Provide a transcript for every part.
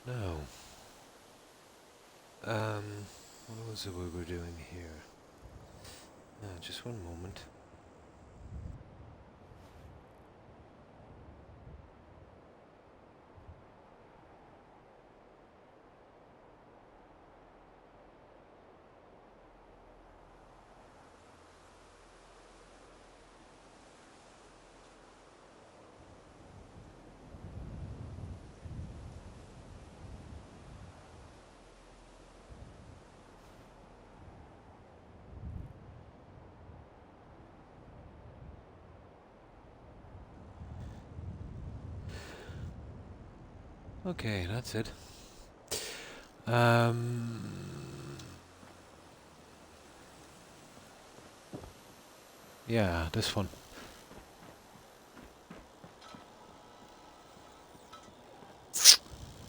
No. What was it we were doing here? Just one moment. Okay, that's it. Yeah, this one.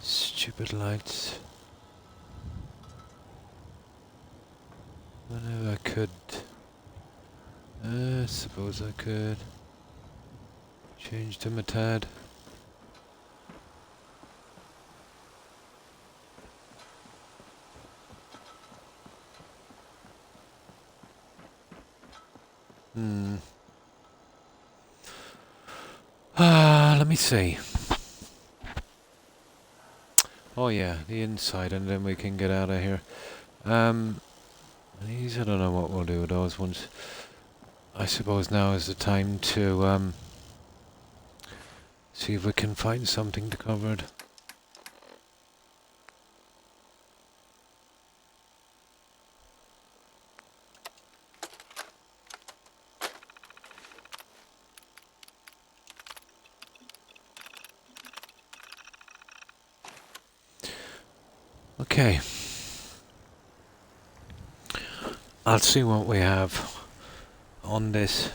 Stupid lights. Whenever I could. Suppose I could. Change them a tad. Let me see. Oh yeah, the inside, and then we can get out of here. These, I don't know what we'll do with those ones. I suppose now is the time to, see if we can find something to cover it. Okay. I'll see what we have on this.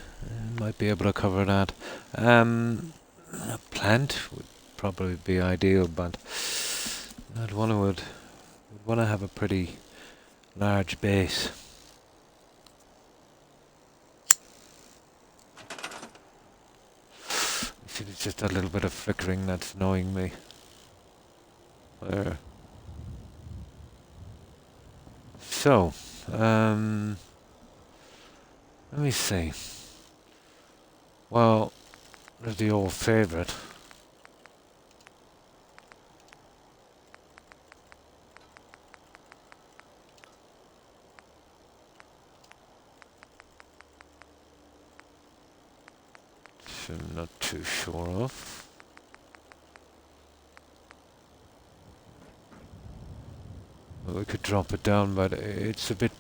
Might be able to cover that. A plant would probably be ideal, but I'd would want to have a pretty large base. See, it's just a little bit of flickering that's annoying me. There. So, let me see. Well, there's the old favourite. Which I'm not too sure of. We could drop it down, but it's a bit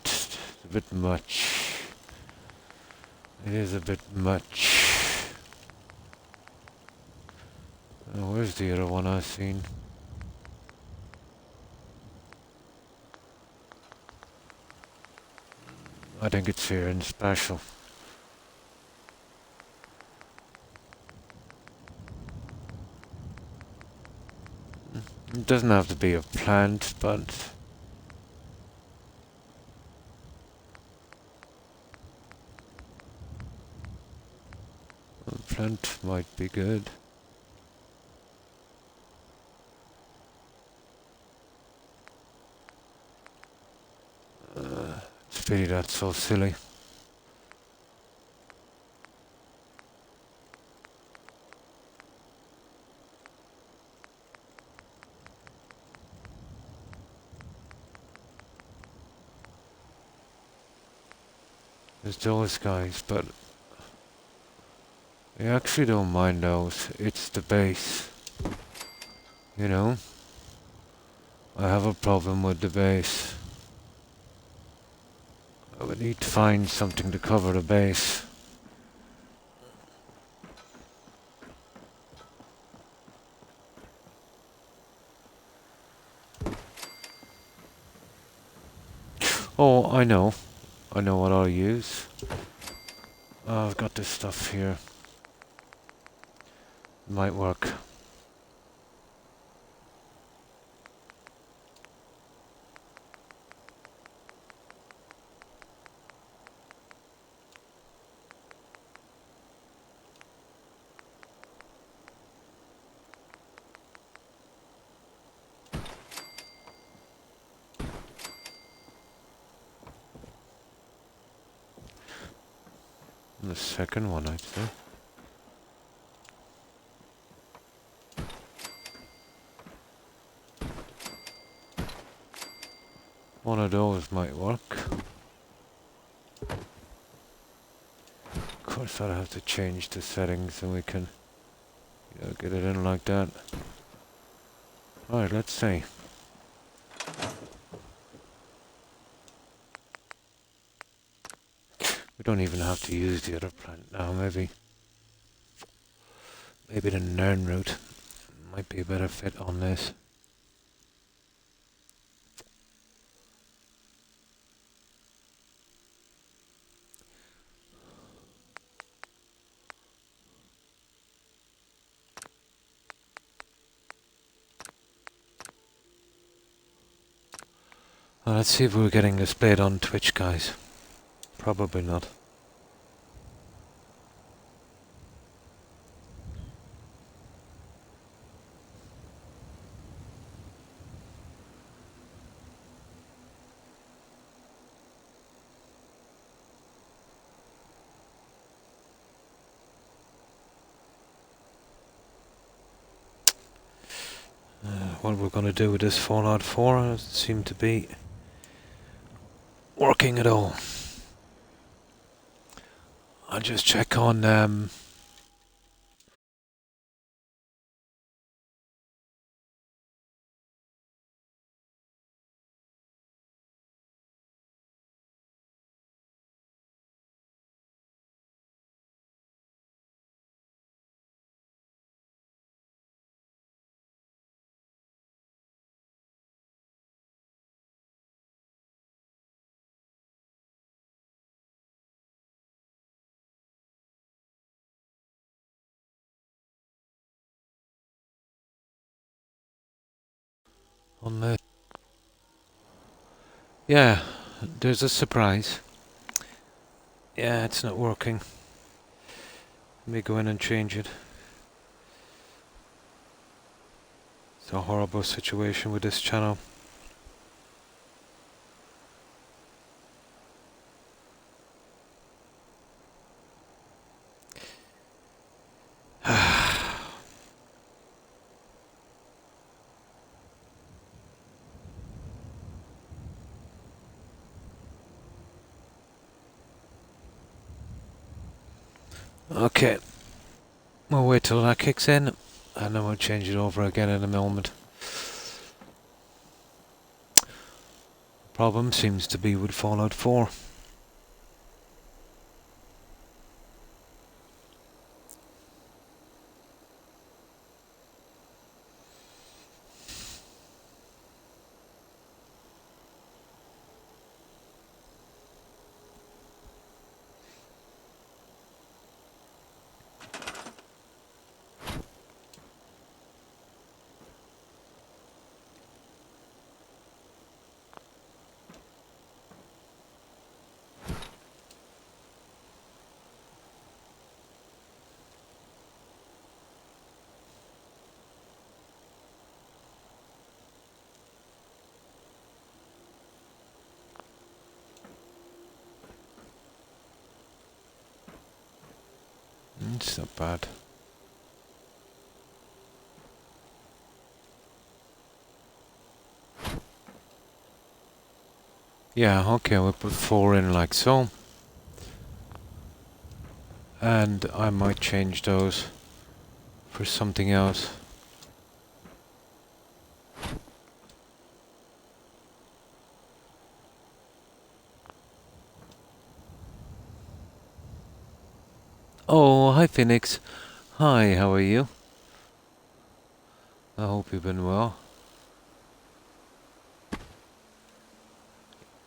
much. It is a bit much. Where's the other one I've seen? I think it's here in special. It doesn't have to be a plant, but a plant might be good. It's a pity that's so silly. There's those guys, but I actually don't mind those. It's the base. You know? I have a problem with the base. I would need to find something to cover the base. Oh, I know. I know what I'll use. I've got this stuff here. Might work. The second one, I'd say. One of those might work. Of course, I'll have to change the settings and we can, get it in like that. Alright, let's see. We don't even have to use the other plant now, maybe the Nern root might be a better fit on this. Let's see if we're getting displayed on Twitch, guys. Probably not. What we're going to do with this Fallout 4 doesn't seem to be working at all. I'll just check on the... Yeah, there's a surprise. Yeah, it's not working. Let me go in and change it. It's a horrible situation with this channel. Okay, we'll wait till that kicks in, and then we'll change it over again in a moment. Problem seems to be with Fallout 4. It's not bad. Yeah, okay, we'll put 4 in like so. And I might change those for something else. Oh, hi Phoenix. Hi, how are you? I hope you've been well.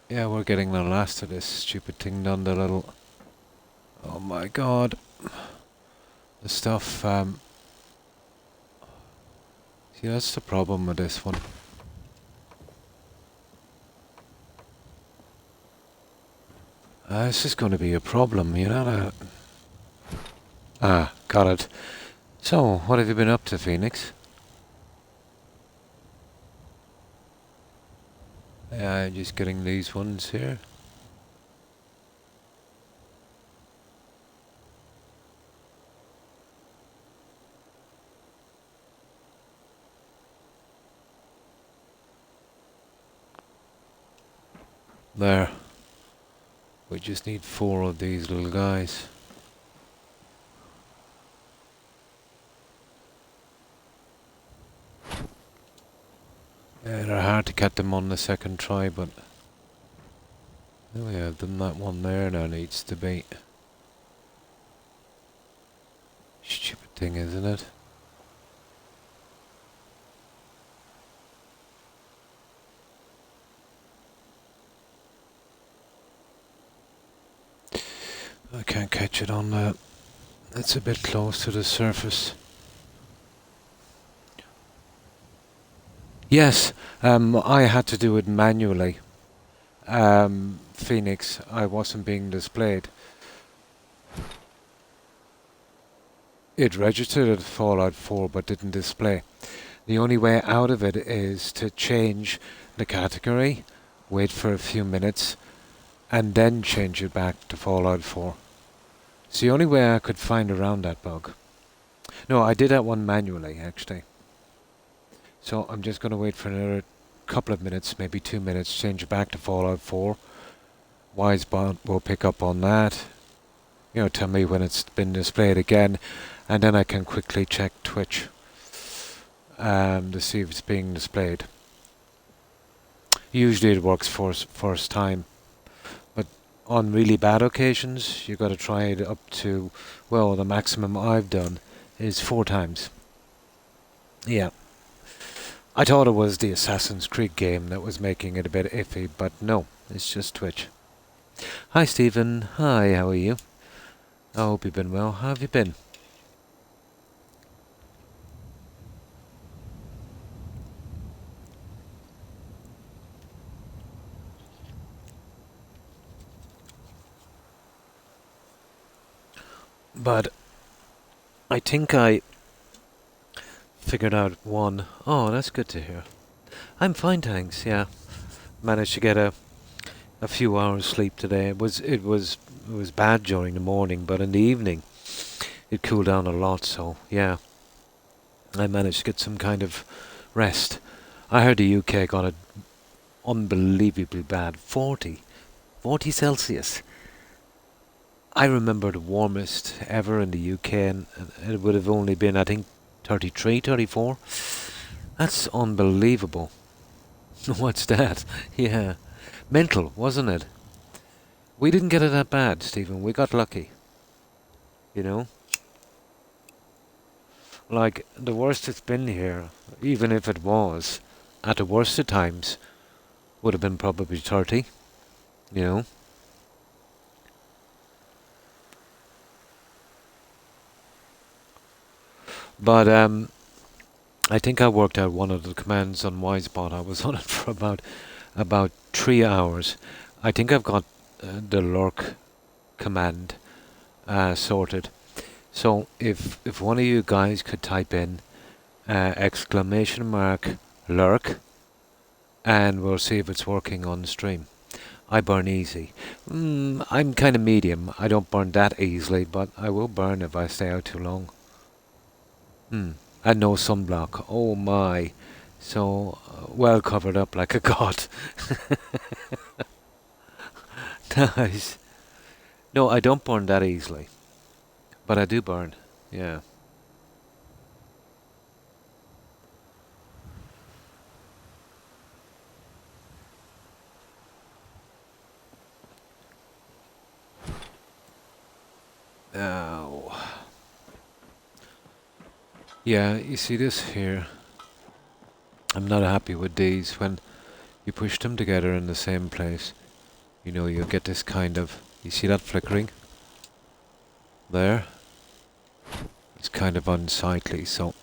Yeah, we're getting the last of this stupid thing done, the little... Oh my god. The stuff, see, that's the problem with this one. This is going to be a problem, you know. Ah, got it. So, what have you been up to, Phoenix? Just getting these ones here. There. We just need 4 of these little guys. Yeah, they're hard to get them on the second try, but... There we have them. That one there now needs to be... Stupid thing, isn't it? I can't catch it on that. It's a bit close to the surface. Yes, I had to do it manually. Phoenix, I wasn't being displayed. It registered at Fallout 4 but didn't display. The only way out of it is to change the category, wait for a few minutes, and then change it back to Fallout 4. It's the only way I could find around that bug. No, I did that one manually, actually. So I'm just going to wait for another couple of minutes, maybe 2 minutes, change it back to Fallout 4. Wisebot will pick up on that. You know, tell me when it's been displayed again, and then I can quickly check Twitch to see if it's being displayed. Usually it works first time, but on really bad occasions you got to try it up to, well, the maximum I've done is 4 times. Yeah. I thought it was the Assassin's Creed game that was making it a bit iffy, but no, it's just Twitch. Hi Stephen, hi, how are you? I hope you've been well. How have you been? But I think I figured out one. Oh, that's good to hear. I'm fine, thanks. Yeah, managed to get a few hours sleep today. It was bad during the morning, but in the evening it cooled down a lot. So yeah, I managed to get some kind of rest. I heard the UK got it unbelievably bad, 40 Celsius. I remember the warmest ever in the UK, and it would have only been, I think, 33, 34. That's unbelievable. What's that? Yeah. Mental, wasn't it? We didn't get it that bad, Stephen. We got lucky, you know? Like, the worst it's been here, even if it was, at the worst of times, would have been probably 30, you know? But, I think I worked out one of the commands on Wisebot. I was on it for about 3 hours. I think I've got the lurk command sorted. So if one of you guys could type in exclamation mark lurk, and we'll see if it's working on the stream. I burn easy. I'm kind of medium. I don't burn that easily, but I will burn if I stay out too long. And no sunblock. Oh my. So well covered up like a god. Nice. No, I don't burn that easily. But I do burn. Yeah. Now. Yeah, you see this here. I'm not happy with these. When you push them together in the same place, you know, you get this kind of... You see that flickering? There? It's kind of unsightly, so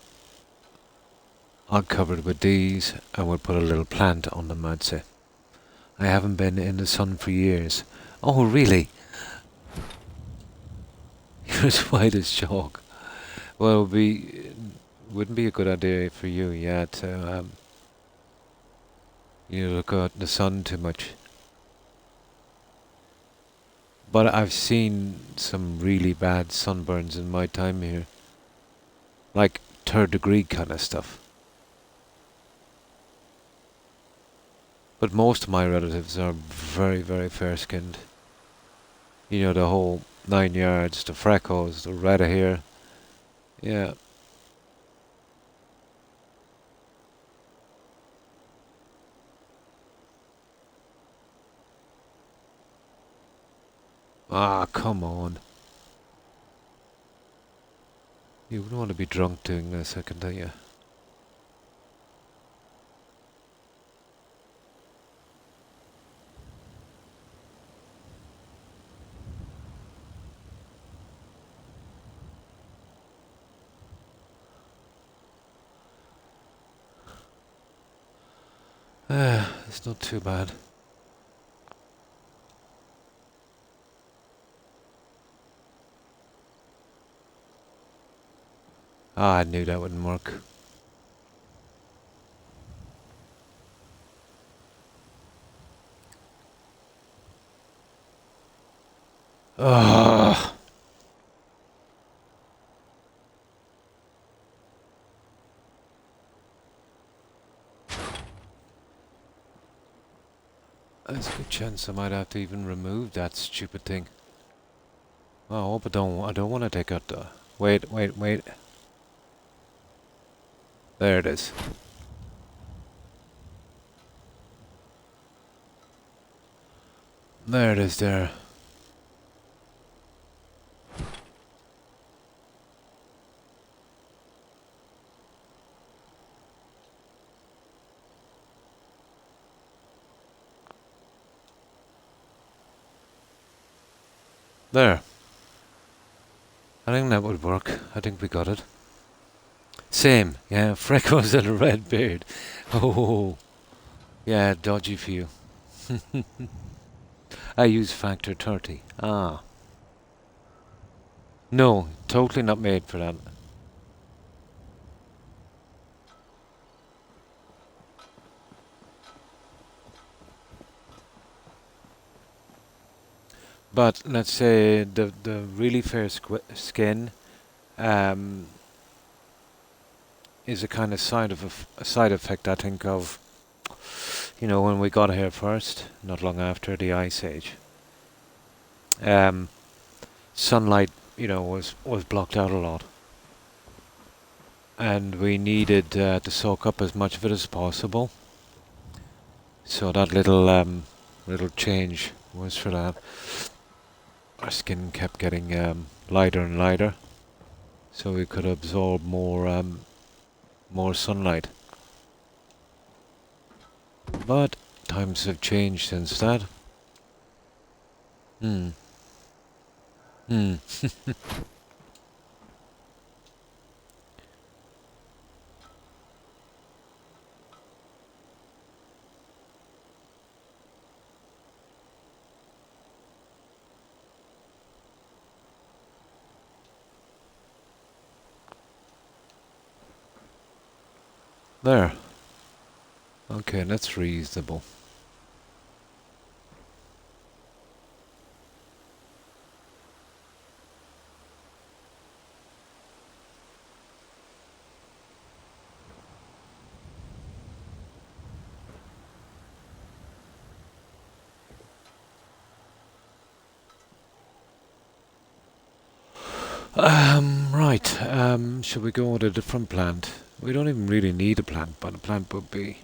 I'll cover it with these and we'll put a little plant on them, I'd say. I haven't been in the sun for years. Oh, really? You're as white as chalk. Well, wouldn't be a good idea for you, yeah, to look at the sun too much. But I've seen some really bad sunburns in my time here. Like 3rd degree kind of stuff. But most of my relatives are very, very fair skinned. You know, the whole 9 yards, the freckles, the red hair. Yeah. Ah, come on. You wouldn't want to be drunk doing this, I can tell you. It's not too bad. Ah, I knew that wouldn't work. Ugh. There's a good chance I might have to even remove that stupid thing. Oh, I hope I don't want to take out the... Wait. There it is. There it is there. There. I think that would work. I think we got it. Same, yeah, freckles and a red beard. Oh, yeah, dodgy for you. I use factor 30. Ah. No, totally not made for that. But let's say the really fair skin is a kind of side effect, I think, of, you know, when we got here first, not long after the Ice Age. Sunlight, you know, was blocked out a lot, and we needed to soak up as much of it as possible. So that little little change was for that. Our skin kept getting lighter and lighter, so we could absorb more sunlight. But times have changed since that. Hmm. Hmm. There. Okay, that's reasonable. Right. Should we go with a different plant? We don't even really need a plant, but a plant would be.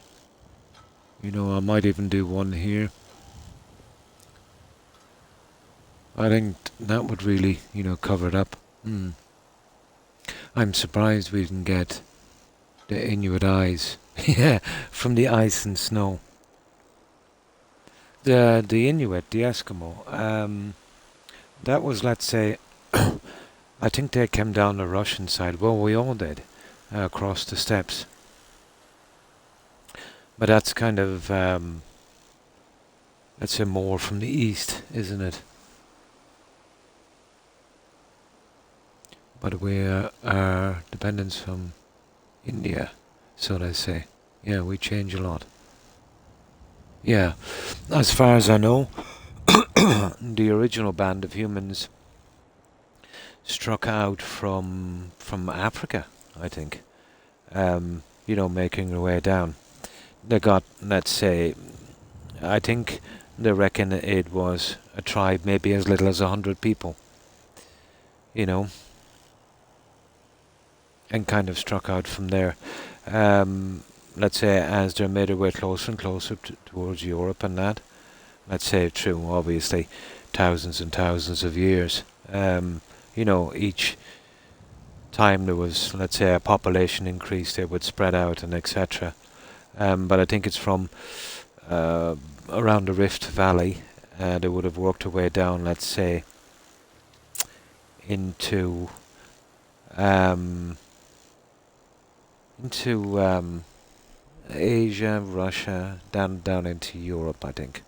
I might even do one here. I think that would really, cover it up. Hmm. I'm surprised we didn't get the Inuit eyes. Yeah, from the ice and snow. The Inuit, the Eskimo. That was, let's say, I think they came down the Russian side. Well, we all did, across the steppes. But that's kind of, let's say, more from the east, isn't it? But we are dependents from India, so they say. Yeah, we change a lot. Yeah, as far as I know, the original band of humans struck out from Africa, I think. Making their way down. They got, let's say, I think they reckon it was a tribe maybe as little as 100 people, you know, and kind of struck out from there. Let's say as they made their way closer and closer towards Europe and that, let's say through obviously thousands and thousands of years, each time there was, let's say, a population increase, they would spread out and etc. But I think it's from uh, around the Rift Valley, they would have worked their way down, let's say, into um, into Asia, Russia, down into Europe, I think.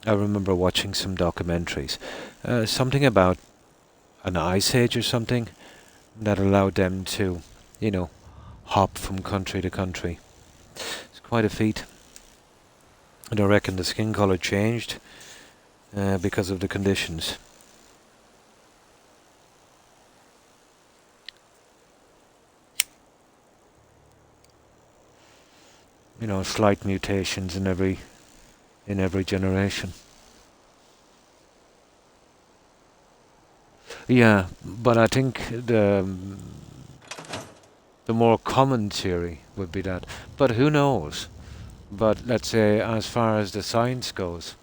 I remember watching some documentaries, something about an ice age or something that allowed them to, you know, hop from country to country. It's quite a feat. And I reckon the skin colour changed because of the conditions. Slight mutations in every generation. Yeah, but I think the more common theory would be that. But who knows? But let's say, as far as the science goes,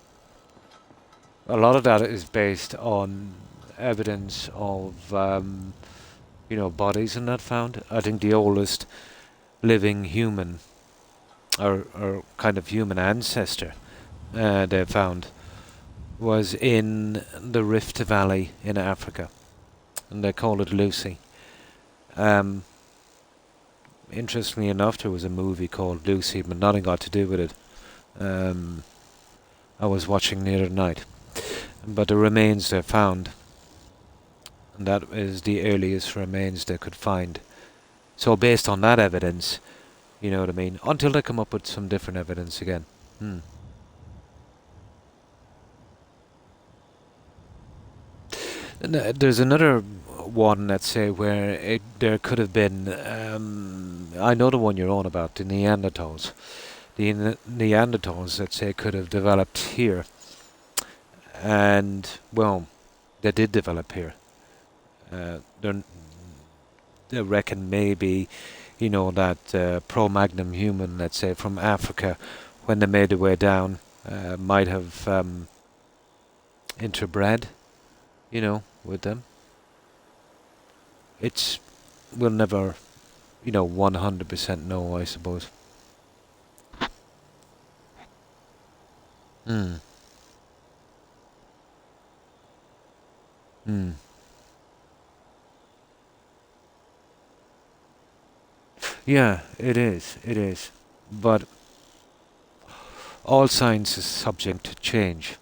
a lot of that is based on evidence of bodies and that found. I think the oldest living human or kind of human ancestor they found was in the Rift Valley in Africa, and they call it Lucy. Um, Interestingly enough, there was a movie called Lucy, but nothing got to do with it. Um, I was watching the other night, but the remains they found, and that is the earliest remains they could find. So based on that evidence, you know what I mean, until they come up with some different evidence again. Hmm. There's another one, let's say, where there could have been. I know the one you're on about, the Neanderthals. The Neanderthals, let's say, could have developed here, and well, they did develop here. They're they reckon maybe, that Pro-Magnum human, let's say, from Africa, when they made their way down, might have interbred, with them. It's we'll never, 100% know, I suppose. Mm. Mm. Yeah, it is. It is. But all science is subject to change,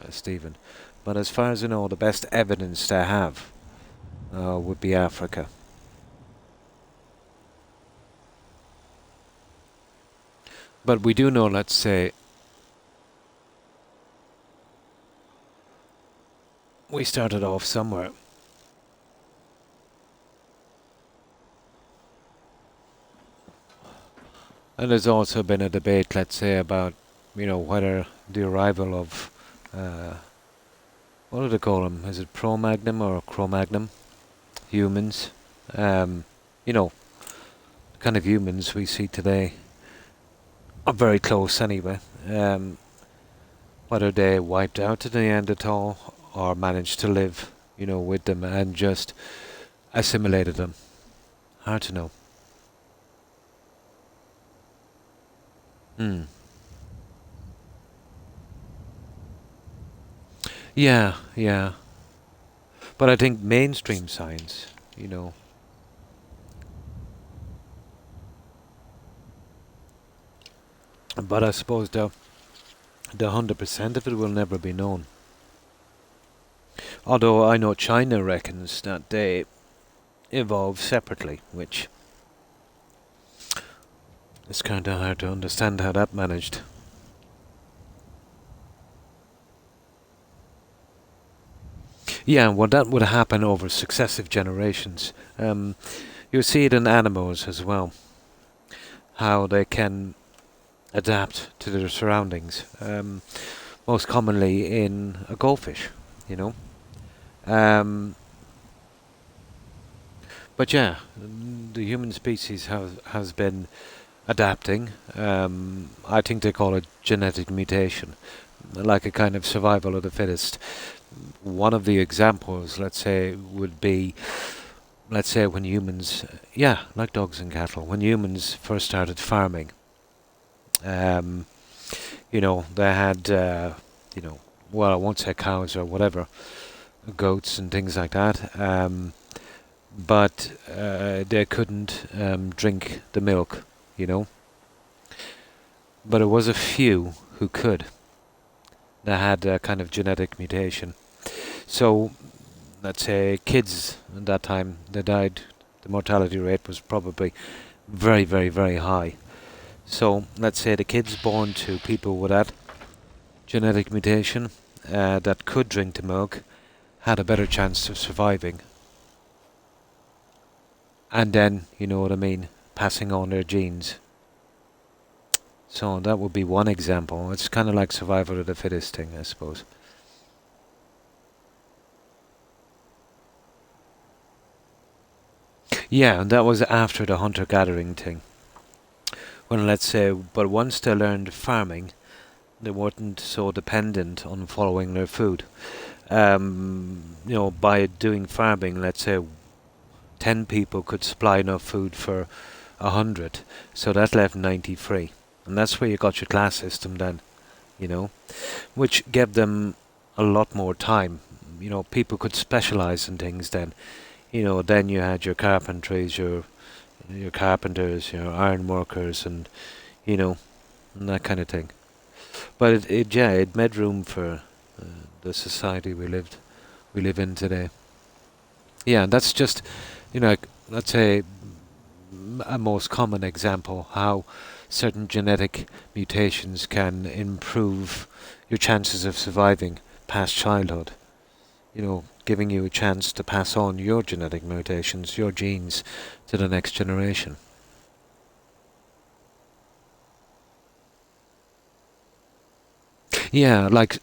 Stephen. But as far as I know, the best evidence they have would be Africa. But we do know, let's say, we started off somewhere. And there's also been a debate, let's say, about, whether the arrival of, uh, what do they call them? Is it Pro-Magnum or Cro-Magnon? Humans. Um, you know, the kind of humans we see today are very close anyway. Um, whether they wiped out the Neanderthal or managed to live, with them and just assimilated them. Hard to know. Hmm. Yeah, yeah. But I think mainstream science, you know, but I suppose the 100% of it will never be known. Although I know China reckons that they evolved separately, which is kind of hard to understand how that managed. Yeah, well, that would happen over successive generations. You see it in animals as well, how they can adapt to their surroundings. Most commonly in a goldfish, you know. Um, but yeah, the human species has been adapting. I think they call it genetic mutation, like a kind of survival of the fittest. One of the examples, let's say, would be, let's say, when humans, yeah, like dogs and cattle, when humans first started farming, um, they had, well, I won't say cows or whatever, goats and things like that, but they couldn't drink the milk, you know. But it was a few who could. That had a kind of genetic mutation. So, let's say kids at that time, they died, the mortality rate was probably very, very, very high. So, let's say the kids born to people with that genetic mutation that could drink the milk had a better chance of surviving. And then, you know what I mean, passing on their genes. So that would be one example. It's kind of like survival of the fittest thing, I suppose. Yeah, and that was after the hunter-gathering thing. When, let's say, but once they learned farming, they weren't so dependent on following their food. By doing farming, let's say 10 people could supply enough food for 100, so that left 90 free. And that's where you got your class system then, you know, which gave them a lot more time. People could specialize in things then. Then you had your carpentries, your carpenters, your iron workers, and you know, and that kind of thing. But it made room for the society we live in today. Yeah, and that's just, let's say a most common example how certain genetic mutations can improve your chances of surviving past childhood. Giving you a chance to pass on your genetic mutations, your genes, to the next generation. Yeah, like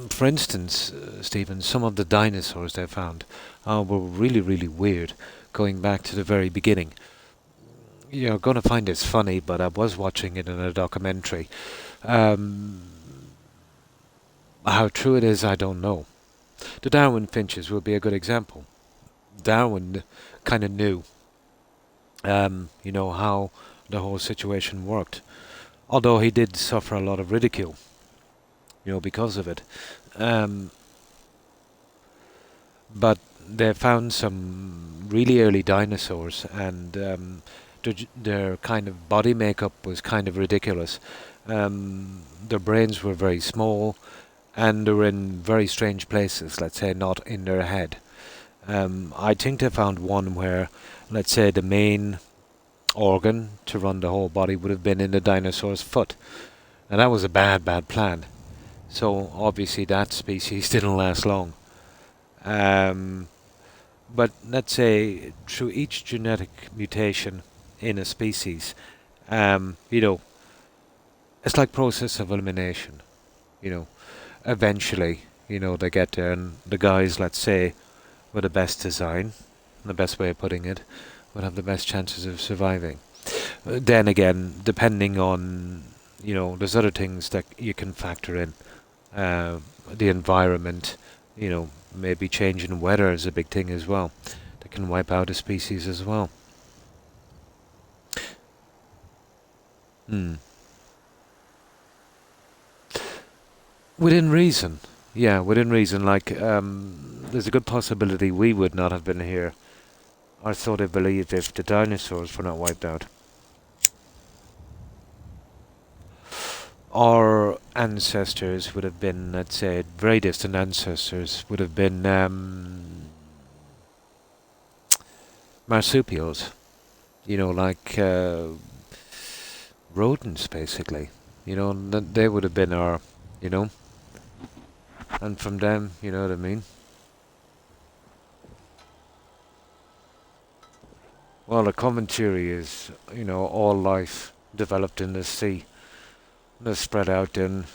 for instance, Stephen, some of the dinosaurs they found were really, really weird, going back to the very beginning. You're going to find this funny, but I was watching it in a documentary. Um, How true it is, I don't know. The Darwin finches would be a good example. Darwin kind of knew, how the whole situation worked. Although he did suffer a lot of ridicule, because of it. Um, but they found some really early dinosaurs, and their kind of body makeup was kind of ridiculous. Their brains were very small, and they were in very strange places. Let's say not in their head. I think they found one where, let's say, the main organ to run the whole body would have been in the dinosaur's foot, and that was a bad, bad plan. So obviously that species didn't last long. Um, but let's say through each genetic mutation in a species, um, you know, it's like process of elimination. You know, eventually, they get there, and the guys, let's say, with the best design, the best way of putting it, would have the best chances of surviving. Then again, depending on, there's other things that you can factor in. The environment, maybe changing weather is a big thing as well. That can wipe out a species as well. Hmm. Within reason. Yeah, within reason. Like, there's a good possibility we would not have been here, or so they believed, if the dinosaurs were not wiped out. Our ancestors would have been, let's say, very distant ancestors would have been marsupials. Like rodents, basically. They would have been our, you know, and from them, you know what I mean? Well, a common theory is, all life developed in the sea. They're spread out in,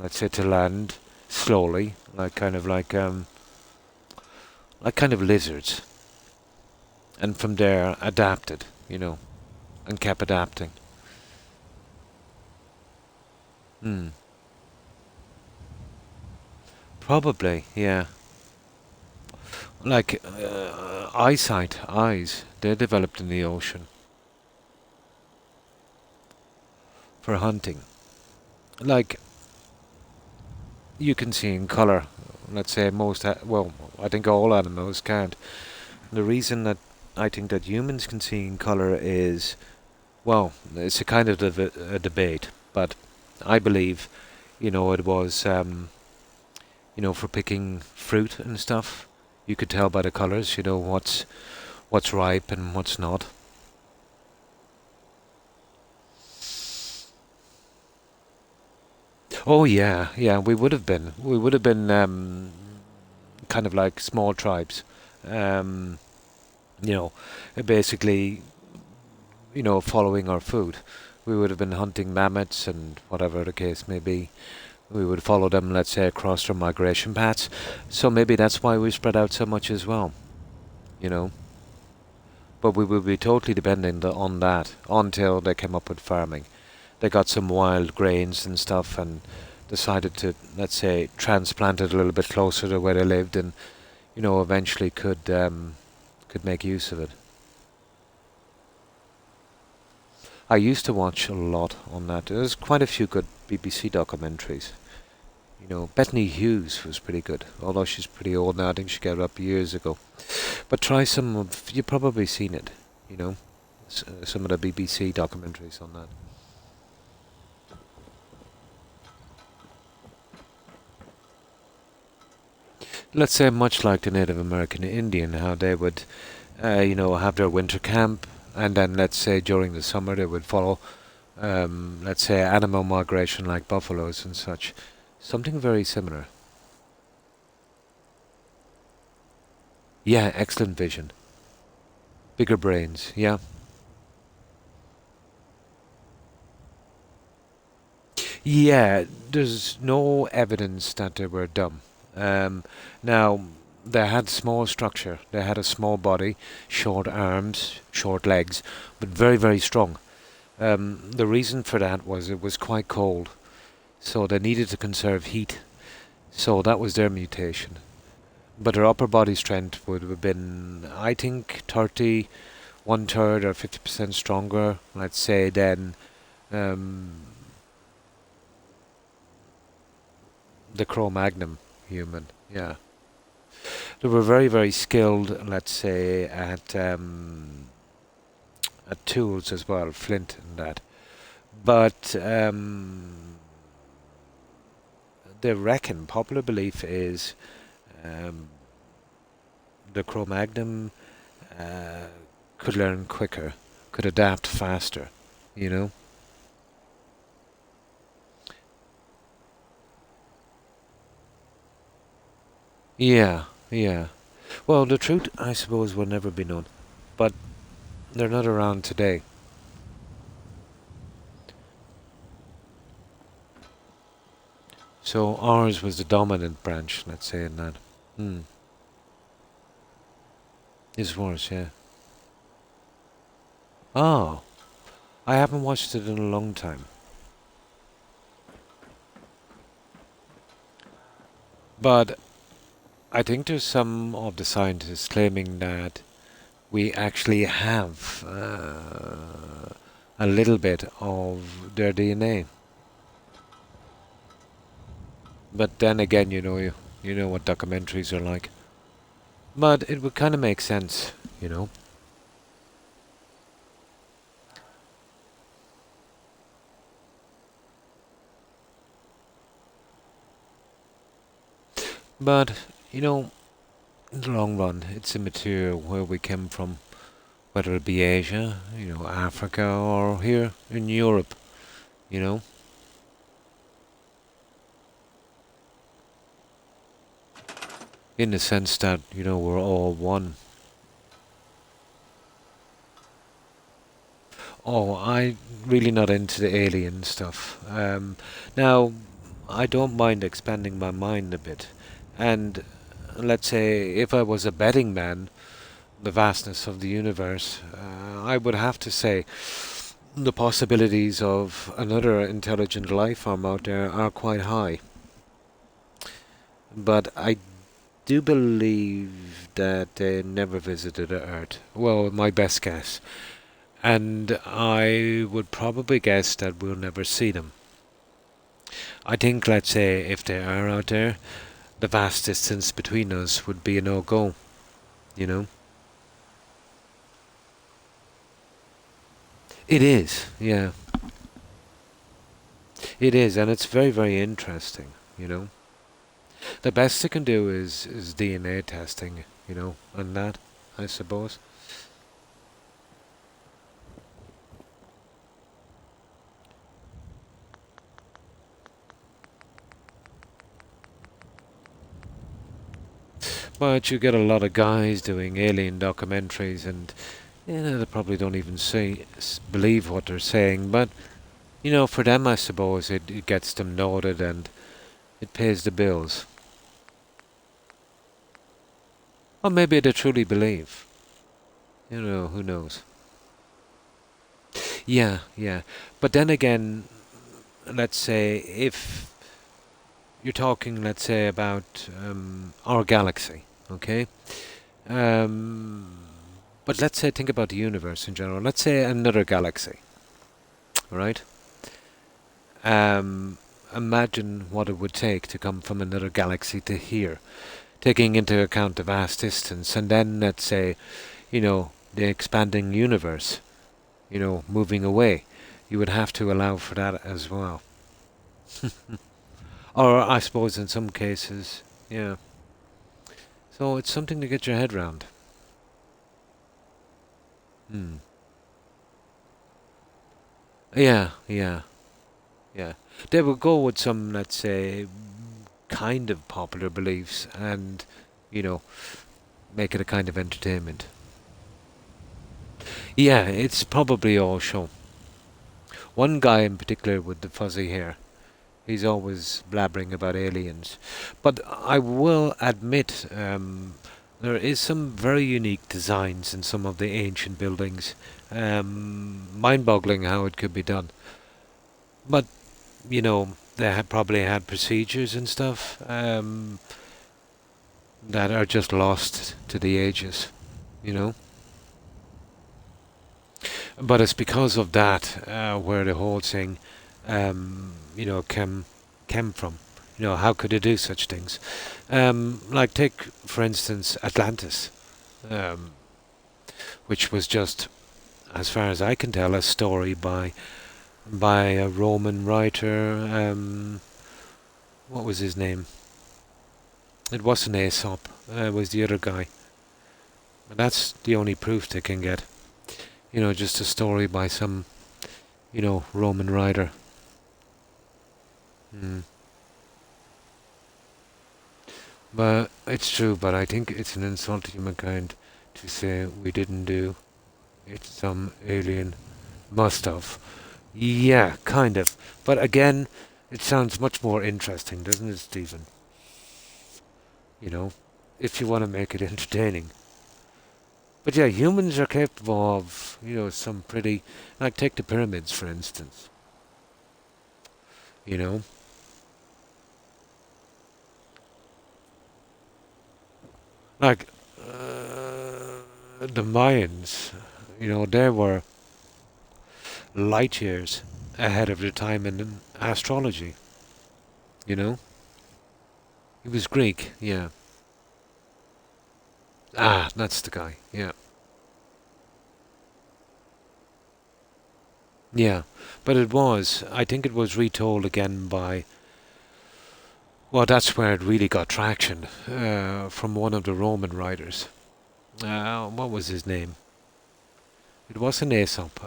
let's say to land slowly, like kind of lizards, and from there adapted, and kept adapting. Hmm. Probably, yeah. Like eyes, they're developed in the ocean for hunting. Like you can see in color. Let's say well, I think all animals can't. The reason that I think that humans can see in color is, well, it's a kind of a debate, but I believe, it was, for picking fruit and stuff. You could tell by the colors, what's ripe and what's not. Oh yeah, yeah, we would have been. We would have been kind of like small tribes. Um, you know, basically, following our food. We would have been hunting mammoths and whatever the case may be. We would follow them, let's say, across their migration paths. So maybe that's why we spread out so much as well, you know. But we would be totally dependent on that until they came up with farming. They got some wild grains and stuff and decided to, let's say, transplant it a little bit closer to where they lived, and eventually could make use of it. I used to watch a lot on that. There's quite a few good BBC documentaries. Bethany Hughes was pretty good, although she's pretty old now. I think she gave it up years ago. But try some of, you've probably seen it, you know, some of the BBC documentaries on that. Let's say much like the Native American Indian, how they would, have their winter camp, and then let's say during the summer they would follow, let's say animal migration like buffaloes and such. Something very similar. Yeah, excellent vision. Bigger brains, yeah. Yeah, there's no evidence that they were dumb. Now, they had small structure. They had a small body, short arms, short legs, but very, very strong. The reason for that was it was quite cold, so they needed to conserve heat. So that was their mutation. But their upper body strength would have been, I think, 30, one third or 50% stronger, let's say, than um, the Cro-Magnon human. Yeah. They were very, very skilled, let's say, at tools as well, flint and that. But they reckon, popular belief is um, the Cro-Magnon uh, could learn quicker, could adapt faster, you know? Yeah, yeah. Well, the truth, I suppose, will never be known, but they're not around today. So ours was the dominant branch, let's say, in that. Hmm. It's worse, yeah. Oh, I haven't watched it in a long time. But I think there's some of the scientists claiming that we actually have a little bit of their DNA. But then again, you know what documentaries are like. But it would kind of make sense, you know. But, you know, in the long run, it's immaterial where we came from, whether it be Asia, Africa, or here in Europe, you know. In the sense that, we're all one. Oh, I really not into the alien stuff. Now, I don't mind expanding my mind a bit. And let's say if I was a betting man, the vastness of the universe, I would have to say the possibilities of another intelligent life form out there are quite high. But I do believe that they never visited Earth. Well, my best guess. And I would probably guess that we'll never see them. I think, let's say, if they are out there, the vast distance between us would be a no-go, you know? It is, yeah. It is, and it's very, very interesting, you know? The best they can do is DNA testing, and that, I suppose. But you get a lot of guys doing alien documentaries, and they probably don't even believe what they're saying. But for them, I suppose it gets them noted and it pays the bills. Or maybe they truly believe. Who knows? Yeah, yeah. But then again, let's say if you're talking, let's say, about our galaxy, okay? Um, but let's say think about the universe in general. Let's say another galaxy, right? Imagine what it would take to come from another galaxy to here, taking into account the vast distance, and then let's say, the expanding universe, moving away. You would have to allow for that as well. Or I suppose in some cases, yeah. So it's something to get your head round. Hmm. Yeah, yeah, yeah. They would go with some, let's say, kind of popular beliefs and, you know, make it a kind of entertainment. Yeah, it's probably all show. One guy in particular with the fuzzy hair, he's always blabbering about aliens. But I will admit, there is some very unique designs in some of the ancient buildings. Mind-boggling how it could be done. But, you know, they had probably had procedures and stuff that are just lost to the ages, you know. But it's because of that where the whole thing, came from. You know, how could they do such things? Like take for instance Atlantis, um, which was just, as far as I can tell, a story by a Roman writer. What was his name? It wasn't Aesop. It was the other guy. And that's the only proof they can get. You know, just a story by some, Roman writer. Mm. But it's true, but I think it's an insult to humankind to say we didn't do it. Some alien must have. Yeah, kind of. But again, it sounds much more interesting, doesn't it, Stephen? You know, if you want to make it entertaining. But yeah, humans are capable of, some pretty, like take the pyramids for instance. You know, like the Mayans. They were light years ahead of their time in astrology. You know, he was Greek. Yeah. Ah, that's the guy. Yeah. Yeah, but I think it was retold again by, well, that's where it really got traction, from one of the Roman writers. What was his name? It wasn't Aesop.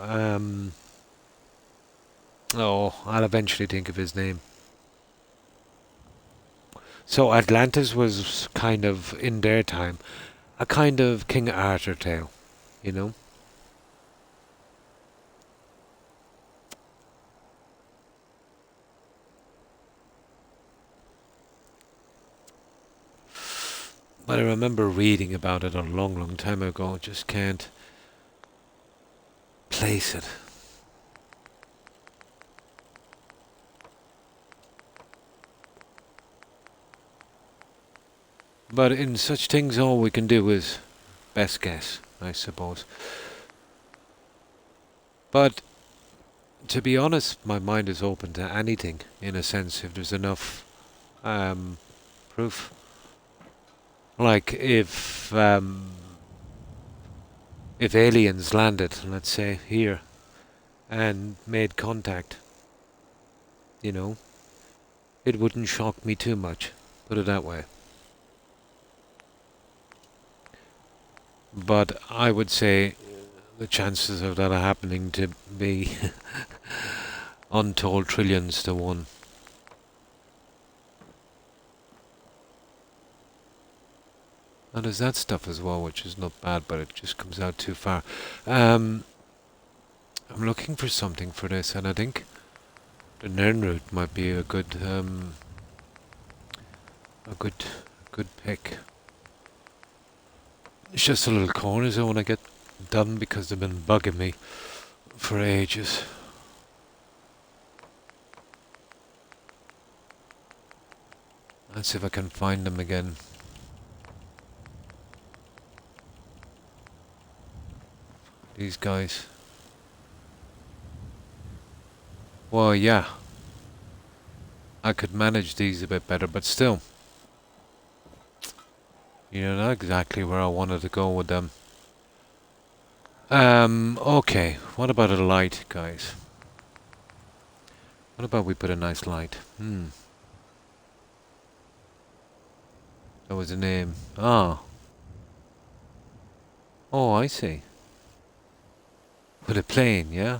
Oh, I'll eventually think of his name. So Atlantis was kind of, in their time, a kind of King Arthur tale, you know? But I remember reading about it a long, long time ago. Just can't place it. But in such things, all we can do is best guess, I suppose. But to be honest, my mind is open to anything, in a sense, if there's enough um, proof. Like if aliens landed, let's say here, and made contact, you know, it wouldn't shock me too much. Put it that way. But I would say the chances of that happening to be untold trillions to one. And there's that stuff as well, which is not bad, but it just comes out too far. Um, I'm looking for something for this, and I think the Nern route might be a good pick. It's just the little corners I want to get done because they've been bugging me for ages. Let's see if I can find them again. These guys. Well, yeah. I could manage these a bit better, but still. Not exactly where I wanted to go with them. Okay. What about a light, guys? What about we put a nice light? That was a name. Ah. Oh, I see. With a plane, yeah?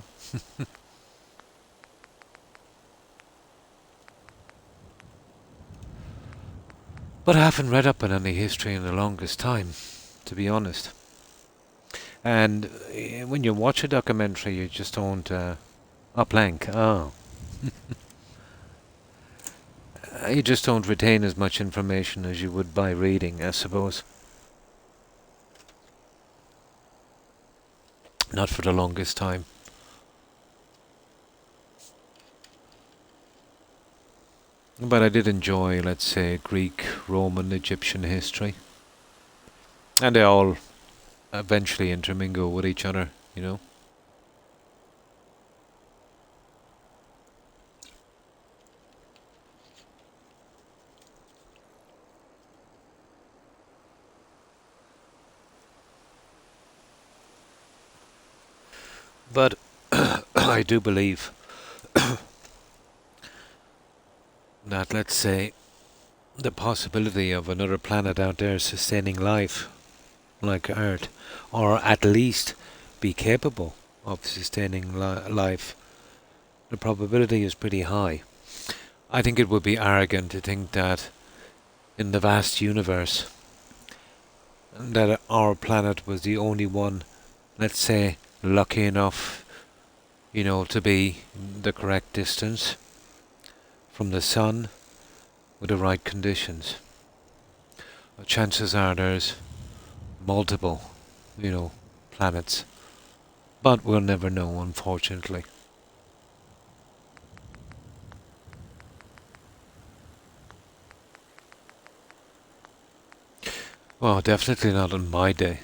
But I haven't read up on any history in the longest time, to be honest. And when you watch a documentary, you just don't... blank. Oh. You just don't retain as much information as you would by reading, I suppose. Not for the longest time. But I did enjoy, let's say, Greek, Roman, Egyptian history. And they all eventually intermingle with each other, you know. But I do believe that, let's say, the possibility of another planet out there sustaining life like Earth, or at least be capable of sustaining life, the probability is pretty high. I think it would be arrogant to think that in the vast universe that our planet was the only one, let's say, lucky enough, to be the correct distance from the sun with the right conditions. Chances are there's multiple, planets, but we'll never know, unfortunately. Well, definitely not on my day.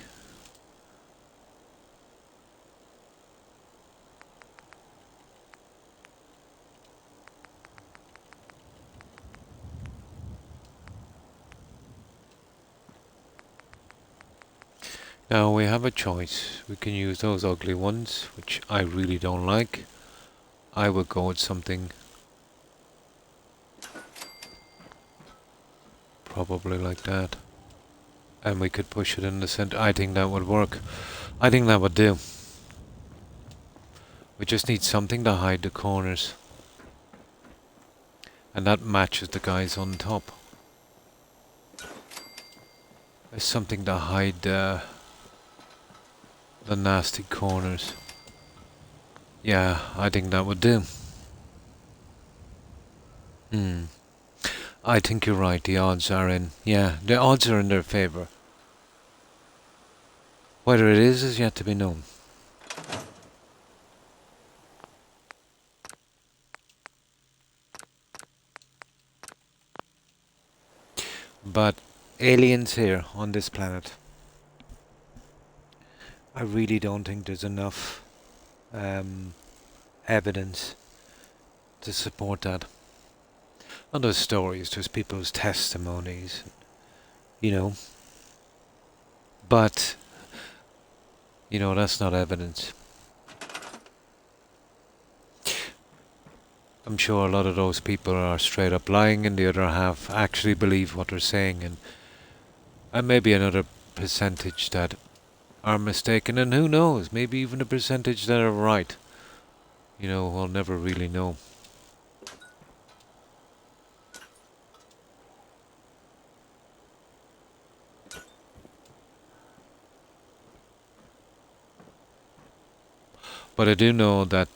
Now we have a choice. We can use those ugly ones, which I really don't like. I would go with something probably like that. And we could push it in the center. I think that would work. I think that would do. We just need something to hide the corners. And that matches the guys on top. There's something to hide the nasty corners. Yeah, I think that would do. Hmm. I think you're right. The odds are in. Yeah, the odds are in their favour. Whether it is yet to be known. But aliens here on this planet, I really don't think there's enough um, evidence to support that. Not there's stories, there's people's testimonies, you know. But, that's not evidence. I'm sure a lot of those people are straight up lying and the other half actually believe what they're saying, and maybe another percentage that are mistaken, and who knows, maybe even a percentage that are right. We'll never really know. But I do know that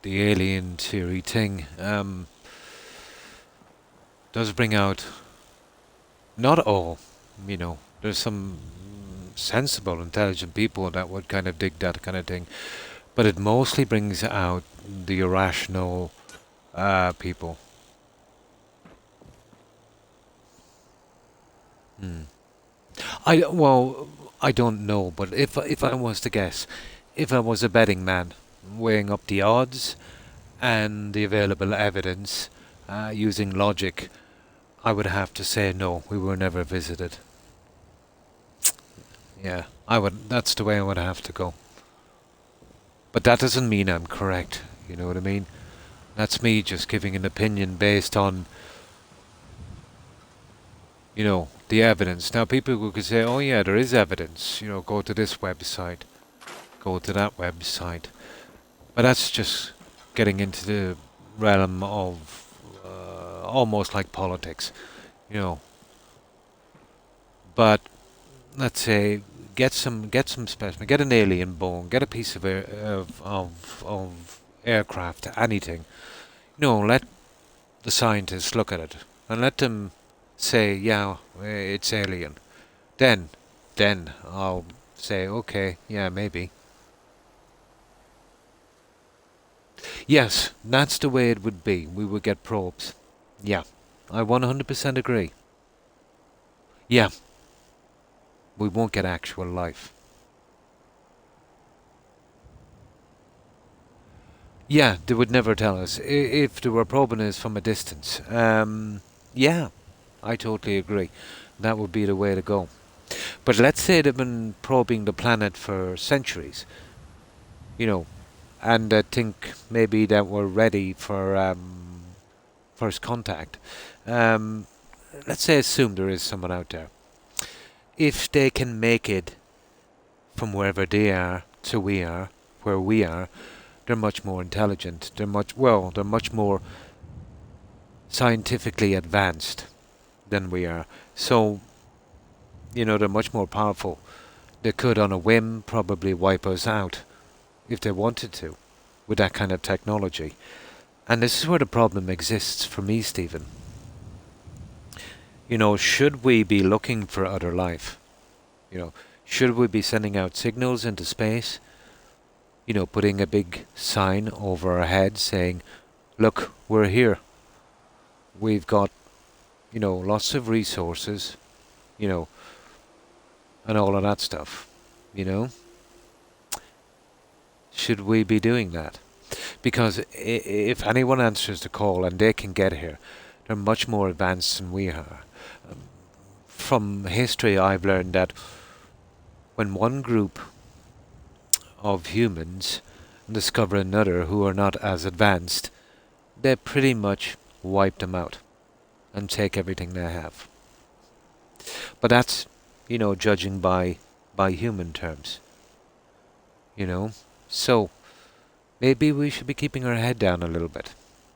the alien theory thing does bring out, not all, there's some sensible, intelligent people that would kind of dig that kind of thing, but it mostly brings out the irrational people. Hmm. Well, I don't know, but if I was to guess, if I was a betting man, weighing up the odds and the available evidence, using logic, I would have to say no. We were never visited. Yeah, I would. That's the way I would have to go. But that doesn't mean I'm correct. You know what I mean? That's me just giving an opinion based on, the evidence. Now, people who could say, "Oh yeah, there is evidence." Go to this website, go to that website. But that's just getting into the realm of almost like politics, you know. But let's say get some specimen, get an alien bone, get a piece of of aircraft, anything. Let the scientists look at it and let them say, yeah, it's alien. Then, then I'll say, okay, yeah, maybe. Yes, that's the way it would be. We would get probes. Yeah. I 100% agree. Yeah, we won't get actual life. Yeah, they would never tell us if they were probing us from a distance. Yeah, I totally agree. That would be the way to go. But let's say they've been probing the planet for centuries, you know, and I think maybe that we're ready for first contact. Um, let's say assume there is someone out there. If they can make it from wherever they are to where we are, they're much more intelligent. They're much more scientifically advanced than we are. So, they're much more powerful. They could, on a whim, probably wipe us out if they wanted to with that kind of technology. And this is where the problem exists for me, Stephen. Should we be looking for other life? You know, should we be sending out signals into space? Putting a big sign over our head saying, look, we're here. We've got, lots of resources, you know, and all of that stuff. You know, should we be doing that? Because if anyone answers the call and they can get here, they're much more advanced than we are. From history, I've learned that when one group of humans discover another who are not as advanced, they pretty much wipe them out and take everything they have. But that's, judging by human terms. You know, so maybe we should be keeping our head down a little bit.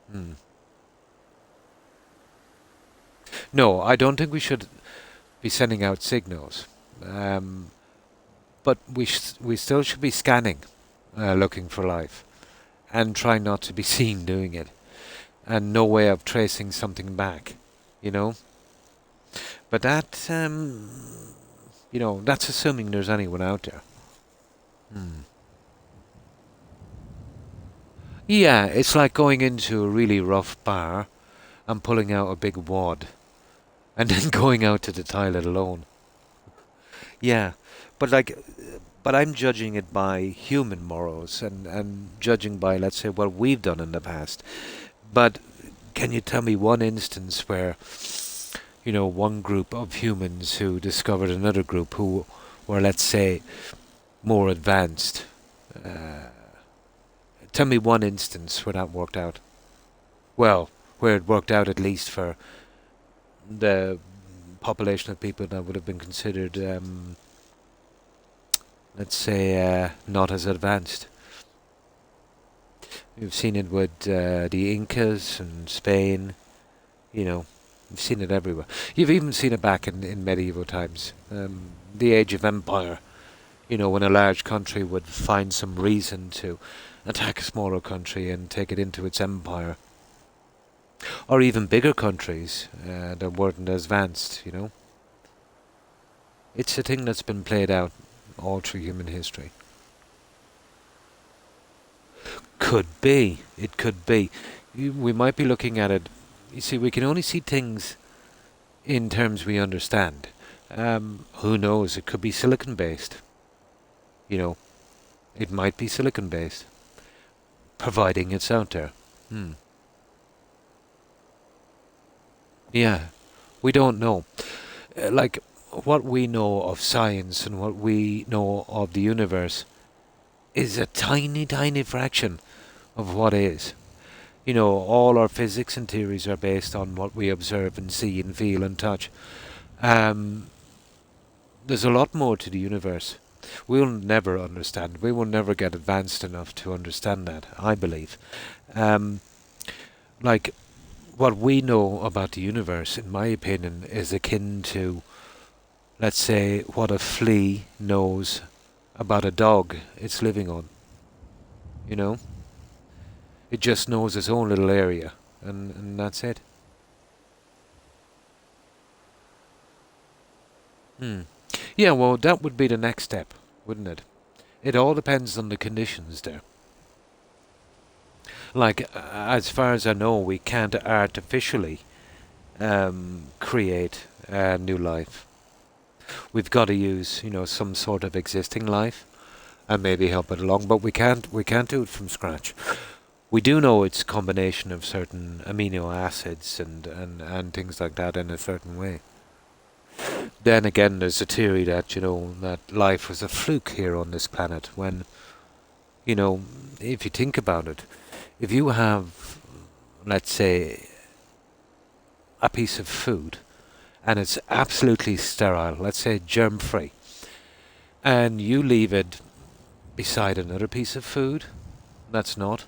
Hmm. No, I don't think we should be sending out signals. Um, but we still should be scanning, looking for life, and try not to be seen doing it, and no way of tracing something back. You know, but that's assuming there's anyone out there. Hmm. Yeah, it's like going into a really rough bar and pulling out a big wad, and then going out to the toilet alone. Yeah, but but I'm judging it by human morals and judging by, let's say, what we've done in the past. But can you tell me one instance where, one group of humans who discovered another group who were, let's say, more advanced? Uh, Tell me one instance where that worked out. Well, where it worked out at least for the population of people that would have been considered, let's say, not as advanced. You've seen it with the Incas and Spain. You know, you've seen it everywhere. You've even seen it back in medieval times. The age of empire. When a large country would find some reason to attack a smaller country and take it into its empire. Or even bigger countries that weren't as advanced. It's a thing that's been played out all through human history. Could be. It could be. We might be looking at it. You see, we can only see things in terms we understand. Who knows? It could be silicon based. You know, it might be silicon based, providing it's out there. Hmm. Yeah, we don't know. Like, what we know of science and what we know of the universe is a tiny, tiny fraction of what is. All our physics and theories are based on what we observe and see and feel and touch. Um, there's a lot more to the universe. We'll never understand. We will never get advanced enough to understand that, I believe. Um, like, what we know about the universe, in my opinion, is akin to, let's say, what a flea knows about a dog it's living on. You know? It just knows its own little area, and that's it. Hmm. Yeah, well, that would be the next step, wouldn't it? It all depends on the conditions there. Like, as far as I know, we can't artificially create new life. We've got to use, some sort of existing life and maybe help it along, but we can't do it from scratch. We do know it's a combination of certain amino acids and things like that in a certain way. Then again, there's a theory that, that life was a fluke here on this planet when, you know, if you think about it, if you have, let's say, a piece of food and it's absolutely sterile, let's say germ free, and you leave it beside another piece of food that's not,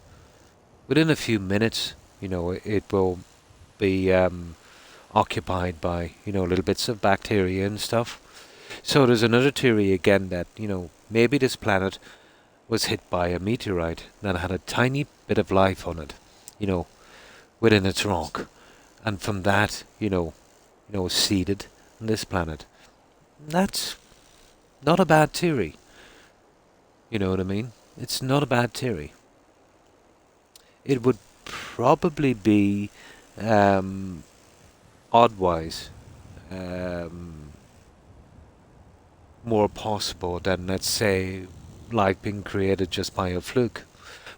within a few minutes, it will be occupied by, little bits of bacteria and stuff. So there's another theory again that, maybe this planet was hit by a meteorite that had a tiny bit of life on it, you know, within its rock. And from that, seeded on this planet. That's not a bad theory. You know what I mean? It's not a bad theory. It would probably be um, oddwise um, more possible than, let's say, life being created just by a fluke.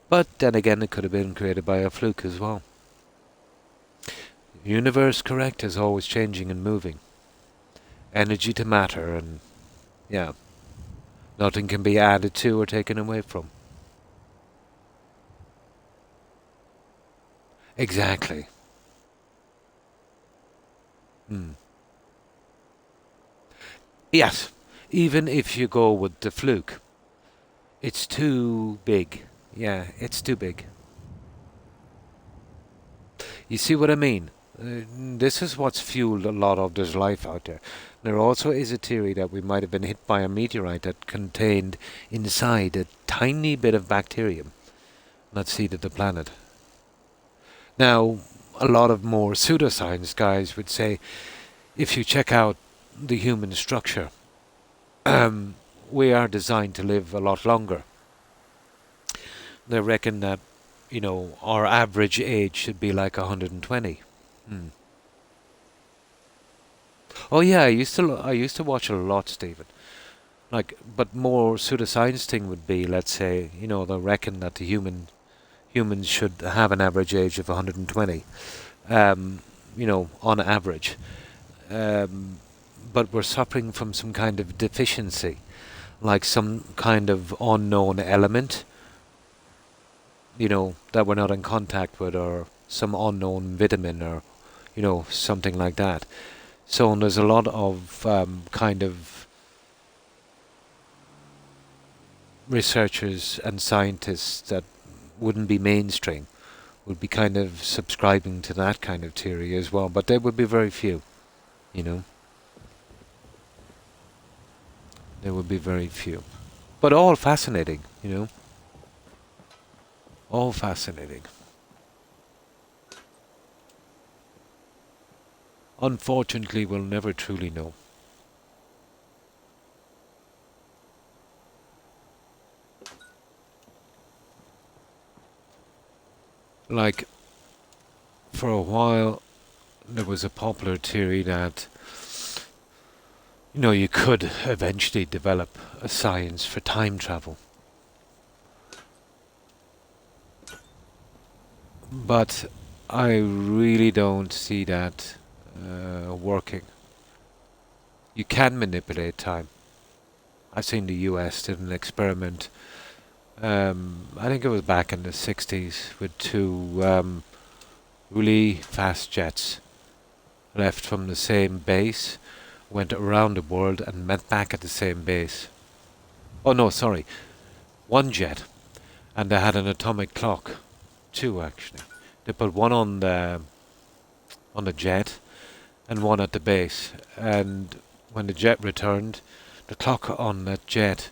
But then again, it could have been created by a fluke as well. Universe, correct, is always changing and moving. Energy to matter, and yeah, nothing can be added to or taken away from. Exactly. Hmm. Yes, even if you go with the fluke, it's too big. Yeah, it's too big. You see what I mean? This is what's fueled a lot of this life out there. There also is a theory that we might have been hit by a meteorite that contained inside a tiny bit of bacterium that seeded the planet. Now, a lot of more pseudoscience guys would say if you check out the human structure, we are designed to live a lot longer. They reckon that, our average age should be like 120. Hmm. Oh yeah, I used to watch a lot, Stephen. Like, but more pseudoscience thing would be, let's say, they reckon that humans should have an average age of 120. On average. Um, but we're suffering from some kind of deficiency, like some kind of unknown element, that we're not in contact with, or some unknown vitamin, or, something like that. So there's a lot of kind of researchers and scientists that wouldn't be mainstream, would be kind of subscribing to that kind of theory as well, but there would be very few, you know. There would be very few. But all fascinating, all fascinating. Unfortunately, we'll never truly know. Like, for a while, there was a popular theory that, you could eventually develop a science for time travel. But I really don't see that working. You can manipulate time. I've seen the US did an experiment. I think it was back in the 60s with two really fast jets left from the same base, went around the world and met back at the same base. Oh no, sorry, one jet, and they had an atomic clock, two actually. They put one on the jet and one at the base, and when the jet returned, the clock on that jet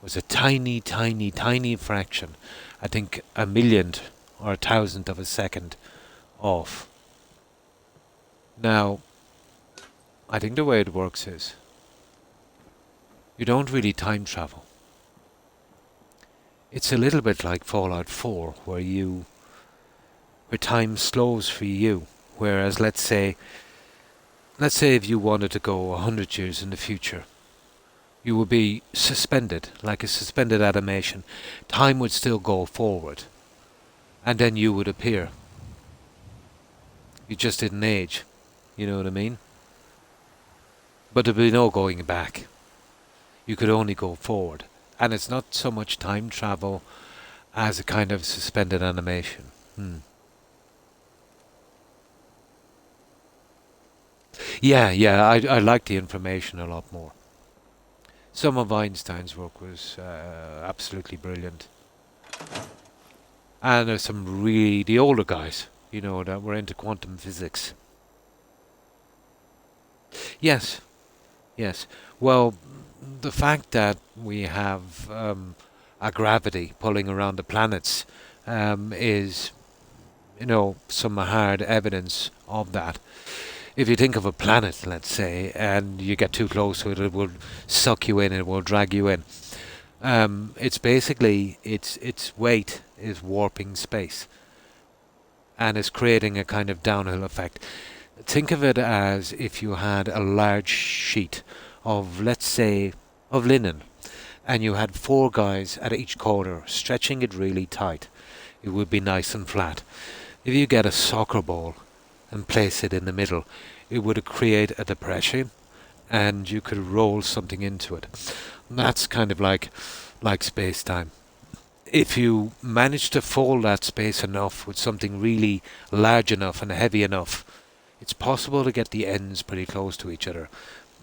was a tiny, tiny, tiny fraction. I think a millionth or a thousandth of a second off. Now, I think the way it works is you don't really time travel. It's a little bit like Fallout 4, where time slows for you. Whereas, let's say, let's say if you wanted to go 100 years in the future, you would be suspended, like a suspended animation. Time would still go forward, and then you would appear. You just didn't age. You know what I mean? But there'd be no going back. You could only go forward. And it's not so much time travel as a kind of suspended animation. Hmm. Yeah, I like the information a lot more. Some of Einstein's work was absolutely brilliant. And there's some really, the older guys, that were into quantum physics. Yes, yes. Well, the fact that we have a gravity pulling around the planets is, some hard evidence of that. If you think of a planet, let's say, and you get too close to it, it will suck you in, it will drag you in. It's basically its weight is warping space, and is creating a kind of downhill effect. Think of it as if you had a large sheet of, let's say, of linen, and you had four guys at each corner stretching it really tight. It would be nice and flat. If you get a soccer ball and place it in the middle, it would create a depression, and you could roll something into it. That's kind of like space-time. If you manage to fold that space enough with something really large enough and heavy enough, it's possible to get the ends pretty close to each other.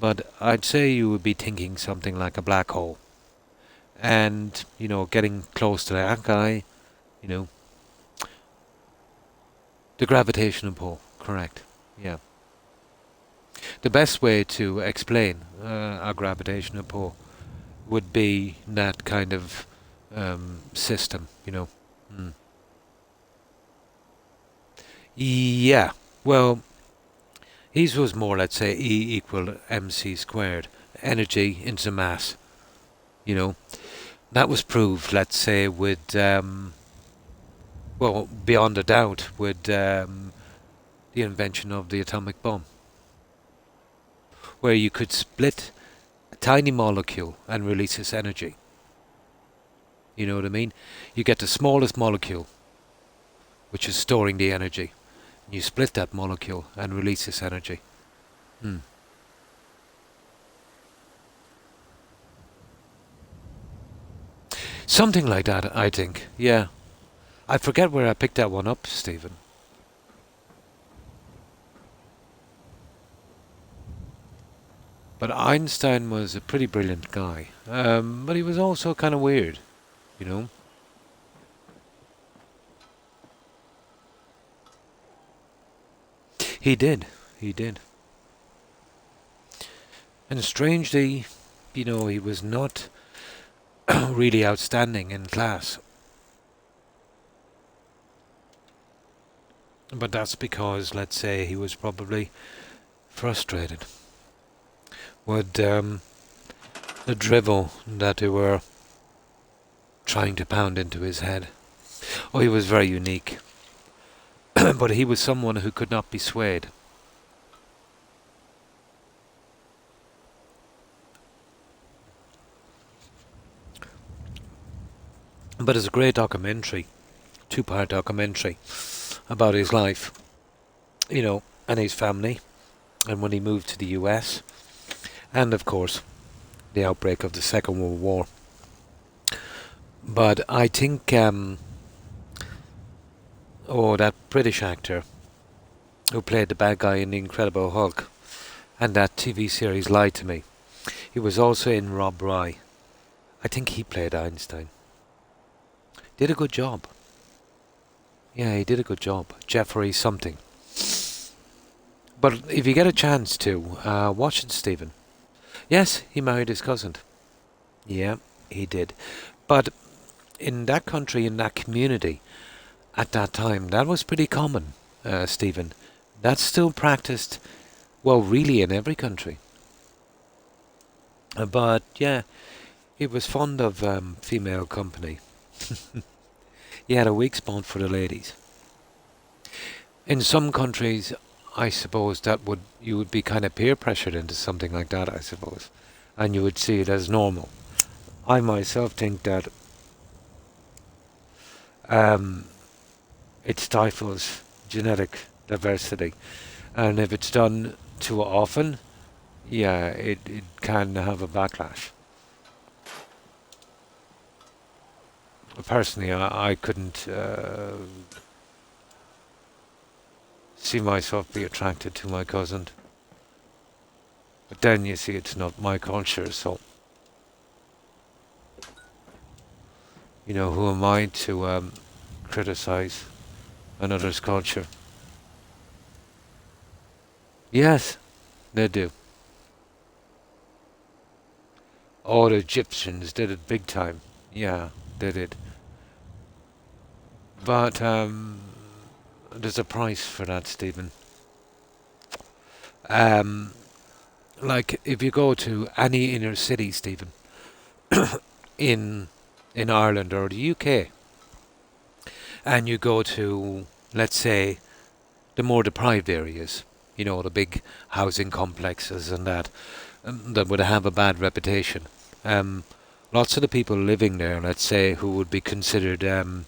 But I'd say you would be thinking something like a black hole. And, getting close to that guy, you know, the gravitational pull, correct. Yeah. The best way to explain a gravitational pull would be that kind of system. Mm. Yeah. Well, his was more, let's say, E equal mc squared, energy into mass. You know, that was proved, let's say, with well, beyond a doubt, with the invention of the atomic bomb, where you could split a tiny molecule and release its energy. You know what I mean? You get the smallest molecule, which is storing the energy. And you split that molecule and release its energy. Hmm. Something like that, I think. Yeah. I forget where I picked that one up, Stephen. But Einstein was a pretty brilliant guy. But he was also kind of weird, you know? He did. He did. And strangely, he was not really outstanding in class. But that's because, let's say, he was probably frustrated with the drivel that they were trying to pound into his head. Oh, he was very unique. But he was someone who could not be swayed. But it's a great documentary, two-part documentary about his life, and his family, and when he moved to the US, and of course, the outbreak of the Second World War. But I think, that British actor who played the bad guy in The Incredible Hulk, and that TV series Lied to Me. He was also in Rob Roy. I think he played Einstein. Did a good job. Yeah, he did a good job. Jeffrey something. But if you get a chance to, watch it, Stephen. Yes, he married his cousin. Yeah, he did. But in that country, in that community, at that time, that was pretty common, Stephen. That's still practiced, well, really in every country. But yeah, he was fond of female company. He had a weak spot for the ladies. In some countries, I suppose that would you would be kind of peer pressured into something like that, I suppose, and you would see it as normal. I myself think that um, it stifles genetic diversity, and if it's done too often, yeah, it can have a backlash. Personally, I couldn't see myself be attracted to my cousin, but then you see it's not my culture, so who am I to criticize another's culture? Yes, they do. All the Egyptians did it big time. Yeah, they did. But there's a price for that, Stephen. Um, like if you go to any inner city, Stephen, in Ireland or the UK, and you go to, let's say, the more deprived areas, the big housing complexes and that would have a bad reputation. Um, Lots of the people living there, let's say, who would be considered um,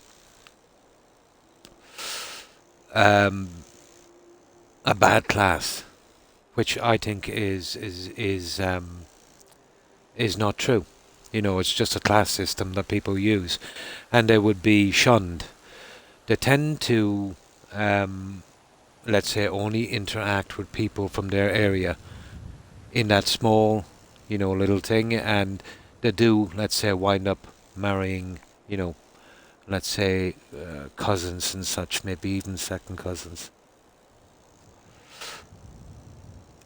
a bad class, which I think is not true. It's just a class system that people use, and they would be shunned. They tend to, um, let's say, only interact with people from their area in that small, little thing, and they do, let's say, wind up marrying, let's say, cousins and such, maybe even second cousins.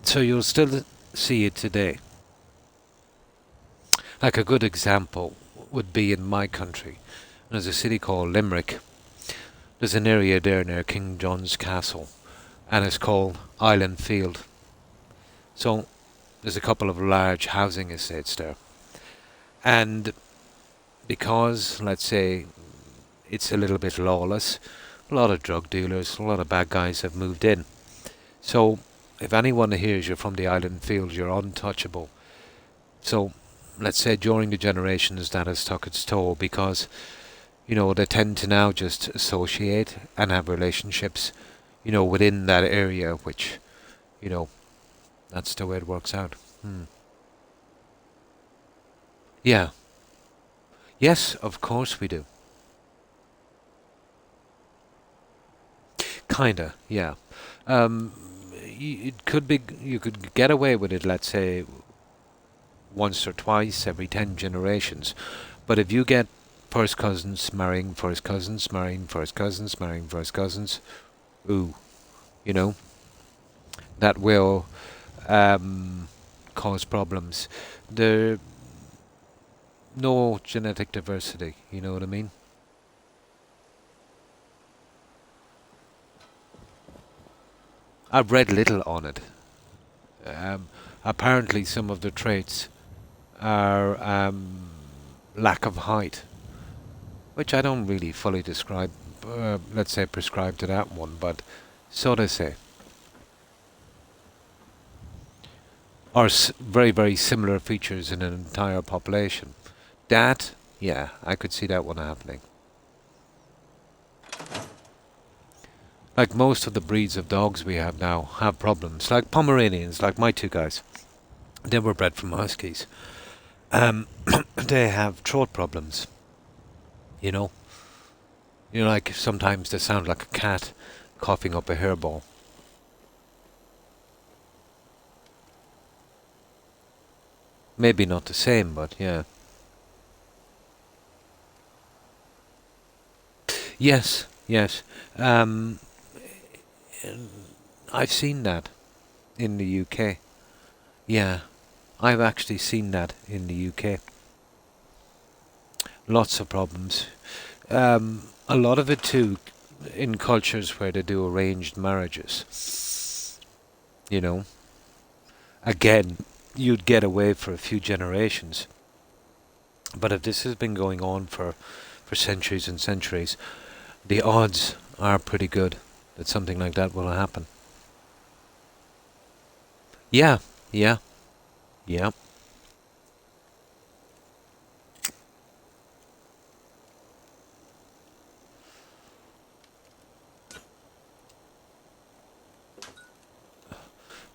So you'll still see it today. Like a good example would be in my country. There's a city called Limerick. There's an area there near King John's Castle, and it's called Island Field. So there's a couple of large housing estates there. And because, let's say, it's a little bit lawless, a lot of drug dealers, a lot of bad guys have moved in. So if anyone hears you're from the island field, you're untouchable. So let's say during the generations that has took its toll because, they tend to now just associate and have relationships, within that area, which, you know, that's the way it works out. Hmm. Yeah. Yes, of course we do. Kinda, yeah. Um, it could be, you could get away with it, let's say, once or twice every 10 generations. But if you get first cousins marrying first cousins, marrying first cousins, marrying first cousins, ooh, you know, that will um, cause problems. There no genetic diversity, you know what I mean? I've read little on it. Um, Apparently, some of the traits are lack of height, which I don't really fully describe, let's say prescribe to that one, but so they say. Or very, very similar features in an entire population. That, yeah, I could see that one happening. Like most of the breeds of dogs we have now have problems. Like Pomeranians, like my two guys, they were bred from Huskies. They have throat problems, you know. Like sometimes they sound like a cat coughing up a hairball. Maybe not the same, but yeah. Yes, yes. Um, I've seen that in the UK. Yeah, I've actually seen that in the UK. Lots of problems. A lot of it too in cultures where they do arranged marriages. You know, again, you'd get away for a few generations. But if this has been going on for centuries and centuries, the odds are pretty good that something like that will happen. Yeah, yeah, yeah.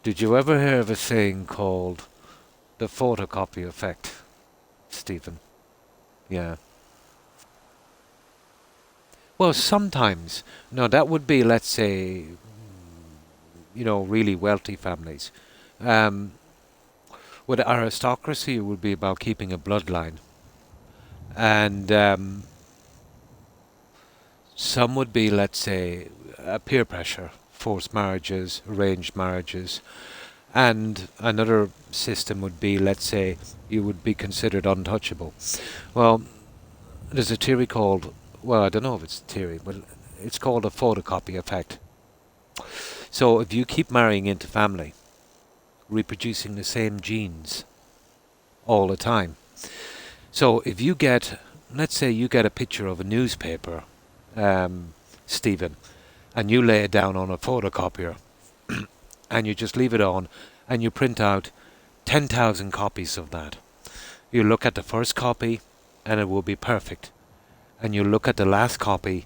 Did you ever hear of a saying called the photocopy effect, Stephen? Yeah. Well, sometimes. No, that would be, let's say, really wealthy families. Um, with aristocracy, it would be about keeping a bloodline. And some would be, let's say, peer pressure, forced marriages, arranged marriages. And another system would be, let's say, you would be considered untouchable. Well, there's a theory called, well, I don't know if it's a theory, but it's called a photocopy effect. So if you keep marrying into family, reproducing the same genes all the time. So if you get, let's say you get a picture of a newspaper, Stephen, and you lay it down on a photocopier, and you just leave it on, and you print out 10,000 copies of that. You look at the first copy, and it will be perfect. And you look at the last copy,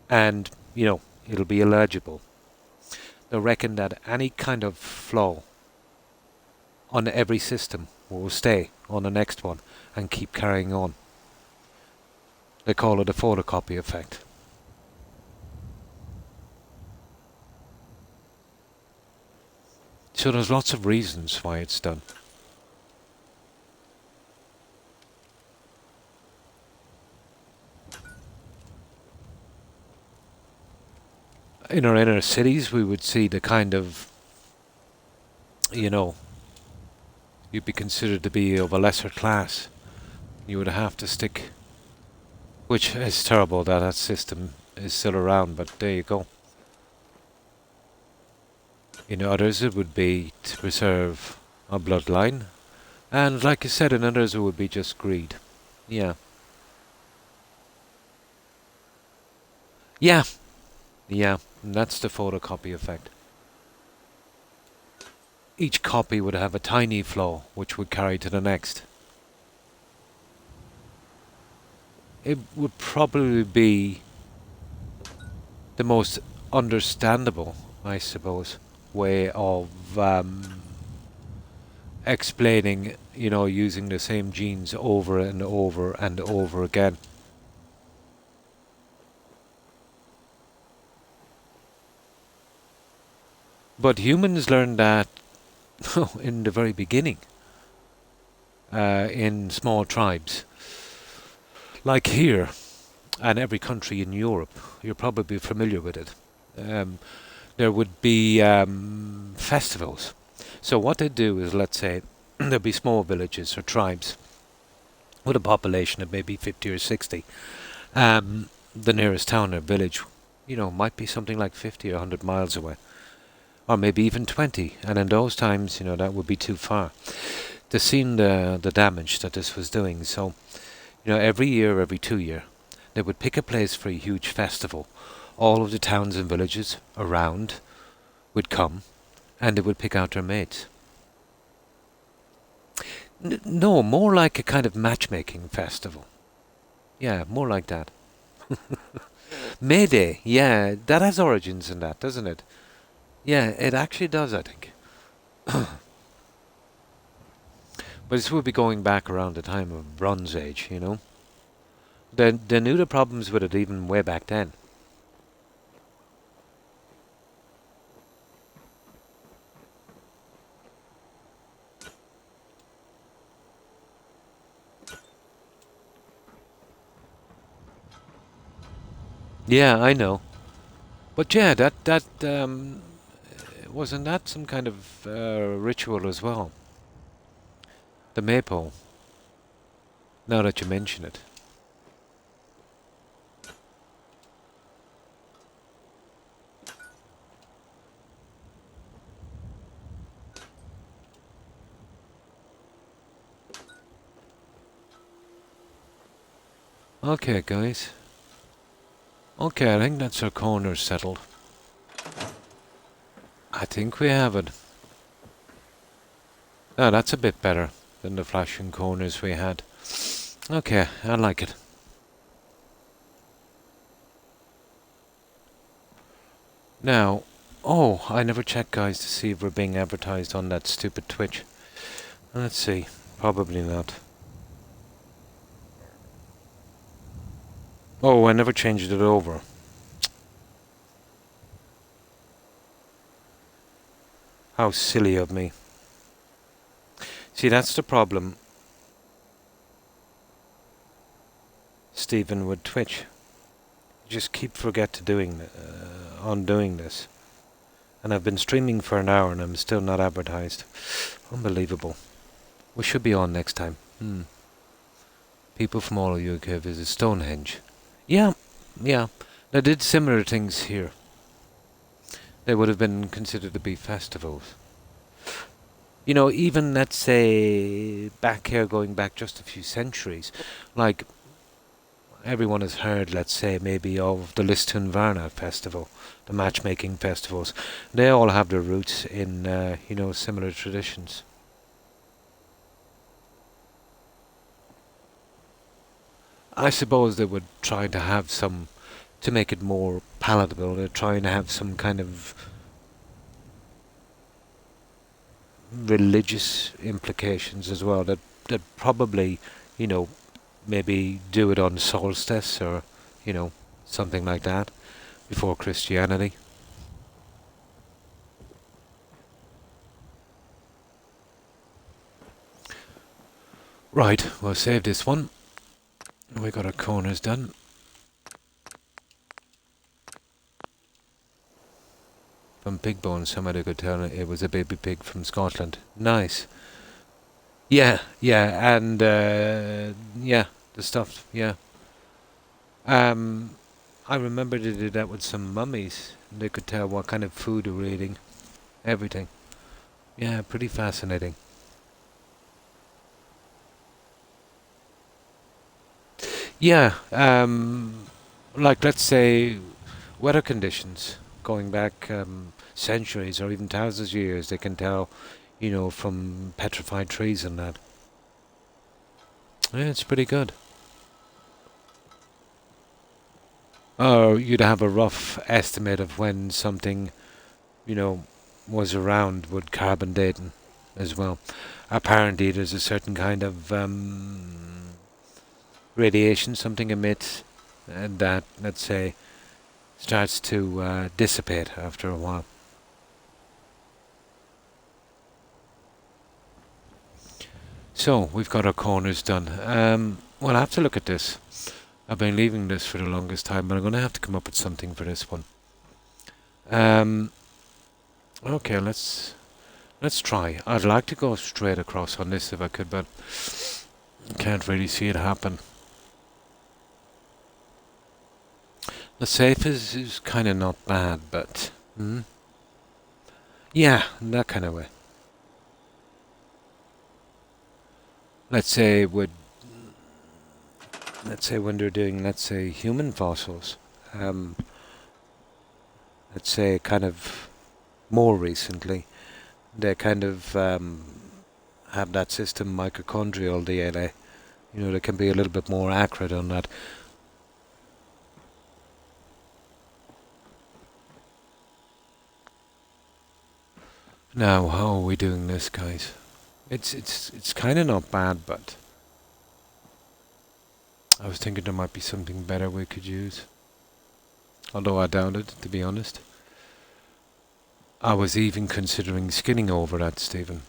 and, it'll be illegible. They reckon that any kind of flaw on every system will stay on the next one and keep carrying on. They call it a photocopy effect. So there's lots of reasons why it's done. In our inner cities, we would see the kind of, you know, you'd be considered to be of a lesser class. You would have to stick, which is terrible that that system is still around, but there you go. In others, it would be to preserve a bloodline, and like I said, in others, it would be just greed. Yeah. Yeah, yeah, and that's the photocopy effect. Each copy would have a tiny flaw which would carry to the next. It would probably be the most understandable, I suppose, way of explaining, using the same genes over and over and over again. But humans learned that in the very beginning, in small tribes. Like here, and every country in Europe, you're probably familiar with it. Um, there would be festivals. So what they do is, let's say, there'd be small villages or tribes with a population of maybe 50 or 60. The nearest town or village, might be something like 50 or 100 miles away, or maybe even 20. And in those times, that would be too far. They've seen the damage that this was doing. So, every year, every 2 year, they would pick a place for a huge festival. All of the towns and villages around would come, and they would pick out their mates. No, more like a kind of matchmaking festival. Yeah, more like that. May Day, yeah, that has origins in that, doesn't it? Yeah, it actually does, I think. But this would be going back around the time of Bronze Age. They knew the problems with it even way back then. Yeah, I know. But yeah, that wasn't that some kind of ritual as well? The maypole. Now that you mention it. Okay, guys. Okay, I think that's our corner settled. I think we have it. Now that's a bit better than the flashing corners we had. Okay, I like it. Now, oh, I never checked, guys, to see if we're being advertised on that stupid Twitch. Let's see. Probably not. Oh, I never changed it over. How silly of me. See, that's the problem, Stephen, with Twitch. You just keep forget to doing this. And I've been streaming for an hour and I'm still not advertised. Unbelievable. We should be on next time. People from all UK visit Stonehenge. Yeah, yeah. They did similar things here. They would have been considered to be festivals. You know, even let's say back here, going back just a few centuries, like everyone has heard, let's say, maybe of the Liston Varna festival, the matchmaking festivals. They all have their roots in, similar traditions. I suppose they would try to have some, to make it more palatable, they're trying to have some kind of religious implications as well. That probably, you know, maybe do it on solstice or, you know, something like that before Christianity. Right, we'll save this one. We got our corners done. From pig bones, somebody could tell it was a baby pig from Scotland. Nice. Yeah, yeah, and yeah, the stuff. Yeah. Um, I remember they did that with some mummies. They could tell what kind of food they were eating. Everything. Yeah, pretty fascinating. Yeah, like let's say weather conditions going back centuries or even thousands of years, they can tell, you know, from petrified trees and that. Yeah, it's pretty good. Or you'd have a rough estimate of when something, you know, was around with carbon dating as well. Apparently, there's a certain kind of radiation something emits, and that, let's say, starts to dissipate after a while. So, we've got our corners done. Well, I have to look at this. I've been leaving this for the longest time, but I'm going to have to come up with something for this one. Um, okay, let's try. I'd like to go straight across on this if I could, but can't really see it happen. The safe is kind of not bad, but yeah, that kind of way. Let's say would let's say when they're doing, let's say, human fossils, um, let's say kind of more recently, they kind of have that system mitochondrial DNA. You know, they can be a little bit more accurate on that. Now, how are we doing this, guys? It's kind of not bad, but I was thinking there might be something better we could use. Although I doubt it, to be honest. I was even considering skinning over that, Stephen.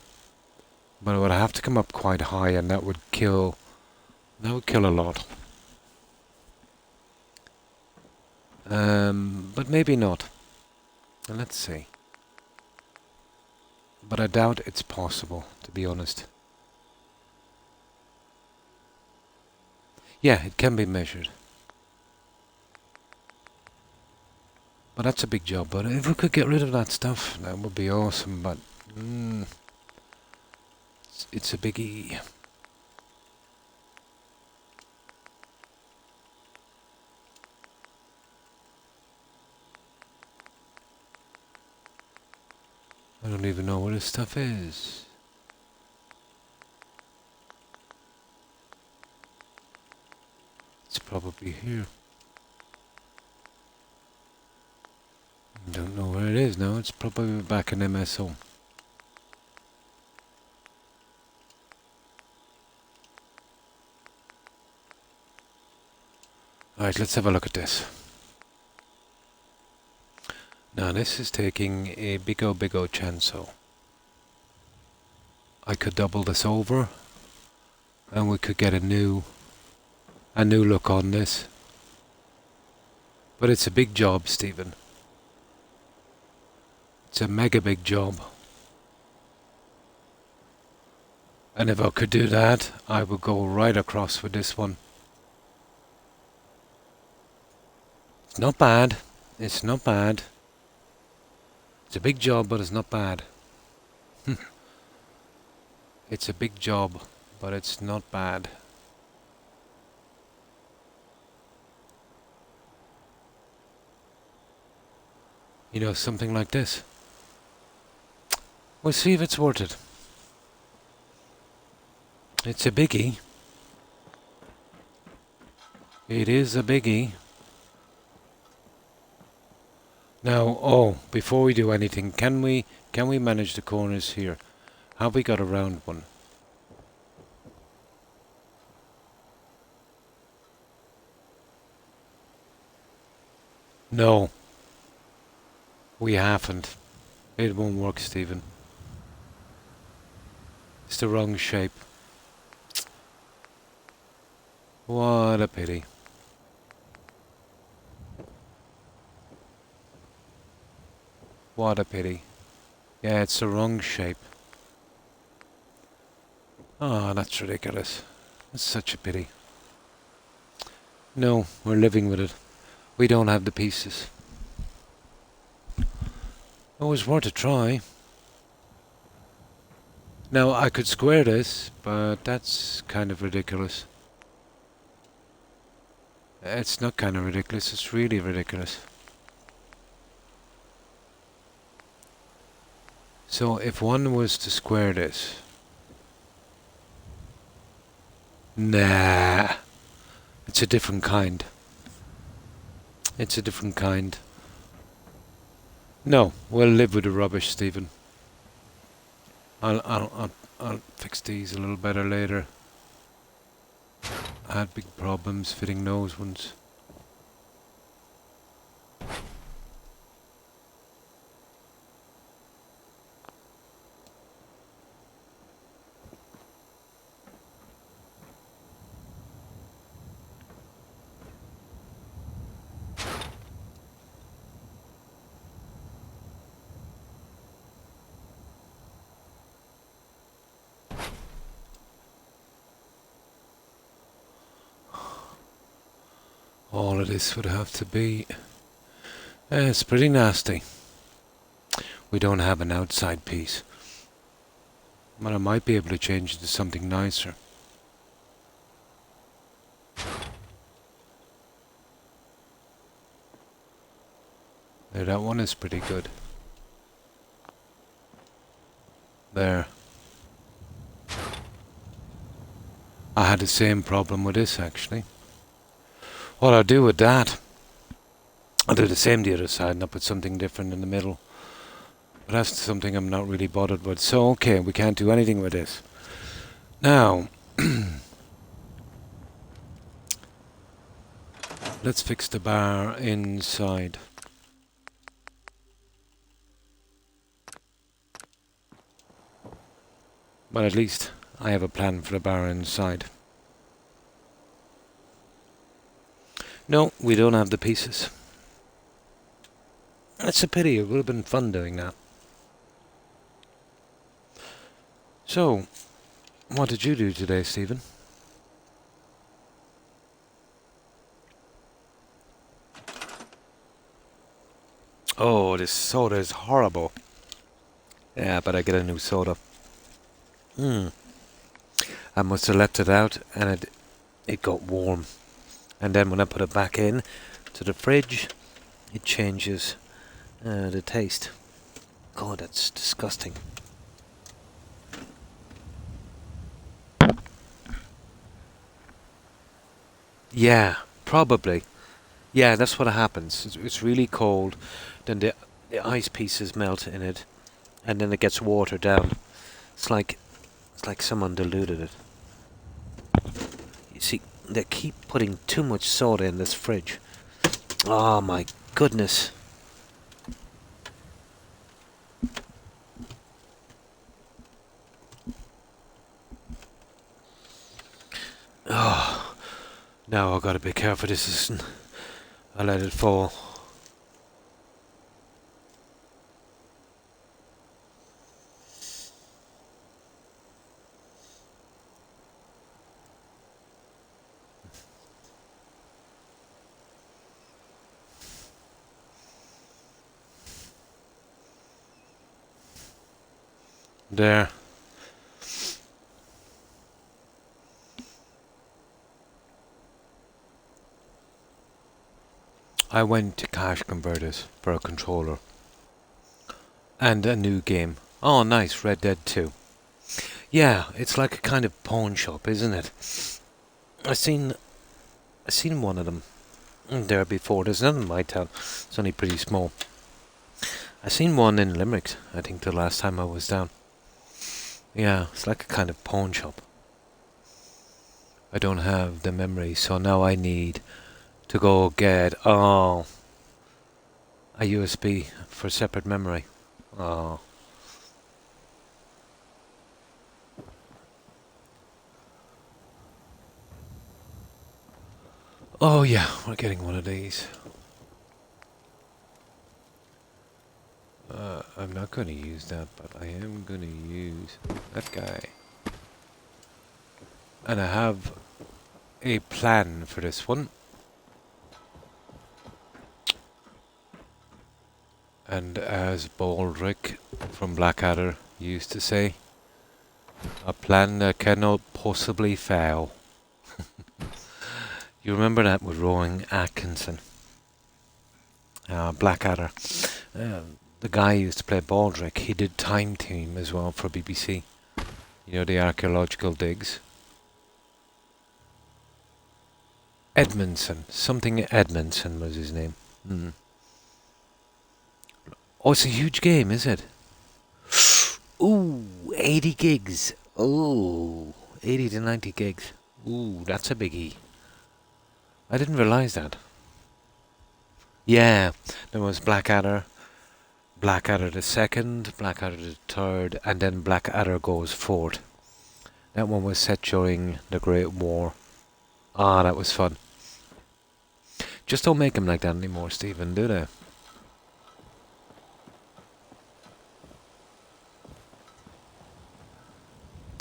But I would have to come up quite high, and that would kill. That would kill a lot. But maybe not. Let's see. But I doubt it's possible, to be honest. Yeah, it can be measured. But that's a big job. But if we could get rid of that stuff, that would be awesome. But it's a biggie. I don't even know what this stuff is. probably here. Don't know where it is now. It's probably back in MSO. Alright, let's have a look at this. Now this is taking a big o chance. So I could double this over and we could get a new look on this. But it's a big job, Stephen. It's a mega big job. And if I could do that, I would go right across with this one. It's not bad. It's not bad. It's a big job, but it's not bad. It's a big job, but it's not bad. You know, something like this. We'll see if it's worth it. It's a biggie. It is a biggie. Now, before we do anything, can we manage the corners here? Have we got a round one? No. We haven't. It won't work, Stephen. It's the wrong shape. What a pity. What a pity. Yeah, it's the wrong shape. Oh, that's ridiculous. It's such a pity. No, we're living with it. We don't have the pieces. It was worth a try. Now, I could square this, but that's kind of ridiculous. It's not kind of ridiculous, it's really ridiculous. So, if one was to square this... Nah. It's a different kind. It's a different kind. No, we'll live with the rubbish, Stephen. I'll fix these a little better later. I had big problems fitting those ones. All of this would have to be... it's pretty nasty. We don't have an outside piece. But I might be able to change it to something nicer. There, that one is pretty good. There. I had the same problem with this, actually. What I'll do with that, I'll do the same the other side and I'll put something different in the middle. But that's something I'm not really bothered with. So, okay, we can't do anything with this. Now, let's fix the bar inside. But at least I have a plan for the bar inside. No, we don't have the pieces. It's a pity, it would have been fun doing that. So, what did you do today, Stephen? Oh, this soda is horrible. Yeah, but I get a new soda. I must have left it out and it got warm. And then when I put it back in to the fridge, it changes the taste. God, that's disgusting. Yeah, Probably. Yeah, that's what happens. It's really cold, then the ice pieces melt in it, and then it gets watered down. It's like someone diluted it. You see, they keep putting too much soda in this fridge. Oh my goodness. Oh, now I've got to be careful. This isn't. I let it fall. There. I went to Cash Converters for a controller. And a new game. Oh, nice, Red Dead 2. Yeah, it's like a kind of pawn shop, isn't it? I seen one of them there before. There's none in my town. It's only pretty small. I seen one in Limerick, I think the last time I was down. Yeah, it's like a kind of pawn shop. I don't have the memory, so now I need to go get a USB for separate memory. Oh. Oh yeah, we're getting one of these. I'm not going to use that, but I am going to use that guy. And I have a plan for this one. And as Baldric from Blackadder used to say, a plan that cannot possibly fail. You remember that with Rowan Atkinson? Blackadder. The guy who used to play Baldric, he did Time Team as well for BBC. You know, the archaeological digs. Edmondson. Something Edmondson was his name. Mm. Oh, it's a huge game, is it? Ooh, 80 gigs. Ooh, 80 to 90 gigs. Ooh, that's a biggie. I didn't realise that. Yeah, there was Blackadder, Blackadder the second, Blackadder the third, and then Blackadder goes fourth. That one was set during the Great War. Ah, that was fun. Just don't make them like that anymore, Stephen, do they?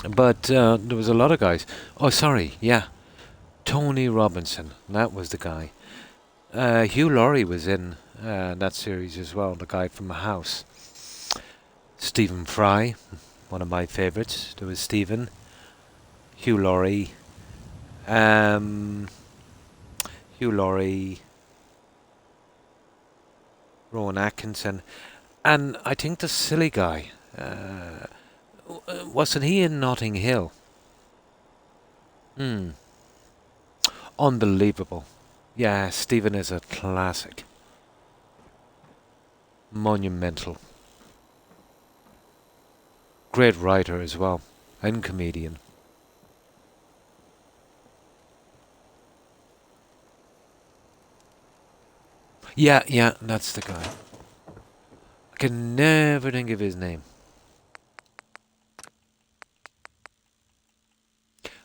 But there was a lot of guys. Oh, sorry, yeah. Tony Robinson, that was the guy. Hugh Laurie was in that series as well, the guy from the house. Stephen Fry, one of my favourites. There was Stephen, Hugh Laurie, Rowan Atkinson, and I think the silly guy, wasn't he in Notting Hill? Unbelievable. Yeah, Stephen is a classic. Monumental. Great writer as well, and comedian. Yeah, that's the guy. I can never think of his name.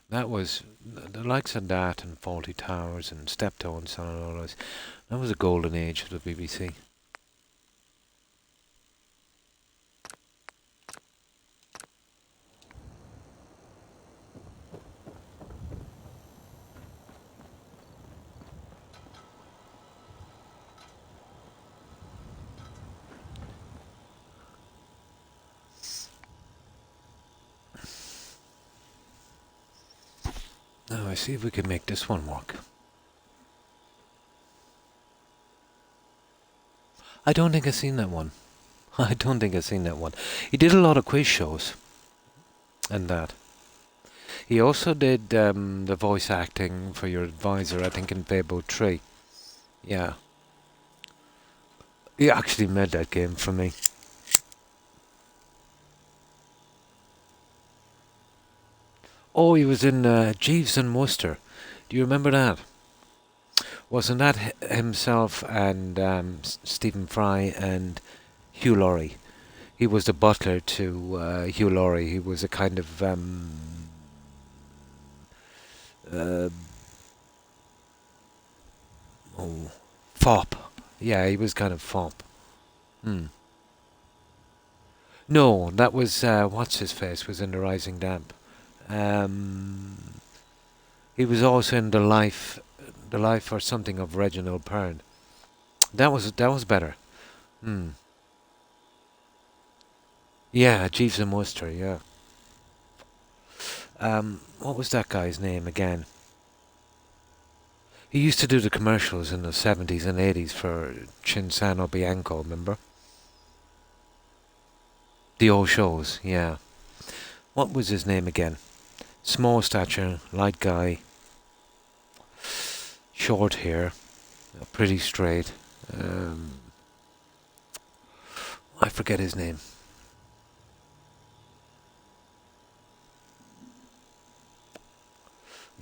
That was the likes of that and Faulty Towers and Steptoe and all those. That was a golden age of the BBC. Now I see if we can make this one work. I don't think I've seen that one. I don't think I've seen that one. He did a lot of quiz shows and that. He also did the voice acting for your advisor, I think, in Fable 3. Yeah. He actually made that game for me. Oh, he was in Jeeves and Wooster. Do you remember that? Wasn't that himself and Stephen Fry and Hugh Laurie? He was the butler to Hugh Laurie. He was a kind of uh, oh, fop. Yeah, he was kind of fop. Hmm. No, that was what's his face was in the Rising Damp. Um, he was also in the life or something of Reginald Pern. That was better. Hmm. Yeah, Jeeves and Wooster. Yeah. What was that guy's name again? He used to do the commercials in the 70s and 80s for Chinsano Bianco, remember? The old shows, yeah. What was his name again? Small stature, light guy, short hair, pretty straight. Um, I forget his name.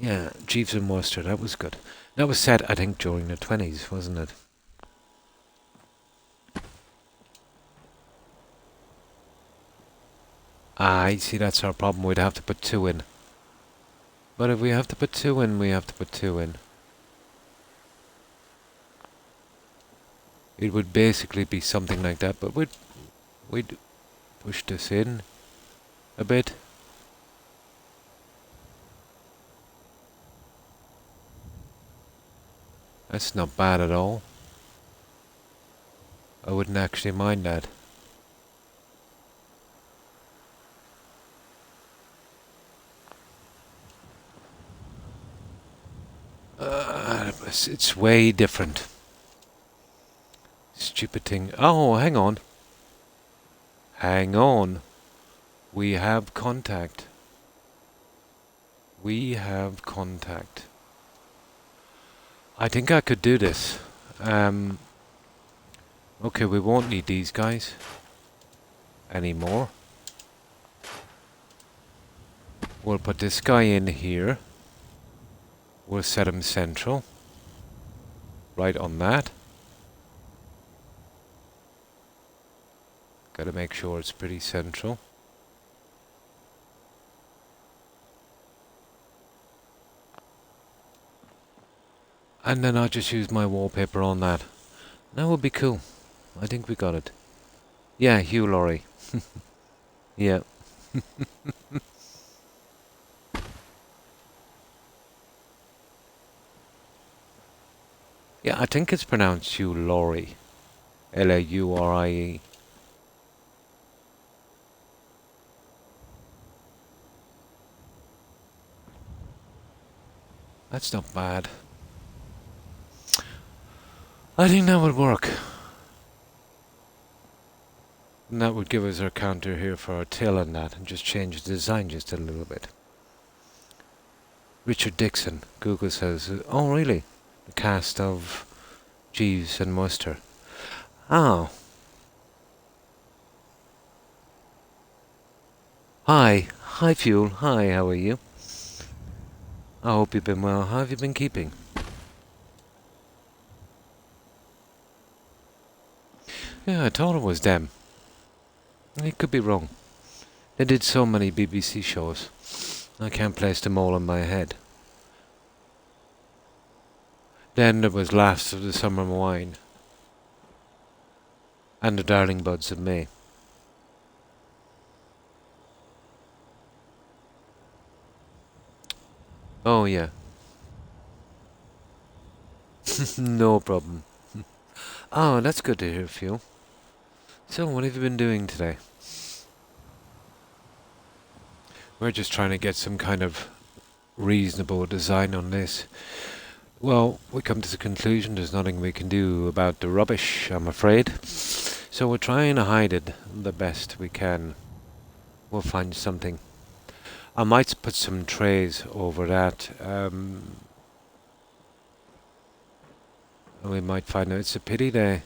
Yeah, Jeeves and Wooster, that was good. That was set, I think, during the 20s, wasn't it? Ah, you see, that's our problem. We'd have to put two in. But if we have to put two in, we have to put two in. It would basically be something like that, but we'd push this in a bit. That's not bad at all. I wouldn't actually mind that. It's way different. Stupid thing. Oh, hang on. Hang on. We have contact. We have contact. I think I could do this. Okay, we won't need these guys anymore. We'll put this guy in here. We'll set him central. Right on that. Gotta make sure it's pretty central. And then I'll just use my wallpaper on that. That would be cool. I think we got it. Yeah, Hugh Laurie. Yeah. Yeah, I think it's pronounced Hugh Laurie. Laurie. That's not bad. I think that would work. And that would give us our counter here for our tail and that, and just change the design just a little bit. Richard Dixon, Google says, oh really? The cast of Jeeves and Wooster. Oh. Hi. Hi, Fuel. Hi, how are you? I hope you've been well. How have you been keeping? Yeah, I thought it was them. It could be wrong. They did so many BBC shows. I can't place them all in my head. Then there was Laughs of the Summer Wine. And The Darling Buds of May. Oh yeah. No problem. Oh, that's good to hear, Fuel. So, what have you been doing today? We're just trying to get some kind of reasonable design on this. Well, we come to the conclusion there's nothing we can do about the rubbish, I'm afraid. So we're trying to hide it the best we can. We'll find something. I might put some trays over that. We might find out. It's a pity they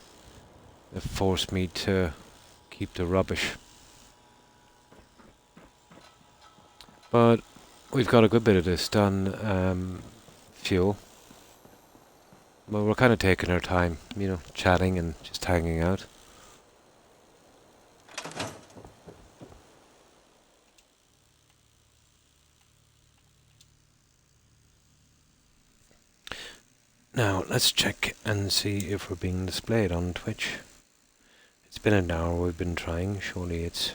forced me to keep the rubbish. But we've got a good bit of this done. Fuel. Well, we're kind of taking our time, you know, chatting and just hanging out. Now, let's check and see if we're being displayed on Twitch. It's been an hour we've been trying. Surely it's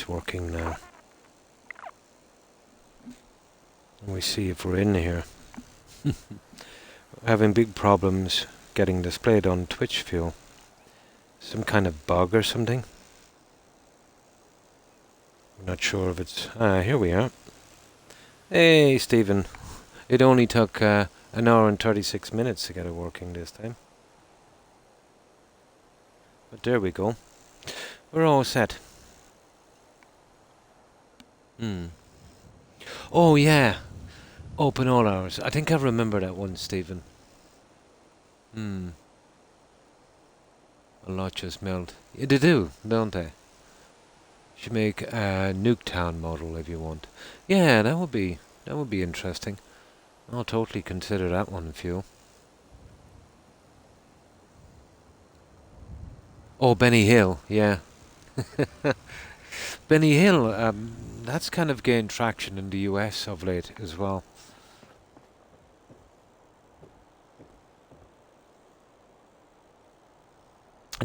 working now. And we see if we're in here. Having big problems getting displayed on Twitch, Fuel. Some kind of bug or something. I'm not sure if it's... here we are. Hey, Stephen. It only took an hour and 36 minutes to get it working this time. But there we go. We're all set. Oh, yeah. Open all hours. I think I remember that one, Stephen. A lot just melt. Yeah, they do, don't they? Should make a Nuketown model if you want. Yeah, that would be interesting. I'll totally consider that one, Fuel. Oh, Benny Hill, yeah. Benny Hill, that's kind of gained traction in the US of late as well.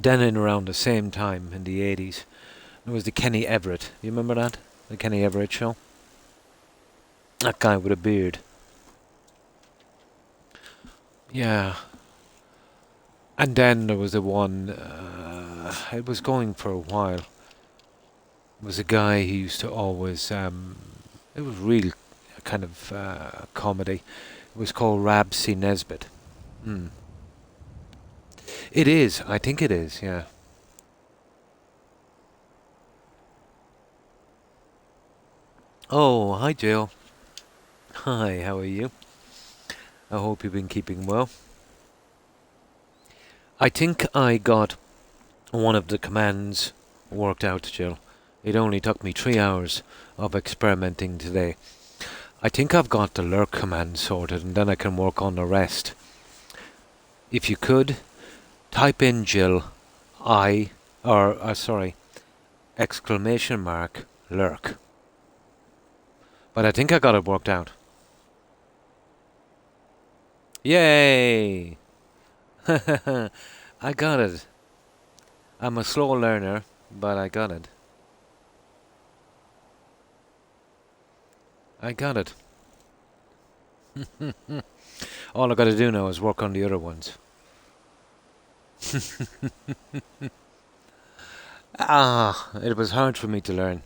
Then in around the same time in the 80s, there was the Kenny Everett. You remember that? The Kenny Everett show? That guy with a beard. Yeah. And then there was the one, it was going for a while. It was a guy who used to always, it was real kind of comedy. It was called Rab C. Nesbitt. It is, I think it is, yeah. Oh, hi Jill. Hi, how are you? I hope you've been keeping well. I think I got one of the commands worked out, Jill. It only took me 3 hours of experimenting today. I think I've got the lurk command sorted and then I can work on the rest. If you could, type in Jill, exclamation mark, lurk. But I think I got it worked out. Yay! I got it. I'm a slow learner, but I got it. I got it. All I gotta do now is work on the other ones. It was hard for me to learn.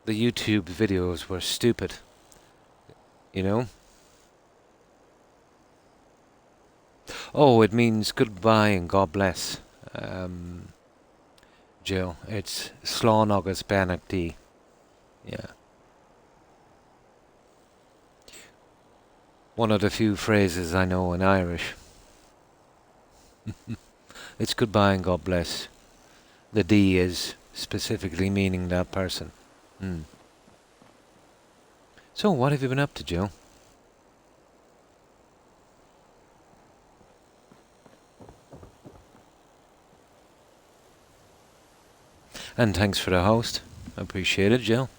The YouTube videos were stupid. You know? Oh, it means goodbye and God bless. Jill, it's Slán agus beannacht dí. Yeah. One of the few phrases I know in Irish. It's goodbye and God bless. The D is specifically meaning that person. So, what have you been up to, Jill? And thanks for the host. I appreciate it, Jill.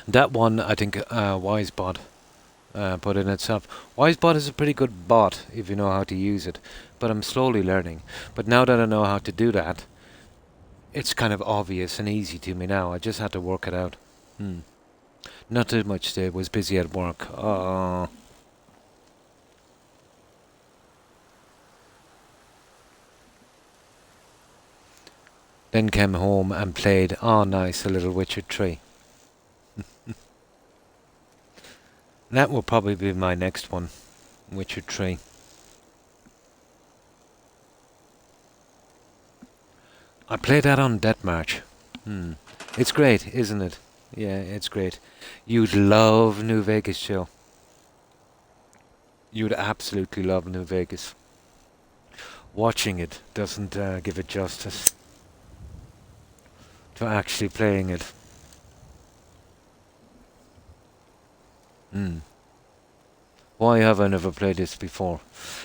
That one, I think, Wisebot put in itself. Wisebot is a pretty good bot if you know how to use it, but I'm slowly learning. But now that I know how to do that, it's kind of obvious and easy to me now. I just had to work it out. Not too much today. Was busy at work. Then came home and played. Oh, nice, a little Witcher 3. That will probably be my next one. Witcher 3. I played that on Death March. It's great, isn't it? Yeah, it's great. You'd love New Vegas, Joe. You'd absolutely love New Vegas. Watching it doesn't give it justice to actually playing it. Why have I never played this before?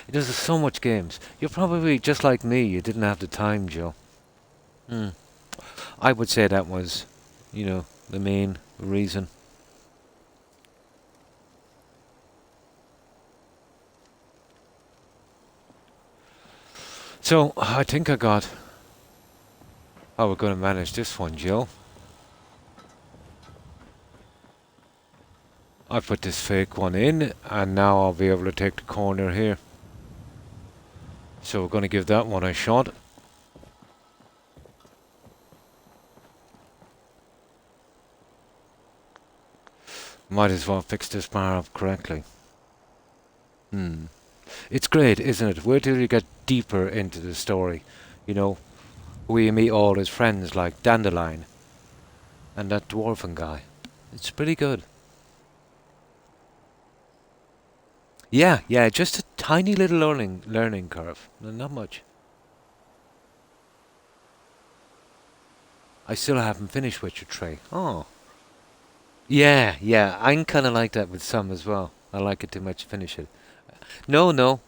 There's so much games. You're probably just like me. You didn't have the time, Joe. I would say that was, the main reason. So, I think I got how we're going to manage this one, Joe. I put this fake one in, and now I'll be able to take the corner here. So we're going to give that one a shot. Might as well fix this bar up correctly. It's great, isn't it? Wait till you get deeper into the story. We meet all his friends like Dandelion and that dwarven guy. It's pretty good. Yeah, just a tiny little learning curve. Not much. I still haven't finished Witcher 3. Oh. Yeah, I'm kind of like that with some as well. I like it too much to finish it. No.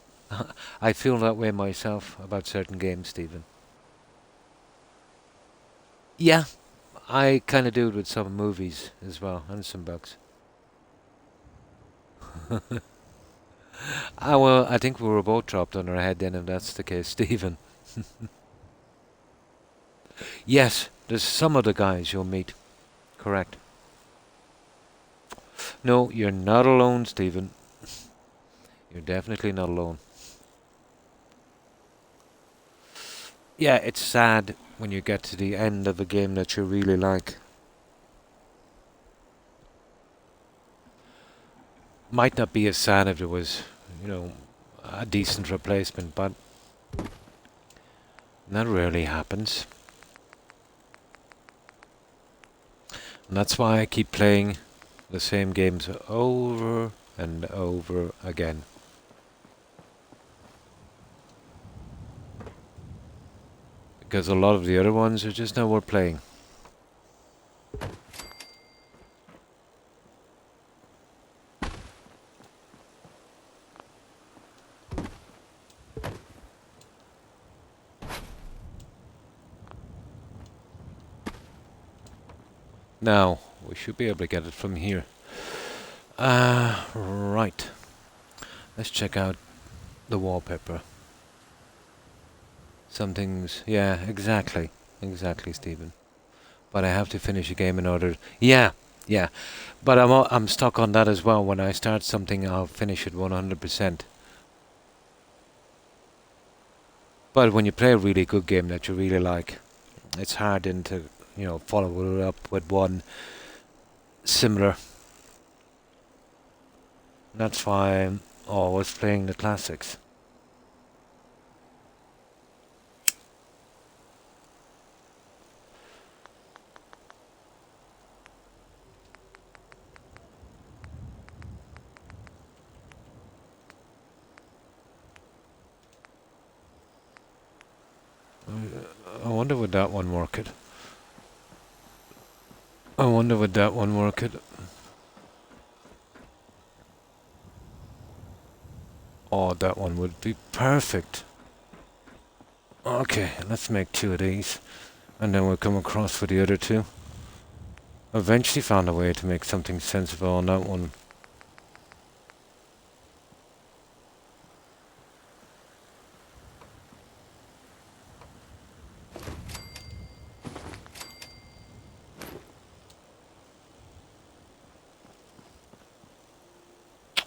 I feel that way myself about certain games, Stephen. Yeah, I kind of do it with some movies as well, and some books. Well, I think we were both dropped on our head then, if that's the case, Stephen. Yes, there's some of the guys you'll meet. Correct. No, you're not alone, Stephen. You're definitely not alone. Yeah, it's sad when you get to the end of a game that you really like. Might not be as sad if there was, a decent replacement, but that rarely happens. And that's why I keep playing the same games over and over again. Because a lot of the other ones are just not worth playing. Now, we should be able to get it from here. Right. Let's check out the wallpaper. Some things, yeah, exactly, Stephen. But I have to finish a game in order. Yeah. But I'm stuck on that as well. When I start something, I'll finish it 100%. But when you play a really good game that you really like, it's hard then to, follow it up with one similar. That's why I'm always playing the classics. I wonder would that one work it. Oh, that one would be perfect. Okay, let's make 2 of these. And then we'll come across with the other 2. Eventually found a way to make something sensible on that one.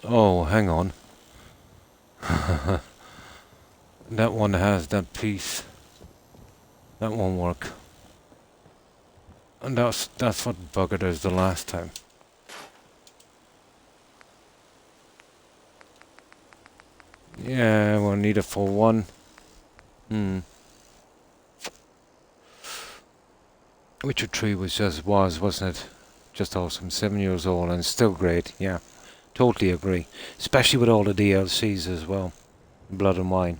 Oh, hang on. That one has that piece. That won't work. And that's what buggered us the last time. Yeah, we'll need a full one. Hmm. Witcher 3 wasn't it? Just awesome. 7 years old and still great. Yeah, totally agree. Especially with all the DLCs as well. Blood and Wine.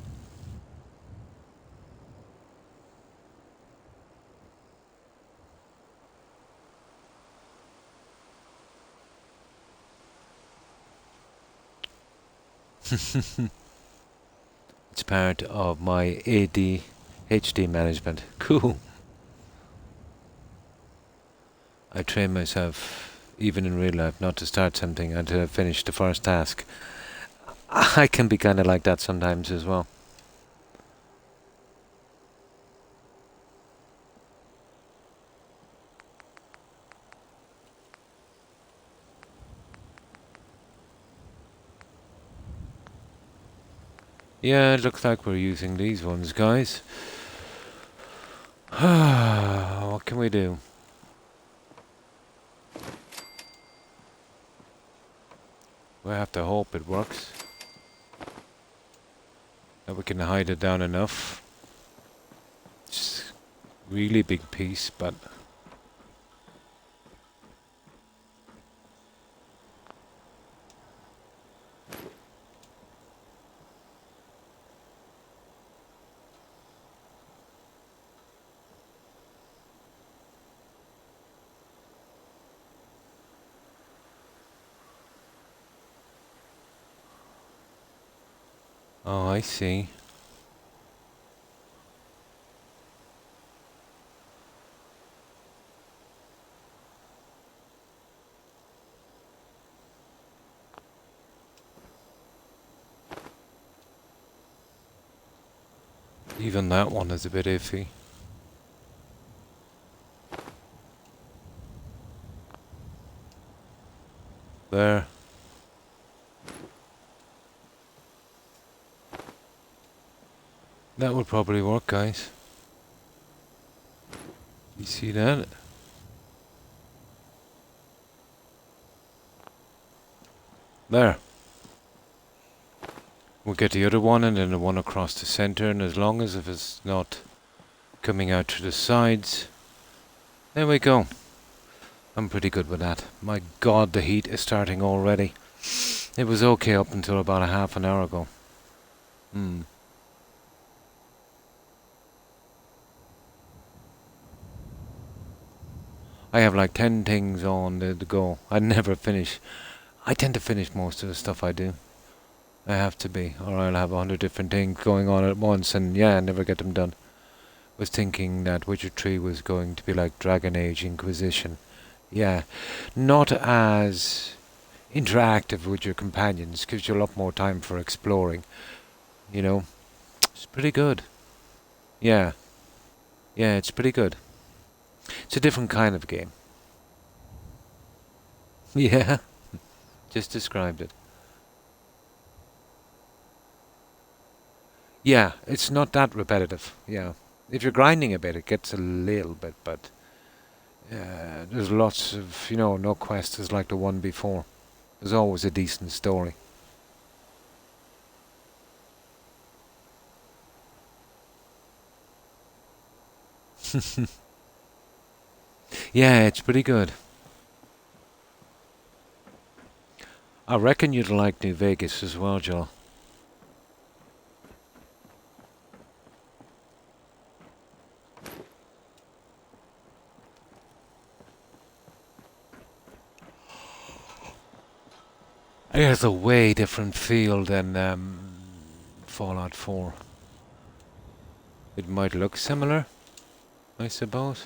It's part of my ADHD management. Cool. I train myself, even in real life, not to start something until I finish the first task. I can be kind of like that sometimes as well. Yeah, it looks like we're using these ones, guys. What can we do? We have to hope it works. That we can hide it down enough. It's a really big piece, but... Oh, I see. Even that one is a bit iffy. There. That would probably work, guys. You see that? There. We'll get the other one and then the one across the center, and as long as if it's not coming out to the sides, there we go. I'm pretty good with that. My god, the heat is starting already. It was okay up until about a half an hour ago. I have like 10 things on the go. I never finish. I tend to finish most of the stuff I do. I have to be, or I'll have 100 different things going on at once, and yeah, I never get them done. Was thinking that Witcher 3 was going to be like Dragon Age Inquisition. Yeah, not as interactive with your companions, gives you a lot more time for exploring. You know, it's pretty good. Yeah, yeah, it's pretty good. It's a different kind of game. Yeah, just described it. Yeah, it's not that repetitive. Yeah, if you're grinding a bit, it gets a little bit, but there's lots of, no quest is like the one before. There's always a decent story. Yeah, it's pretty good. I reckon you'd like New Vegas as well, Joel. It has a way different feel than Fallout 4. It might look similar, I suppose.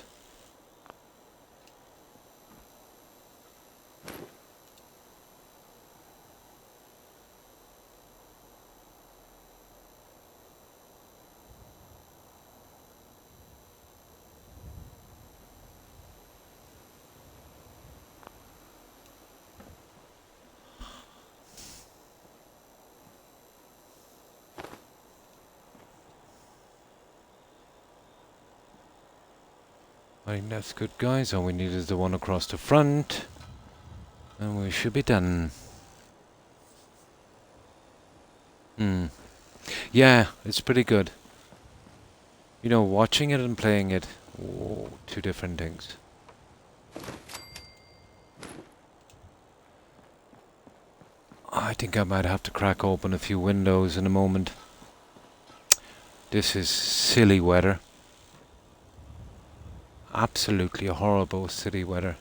I think that's good, guys. All we need is the one across the front. And we should be done. Hmm. Yeah, it's pretty good. You know, watching it and playing it, oh, two different things. I think I might have to crack open a few windows in a moment. This is silly weather. Absolutely horrible city weather.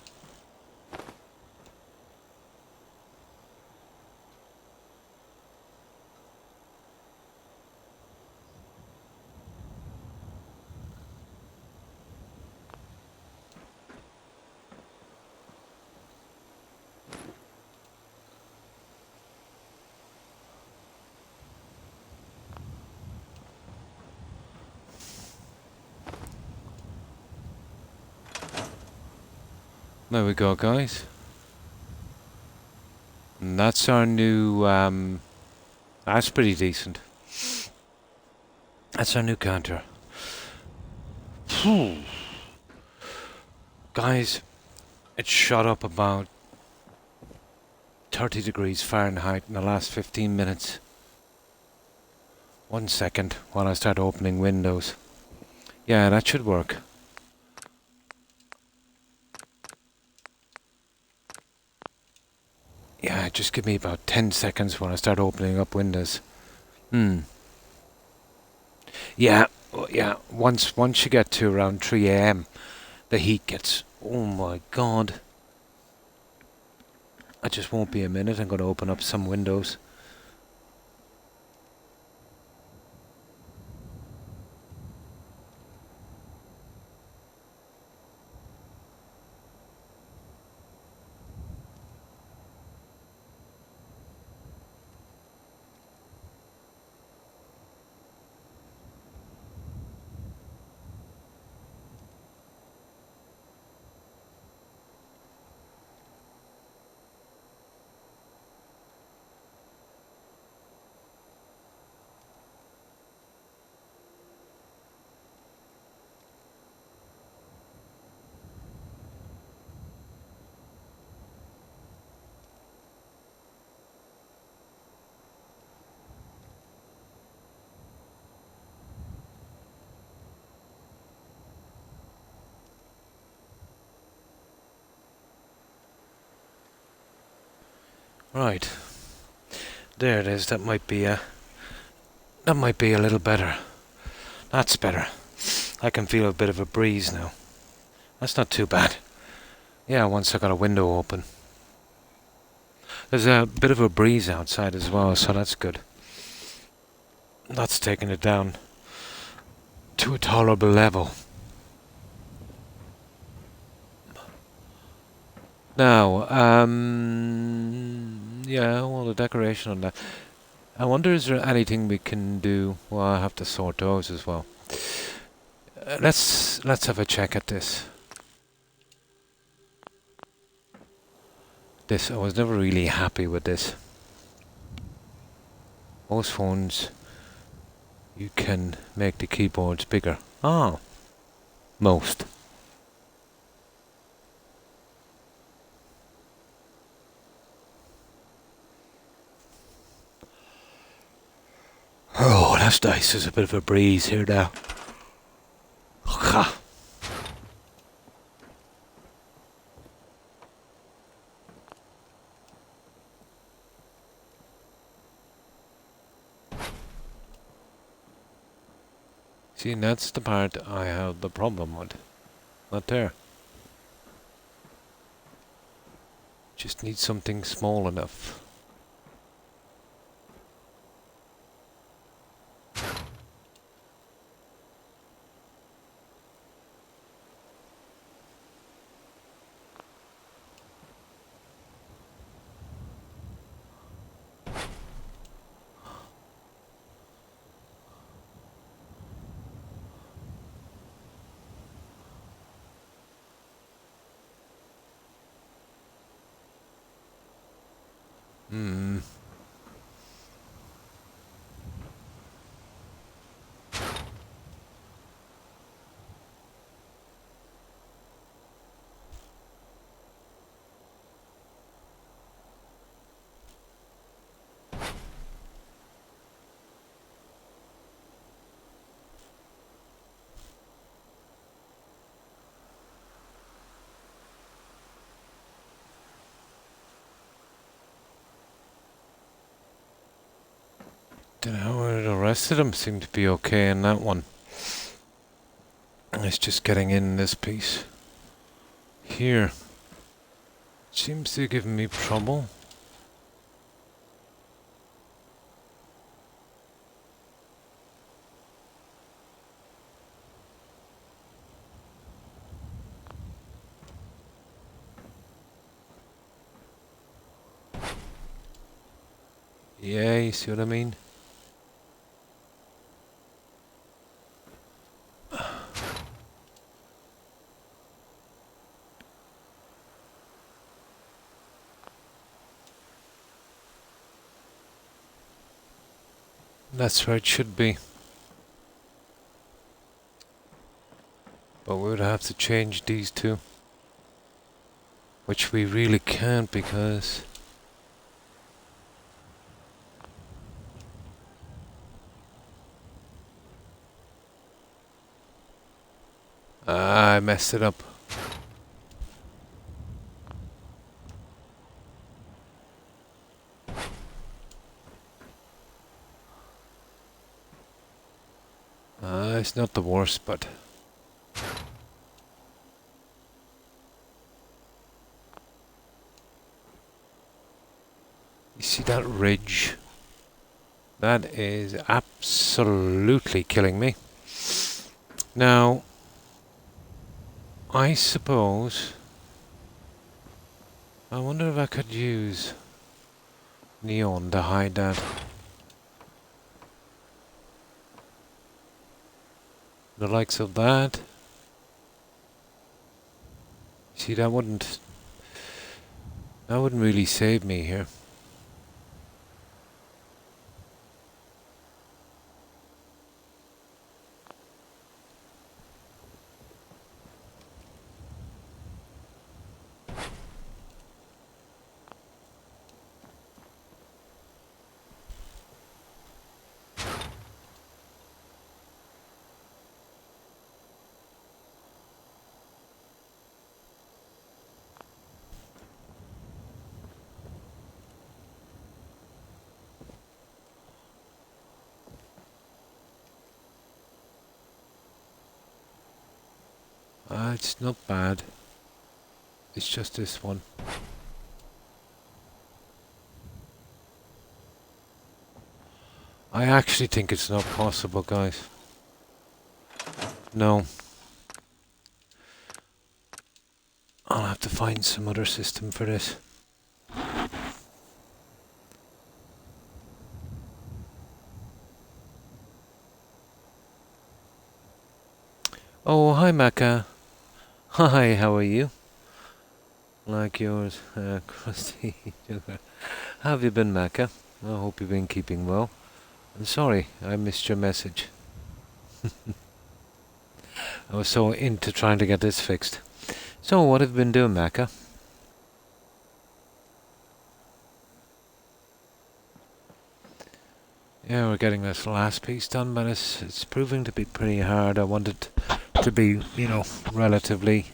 There we go, guys. And that's our new, that's pretty decent. That's our new counter. Phew. Guys, it shot up about 30 degrees Fahrenheit in the last 15 minutes. 1 second while I start opening windows. Yeah, that should work. Yeah, just give me about 10 seconds when I start opening up windows. Yeah, yeah. Once you get to around 3 a.m., the heat gets. Oh my god! I just won't be a minute. I'm going to open up some windows. Right, there it is. That might be a. That might be a little better. That's better. I can feel a bit of a breeze now. That's not too bad. Yeah, once I got a window open. There's a bit of a breeze outside as well, so that's good. That's taking it down to a tolerable level. Now, yeah, well, the decoration on that. I wonder, is there anything we can do? Well, I have to sort those as well. Let's have a check at this. I was never really happy with this. Most phones, you can make the keyboards bigger. Oh, most. Oh, that's nice. There's a bit of a breeze here now. Ha. See, that's the part I have the problem with. Not there. Just need something small enough. Hmm. Don't know, the rest of them seem to be okay in that one. It's just getting in this piece here. Seems to be giving me trouble. Yeah, you see what I mean? That's where it should be. But we would have to change these two. Which we really can't because... I messed it up. It's not the worst, but... You see that ridge? That is absolutely killing me. Now, I suppose... I wonder if I could use neon to hide that. The likes of that. See, that wouldn't really save me here. It's not bad. It's just this one. I actually think it's not possible, guys. No. I'll have to find some other system for this. Oh, hi, Macca. Hi, how are you? Like yours, crusty. How have you been, Macca? I hope you've been keeping well. I'm sorry, I missed your message. I was so into trying to get this fixed. So, what have you been doing, Macca? Yeah, we're getting this last piece done, but it's proving to be pretty hard. I want it to be, you know, relatively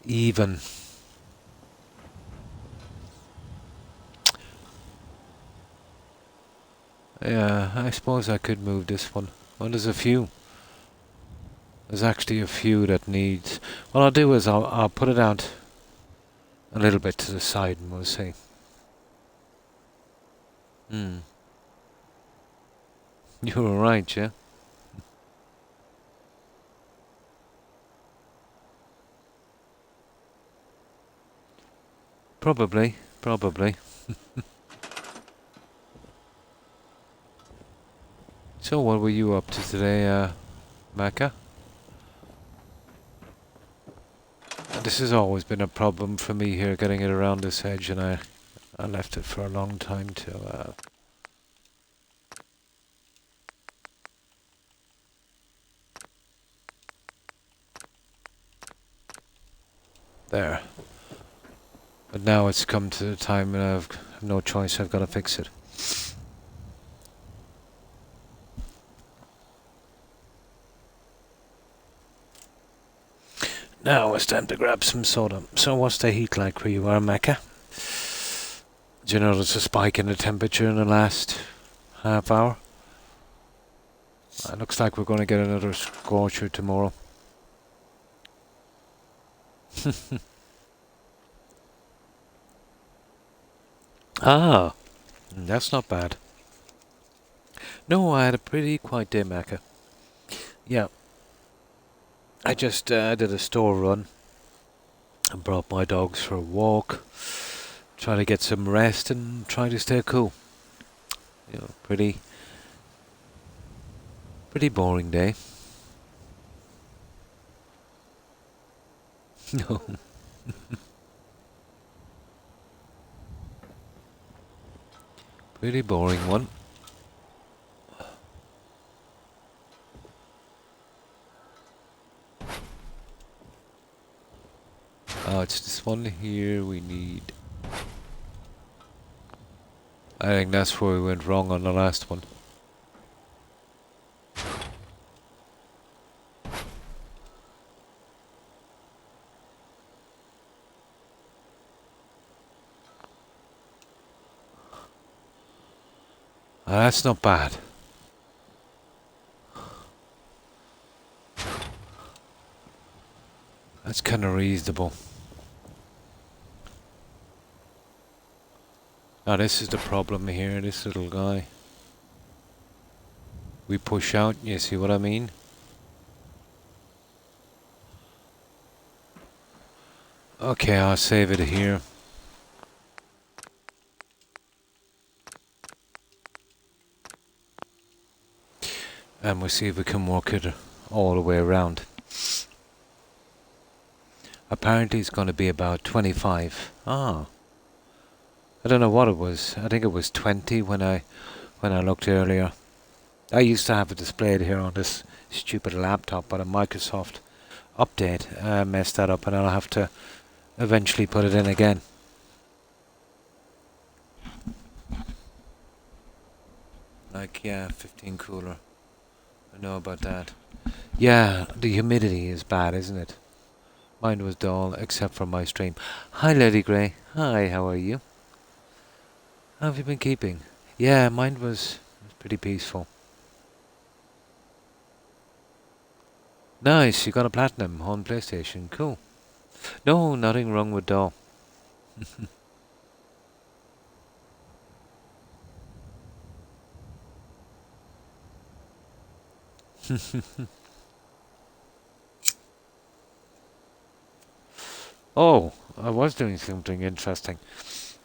even. Yeah, I suppose I could move this one. Well, there's a few. There's actually a few that needs... What I'll do is I'll put it out a little bit to the side and we'll see. You were right, yeah? Probably. So what were you up to today, Macca? This has always been a problem for me here, getting it around this edge, and I left it for a long time to... There. But now it's come to the time when I've no choice, I've got to fix it. Now it's time to grab some soda. So what's the heat like where you are, Macca? Do you notice a spike in the temperature in the last half hour. It looks like we're going to get another scorcher tomorrow. Ah, that's not bad. No, I had a pretty quiet day, Macca. Yeah, I just did a store run and brought my dogs for a walk. Try to get some rest and try to stay cool. You know, pretty boring day. No. Pretty boring one. Oh, it's this one here we need. I think that's where we went wrong on the last one. That's not bad. That's kind of reasonable. Now this is the problem here, this little guy. We push out, you see what I mean? Okay, I'll save it here. And we'll see if we can work it all the way around. Apparently it's going to be about 25. Ah. I don't know what it was. I think it was 20 when I looked earlier. I used to have it displayed here on this stupid laptop, but a Microsoft update messed that up, and I'll have to eventually put it in again. Like, yeah, 15 cooler. I know about that. Yeah, the humidity is bad, isn't it? Mine was dull, except for my stream. Hi, Lady Grey. Hi, how are you? How have you been keeping? Yeah, mine was pretty peaceful. Nice, you got a platinum on PlayStation. Cool. No, nothing wrong with dull. Oh, I was doing something interesting.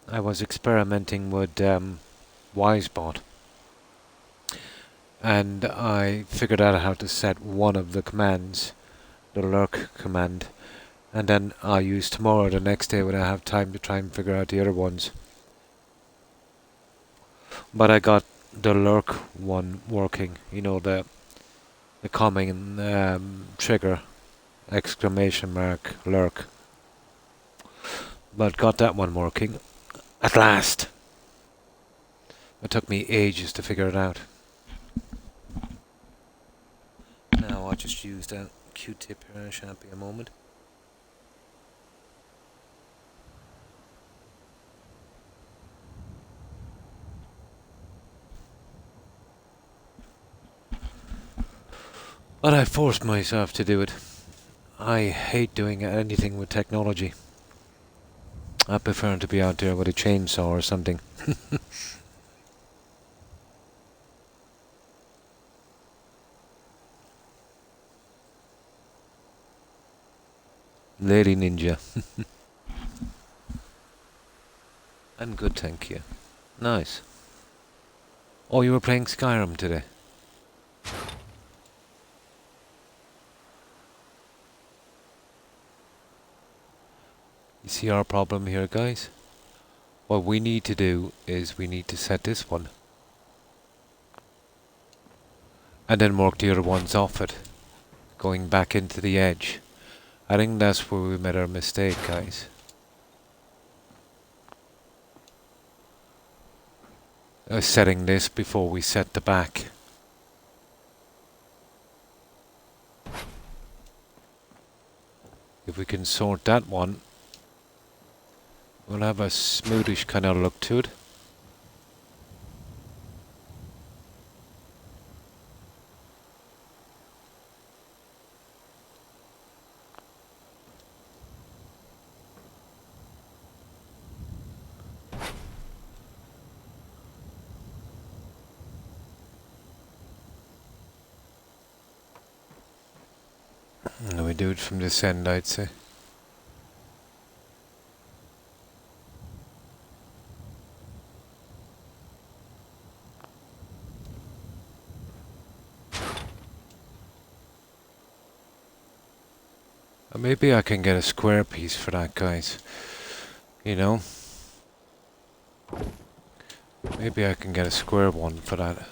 I was experimenting with WiseBot, and I figured out how to set one of the commands, the lurk command, and then I'll use tomorrow, the next day, when I have time to try and figure out the other ones. But I got the lurk one working, you know, the coming trigger, exclamation mark, lurk. But got that one working. At last! It took me ages to figure it out. Now I just used a Q-tip here, it shan't be a moment. But I forced myself to do it. I hate doing anything with technology. I prefer to be out there with a chainsaw or something. Lady Ninja. I'm good, thank you. Nice. Oh, you were playing Skyrim today? You see our problem here, guys? What we need to do is we need to set this one. And then work the other ones off it. Going back into the edge. I think that's where we made our mistake, guys. Setting this before we set the back. If we can sort that one, we'll have a smoothish kind of look to it. And we do it from this end, I'd say. Maybe I can get a square piece for that, guys. You know? Maybe I can get a square one for that.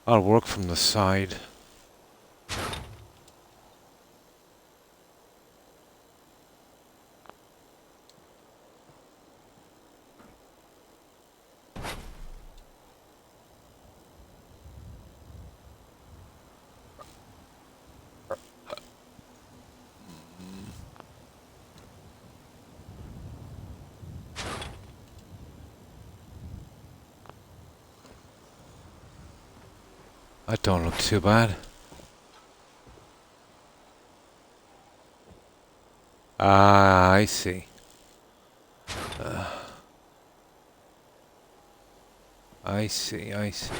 I'll work from the side. That don't look too bad. Ah, I see. I see, I see.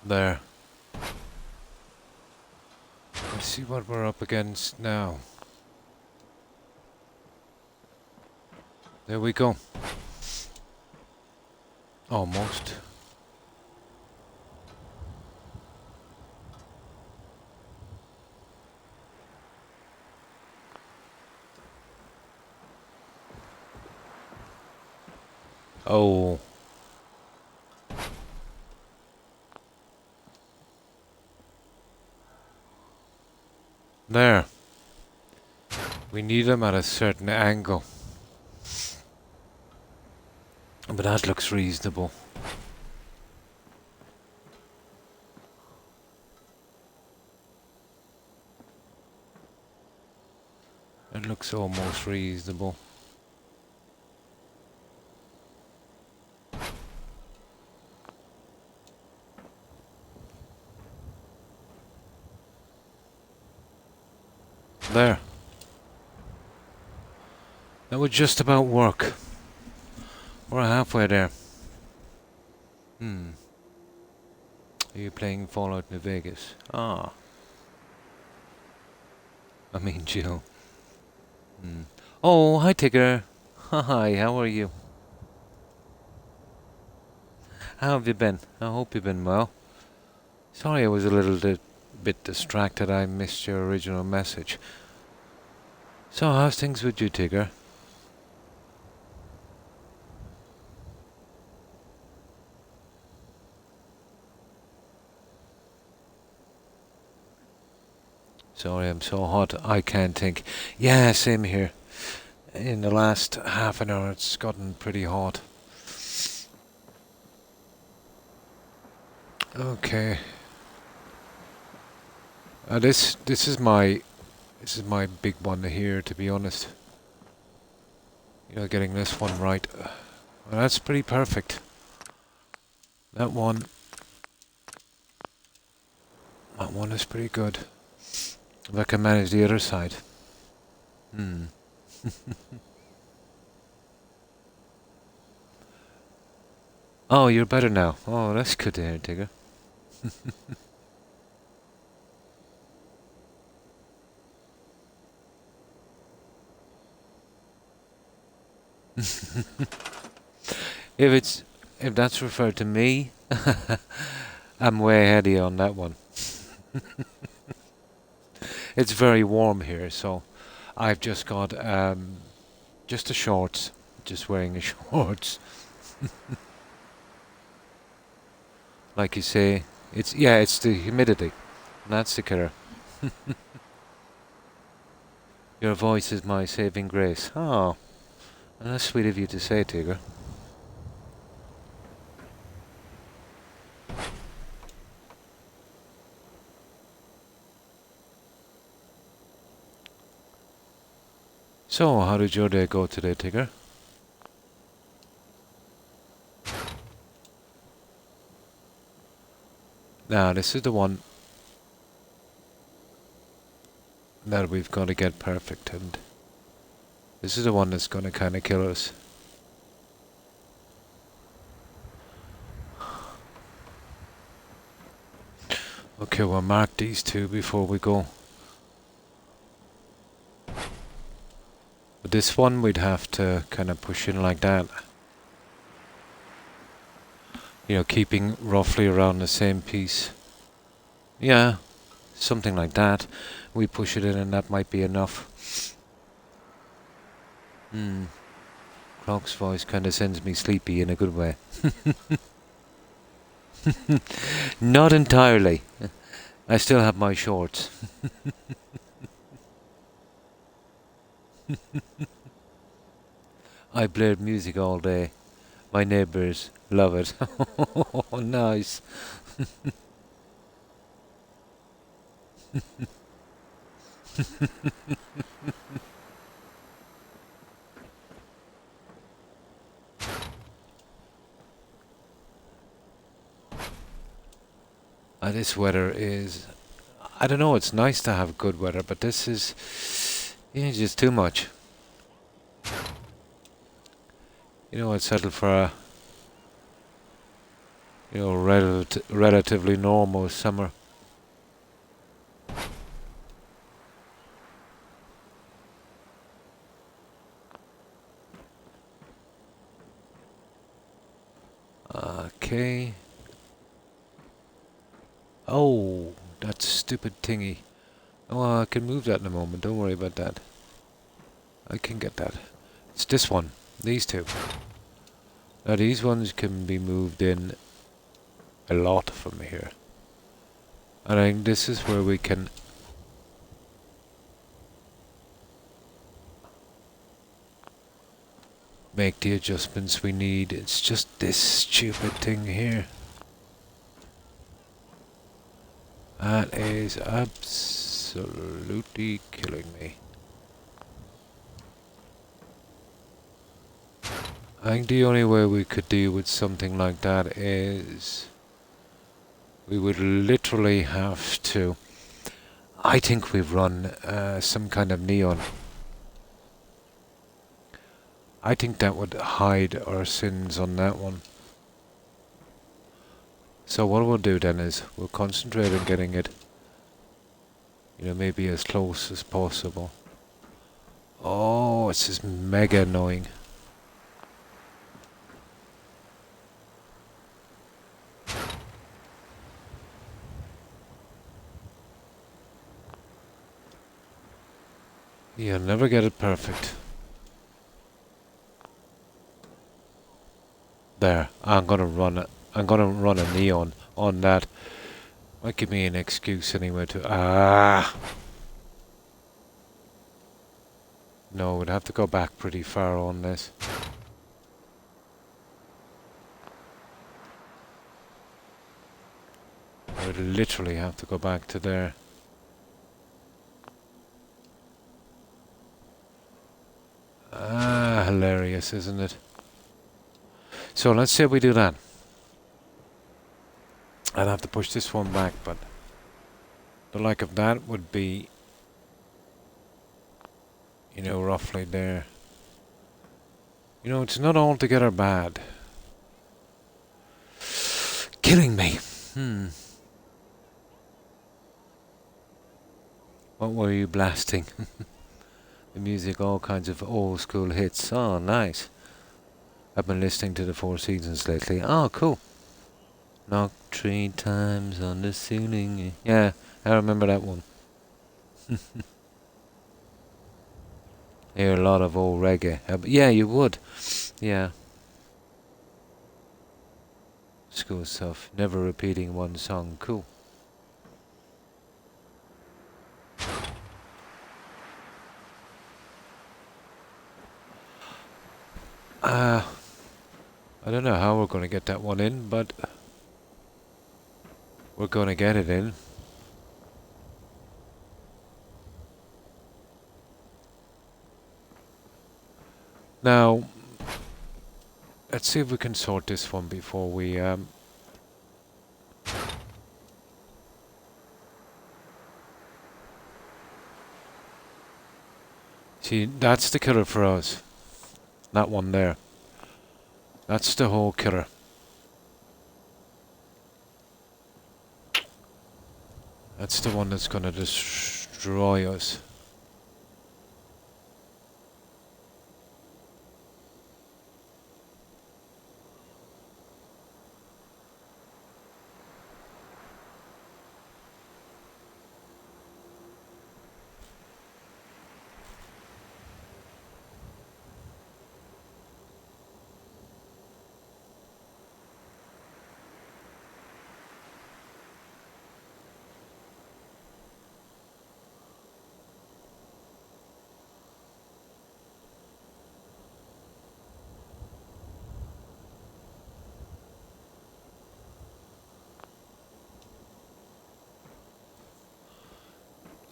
There. Let's see what we're up against now. There we go. Almost. Oh. There. We need them at a certain angle. But that looks reasonable. It looks almost reasonable. There. That would just about work. We're halfway there. Are you playing Fallout New Vegas? Ah. I mean, Jill. Oh, hi, Tigger. Hi, how are you? How have you been? I hope you've been well. Sorry I was a little bit distracted. I missed your original message. So, how's things with you, Tigger? Sorry, I'm so hot. I can't think. Yeah, same here. In the last half an hour, it's gotten pretty hot. Okay. This is my big one here, to be honest. You know, getting this one right. Well, that's pretty perfect. That one is pretty good. If I can manage the other side. Oh, you're better now. Oh, that's good to hear, Tigger. If that's referred to me, I'm way ahead of you on that one. It's very warm here, so I've just got just the shorts, just wearing the shorts. Like you say, it's the humidity, and that's the killer. Your voice is my saving grace. Oh, that's sweet of you to say, Tigger. So, how did your day go today, Tigger? Now, this is the one that we've got to get perfect, and this is the one that's going to kind of kill us. Okay, we'll mark these two before we go. But this one we'd have to kind of push in like that. You know, keeping roughly around the same piece. Yeah, something like that. We push it in and that might be enough. Croc's voice kind of sends me sleepy in a good way. Not entirely. I still have my shorts. I played music all day. My neighbours love it. Oh, nice. This weather is... I don't know, it's nice to have good weather, but this is... just too much. You know, I'd settle for a... relatively normal summer. Okay. Oh, that stupid thingy. Oh, I can move that in a moment. Don't worry about that. I can get that. It's this one. These two. Now these ones can be moved in a lot from here. And I think this is where we can... make the adjustments we need. It's just this stupid thing here. That is absolutely killing me. I think the only way we could deal with something like that is... we would literally have to... I think we've run some kind of neon. I think that would hide our sins on that one. So what we'll do then is we'll concentrate on getting it, maybe as close as possible. Oh, it's just mega annoying. You'll never get it perfect. There, I'm gonna run a neon on that. Might give me an excuse anyway to... No, we'd have to go back pretty far on this. I would literally have to go back to there. Hilarious, isn't it? So let's say we do that. I'd have to push this one back, but the like of that would be, roughly there. It's not altogether bad. Killing me. What were you blasting? The music, all kinds of old school hits. Oh, nice. I've been listening to the Four Seasons lately. Oh, cool. Knock 3 times on the ceiling. Yeah, I remember that one. Hear a lot of old reggae. Yeah, you would. Yeah. School stuff. Never repeating one song. Cool. I don't know how we're going to get that one in, but we're going to get it in. Now, let's see if we can sort this one before we See, that's the killer for us. That one there. That's the whole killer. That's the one that's going to destroy us.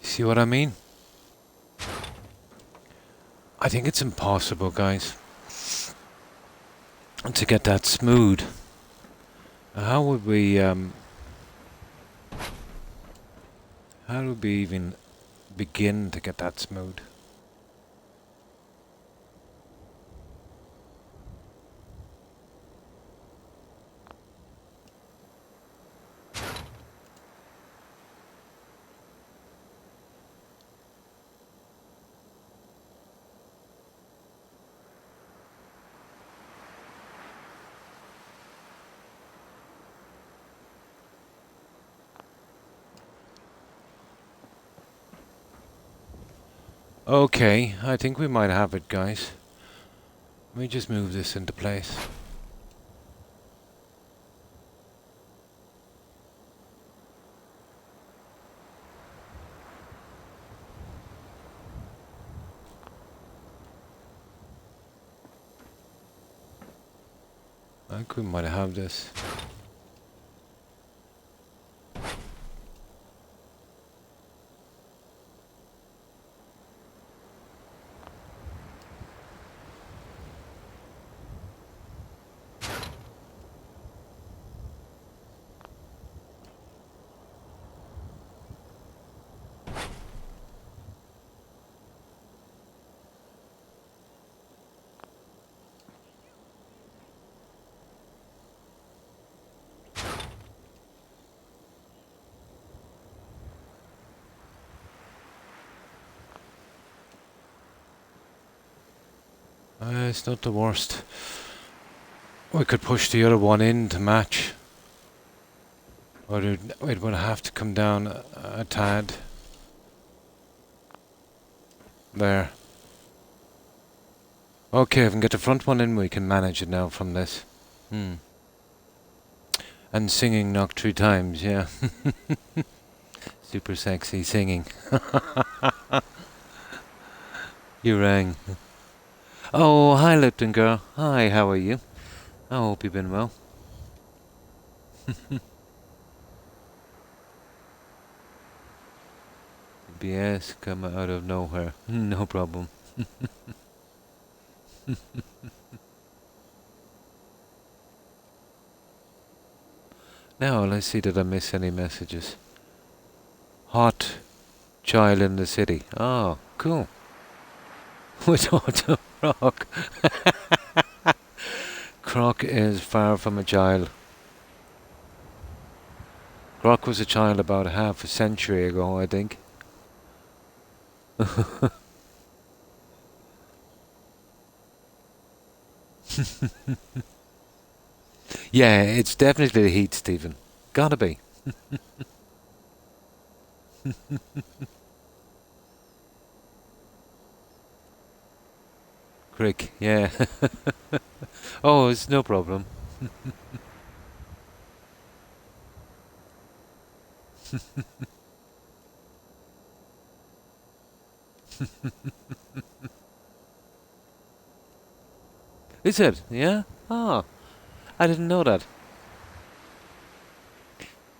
See what I mean? I think it's impossible, guys, to get that smooth. How would we, how would we even begin to get that smooth? Okay, I think we might have it, guys. Let me just move this into place. I think we might have this. It's not the worst. We could push the other one in to match. Or it would have to come down a tad. There. Okay, if we can get the front one in, we can manage it now from this. And singing knocked 3 times, yeah. Super sexy singing. You rang. Oh, hi Lipton girl. Hi, how are you? I hope you've been well. BS come out of nowhere. No problem. Now, let's see, did I miss any messages? Hot child in the city. Oh, cool. We talked to Croc. Croc is far from a child. Croc was a child about half a century ago, I think. Yeah, it's definitely the heat, Stephen. Gotta be. Crick, yeah. Oh, it's no problem. Is it? Yeah? Oh, I didn't know that.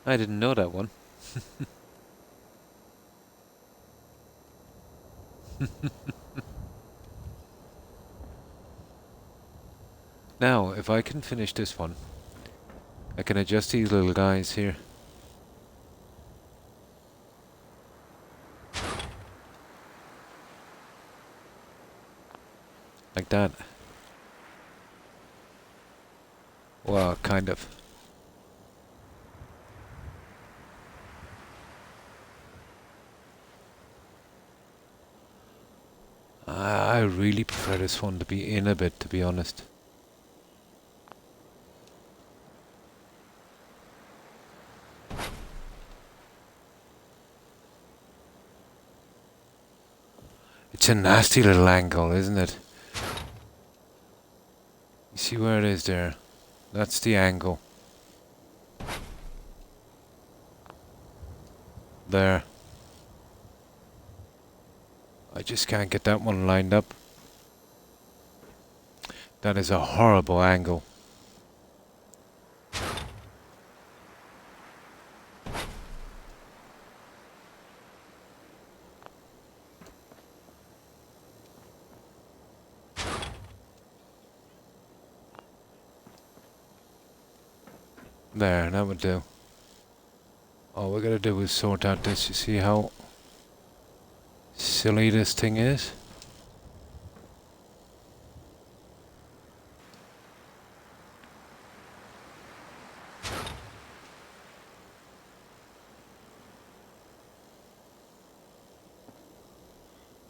I didn't know that one. Now, if I can finish this one, I can adjust these little guys here. Like that. Well, kind of. I really prefer this one to be in a bit, to be honest. It's a nasty little angle, isn't it? You see where it is there? That's the angle. There. I just can't get that one lined up. That is a horrible angle. There, that would do. All we gotta do is sort out this. You see how silly this thing is?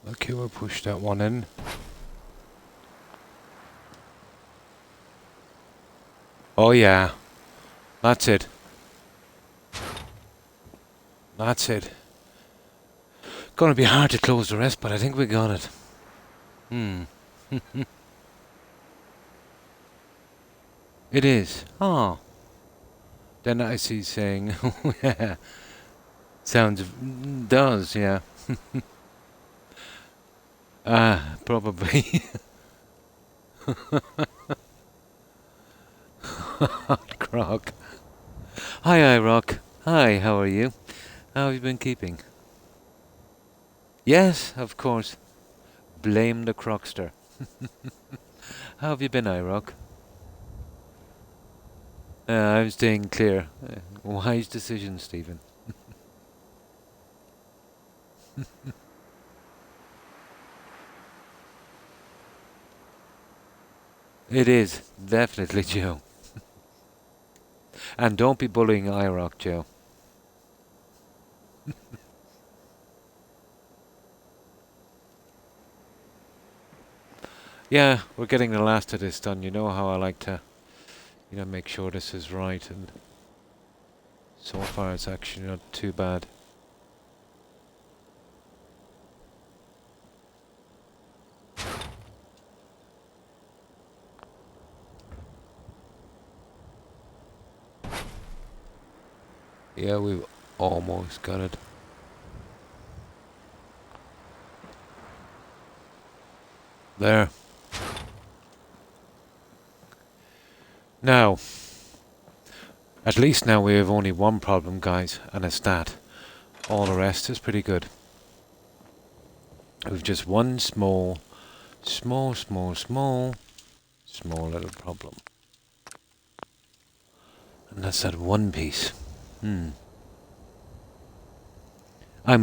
Okay, we'll push that one in. Oh yeah, that's it. That's it. Gonna be hard to close the rest, but I think we got it. It is. Oh. Then I see saying, yeah. Sounds, does, yeah. Probably. Croc. Hi, Rock. Hi, how are you? How have you been keeping? Yes, of course. Blame the Crocster. How have you been, Rock? I'm staying clear. Wise decision, Stephen. It is, definitely, Joe. And don't be bullying Rock, Joe. Yeah, we're getting the last of this done. You know how I like to, make sure this is right, and so far it's actually not too bad. Yeah, we've almost got it. There. Now, at least now we have only one problem, guys, and it's that. All the rest is pretty good. We've just one small little problem. And that's that one piece. I'm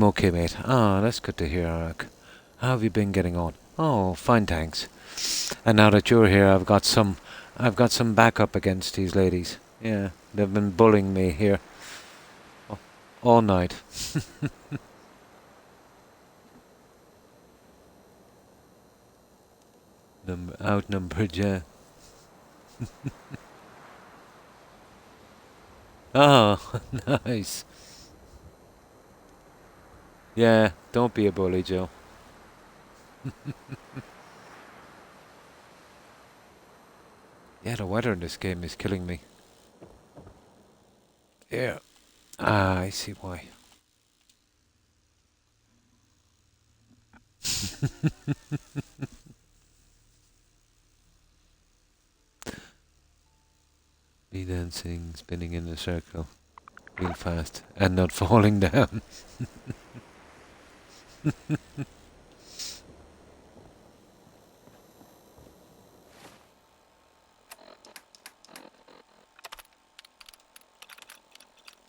okay, mate. Ah, that's good to hear, Eric. How have you been getting on? Oh, fine, thanks. And now that you're here, I've got some backup against these ladies. Yeah, they've been bullying me here all night. Outnumbered, yeah. Oh, nice. Yeah, don't be a bully, Joe. Yeah, the weather in this game is killing me. Yeah. Ah, I see why. Me dancing, spinning in a circle, real fast, and not falling down.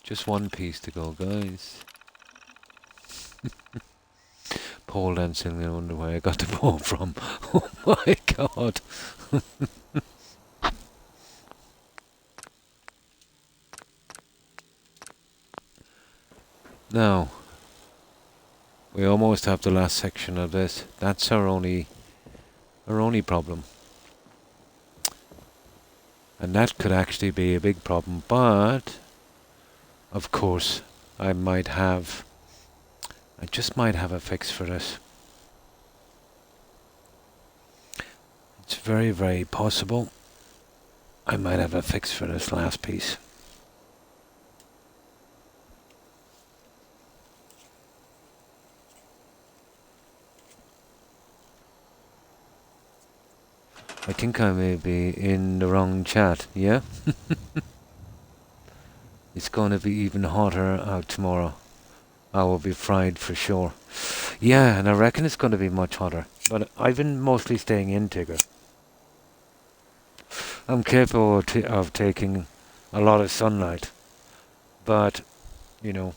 Just one piece to go, guys. Pole dancing, I wonder where I got the pole from. Oh my god. Now, we almost have the last section of this. That's our only problem. And that could actually be a big problem, but of course I just might have a fix for this. It's very, very possible I might have a fix for this last piece. I think I may be in the wrong chat, yeah? It's going to be even hotter out tomorrow. I will be fried for sure. Yeah, and I reckon it's going to be much hotter. But I've been mostly staying in, Tigger. I'm capable of taking a lot of sunlight. But, you know,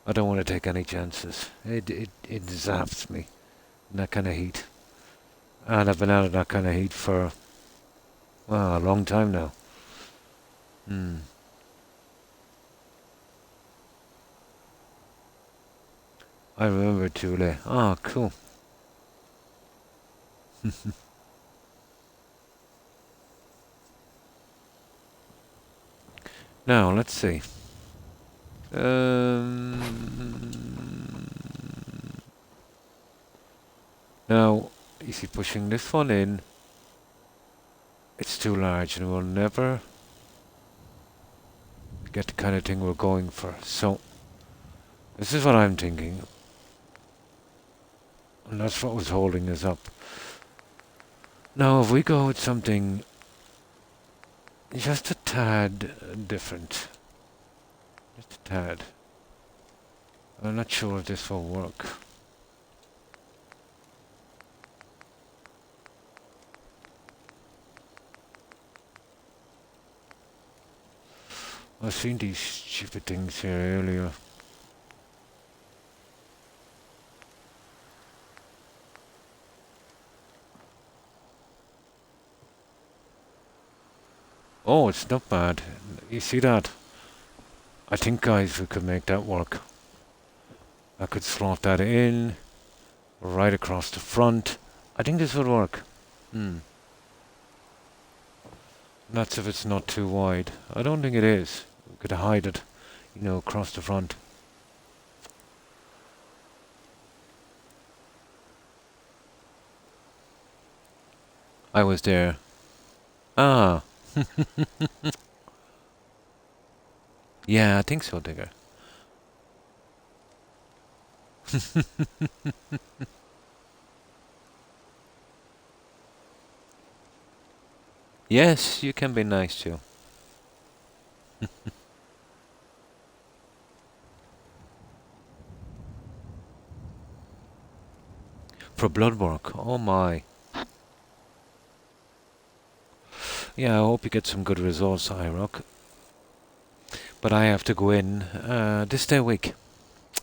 I don't want to take any chances. It zaps me in that kind of heat. And I've been out of that kind of heat for, well, a long time now. I remember Chule. Oh, cool. Now, let's see. Now, you see, pushing this one in, it's too large and we'll never get the kind of thing we're going for. So, this is what I'm thinking. And that's what was holding us up. Now, if we go with something just a tad different. Just a tad. I'm not sure if this will work. I've seen these stupid things here earlier. Oh, it's not bad. You see that? I think, guys, we could make that work. I could slot that in right across the front. I think this would work. That's if it's not too wide. I don't think it is. We could hide it, you know, across the front. I was there. Ah. Yeah, I think so, Digger. Yes, you can be nice too. For blood work, oh my. Yeah, I hope you get some good results, iRock. But I have to go in this day week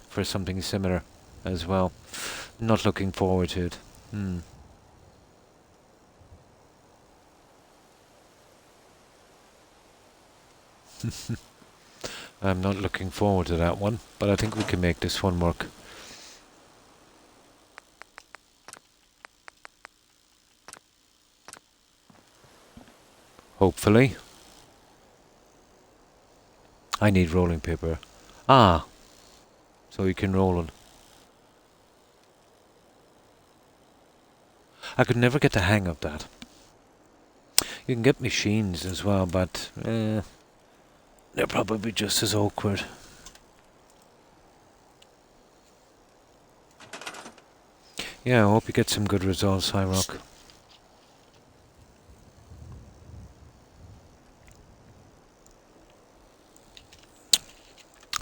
for something similar as well. Not looking forward to it. I'm not looking forward to that one, but I think we can make this one work. Hopefully. I need rolling paper. Ah, so you can roll it. I could never get the hang of that. You can get machines as well, but they're probably just as awkward. Yeah, I hope you get some good results, iRock.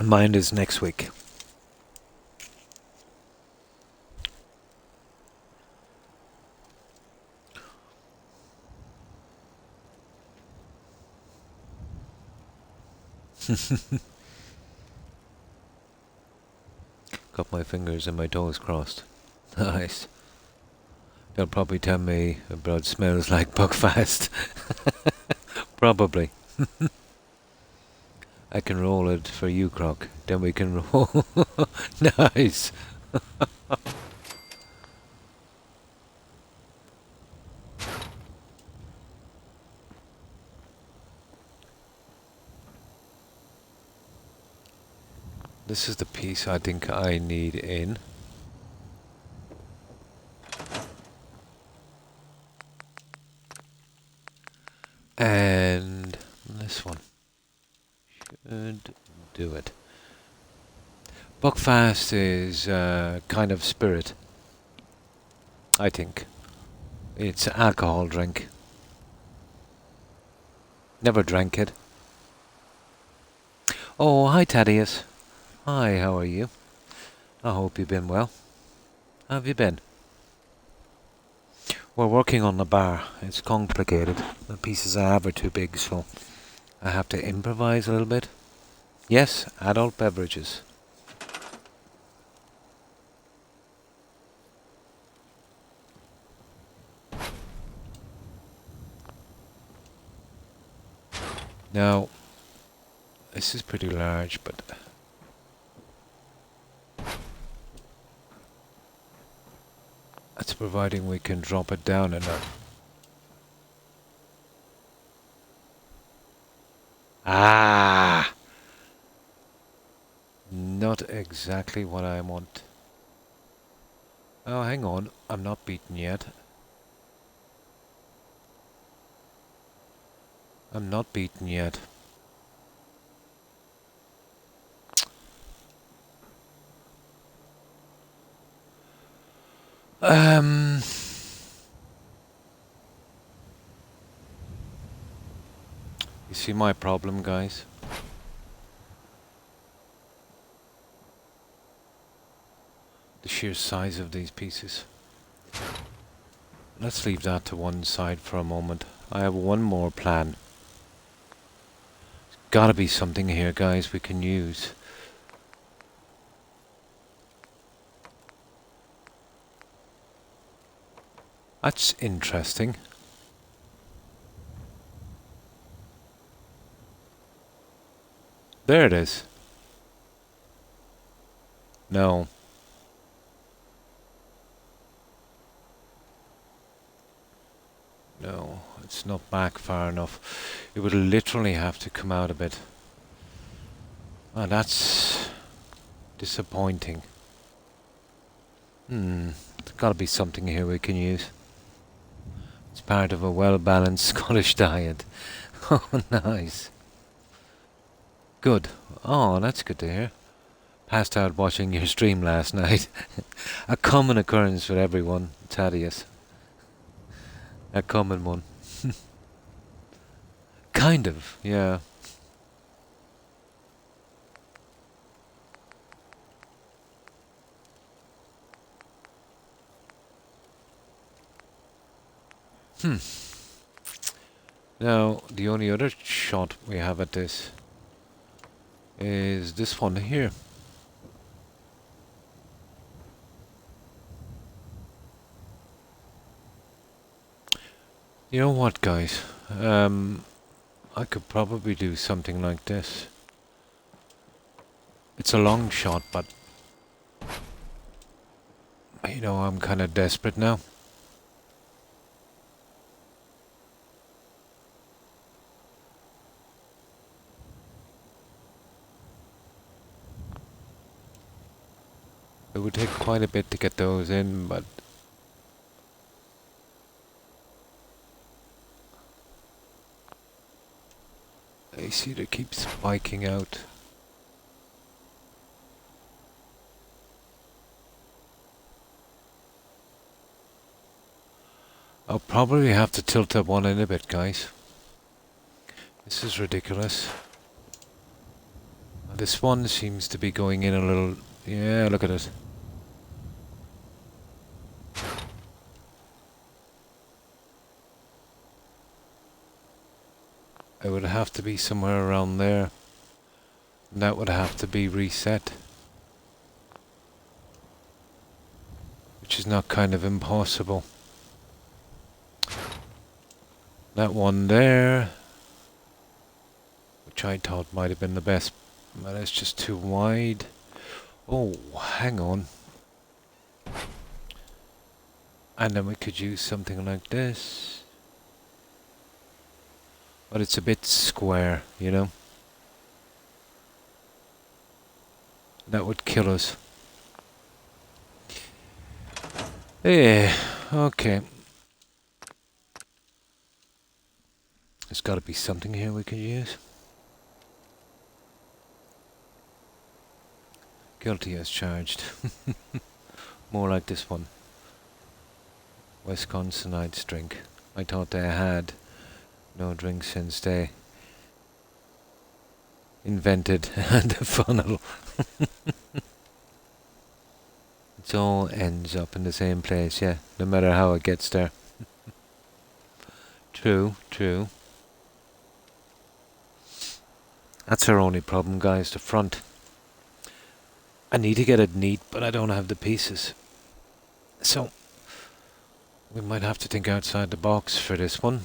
Mine is next week. Got my fingers and my toes crossed. Nice. They'll probably tell me the blood smells like Buckfast. Probably. I can roll it for you, Croc. Then we can roll. Nice. This is the piece I think I need in. And this one should do it. Buckfast is a kind of spirit, I think. It's an alcohol drink. Never drank it. Oh, hi Thaddeus. Hi, how are you? I hope you've been well. How have you been? We're working on the bar. It's complicated. The pieces I have are too big, so I have to improvise a little bit. Yes, adult beverages. Now, this is pretty large, but that's providing we can drop it down enough. Ah! Not exactly what I want. Oh, hang on. I'm not beaten yet. I'm not beaten yet. You see my problem, guys? The sheer size of these pieces. Let's leave that to one side for a moment. I have one more plan. There's gotta be something here, guys, we can use. That's interesting. There it is. No. No, it's not back far enough. It would literally have to come out a bit. Oh, that's disappointing. There's gotta be something here we can use. It's part of a well-balanced Scottish diet. Oh, nice. Good. Oh, that's good to hear. Passed out watching your stream last night. A common occurrence for everyone, Thaddeus. A common one. Kind of, yeah. Now, the only other shot we have at this is this one here. You know what, guys? I could probably do something like this. It's a long shot, but you know, I'm kind of desperate now. It would take quite a bit to get those in, but I see they keep spiking out. I'll probably have to tilt that one in a bit, guys. This is ridiculous. This one seems to be going in a little... Yeah, look at it. It would have to be somewhere around there. And that would have to be reset. which is not kind of impossible. That one there, which I thought might have been the best, but it's just too wide. Oh, hang on. And then we could use something like this. But it's a bit square, you know? That would kill us. Yeah, okay. There's got to be something here we can use. Guilty as charged. More like this one. Wisconsinites drink. I thought they had no drink since they invented the funnel. It all ends up in the same place, yeah, no matter how it gets there. True, true. That's our only problem, guys, the front. I need to get it neat, but I don't have the pieces. So, we might have to think outside the box for this one.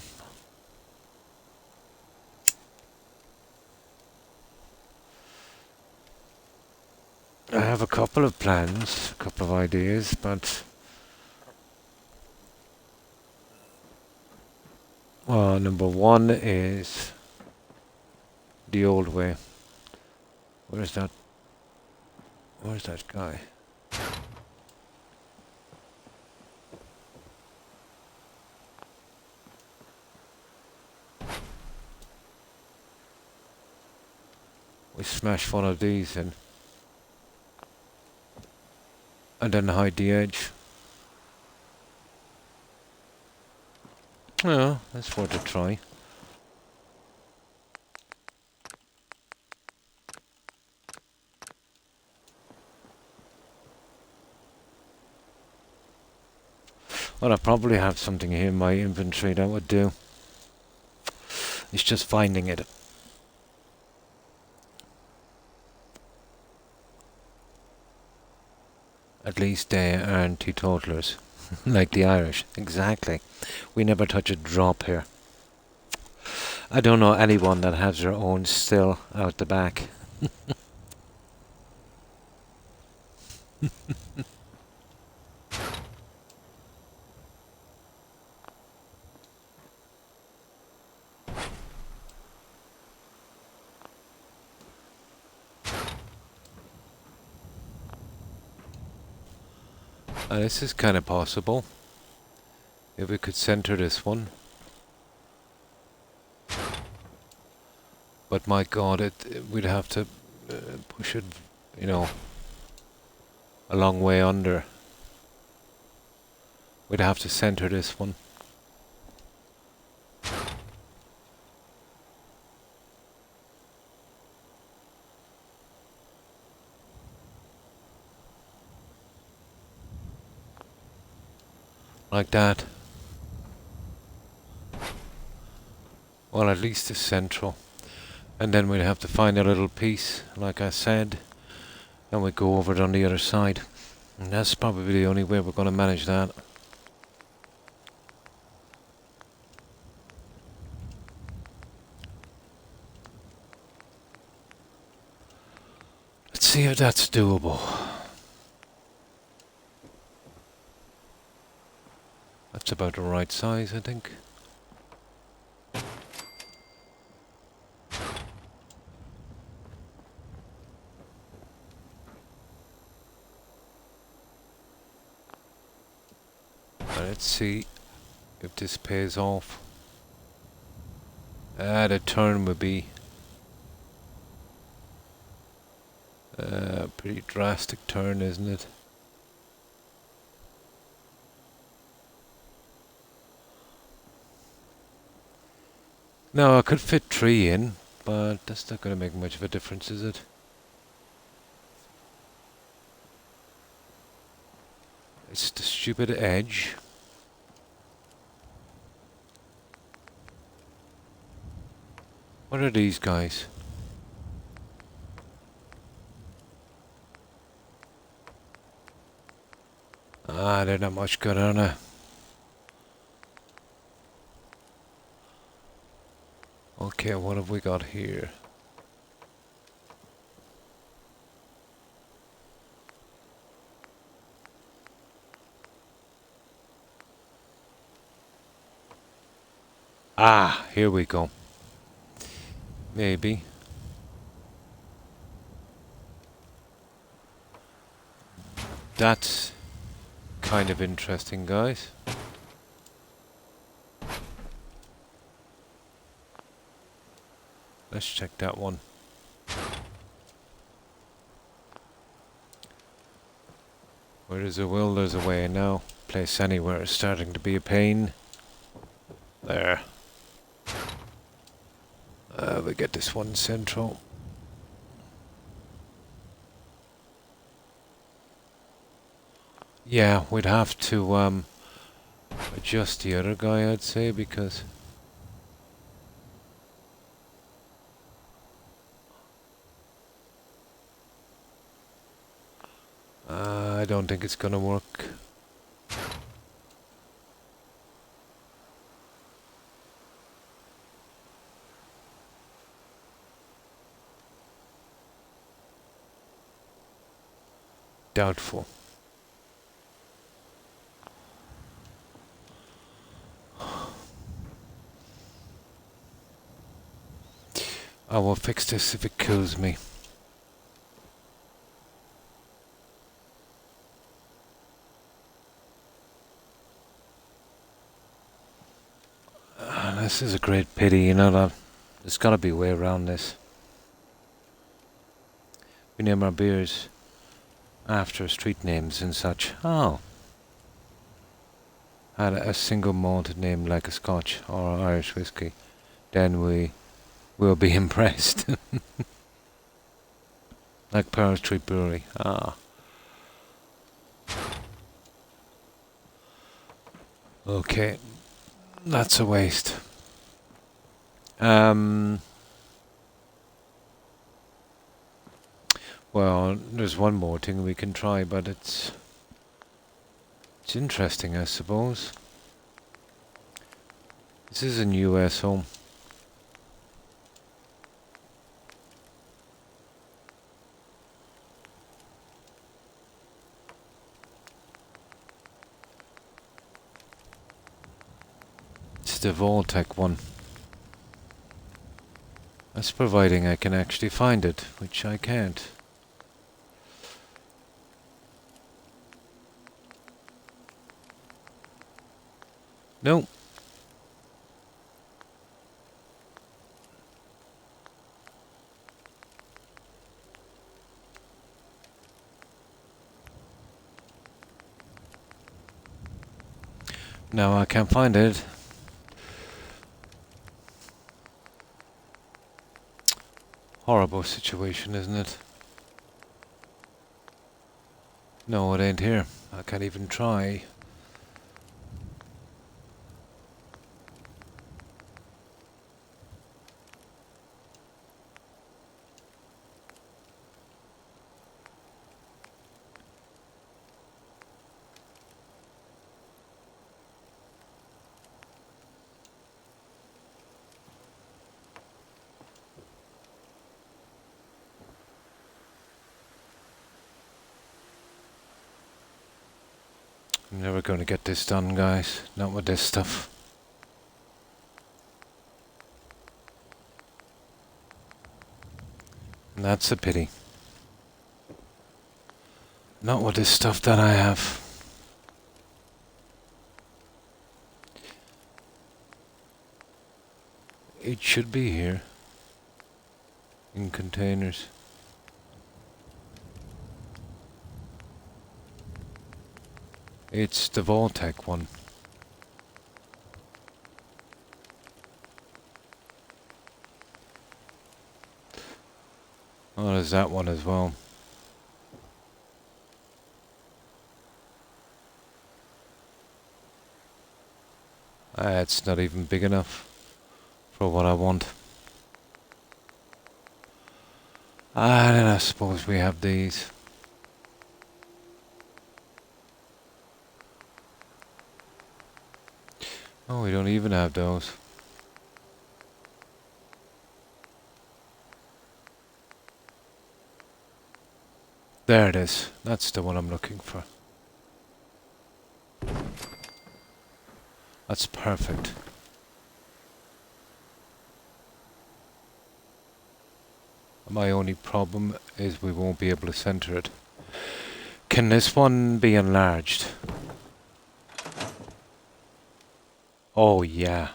I have a couple of plans, a couple of ideas, but... Well, number one is the old way. Where's that guy? We smash one of these in. And then hide the edge. Yeah, that's worth a try. Well, I probably have something here in my inventory that would do. It's just finding it. At least they aren't teetotalers. Like the Irish. Exactly. We never touch a drop here. I don't know anyone that has their own still out the back. This is kind of possible. If we could center this one. But my god, we'd have to push it, you know, a long way under. We'd have to center this one. Like that. Well, at least it's central. And then we'd have to find a little piece, like I said, and we'd go over it on the other side. And that's probably the only way we're going to manage that. Let's see if that's doable. That's about the right size, I think. Let's see if this pays off. The turn would be a pretty drastic turn, isn't it? No, I could fit 3 in, but that's not going to make much of a difference, is it? It's the stupid edge. What are these guys? Ah, they're not much good, are they? Okay, what have we got here? Ah, here we go. Maybe. That's kind of interesting, guys. Let's check that one. Where there's a will, there's a way. Now, place anywhere is starting to be a pain. There. We get this one central. Yeah, we'd have to adjust the other guy, I'd say, because I don't think it's gonna work. Doubtful. I will fix this if it kills me. This is a great pity, you know that. There's gotta be a way around this. We name our beers after street names and such. Oh. Had a single malted name like a Scotch or Irish whiskey. Then we will be impressed. Like Pearl Street Brewery. Ah. Okay. That's a waste. Well, there's one more thing we can try, but it's interesting, I suppose. This is an US home. It's the Voltec one. That's providing I can actually find it, which I can't. No. No, I can't find it. Horrible situation, isn't it? No, it ain't here. I can't even try. I'm never going to get this done, guys. Not with this stuff. And that's a pity. Not with this stuff that I have. It should be here. In containers. It's the Voltec one. Oh, there's that one as well. It's not even big enough for what I want. And I suppose we have these. Oh, we don't even have those. There it is. That's the one I'm looking for. That's perfect. My only problem is we won't be able to center it. Can this one be enlarged? Oh, yeah.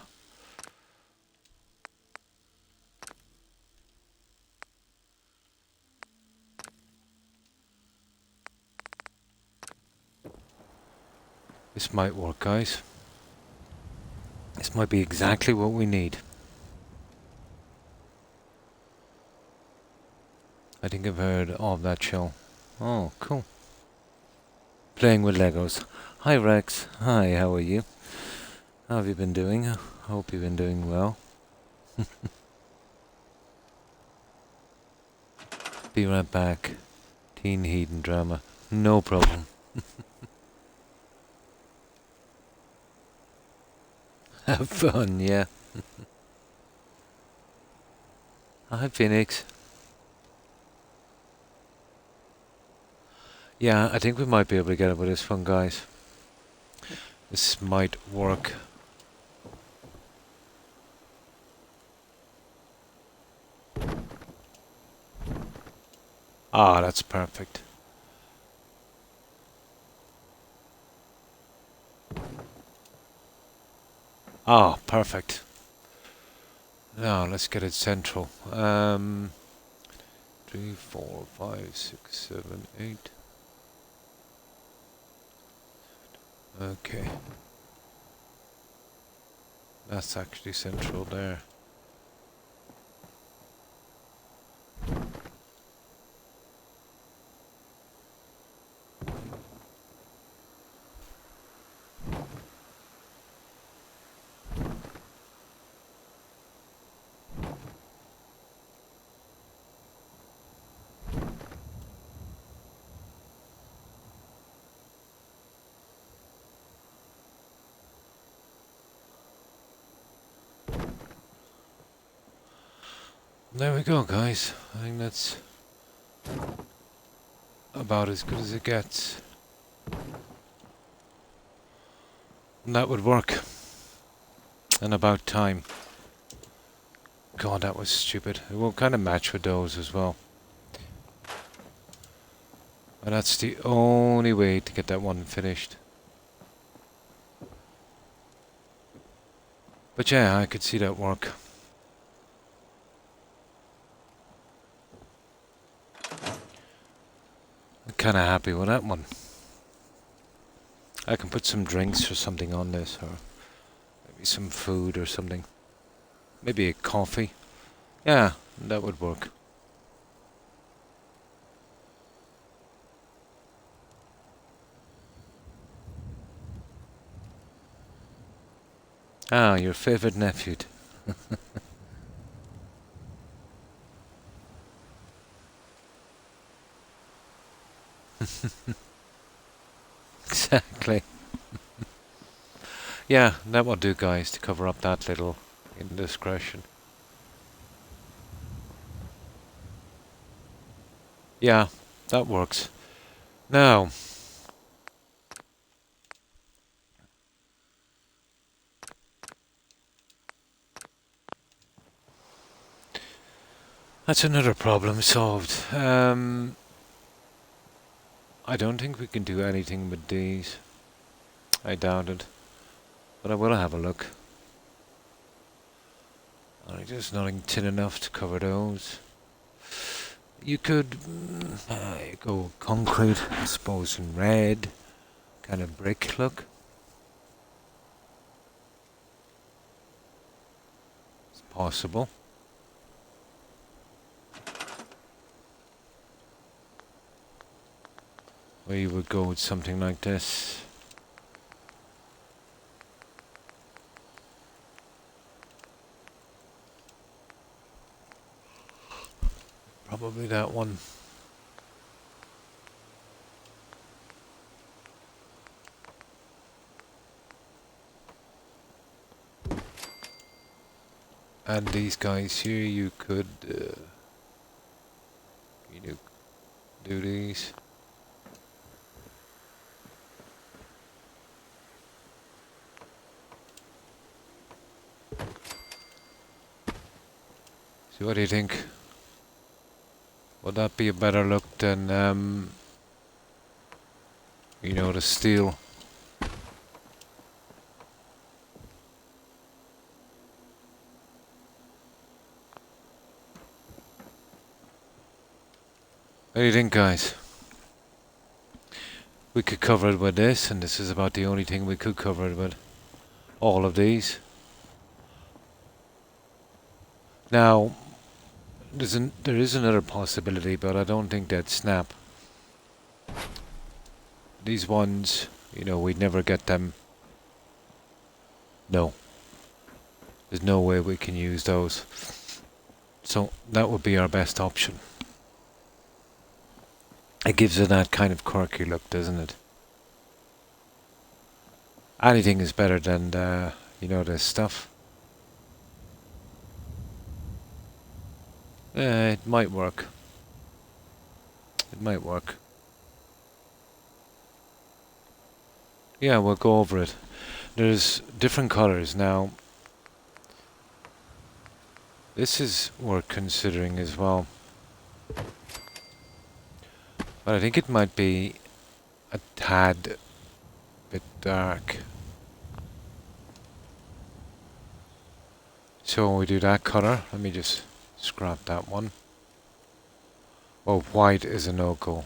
This might work, guys. This might be exactly what we need. I think I've heard of that show. Oh, cool. Playing with Legos. Hi, Rex. Hi, how are you? How have you been doing? I hope you've been doing well. Be right back. Teen heat and drama. No problem. Have fun, yeah. Hi, Phoenix. Yeah, I think we might be able to get it with this one, guys. This might work. Ah, that's perfect. Ah, perfect. Now, let's get it central. 3, 4, 5, 6, 7, 8. Okay. That's actually central there. There we go, guys. I think that's about as good as it gets. And that would work. And about time. God, that was stupid. It will kind of match with those as well. And that's the only way to get that one finished. But yeah, I could see that work. I'm kind of happy with that one. I can put some drinks or something on this, or maybe some food or something. Maybe a coffee. Yeah, that would work. Ah, your favorite nephew. Exactly. Yeah, that will do, guys, to cover up that little indiscretion. Yeah, that works. Now, that's another problem solved. I don't think we can do anything with these. I doubt it. But I will have a look. There's nothing tin enough to cover those. You could go concrete, I suppose, in red. Kind of brick look. It's possible. Or you would go with something like this. Probably that one. And these guys here, you could do these. So what do you think? Would that be a better look than, the steel? What do you think, guys? We could cover it with this, and this is about the only thing we could cover it with. All of these. Now, there is another possibility, but I don't think they'd snap. These ones, we'd never get them. No. There's no way we can use those. So that would be our best option. It gives it that kind of quirky look, doesn't it? Anything is better than, this stuff. It might work. It might work. Yeah, we'll go over it. There's different colours now. This is worth considering as well. But I think it might be a tad bit dark. So we do that colour. Let me just scrap that one. Oh, white is a no-go.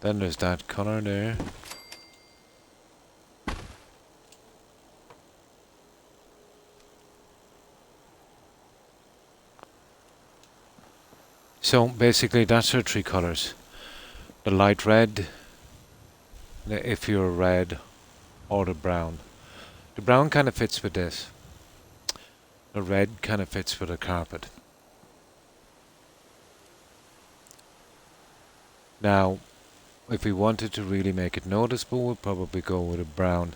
Then there's that colour there. So basically that's our three colours. The light red, if you're red, or the brown. The brown kind of fits with this. The red kind of fits with the carpet. Now, if we wanted to really make it noticeable, we'll probably go with a brown.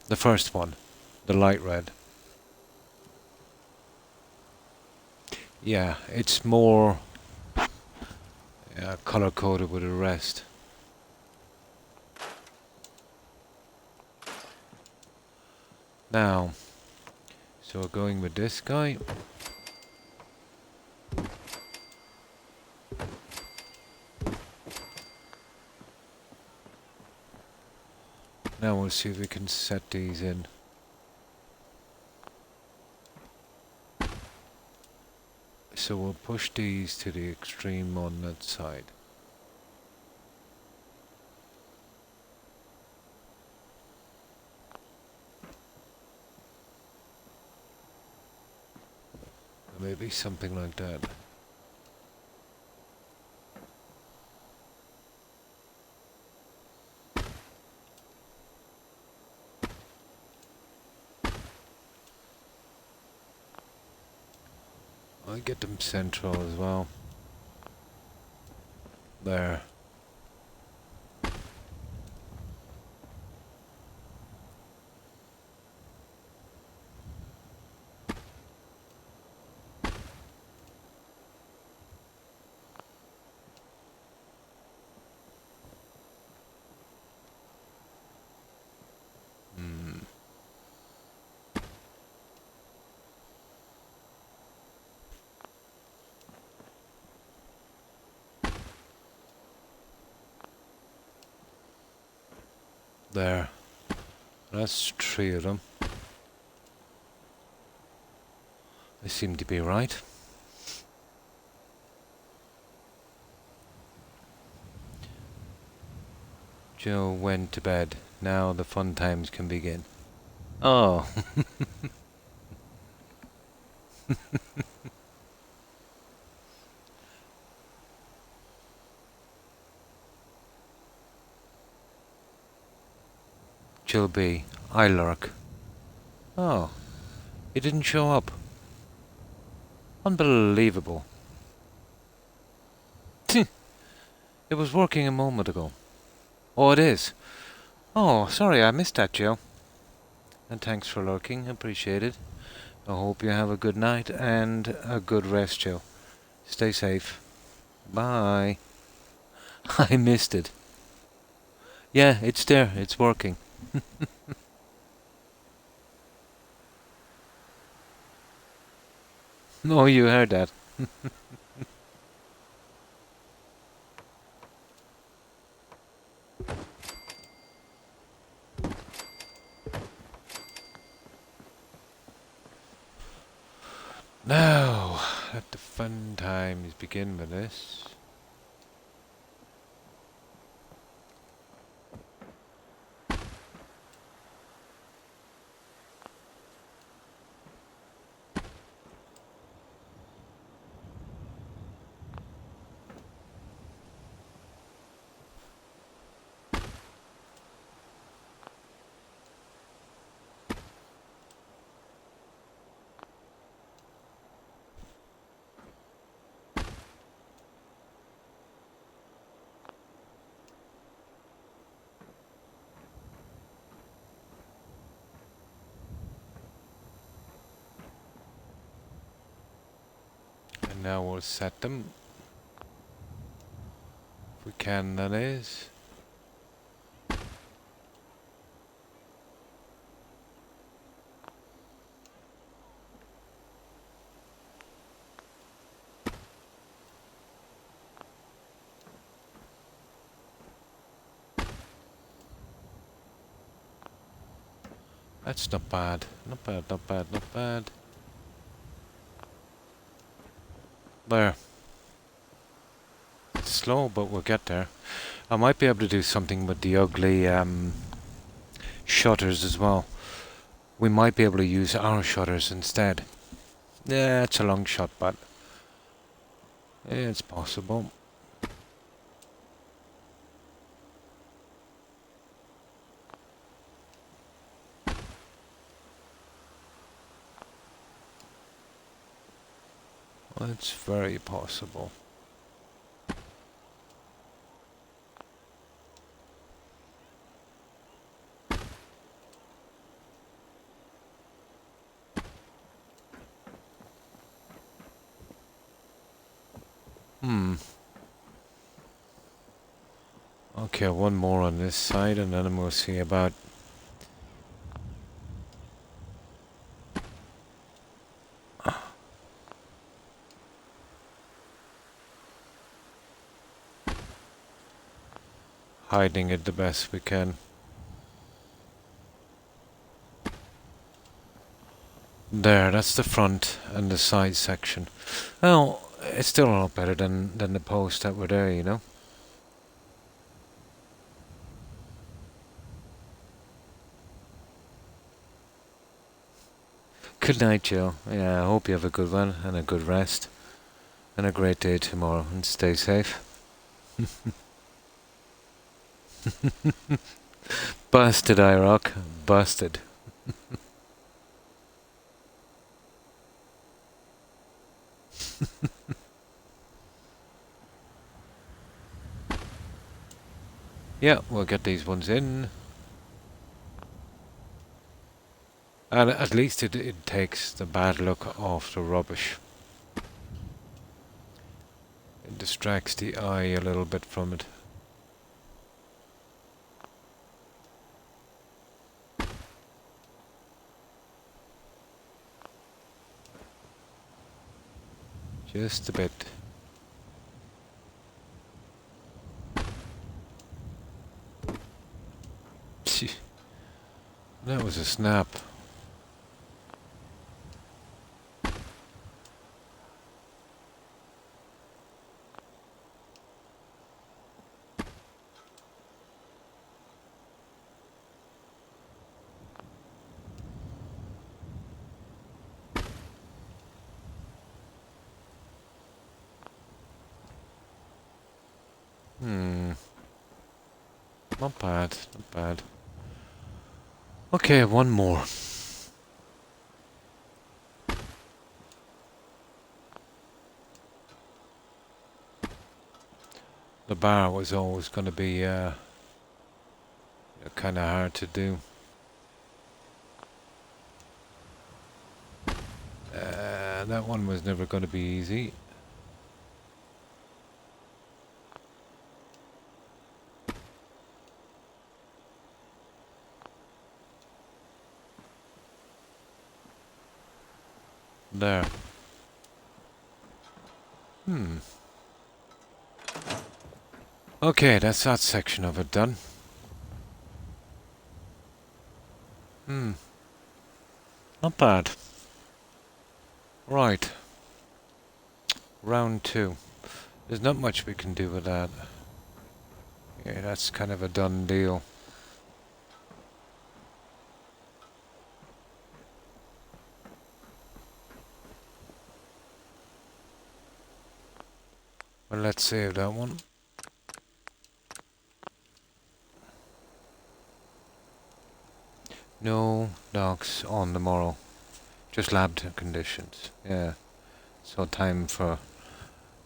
The first one, the light red. Yeah, it's more color coded with the rest. Now, so we're going with this guy. Now we'll see if we can set these in. So we'll push these to the extreme on that side. Maybe something like that. I get them central as well. There. There. That's three of them. They seem to be right. Joe went to bed. Now the fun times can begin. Oh. Jill B. I lurk. Oh. It didn't show up. Unbelievable. It was working a moment ago. Oh, it is. Oh, sorry, I missed that, Joe. And thanks for lurking. Appreciate it. I hope you have a good night and a good rest, Joe. Stay safe. Bye. I missed it. Yeah, it's there. It's working. No, you heard that. Now, let the fun times begin with this. And now we'll set them. If we can, that is. That's not bad. Not bad, not bad, not bad. There. It's slow, but we'll get there. I might be able to do something with the ugly shutters as well. We might be able to use our shutters instead. Yeah, it's a long shot, but it's possible. It's very possible. Okay, one more on this side, and then we'll see about hiding it the best we can. There, that's the front and the side section. Well, it's still a lot better than the posts that were there, you know? Good night, Joe. Yeah, I hope you have a good one and a good rest and a great day tomorrow, and stay safe. Busted, IROC. Busted. Yeah, we'll get these ones in. And at least it takes the bad look off the rubbish. It distracts the eye a little bit from it. Just a bit. Phew. That was a snap. Not bad, not bad. Okay, one more. The bar was always going to be kind of hard to do. That one was never going to be easy. There. Okay, that's that section of it done. Not bad. Right. Round 2. There's not much we can do with that. Yeah, that's kind of a done deal. Well, let's save that one. No dogs on tomorrow. Just lab conditions. Yeah. So time for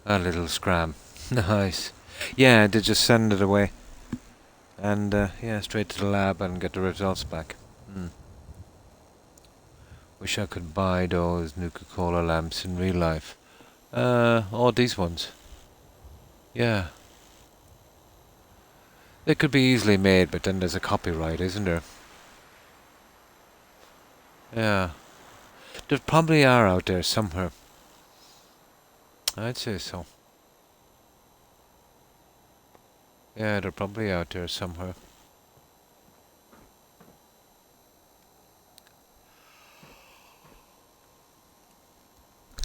a little scram. Nice. Yeah, they just send it away. And yeah, straight to the lab and get the results back. Wish I could buy those Nuka-Cola lamps in real life. Oh, these ones. Yeah. They could be easily made, but then there's a copyright, isn't there? Yeah. There probably are out there somewhere. I'd say so. Yeah, they're probably out there somewhere.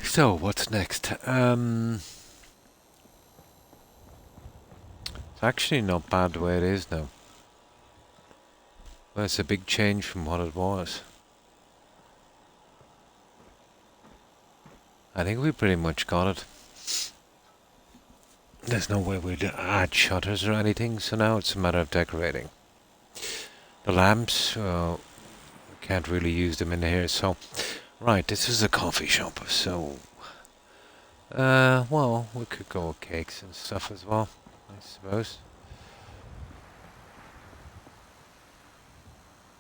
So, what's next? It's actually not bad the way it is now. Well, it's a big change from what it was. I think we pretty much got it. There's no way we'd add shutters or anything, so now it's a matter of decorating. The lamps, we can't really use them in here, so... Right, this is a coffee shop, so... well, we could go with cakes and stuff as well, I suppose.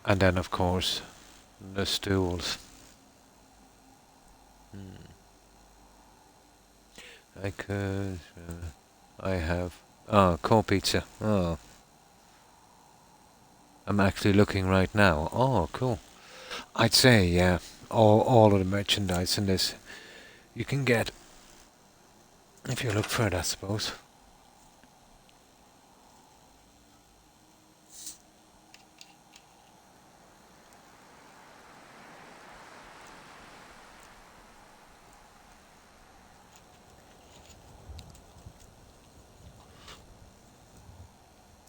And then, of course, the stools. I could... I have... Oh, cold pizza. Oh. I'm actually looking right now. Oh, cool. I'd say, yeah, all of the merchandise in this you can get if you look for it, I suppose.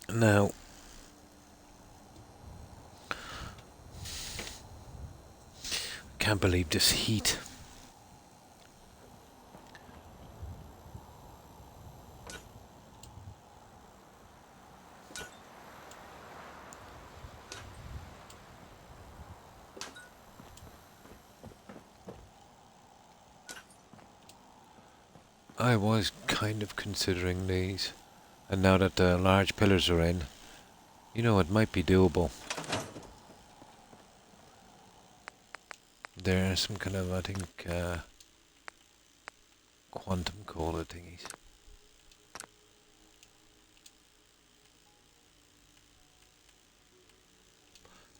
Now, can't believe this heat. I was kind of considering these, and now that the large pillars are in, you know, it might be doable. There's some kind of, I think, quantum cola thingies.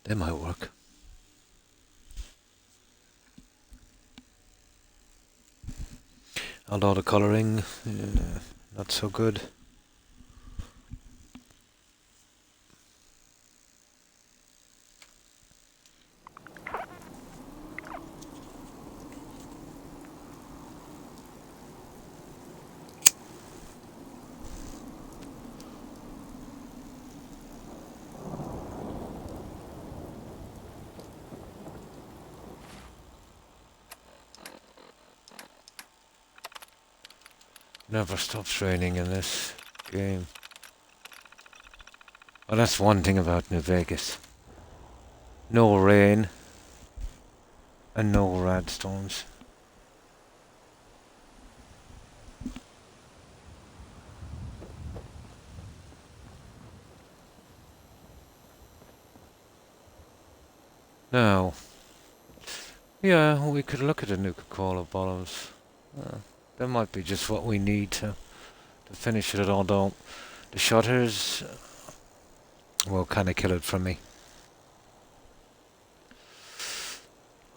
They might work. Although the colouring, not so good. Never stops raining in this game. Well, that's one thing about New Vegas. No rain and no rad storms. Now, yeah, we could look at the Nuka-Cola bottles. Uh, that might be just what we need to finish it all, though. The shutters will kind of kill it for me.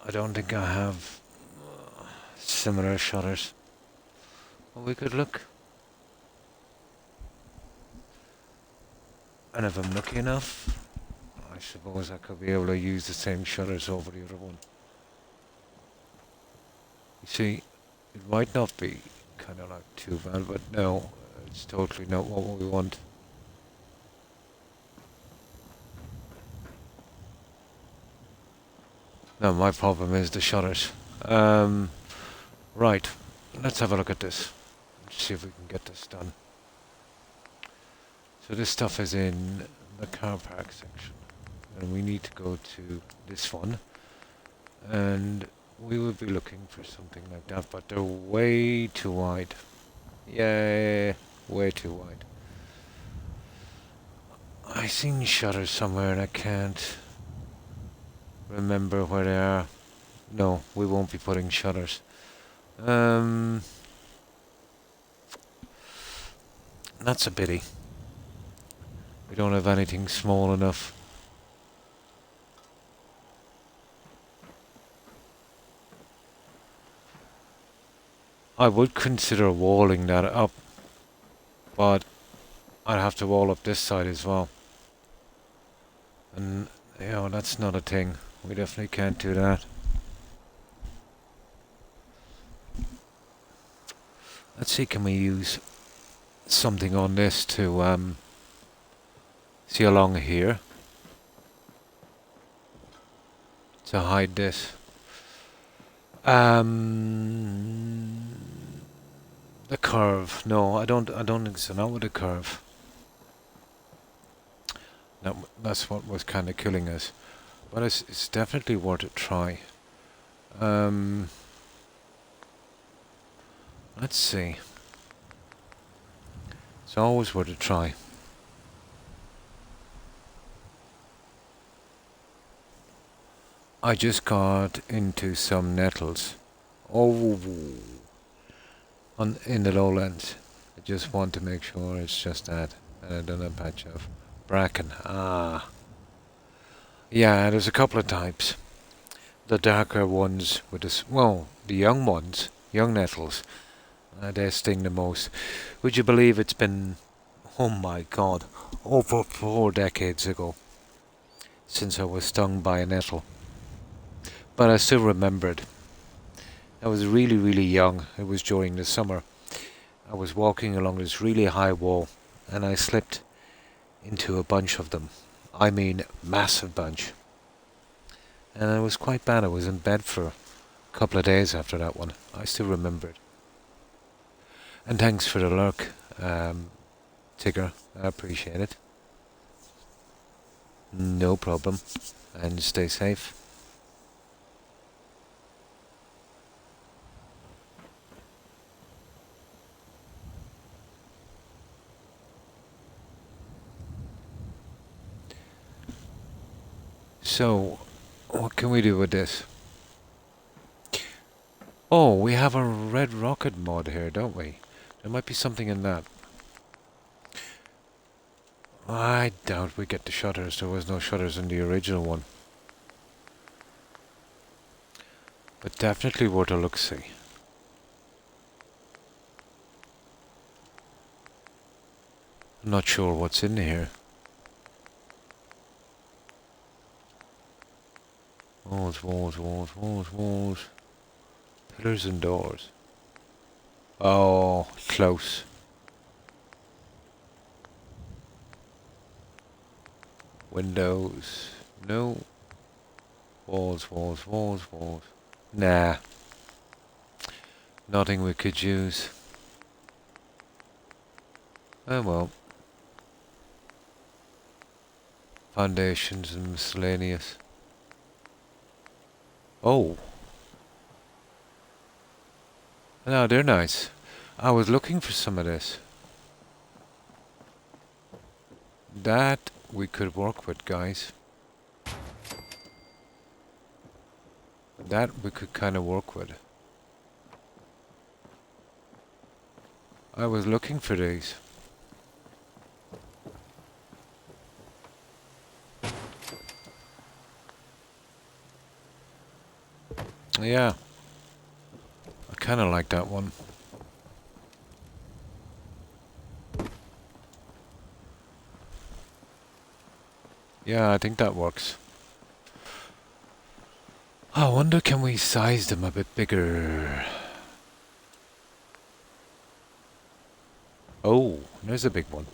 I don't think I have similar shutters. But we could look. And if I'm lucky enough, I suppose I could be able to use the same shutters over the other one. You see, it might not be kind of like too bad, but no, it's totally not what we want. No, my problem is the shutters. Right, let's have a look at this. Let's see if we can get this done. So this stuff is in the car park section. And we need to go to this one. And we would be looking for something like that, but they're way too wide. Yeah, way too wide. I seen shutters somewhere and I can't remember where they are. No, we won't be putting shutters. That's a pity. We don't have anything small enough. I would consider walling that up, but I'd have to wall up this side as well. And, you know, that's not a thing. We definitely can't do that. Let's see, can we use something on this to, see along here to hide this. The curve. No, I don't think so. Not with the curve. That's what was kind of killing us. But it's definitely worth a try. Let's see. It's always worth a try. I just got into some nettles. Oh, in the lowlands. I just want to make sure it's just that. And I done a patch of bracken. Ah. Yeah, there's a couple of types. The darker ones with this, well, the young ones, young nettles, they sting the most. Would you believe it's been, oh my god, over 4 decades ago since I was stung by a nettle? But I still remembered. I was really, really young. It was during the summer. I was walking along this really high wall and I slipped into a bunch of them. I mean, massive bunch. And it was quite bad. I was in bed for a couple of days after that one. I still remember it. And thanks for the lurk, Tigger. I appreciate it. No problem. And stay safe. So, what can we do with this? Oh, we have a red rocket mod here, don't we? There might be something in that. I doubt we get the shutters. There was no shutters in the original one. But definitely worth a look-see. I'm not sure what's in here. Walls, walls, walls, walls, walls. Pillars and doors. Oh, close. Windows. No. Walls, walls, walls, walls. Nah. Nothing we could use. Oh well. Foundations and miscellaneous. Oh. No, they're nice. I was looking for some of this. That we could work with, guys. That we could kind of work with. I was looking for these. Yeah, I kind of like that one. Yeah, I think that works. I wonder, can we size them a bit bigger? Oh, there's a big one.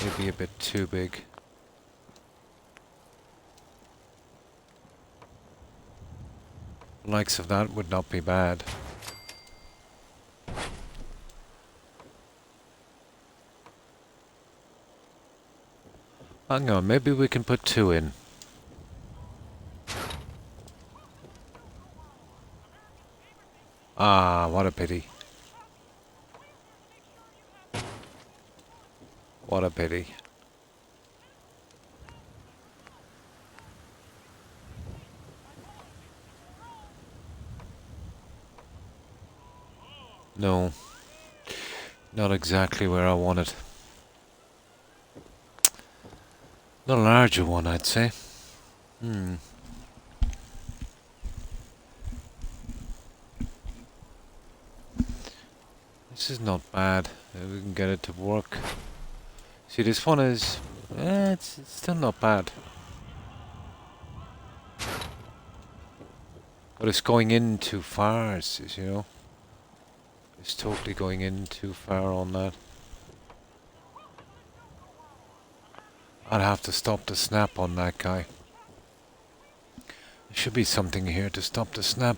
Maybe a bit too big. Likes of that would not be bad. Hang on, maybe we can put 2 in. Ah, what a pity. What a pity. No, not exactly where I want it. The larger one, I'd say. This is not bad. We can get it to work. See, this one is... it's still not bad. But it's going in too far, you know? It's totally going in too far on that. I'd have to stop the snap on that guy. There should be something here to stop the snap.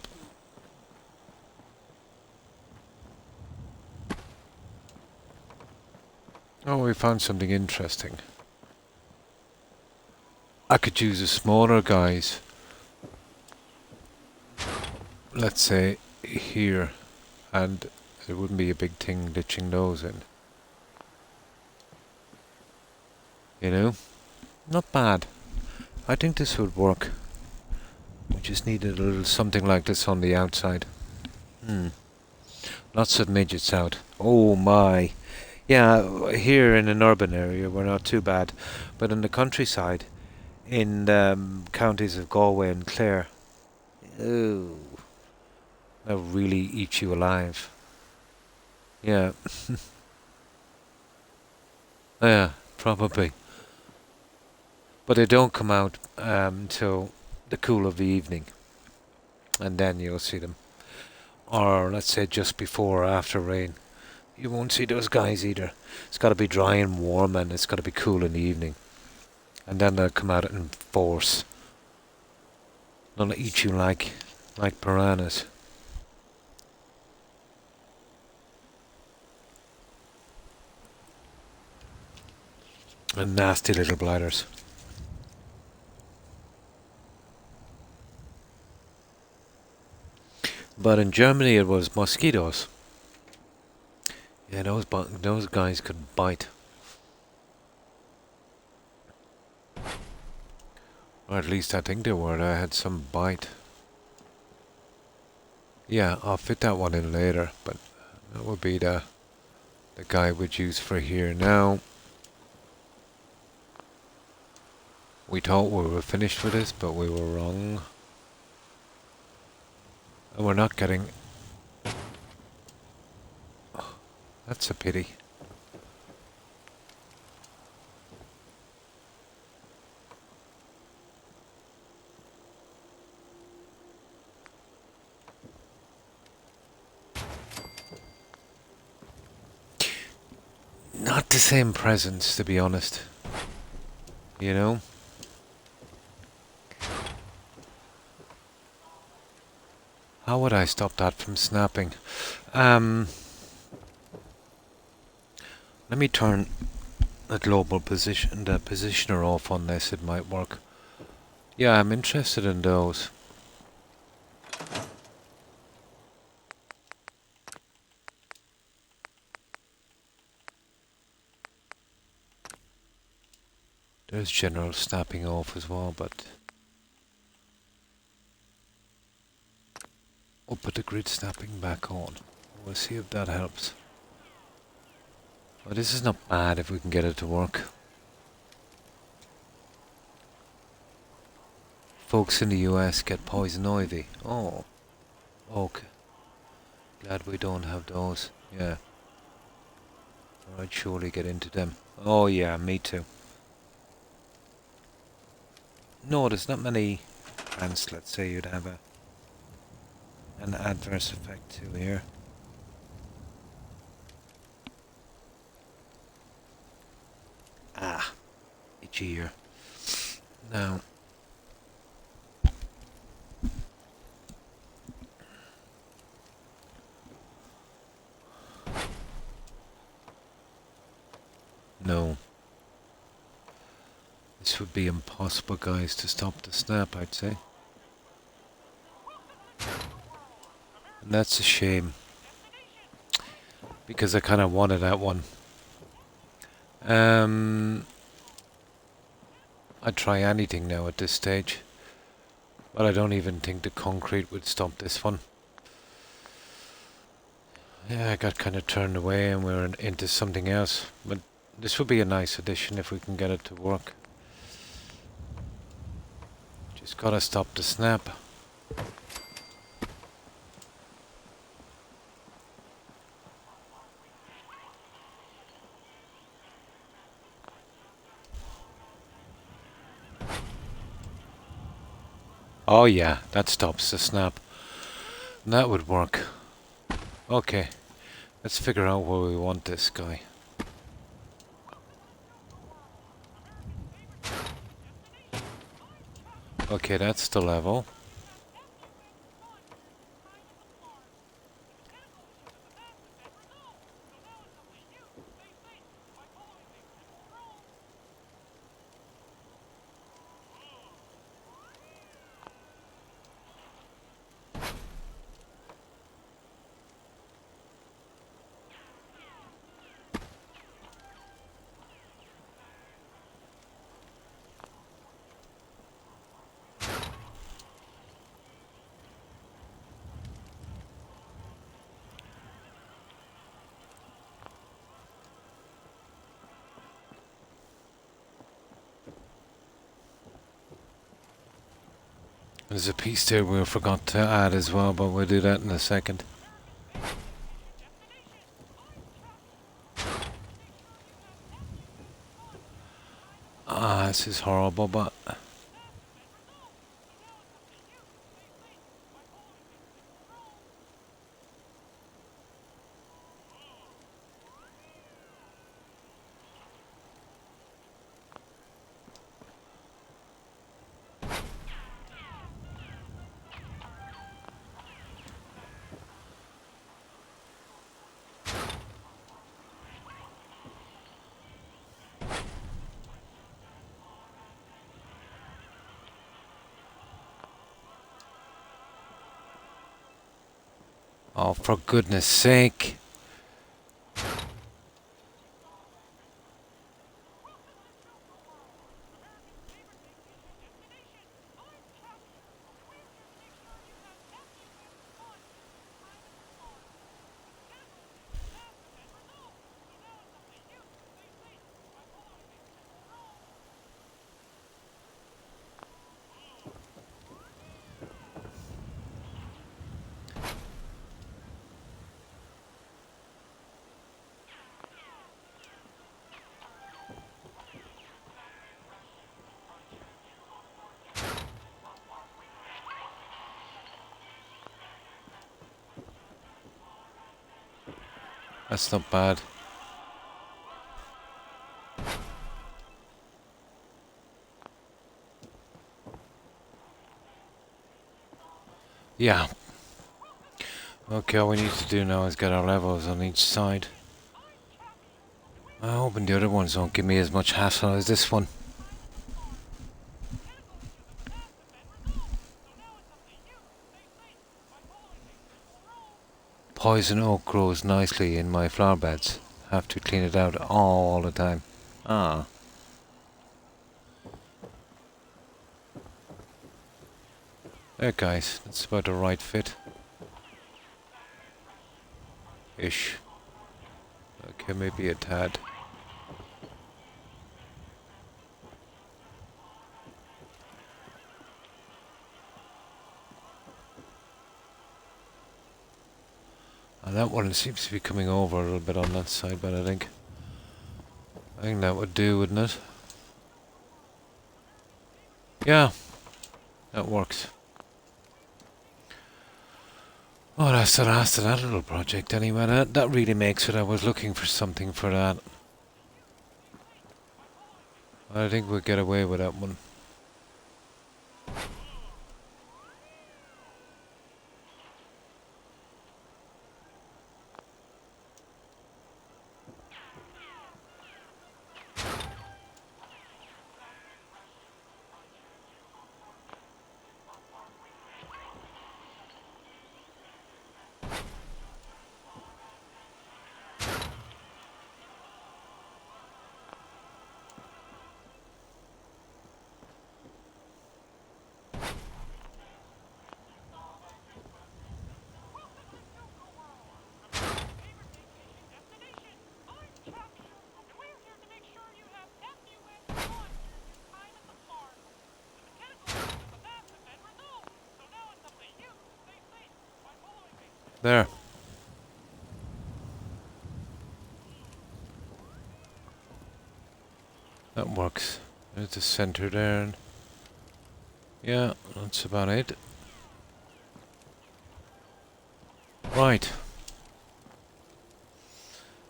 Oh, we found something interesting. I could use the smaller guys. Let's say here. And it wouldn't be a big thing ditching those in. You know? Not bad. I think this would work. We just needed a little something like this on the outside. Lots of midgets out. Oh my. Yeah, here in an urban area we're not too bad. But in the countryside, in the counties of Galway and Clare, oh, they'll really eat you alive. Yeah. Yeah, probably. But they don't come out till the cool of the evening. And then you'll see them. Or let's say just before or after rain. You won't see those guys either. It's got to be dry and warm, and it's got to be cool in the evening. And then they'll come out in force. They'll eat you like piranhas. And nasty little bladders. But in Germany it was mosquitoes. Yeah, those guys could bite. Or at least I think they were. I had some bite. Yeah, I'll fit that one in later, but that would be the guy we'd use for here now. We thought we were finished with this, but we were wrong. And we're not getting... Oh, that's a pity. Not the same presence, to be honest. You know? How would I stop that from snapping? Let me turn the global position, the positioner off on this. It might work. Yeah, I'm interested in those. There's general snapping off as well, but we'll put the grid snapping back on. We'll see if that helps. Well, this is not bad if we can get it to work. Folks in the US get poison ivy. Oh, okay. Glad we don't have those. Yeah. I'd surely get into them. Oh yeah, me too. No, there's not many plants, let's say, you'd have an adverse effect to here. Ah, itchy ear. Now, no. This would be impossible, guys, to stop the snap, I'd say. And that's a shame. Because I kind of wanted that one. I'd try anything now at this stage. But I don't even think the concrete would stop this one. Yeah, I got kind of turned away and we're into something else. But this would be a nice addition if we can get it to work. Just gotta stop the snap. Oh yeah, that stops the snap. And that would work. Okay, let's figure out where we want this guy. Okay, that's the level. There's a piece there we forgot to add as well, but we'll do that in a second. Ah, this is horrible, but... Oh, for goodness sake. That's not bad. Yeah. Okay, all we need to do now is get our levels on each side. I'm hoping the other ones don't give me as much hassle as this one. Poison oak grows nicely in my flower beds. Have to clean it out all the time. Ah. There, guys. That's about the right fit. Ish. Okay, maybe a tad. And that one seems to be coming over a little bit on that side, but I think that would do, wouldn't it? Yeah, that works. Oh, that's the last of that little project anyway. That really makes it. I was looking for something for that. I think we'll get away with that one. There. That works. There's the center there. And yeah, that's about it. Right.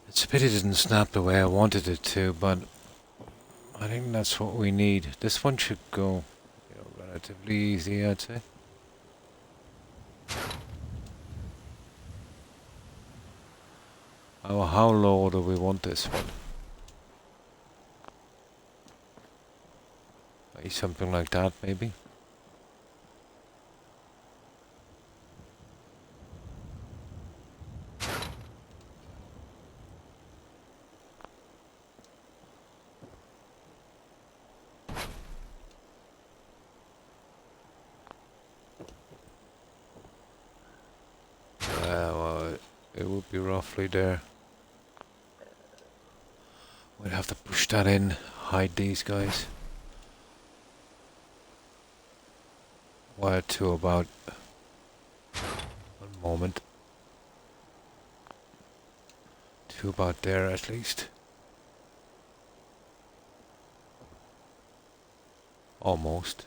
It's a pity it didn't snap the way I wanted it to, but I think that's what we need. This one should go, relatively easy, I'd say. How low do we want this one? Maybe something like that, maybe. Well, it would be roughly there. We'd have to push that in, hide these guys. Wire to about 1 moment. To about there at least. Almost.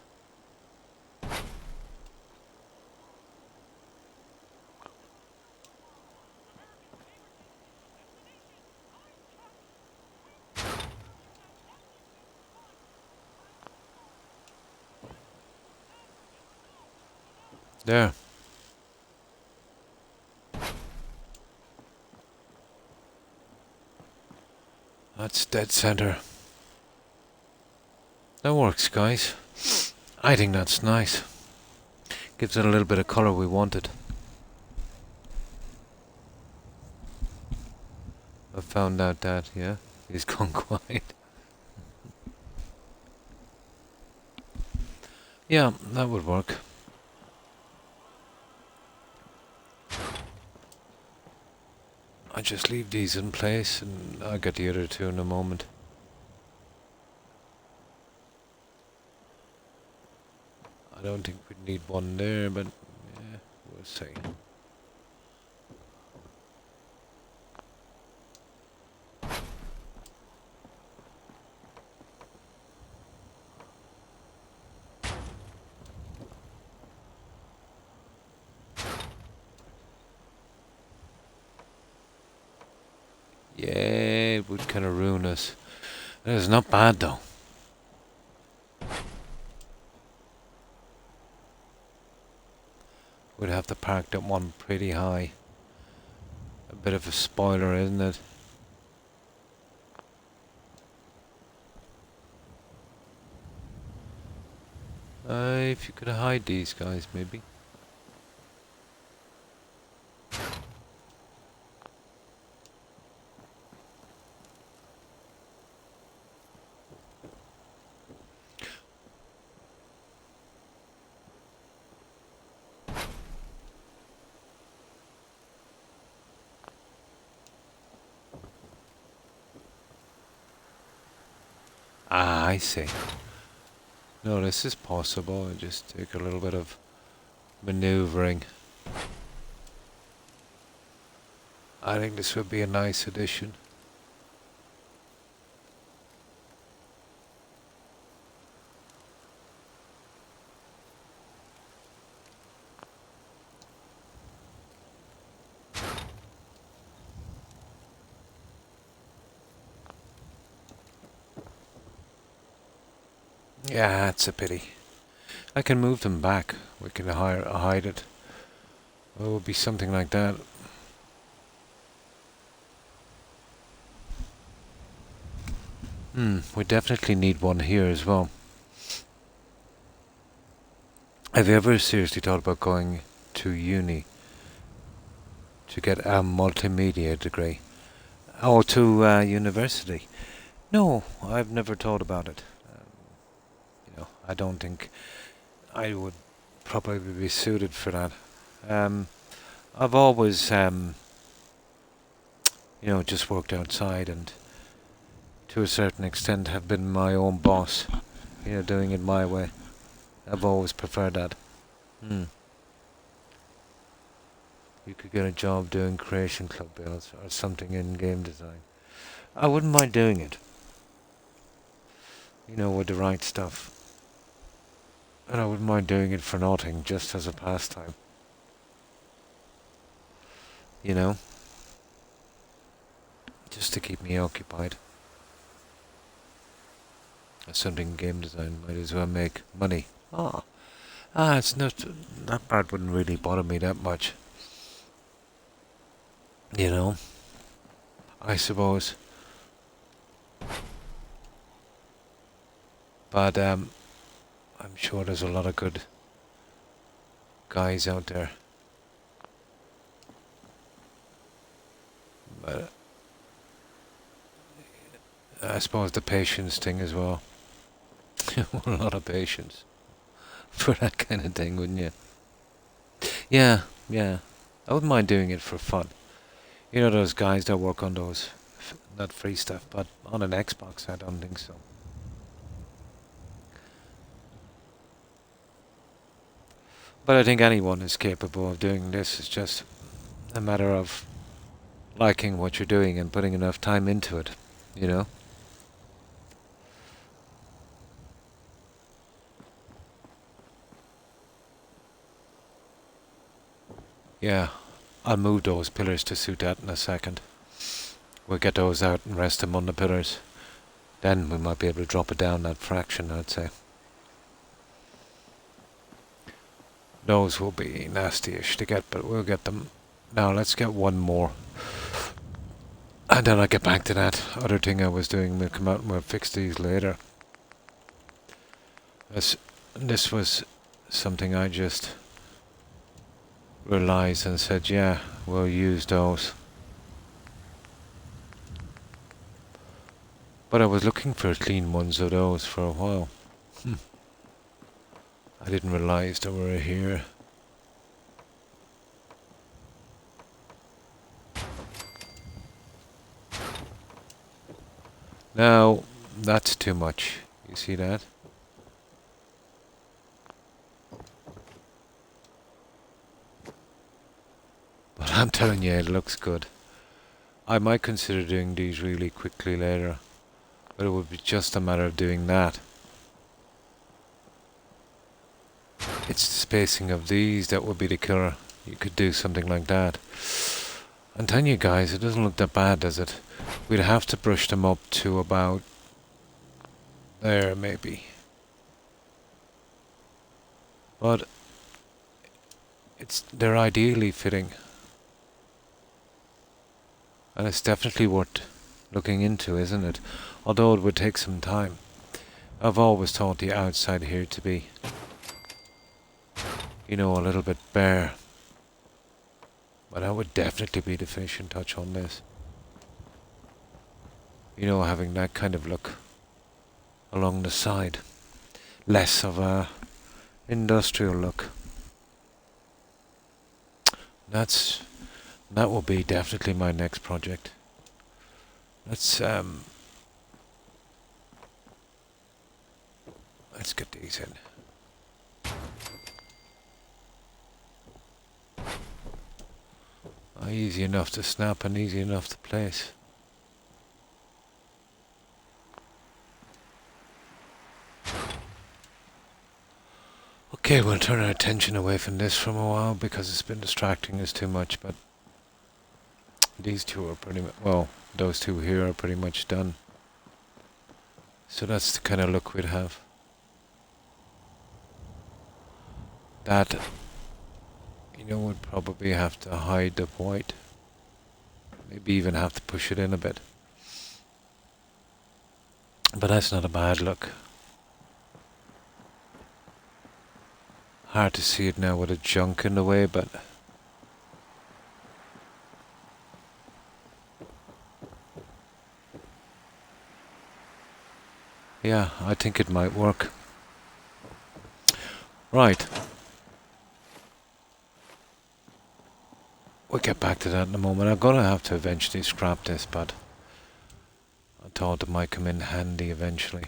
There. That's dead center. That works, guys. I think that's nice. Gives it a little bit of color we wanted. I found out that, yeah, he's gone quiet. Yeah, that would work. I just leave these in place and I'll get the other two in a moment. I don't think we'd need one there, but yeah, we'll see. Yeah, it would kind of ruin us. It's not bad though. We'd have to park that one pretty high. A bit of a spoiler, isn't it? If you could hide these guys, maybe. Ah, I see. No, this is possible. It just take a little bit of maneuvering. I think this would be a nice addition. Yeah, it's a pity. I can move them back. We can hide it. It would be something like that. We definitely need one here as well. Have you ever seriously thought about going to uni to get a multimedia degree? Or to university? No, I've never thought about it. I don't think I would probably be suited for that. I've always, just worked outside and to a certain extent have been my own boss, doing it my way. I've always preferred that. You could get a job doing creation club builds or something in game design. I wouldn't mind doing it. With the right stuff. And I wouldn't mind doing it for nothing, just as a pastime. Just to keep me occupied. Something in game design might as well make money. It's not, that part wouldn't really bother me that much. I suppose. But I'm sure there's a lot of good guys out there. But I suppose the patience thing as well. A lot of patience for that kind of thing, wouldn't you? Yeah. I wouldn't mind doing it for fun. Those guys that work on those, that free stuff, but on an Xbox, I don't think so. But I think anyone is capable of doing this. It's just a matter of liking what you're doing and putting enough time into it, Yeah, I'll move those pillars to suit that in a second. We'll get those out and rest them on the pillars. Then we might be able to drop it down that fraction, I'd say. Those will be nasty-ish to get, but we'll get them. Now let's get one more. And then I'll get back to that other thing I was doing. We'll come out and we'll fix these later. This was something I just realized and said, yeah, we'll use those. But I was looking for clean ones of those for a while. I didn't realize they were here. Now, that's too much. You see that? But I'm telling you, it looks good. I might consider doing these really quickly later, but it would be just a matter of doing that. It's the spacing of these that would be the killer. You could do something like that. I'm telling you guys, it doesn't look that bad, does it? We'd have to brush them up to about there, maybe. But they're ideally fitting. And it's definitely worth looking into, isn't it? Although it would take some time. I've always thought the outside here to be, a little bit bare. But that would definitely be the finishing touch on this. Having that kind of look along the side. Less of a industrial look. That will be definitely my next project. Let's Let's get these in. Easy enough to snap and easy enough to place. Okay, we'll turn our attention away from this for a while because it's been distracting us too much, but these two are pretty much, well, those two here are pretty much done. So that's the kind of look we'd have. That, you know, would probably have to hide the white. Maybe even have to push it in a bit. But that's not a bad look. Hard to see it now with a junk in the way, but yeah, I think it might work. Right. We'll get back to that in a moment. I'm going to have to eventually scrap this, but I thought it might come in handy eventually.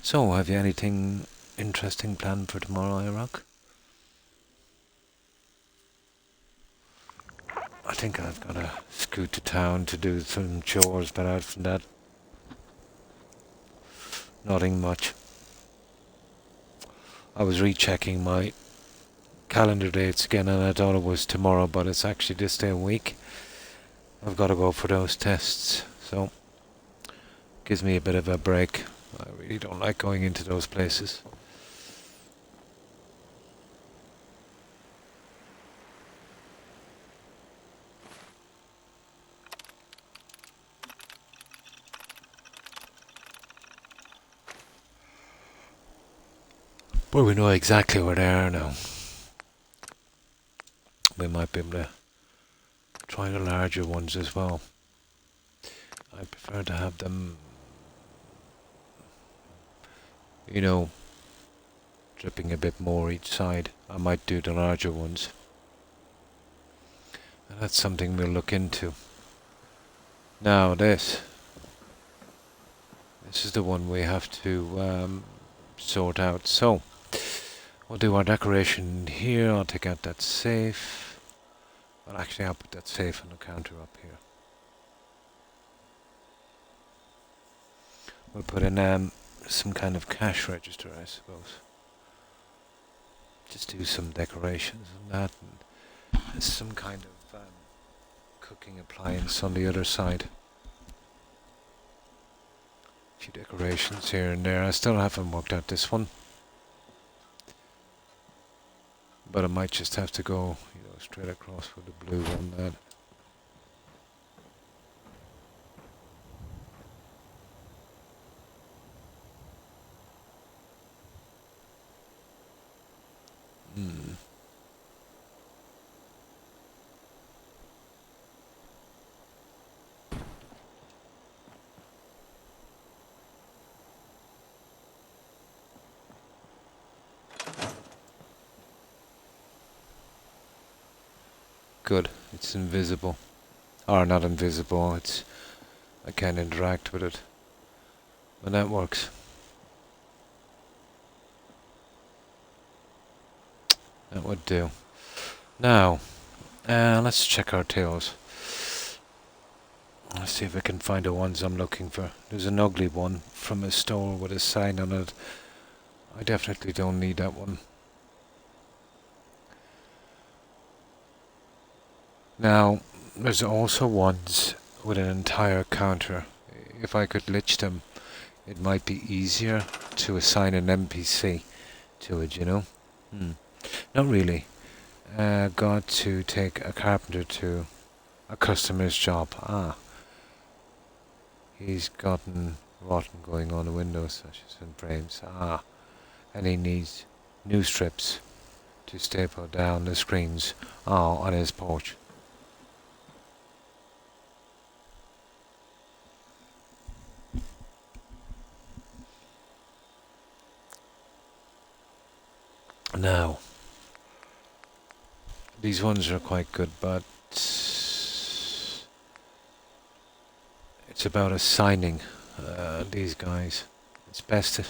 So, have you anything interesting planned for tomorrow, Iraq? I think I've got to scoot to town to do some chores, but out from that, nothing much. I was rechecking my calendar dates again and I thought it was tomorrow, but it's actually this day week. I've got to go for those tests, so gives me a bit of a break. I really don't like going into those places. But we know exactly where they are now. We might be able to try the larger ones as well. I prefer to have them, you know, dripping a bit more each side. I might do the larger ones. And that's something we'll look into. Now this is the one we have to sort out. So we'll do our decoration here. I'll take out that safe. Well, actually, I'll put that safe on the counter up here. We'll put in some kind of cash register, I suppose. Just do some decorations and that, and some kind of cooking appliance on the other side. A few decorations here and there. I still haven't worked out this one, but I might just have to go, you know, straight across with the blue on that. Good, it's invisible. Or not invisible, it's I can't interact with it. But that works. That would do. Now, let's check our tails. Let's see if I can find the ones I'm looking for. There's an ugly one from a store with a sign on it. I definitely don't need that one. Now, there's also ones with an entire counter. If I could lich them, it might be easier to assign an NPC to it, you know? Not really. Got to take a carpenter to a customer's job. He's gotten rotten going on the windows, such as in frames. And he needs new strips to staple down the screens on his porch. Now, These ones are quite good, but it's about assigning these guys. It's best,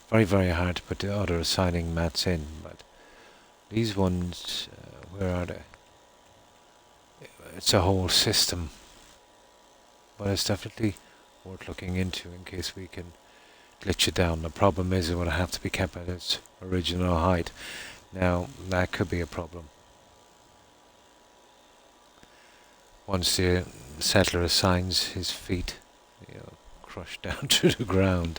very, very hard to put the other assigning mats in, but these ones, where are they? It's a whole system, but it's definitely worth looking into in case we can glitch it down. The problem is it will have to be kept at its original height. Now, that could be a problem. Once the settler assigns his feet, crushed down to the ground.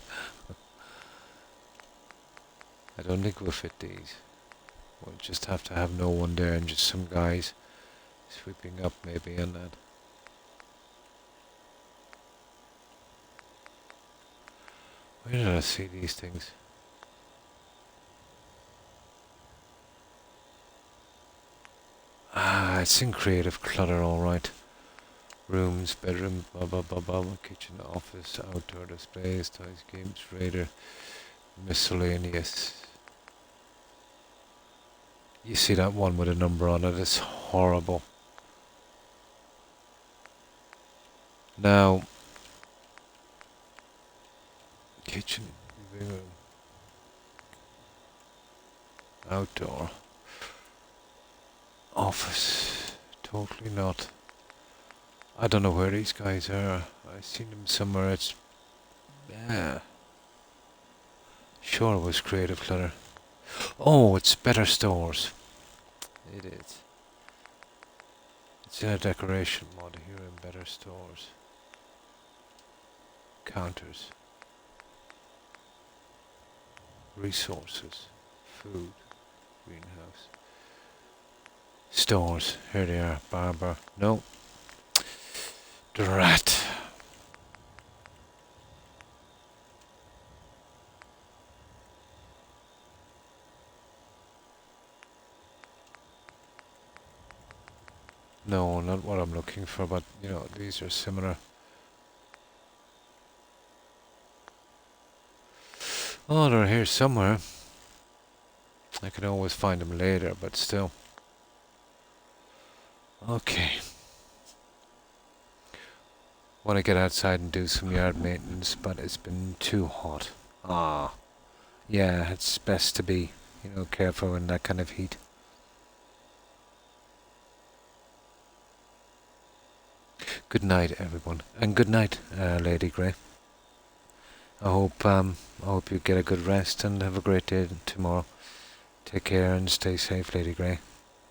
I don't think we'll fit these. We'll just have to have no one there and just some guys sweeping up maybe on that. Where did I see these things? Ah, it's in creative clutter, alright. Rooms, bedroom, blah blah blah blah, kitchen, office, outdoor displays, toys, games, radar, miscellaneous. You see that one with a number on it, it's horrible. Now, kitchen, living room, outdoor, office, totally not. I don't know where these guys are. I've seen them somewhere. It's, yeah. Sure, it was creative clutter. Oh, it's better stores. It is. It's in a decoration mod here in better stores. Counters. Resources. Food. Greenhouse. Stores. Here they are. Barber. No. Drat. No, not what I'm looking for, but these are similar. Oh, they're here somewhere. I can always find them later, but still. Okay. Want to get outside and do some yard maintenance, but it's been too hot. Ah. Yeah, it's best to be, careful in that kind of heat. Good night, everyone, and good night, Lady Grey. I hope you get a good rest and have a great day tomorrow. Take care and stay safe, Lady Grey.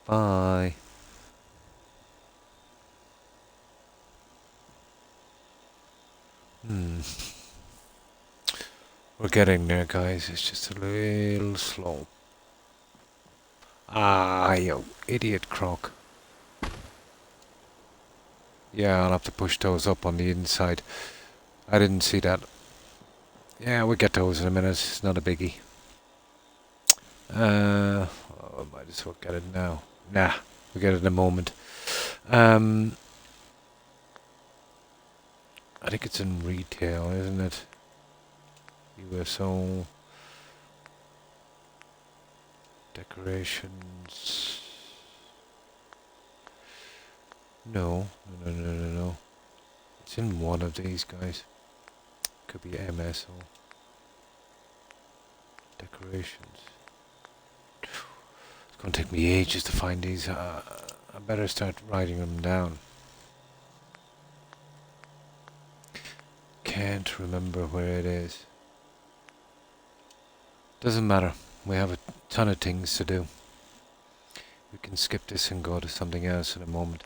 Bye. We're getting there, guys. It's just a little slow. Ah, you idiot Croc. Yeah, I'll have to push those up on the inside. I didn't see that. Yeah, we'll get those in a minute. It's not a biggie. I might as well get it now. Nah, we'll get it in a moment. I think it's in retail, isn't it? USO. Decorations. No. It's in one of these guys. Could be MSO. Decorations. It's going to take me ages to find these. I better start writing them down. Can't remember where it is. Doesn't matter. We have a ton of things to do. We can skip this and go to something else in a moment.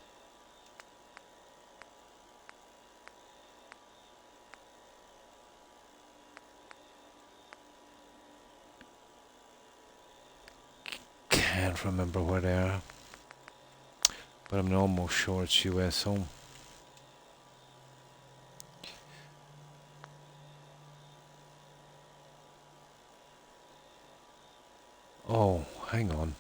Can't remember where they are, but I'm almost sure it's USO. Oh, hang on.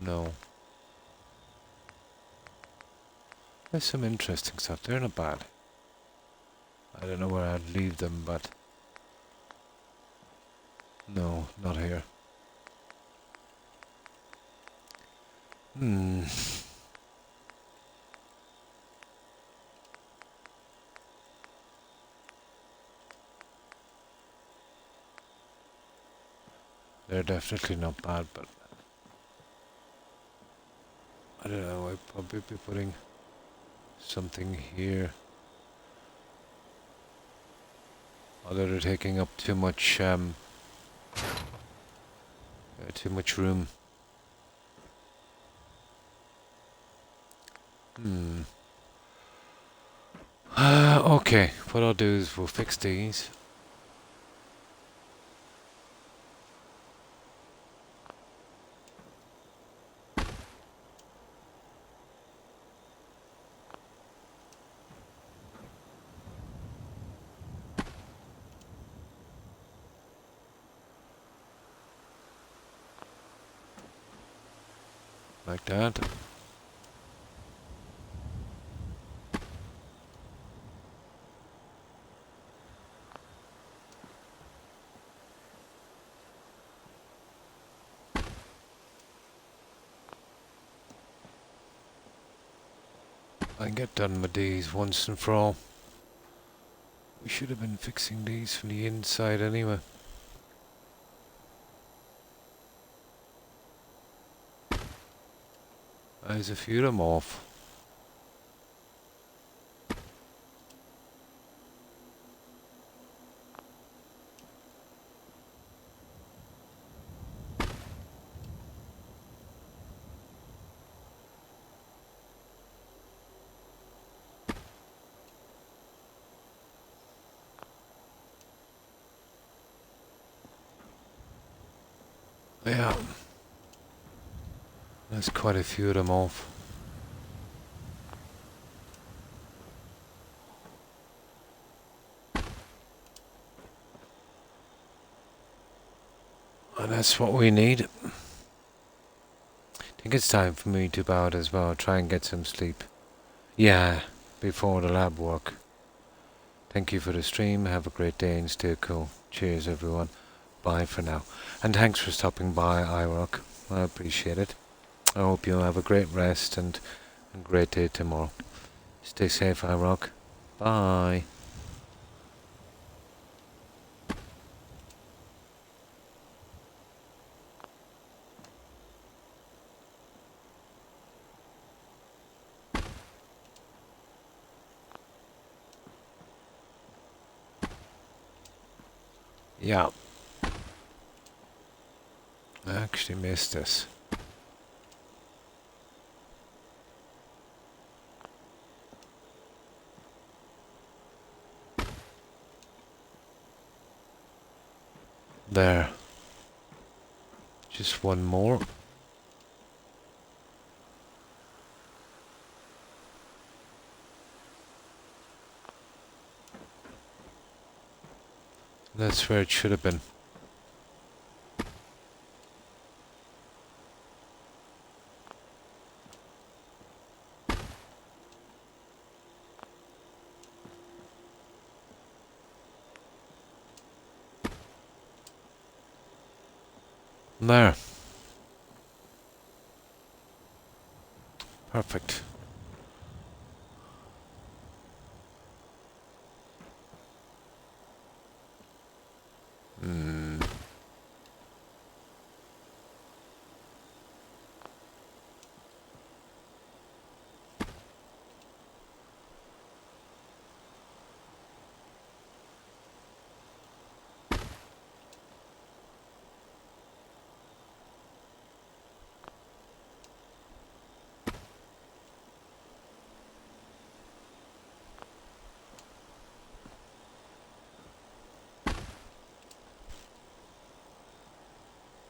No. There's some interesting stuff. They're not bad. I don't know where I'd leave them, but no, not here. Hmm. They're definitely not bad, but I don't know. I'd probably be putting something here. Although they're taking up too much room. Hmm. Okay, what I'll do is we'll fix these. Like that. I can get done with these once and for all. We should have been fixing these from the inside anyway. There's a few of them off. Yeah. There's quite a few of them off. And that's what we need. I think it's time for me to bow out as well. Try and get some sleep. Yeah, before the lab work. Thank you for the stream. Have a great day and stay cool. Cheers, everyone. Bye for now. And thanks for stopping by, iRock. I appreciate it. I hope you have a great rest and a great day tomorrow. Stay safe, iRock. Bye. Yeah. I actually missed this. There. Just one more. That's where it should have been. There. Perfect.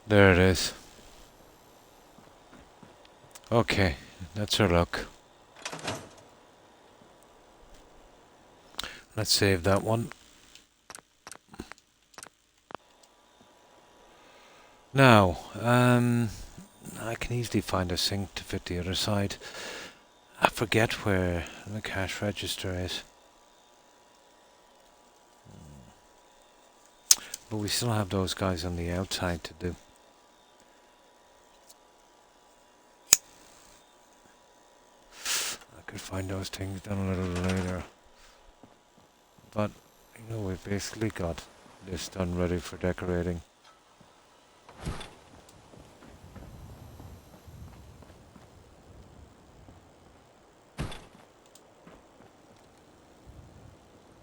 There it is. Okay, that's our luck. Let's save that one. Now, I can easily find a sink to fit the other side. I forget where the cash register is. But we still have those guys on the outside to do. I could find those things done a little later. But, you know, we've basically got this done ready for decorating.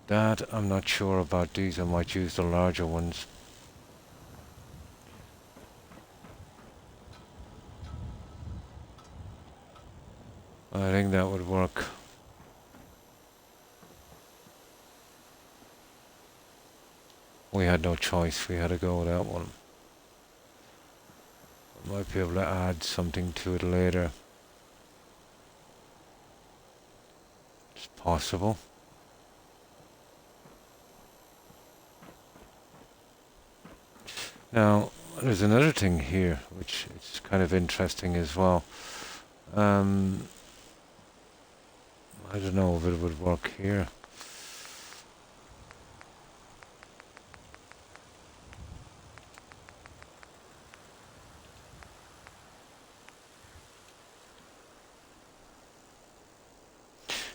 That I'm not sure about. These I might use the larger ones. I think that would work. We had no choice, we had to go with that one. I might be able to add something to it later. It's possible. Now, there's another thing here, which is kind of interesting as well. I don't know if it would work here.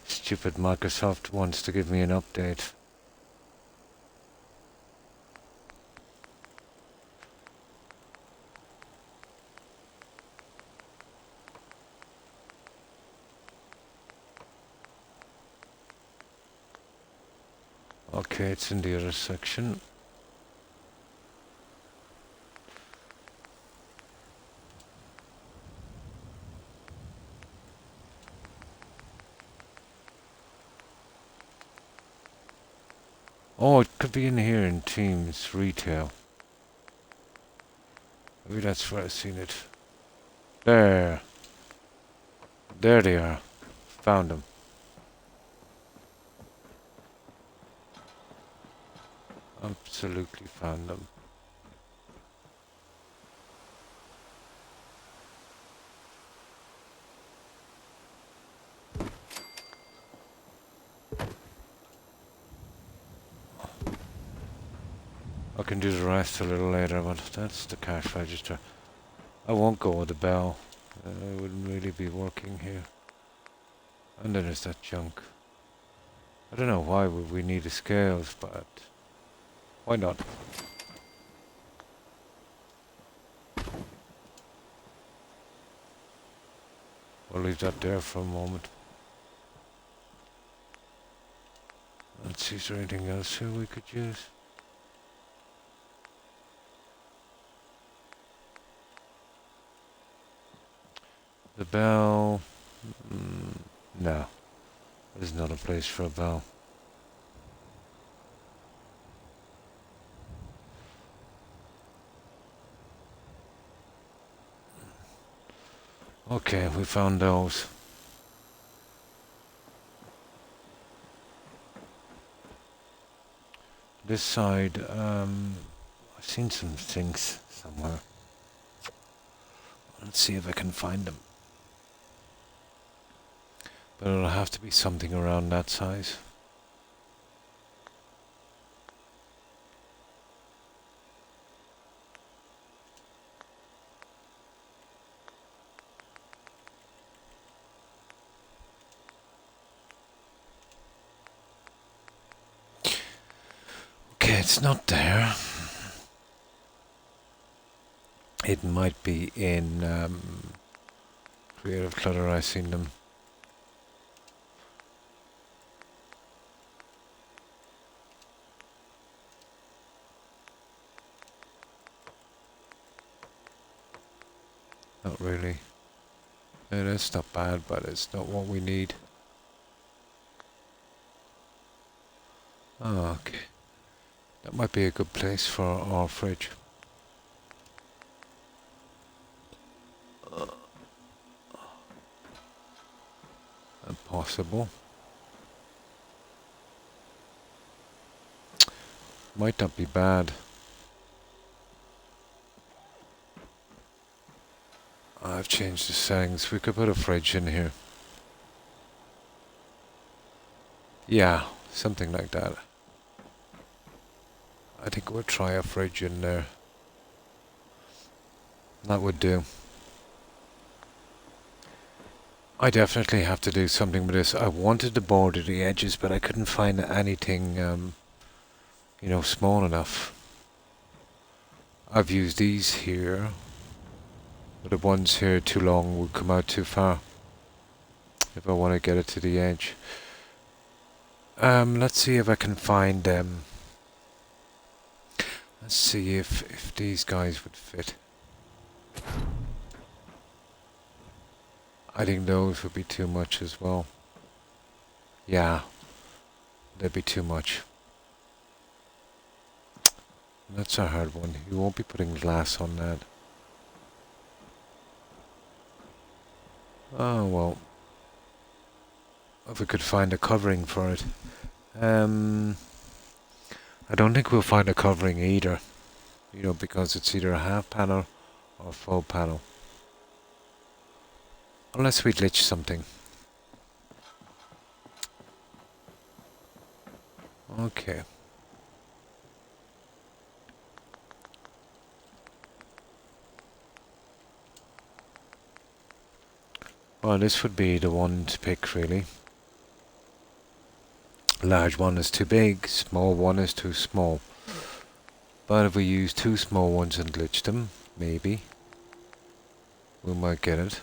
Stupid Microsoft wants to give me an update. Okay, it's in the other section. Oh, it could be in here in Teams Retail. Maybe that's where I've seen it. There. There they are. Found them. Absolutely found them. I can do the rest a little later, but that's the cash register. I won't go with the bell. It wouldn't really be working here. And then there's that junk. I don't know why would we need the scales, but why not? We'll leave that there for a moment. Let's see, is there anything else here we could use? The bell... no. There's not a place for a bell. Okay, we found those. This side, I've seen some things somewhere. Let's see if I can find them. But it'll have to be something around that size. Okay, it's not there. It might be in Creative Clutter. I've seen them. Not really. It's not bad, but it's not what we need. Oh, okay. That might be a good place for our fridge. Possible. Might not be bad. I've changed the settings. We could put a fridge in here. Yeah, something like that. I think we'll try a fridge in there. That would do. I definitely have to do something with this. I wanted to border the edges, but I couldn't find anything, small enough. I've used these here, but the ones here too long would come out too far if I want to get it to the edge. Let's see if I can find let's see if these guys would fit. I think those would be too much as well. Yeah, they'd be too much. That's a hard one. You won't be putting glass on that. Oh well. If we could find a covering for it. I don't think we'll find a covering either. Because it's either a half panel or full panel. Unless we glitch something. Okay. Well, this would be the one to pick, really. Large one is too big, small one is too small. But if we use two small ones and glitch them, maybe we might get it.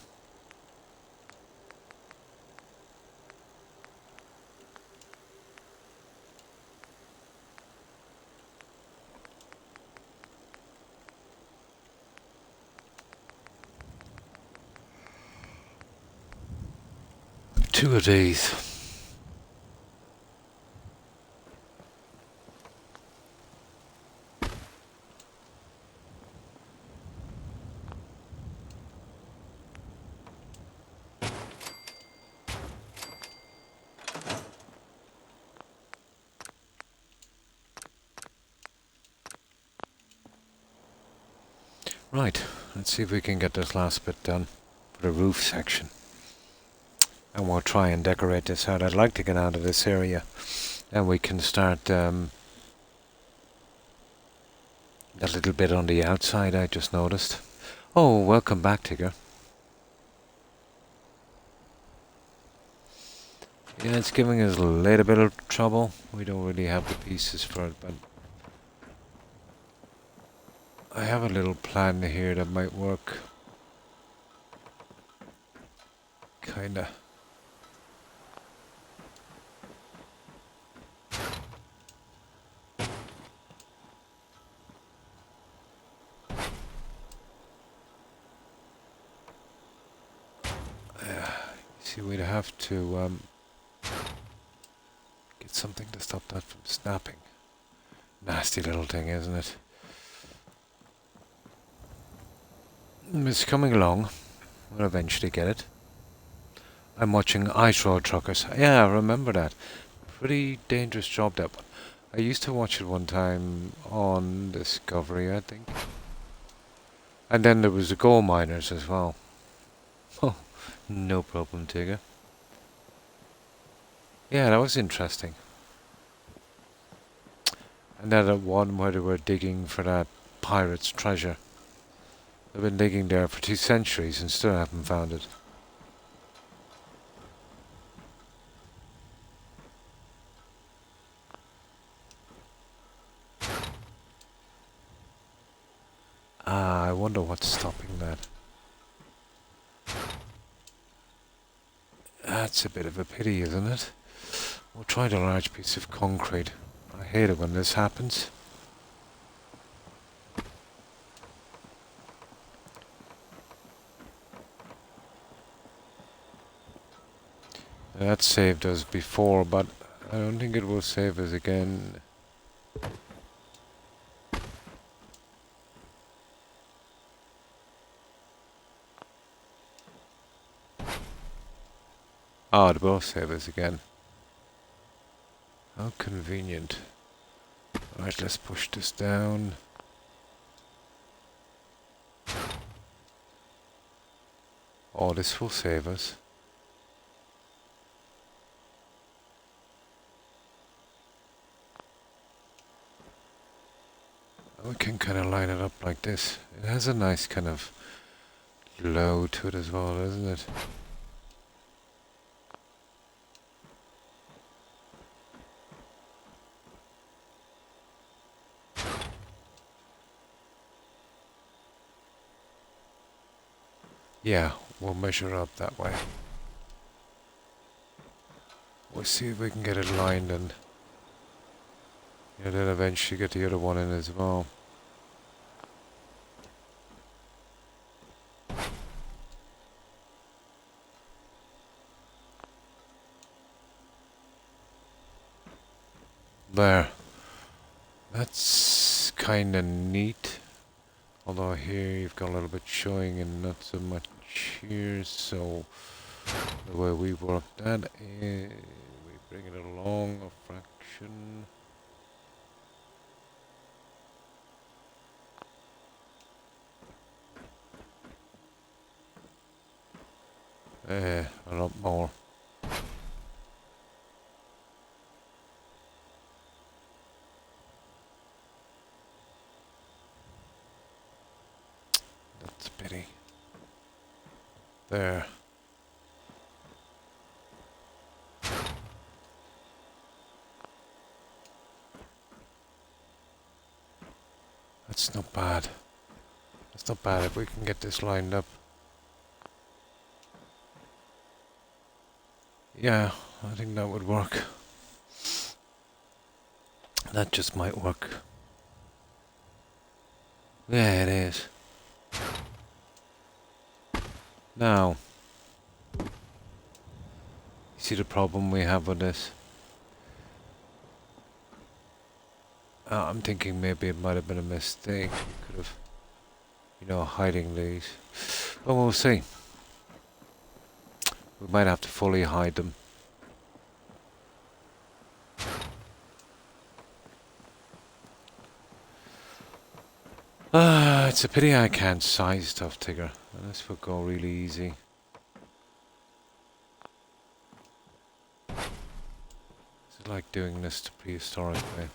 Two of these. Right, let's see if we can get this last bit done for the roof section. And we'll try and decorate this out. I'd like to get out of this area and we can start that little bit on the outside I just noticed. Oh, welcome back, Tigger. Yeah, it's giving us a little bit of trouble. We don't really have the pieces for it, but I have a little plan here that might work. Kinda. See, we'd have to get something to stop that from snapping. Nasty little thing, isn't it? It's coming along. We'll eventually get it. I'm watching Ice Road Truckers. Yeah, I remember that. Pretty dangerous job, that one. I used to watch it one time on Discovery, I think. And then there was the Gold Miners as well. Oh, no problem, Tigger. Yeah, that was interesting. And then one where they were digging for that pirate's treasure. They've been digging there for 2 centuries and still haven't found it. Ah, I wonder what's stopping that. That's a bit of a pity, isn't it? We'll try the large piece of concrete. I hate it when this happens. That saved us before, but I don't think it will save us again. Oh, it will save us again. How convenient. Right, let's push this down. Oh, this will save us. We can kind of line it up like this. It has a nice kind of glow to it as well, doesn't it? Yeah, we'll measure up that way. We'll see if we can get it lined and then eventually get the other one in as well. There. That's kind of neat. Although here you've got a little bit showing and not so much here. So the way we work that is we bring it along a fraction. A lot more. That's a pity. There. That's not bad. That's not bad if we can get this lined up. Yeah, I think that would work. That just might work. Yeah, it is. Now, you see the problem we have with this? I'm thinking maybe it might have been a mistake. We could have, hiding these. But we'll see. We might have to fully hide them. It's a pity I can't size stuff, Tigger. This would go really easy. It's like doing this the prehistoric way.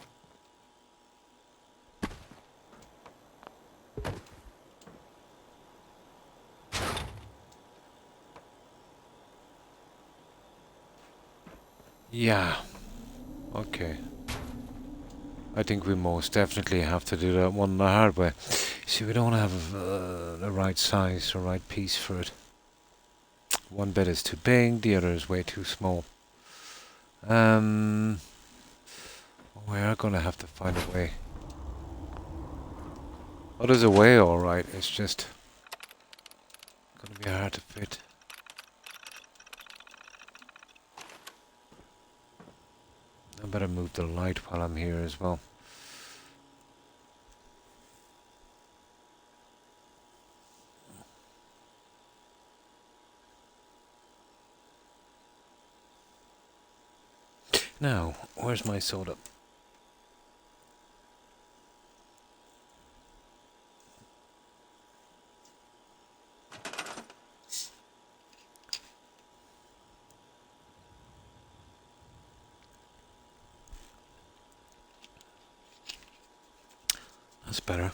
Yeah. Okay. I think we most definitely have to do that one the hard way. See, we don't have the right size or right piece for it. One bit is too big, the other is way too small. We are going to have to find a way. Oh, there's a way, alright. It's just going to be hard to fit. I better move the light while I'm here as well. Now, where's my soda? That's better.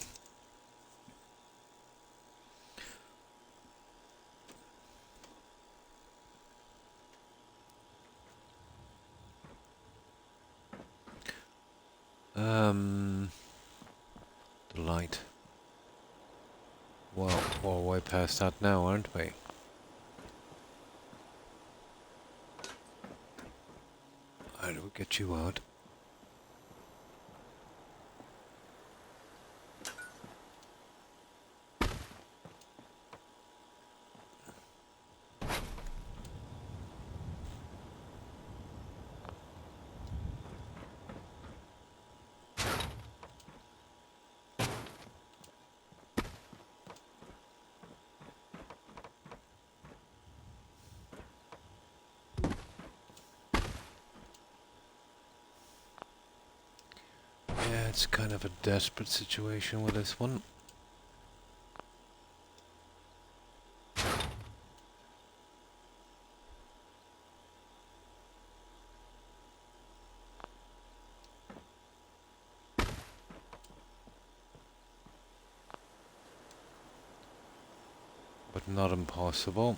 The light. Well, we're way past that now, aren't we? How do we get you out? Yeah, it's kind of a desperate situation with this one. but not impossible.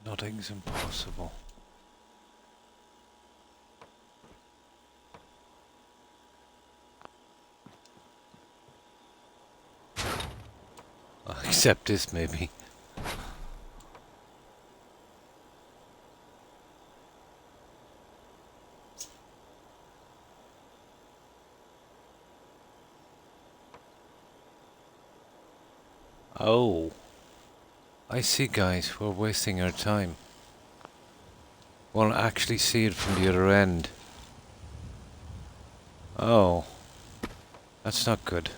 Nothing's impossible. Except this, maybe. Oh. I see, guys. We're wasting our time. Won't actually see it from the other end. Oh. That's not good.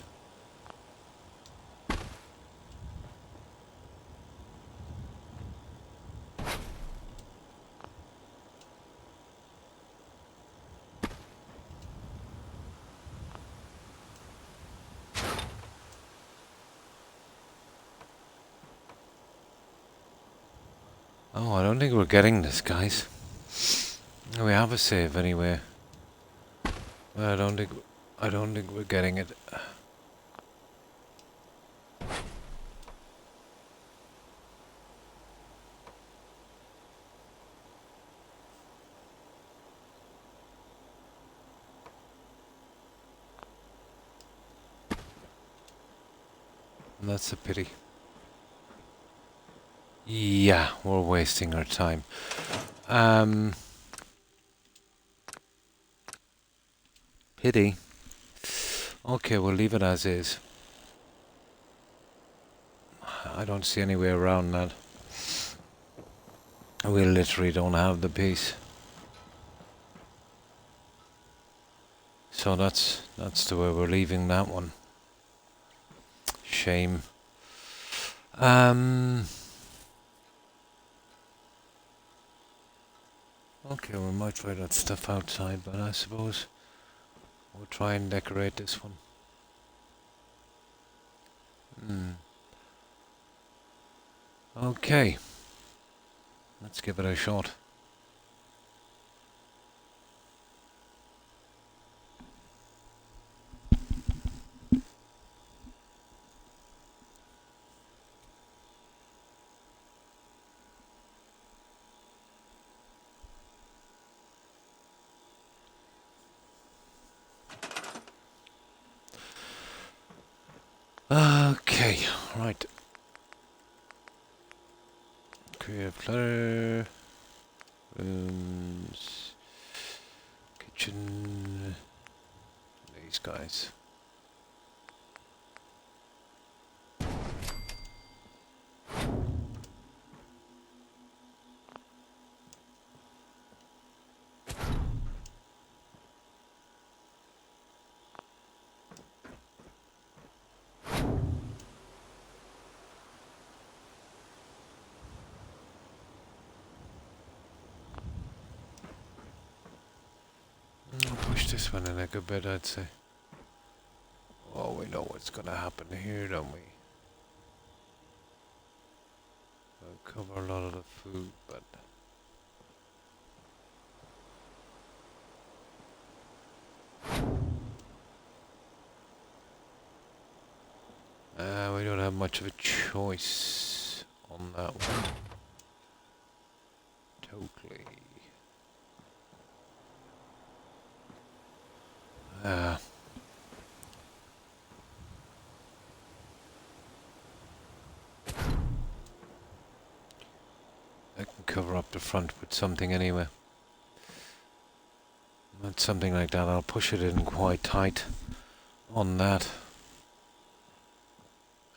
Oh, I don't think we're getting this, guys. We have a save anyway. But I don't think we're getting it. And that's a pity. Yeah, we're wasting our time. Pity. Okay, we'll leave it as is. I don't see any way around that. We literally don't have the piece. So that's the way we're leaving that one. Shame. Okay, we might try that stuff outside, but I suppose we'll try and decorate this one. Okay. Let's give it a shot. Okay, right. Creative clutter. Rooms. Kitchen. These guys. I'll push this one in a good bit, I'd say. Oh, we know what's gonna happen here, don't we? We'll cover a lot of the food, but... we don't have much of a choice on that one. Totally. I can cover up the front with something anyway. With something like that, I'll push it in quite tight on that.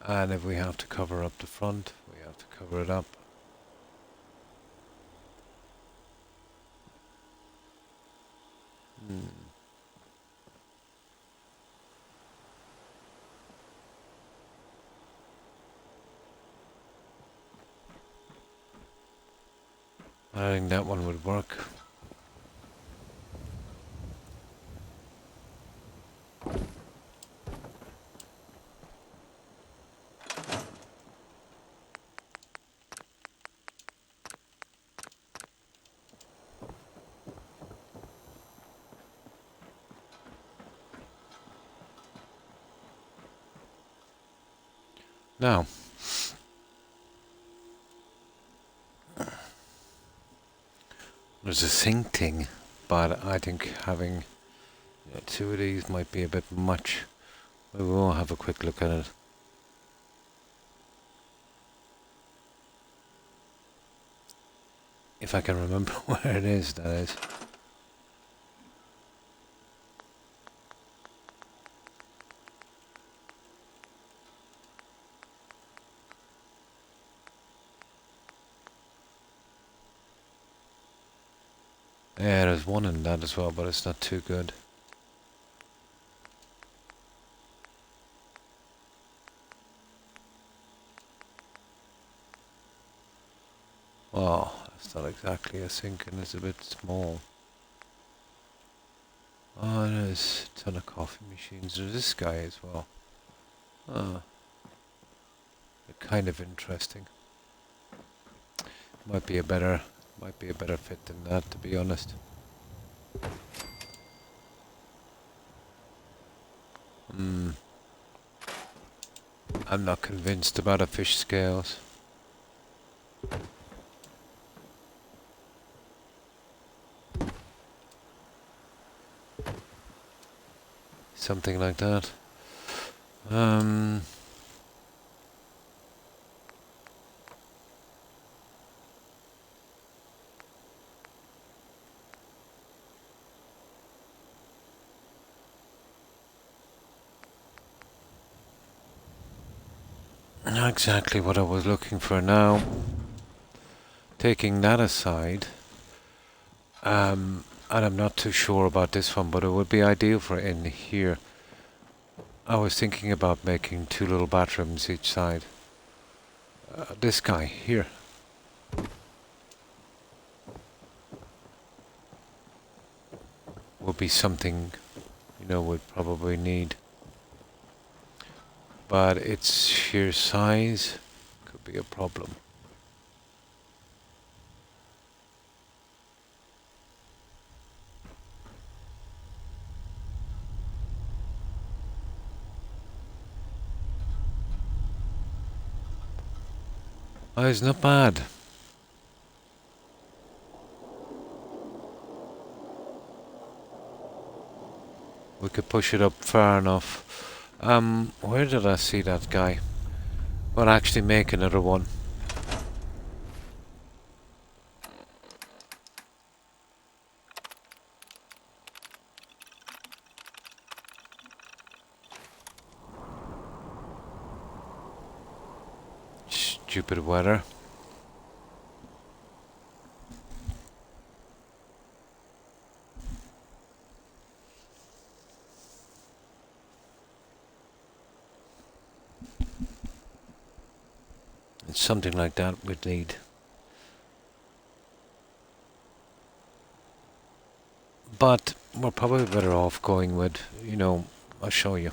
And if we have to cover up the front, we have to cover it up. I think that one would work. Now, there's a sink thing, but I think having two of these might be a bit much. We will have a quick look at it. If I can remember where it is, that is. Yeah, there's one in that as well, but it's not too good. Oh, that's not exactly a sink and it's a bit small. Oh, there's a ton of coffee machines. There's this guy as well. Oh, they're kind of interesting. Might be a better fit than that, to be honest. I'm not convinced about the fish scales. Something like that. Not exactly what I was looking for now. Taking that aside, and I'm not too sure about this one, but it would be ideal for in here. I was thinking about making two little bathrooms each side. This guy here. Would be something, we'd probably need. But its sheer size could be a problem. Oh, it's not bad. We could push it up far enough. Where did I see that guy? Well, actually make another one. Stupid weather. It's something like that we'd need. But we're probably better off going with, I'll show you.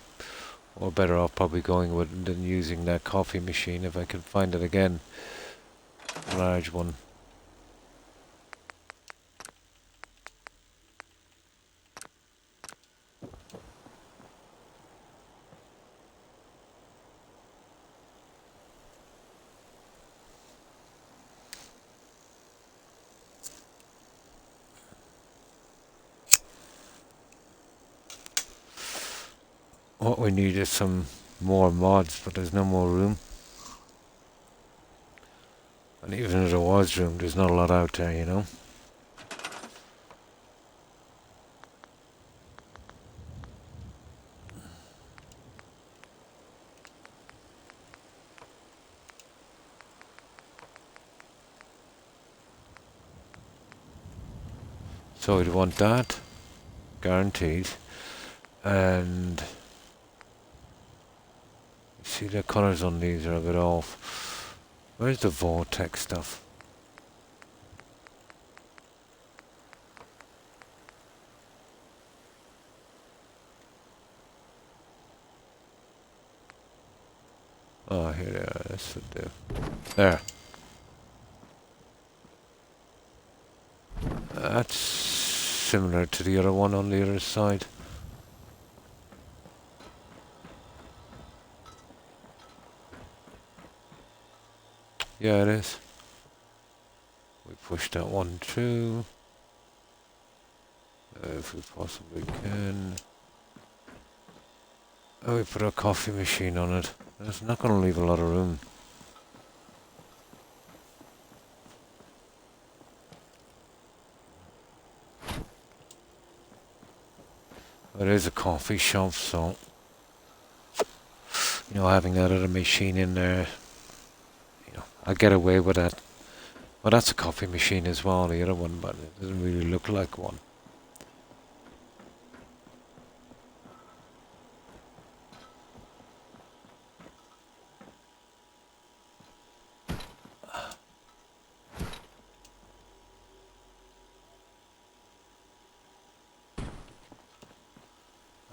We're better off probably going with than using that coffee machine if I can find it again. A large one. What we need is some more mods, but there's no more room. And even if there was room, there's not a lot out there, So we'd want that, guaranteed. And see, the colours on these are a bit off. Where's the vortex stuff? Oh, here they are. This would do. There. That's similar to the other one on the other side. Yeah, it is. We push that one through. If we possibly can. Oh, we put a coffee machine on it. It's not going to leave a lot of room. It is a coffee shop, so having that other machine in there, I'll get away with that. Well, that's a coffee machine as well, the other one, but it doesn't really look like one.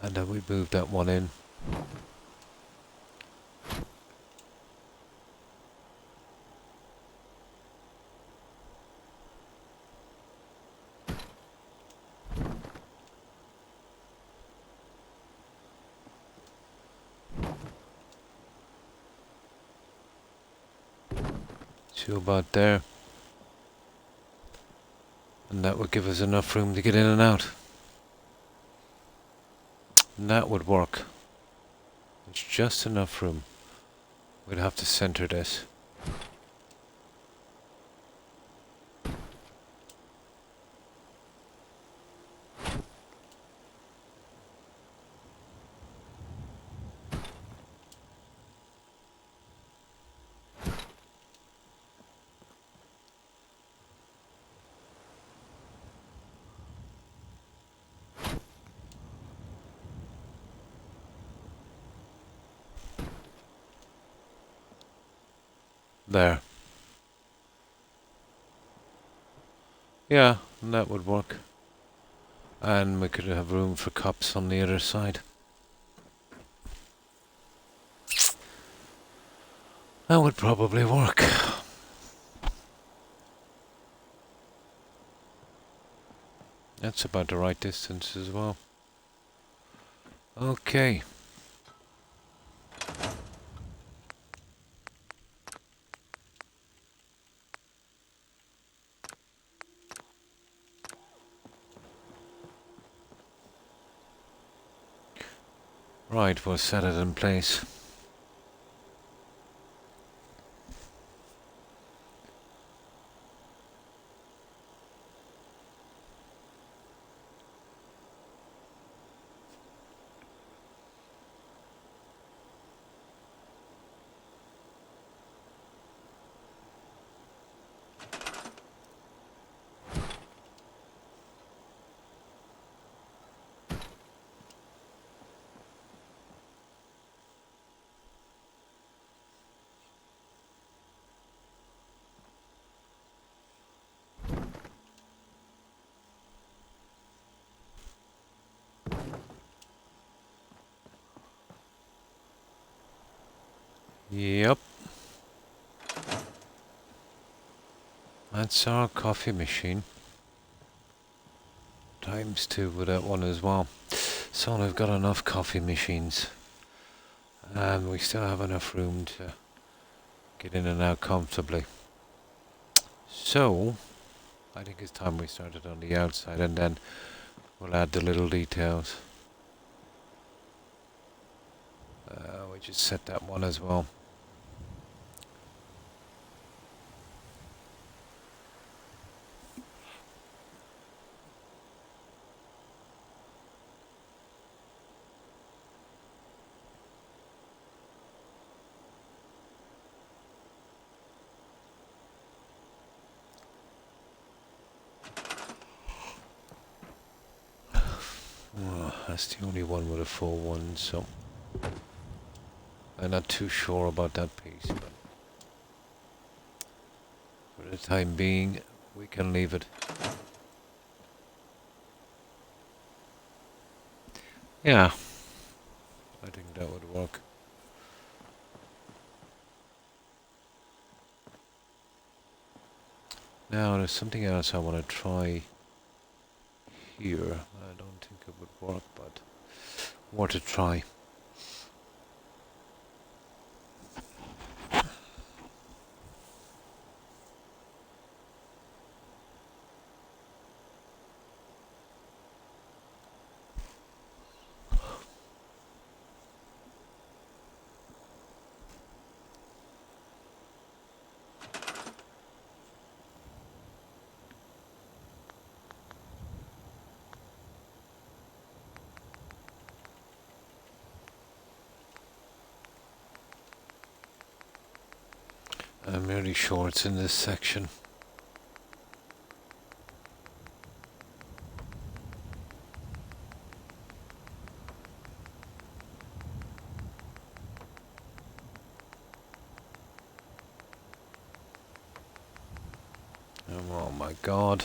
And then we moved that one in. To about there. And that would give us enough room to get in and out. And that would work. It's just enough room. We'd have to center this. There. Yeah, and that would work. And we could have room for cups on the other side. That would probably work. That's about the right distance as well. Okay. Right, we'll set it in place. Yep. That's our coffee machine. Times 2 with that one as well. So we've got enough coffee machines. And we still have enough room to get in and out comfortably. So, I think it's time we started on the outside and then we'll add the little details. We just set that one as well. Well, that's the only one with a full one, so I'm not too sure about that piece, but for the time being, we can leave it. Yeah, I think that would work. Now, there's something else I want to try here. I don't think it would work, but worth a try. I'm really sure it's in this section. Oh my god.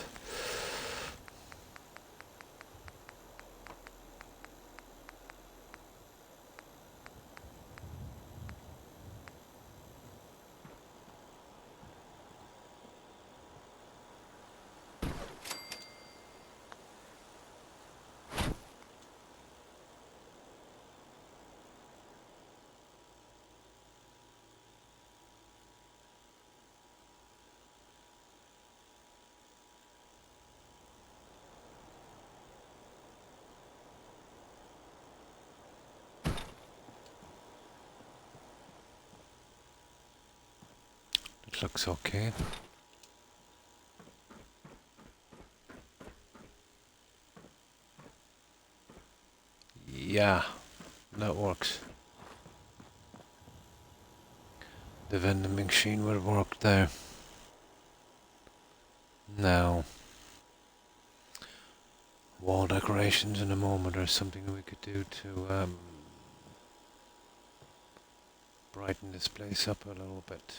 It looks okay. Yeah, that works. The vending machine will work there. Now, wall decorations in a moment or something we could do to brighten this place up a little bit.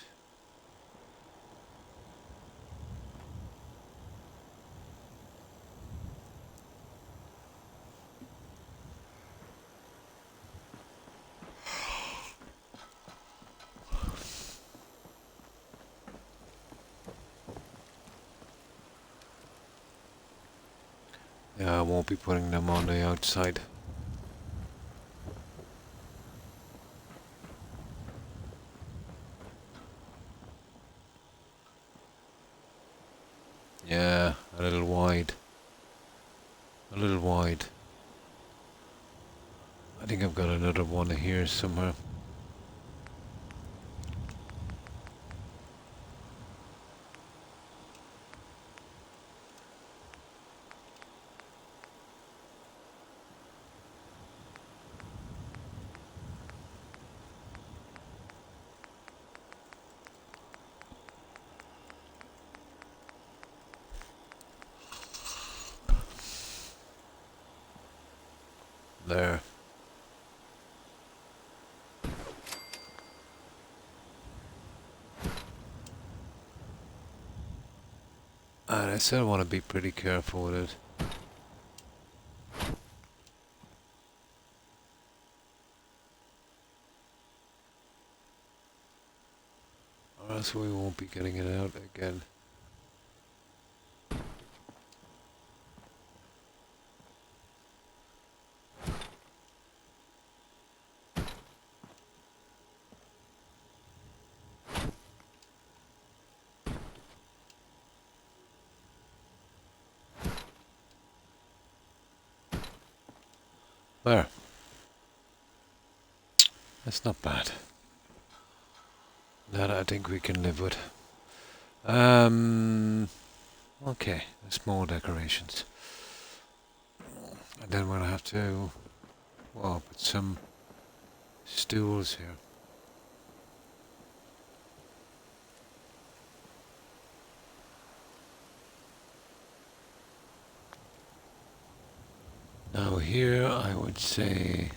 Yeah, I won't be putting them on the outside. Yeah, a little wide. A little wide. I think I've got another one here somewhere. There. And I still want to be pretty careful with it. Or else we won't be getting it out again. There. That's not bad. That I think we can live with. Okay, small decorations. And then we'll have to, well, put some stools here. Now here I would say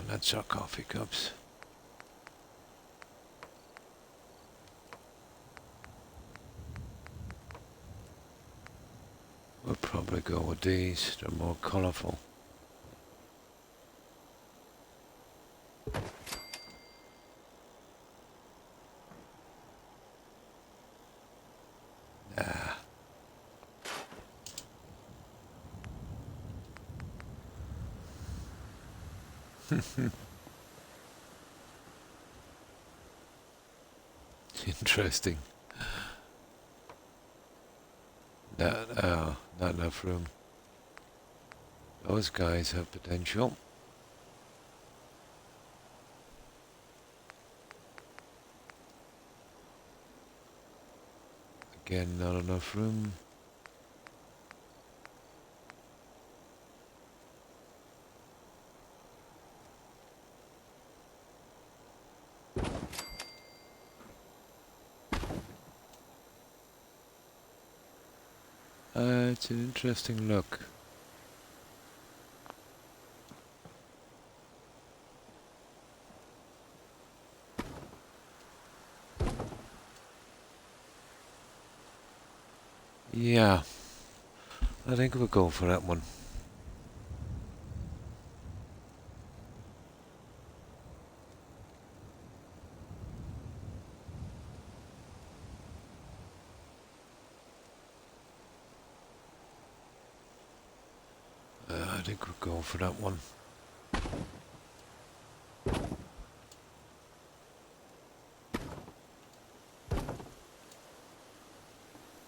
that's our coffee cups. We'll probably go with these, they're more colourful. Ah. Interesting. Not enough room. Those guys have potential. Again, not enough room. It's an interesting look. Yeah, I think we'll go for that one. I think we'll go for that one.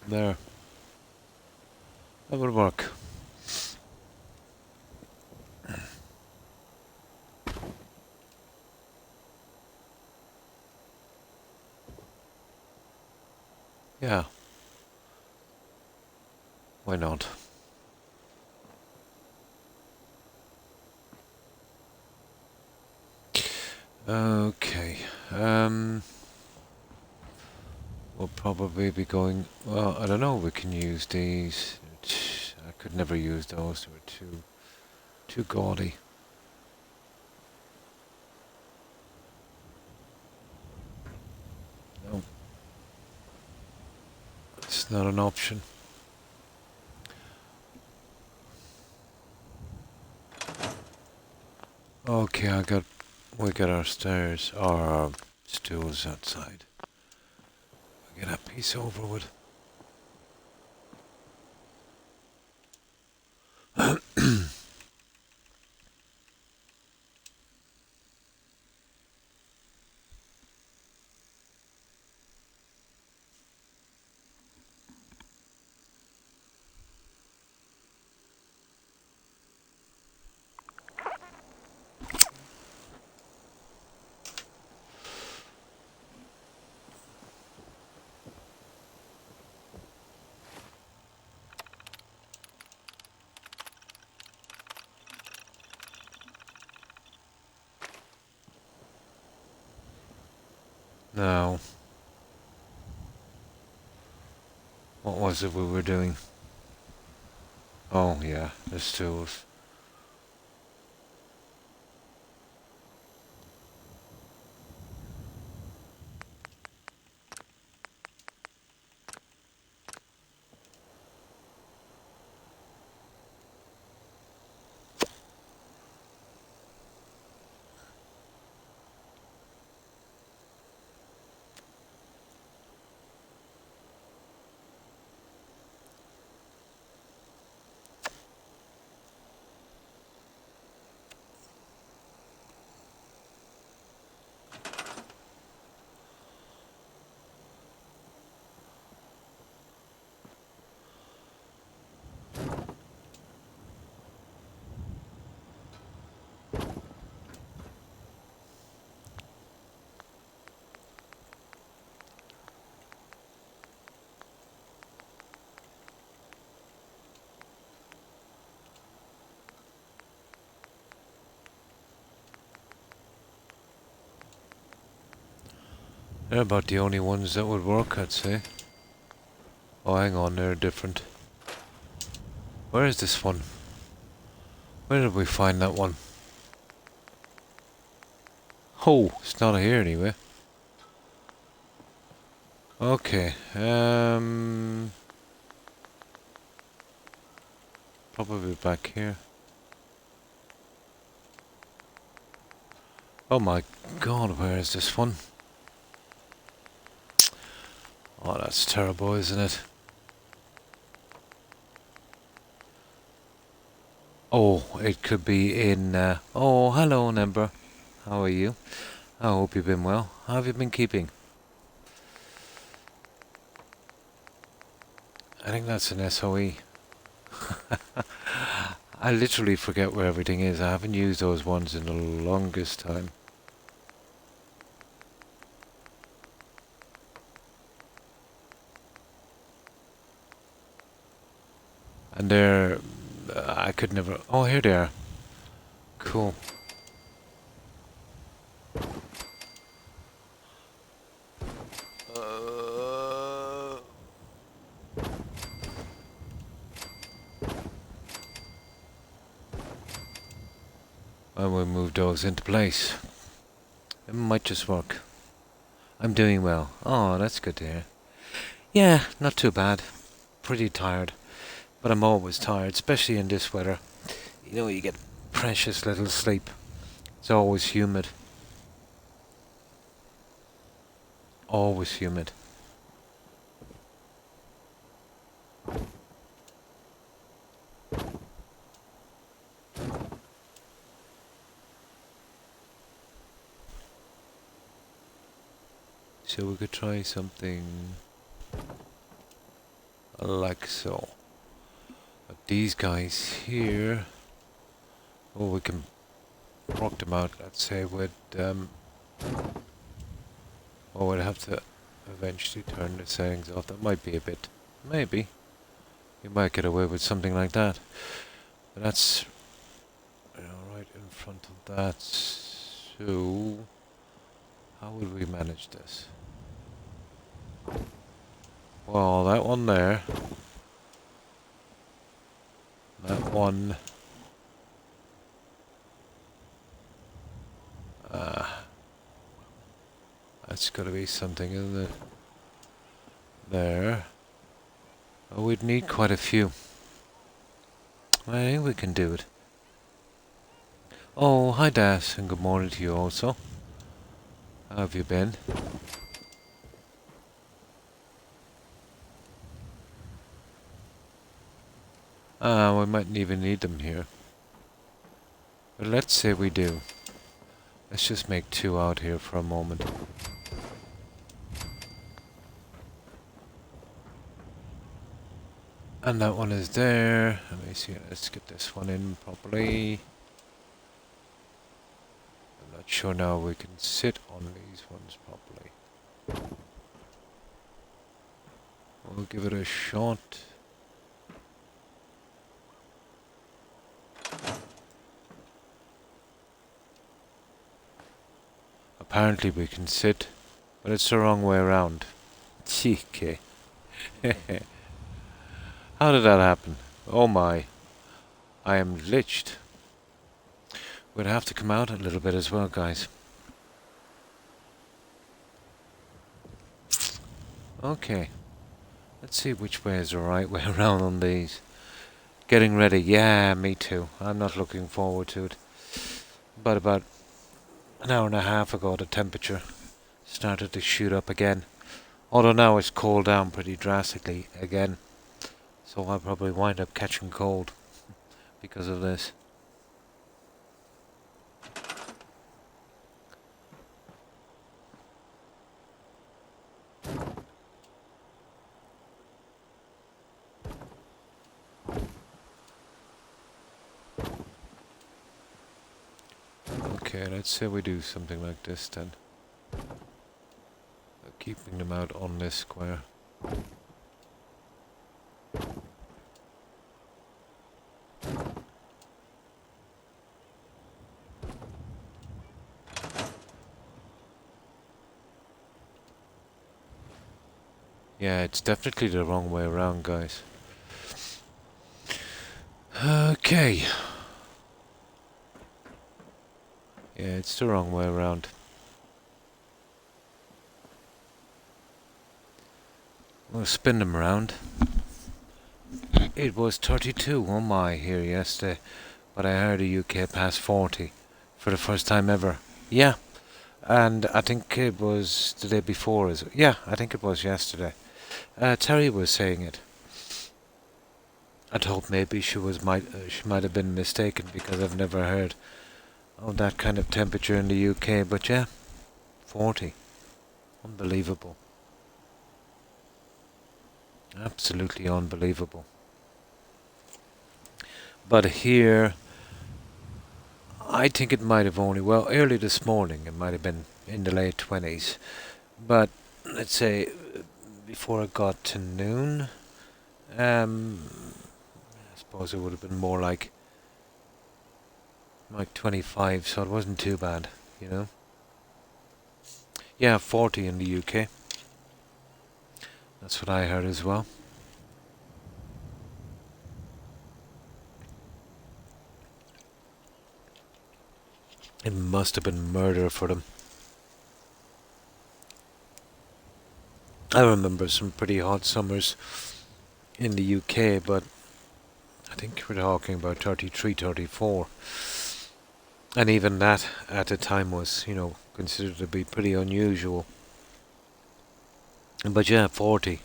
There. That would work. Yeah. Why not? Okay. We'll probably be going... Well, I don't know. We can use these. I could never use those. They were too gaudy. No. It's not an option. Okay, we got our stairs, our stools outside. We get that piece over with. Now, what was it we were doing? Oh yeah, the stools. They're about the only ones that would work, I'd say. Oh, hang on, they're different. Where is this one? Where did we find that one? Oh, it's not here anyway. Okay, probably back here. Oh my god, where is this one? Oh, that's terrible, isn't it? Oh, it could be in... Oh, hello, Nember. How are you? I hope you've been well. How have you been keeping? I think that's an SOE. I literally forget where everything is. I haven't used those ones in the longest time. And they're... I could never... Oh, here they are. Cool. And we'll move those into place. It might just work. I'm doing well. Oh, that's good to hear. Yeah, not too bad. Pretty tired. But I'm always tired, especially in this weather. You know, you get precious little sleep. It's always humid. Always humid. So we could try something like so. But these guys here, oh, we can rock them out, let's say, with, oh, we'd have to eventually turn the settings off. That might be a bit, maybe. You might get away with something like that. But that's, you know, right in front of that. So, how would we manage this? Well, that one there. That one. That's got to be something, isn't it? There. Oh, we'd need quite a few. I think we can do it. Oh, hi Das, and good morning to you also. How have you been? We mightn't even need them here. But let's say we do. Let's just make 2 out here for a moment. And that one is there. Let me see, let's get this one in properly. I'm not sure now we can sit on these ones properly. We'll give it a shot. Apparently we can sit, but it's the wrong way around. Okay. How did that happen? Oh my. I am glitched. We'd have to come out a little bit as well, guys. Okay. Let's see which way is the right way around on these. Getting ready. Yeah, me too. I'm not looking forward to it. But about an hour and a half ago, the temperature started to shoot up again. Although now it's cooled down pretty drastically again. So I'll probably wind up catching cold because of this. Okay, let's say we do something like this then. Keeping them out on this square. Yeah, it's definitely the wrong way around, guys. Okay. Yeah, it's the wrong way around. We'll spin them around. It was 32 on my here yesterday, but I heard the UK passed 40 for the first time ever. Yeah, and I think it was the day before. Yeah, I think it was yesterday. Terry was saying it. I'd hope maybe she might have been mistaken because I've never heard of that kind of temperature in the UK. But yeah, 40, unbelievable, absolutely unbelievable. But here, I think it might have only early this morning. It might have been in the late 20s, but let's say before it got to noon. suppose it would have been more like 25, so it wasn't too bad, you know. Yeah, 40 in the UK. That's what I heard as well. It must have been murder for them. I remember some pretty hot summers in the UK, but I think we're talking about 33, 34. And even that at the time was, considered to be pretty unusual. But yeah, 40.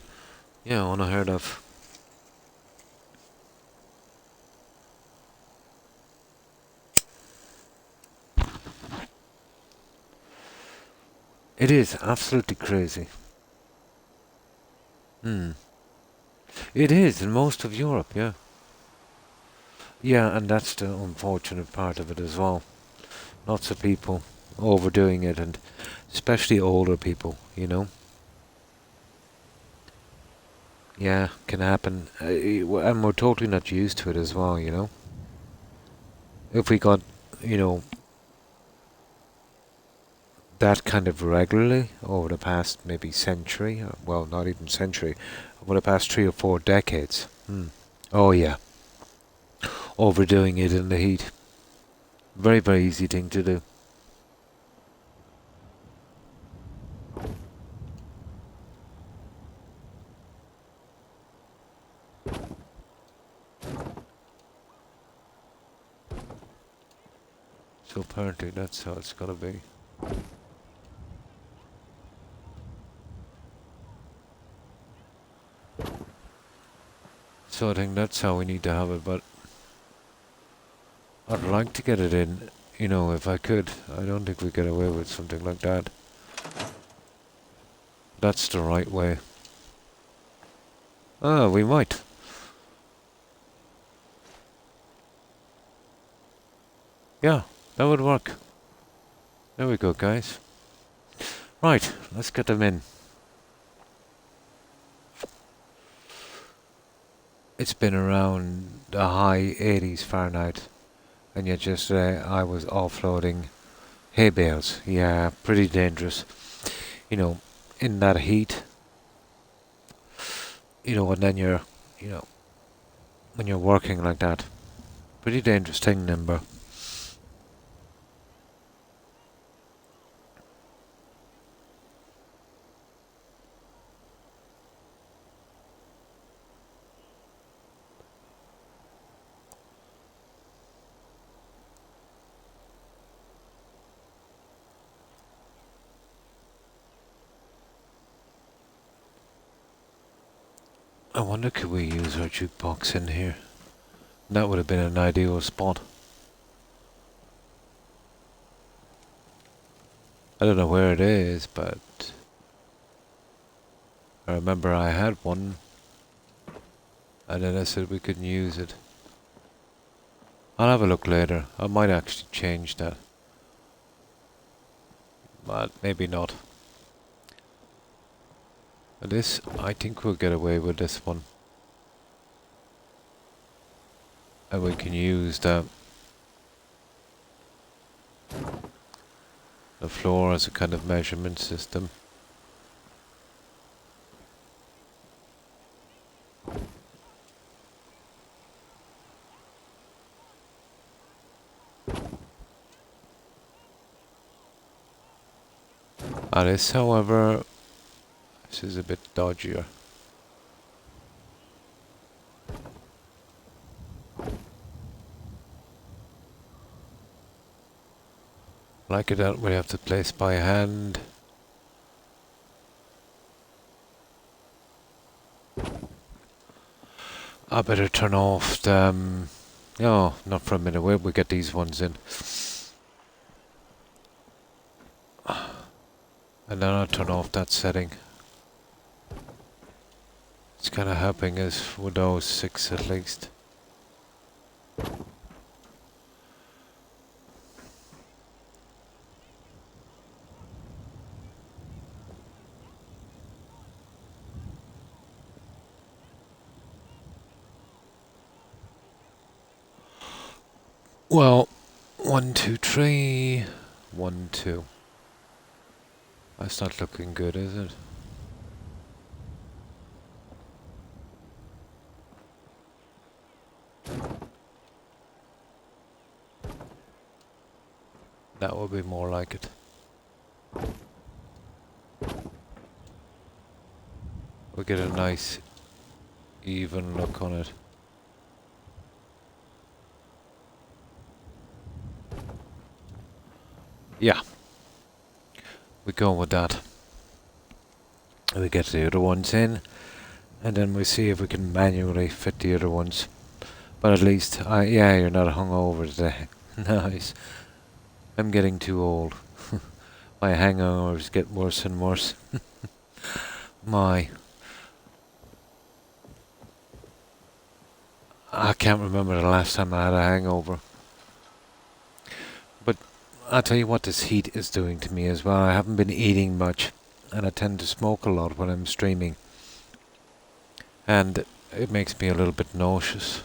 Yeah, unheard of. It is absolutely crazy. Hmm. It is in most of Europe, yeah. Yeah, and that's the unfortunate part of it as well. Lots of people overdoing it, and especially older people. Yeah, can happen. And we're totally not used to it as well. If we got, you know, that kind of regularly over the past maybe century, or, well, not even century, over the past 3 or 4 decades. Oh yeah, overdoing it in the heat. Very, very easy thing to do. So apparently that's how it's gotta be. So I think that's how we need to have it, but I'd like to get it in, if I could. I don't think we get away with something like that. That's the right way. Ah, we might. Yeah, that would work. There we go, guys. Right, let's get them in. It's been around the high 80s Fahrenheit, and yet yesterday I was offloading hay bales. Yeah, pretty dangerous. You know, in that heat, and then you know, when you're working like that, pretty dangerous thing, Nimber. I wonder could we use our jukebox in here? That would have been an ideal spot. I don't know where it is, but I remember I had one, and then I said we couldn't use it. I'll have a look later. I might actually change that, but maybe not. This, I think we'll get away with this one. And we can use the floor as a kind of measurement system. This, however, this is a bit dodgier. Like it that we have to place by hand. I better turn off the... no, not for a minute. Where we get these ones in. And then I'll turn off that setting. It's kind of helping us with those 6 at least. Well, 1, 2, 3, 1, 2. That's not looking good, is it? That would be more like it. We'll get a nice even look on it. Yeah, we go with that. We get the other ones in, and then we see if we can manually fit the other ones. But at least, yeah, you're not hungover today. Nice. I'm getting too old. My hangovers get worse and worse. I can't remember the last time I had a hangover. But I'll tell you what this heat is doing to me as well. I haven't been eating much, and I tend to smoke a lot when I'm streaming. And it makes me a little bit nauseous.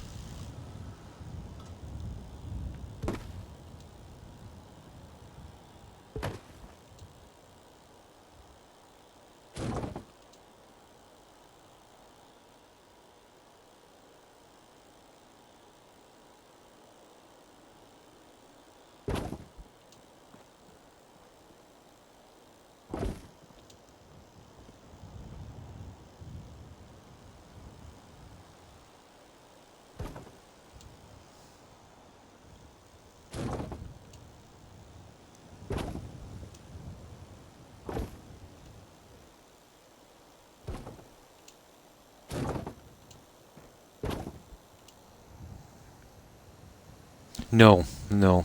No, no.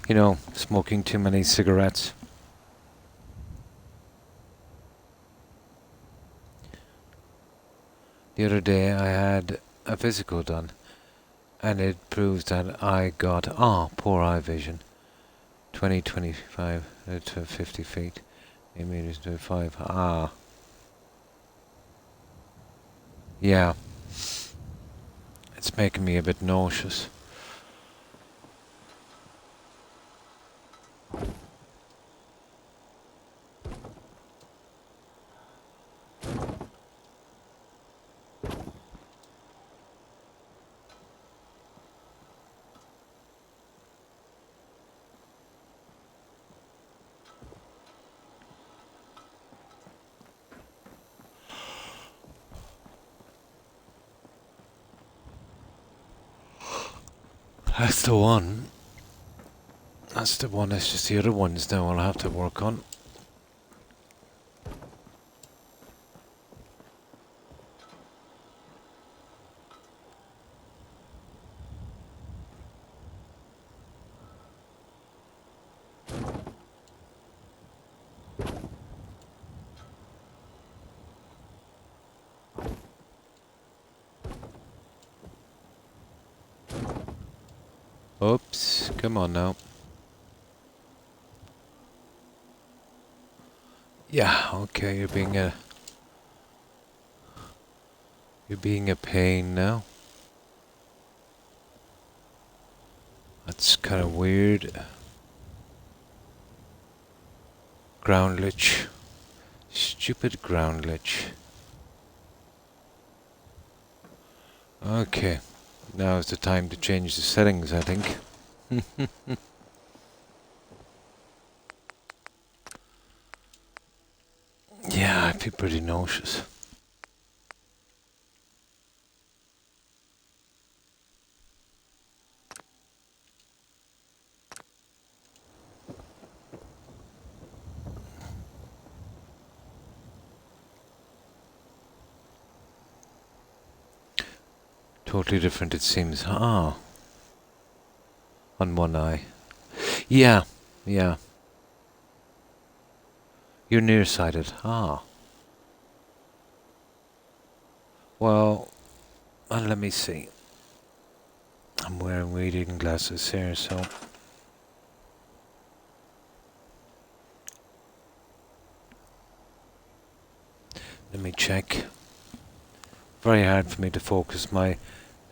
You know, smoking too many cigarettes. The other day I had a physical done, and it proves that I got, poor eye vision. 25 to 50 feet, 8 meters to 5. Yeah, it's making me a bit nauseous. That's the one. That's the one. It's just the other ones now I'll have to work on. Oops, come on now. Yeah, okay, you're being a pain now. That's kind of weird. Ground lich. Stupid ground lich. Okay, now is the time to change the settings, I think. Yeah, I feel pretty nauseous. Totally different it seems. On one eye. Yeah, yeah. You're nearsighted. Well, let me see. I'm wearing reading glasses here, so... Let me check. Very hard for me to focus my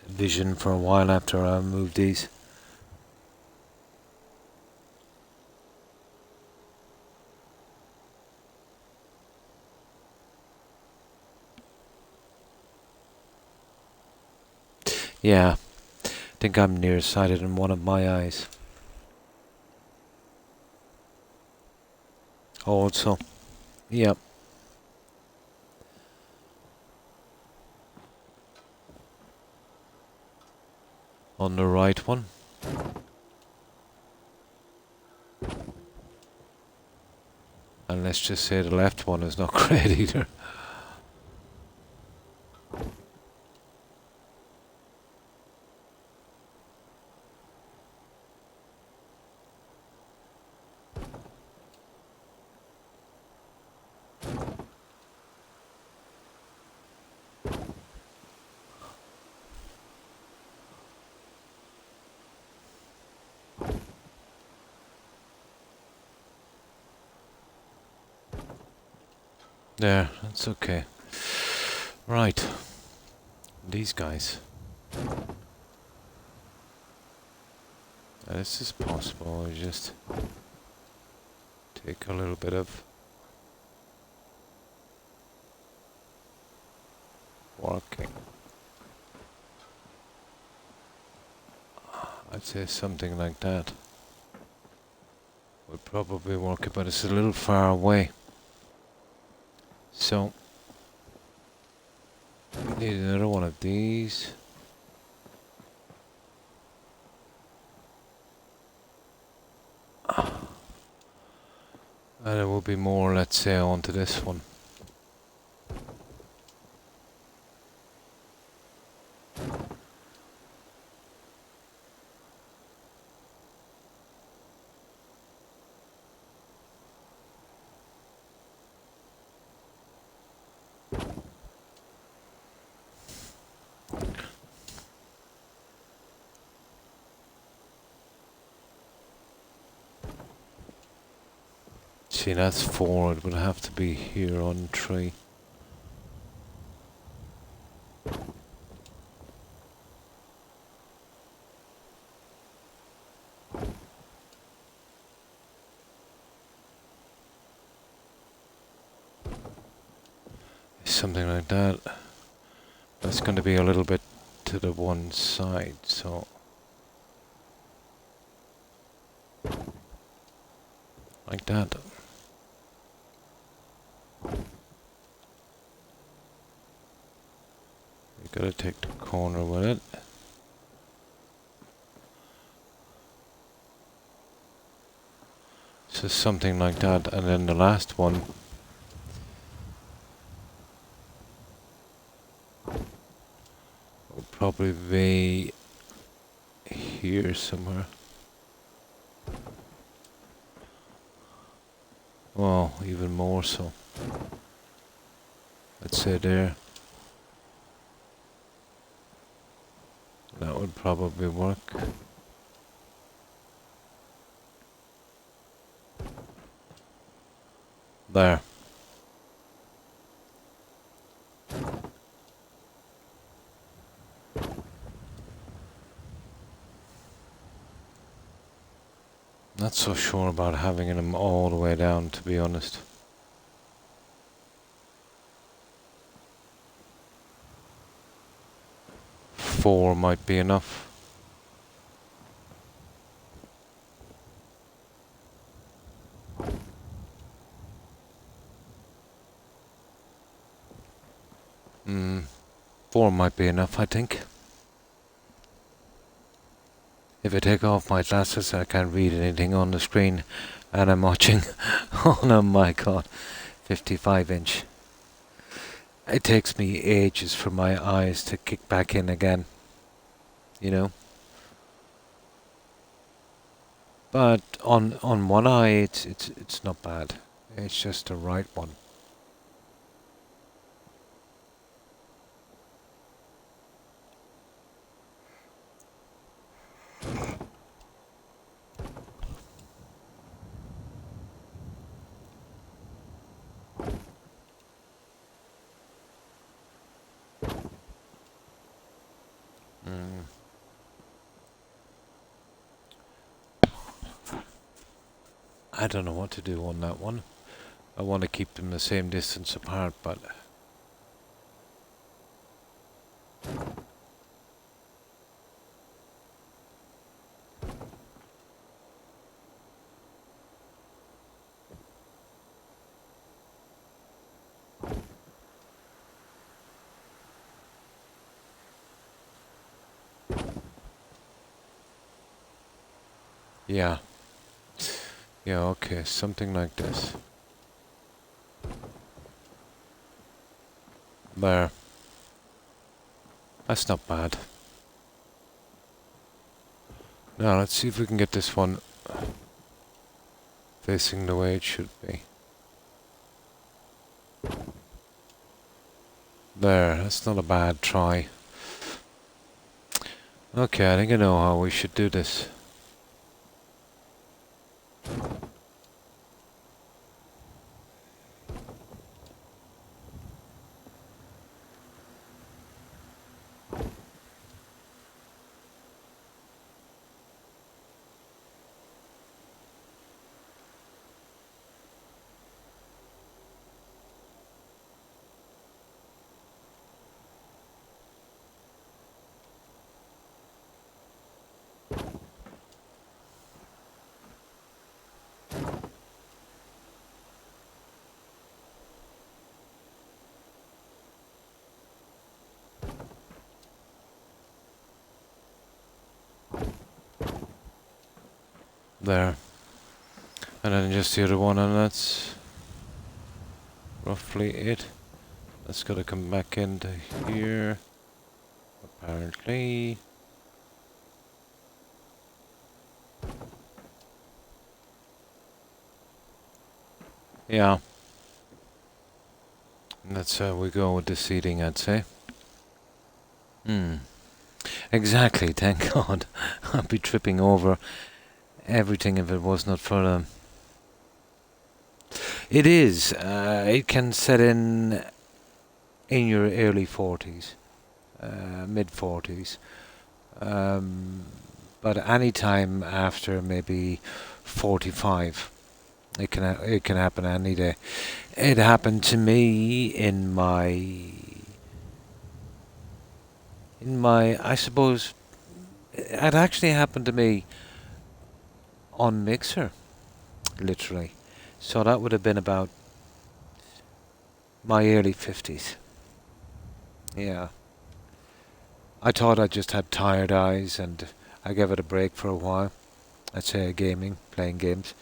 vision for a while after I remove these. Yeah, I think I'm nearsighted in one of my eyes. Also, yep. On the right one. And let's just say the left one is not great either. There, that's okay. Right. These guys. This is possible. We just take a little bit of working. I'd say something like that would probably work, but it's a little far away. So, we need another one of these. And it will be more, let's say, onto this one. See, that's 4. It would have to be here on 3. Something like that. That's going to be a little bit to the one side, so... like that. You gotta take the corner with it. So something like that, and then the last one will probably be here somewhere. Well, even more so. Let's say there. That would probably work. There. Not so sure about having them all the way down, to be honest. Four might be enough. Four might be enough, I think. If I take off my glasses, I can't read anything on the screen, and I'm watching on a, my god, 55-inch. It takes me ages for my eyes to kick back in again, you know. But on one eye, it's not bad. It's just the right one. I don't know what to do on that one. I want to keep them the same distance apart, but Yeah. Yeah, okay, something like this. There. That's not bad. Now, let's see if we can get this one facing the way it should be. There, that's not a bad try. Okay, I think I know how we should do this. There. And then just the other one, and that's roughly it. That's got to come back into here, apparently. Yeah. And that's how we go with the seating, I'd say. Exactly, thank God. I'd be tripping over everything if it was not for them. It is. It can set in your early 40s, mid 40s. But any time after maybe 45, it can happen any day. It happened to me in my I suppose it actually happened to me on Mixer, literally. So that would have been about my early 50s. Yeah. I thought I just had tired eyes and I gave it a break for a while. I'd say gaming, playing games.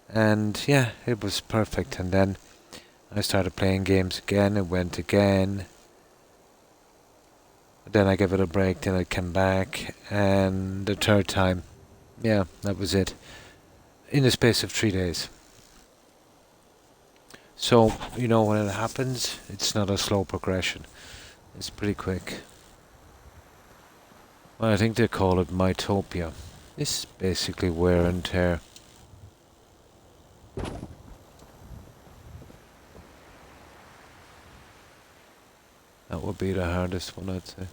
And yeah, it was perfect. And then I started playing games again. It went again. Then I gave it a break. Then it came back. And the third time, yeah, that was it. In the space of 3 days. So, when it happens, it's not a slow progression. It's pretty quick. Well, I think they call it mytopia. This is basically wear and tear. That would be the hardest one, I'd say.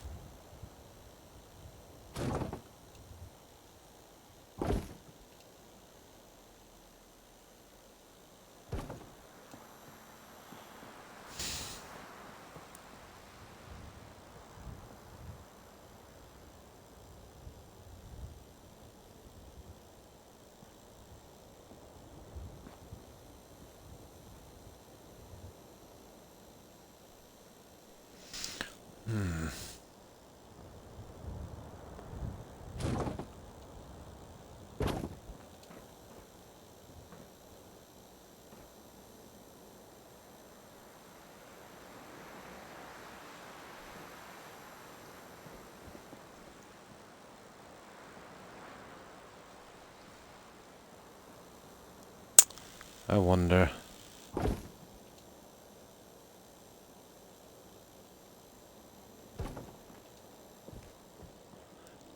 I wonder.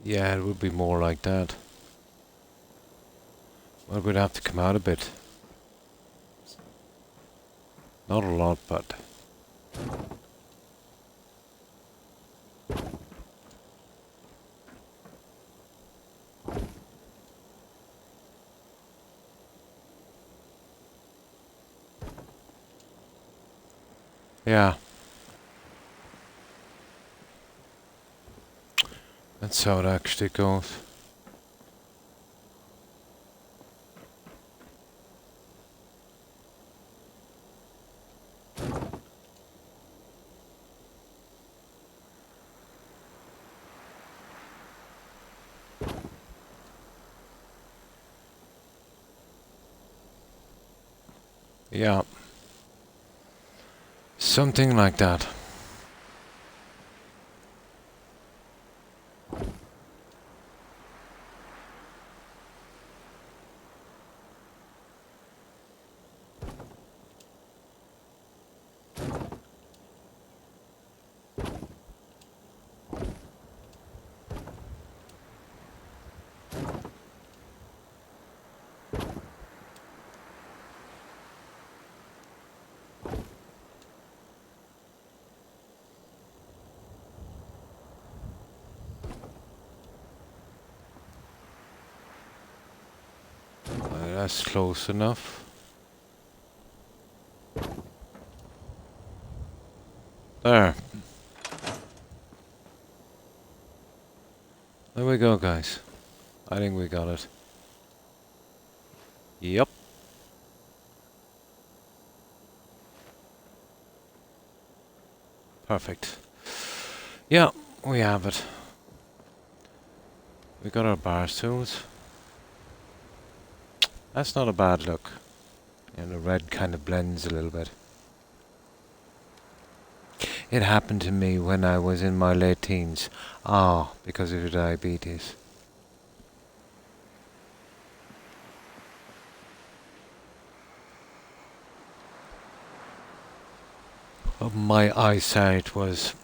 Yeah, it would be more like that. Well, we'd have to come out a bit. Not a lot, but... yeah. That's how it actually goes. Yeah, something like that. That's close enough. There. There we go, guys. I think we got it. Yep. Perfect. Yeah, we have it. We got our bar stools. That's not a bad look. And the red kind of blends a little bit. It happened to me when I was in my late teens. Ah, because of diabetes. My eyesight was,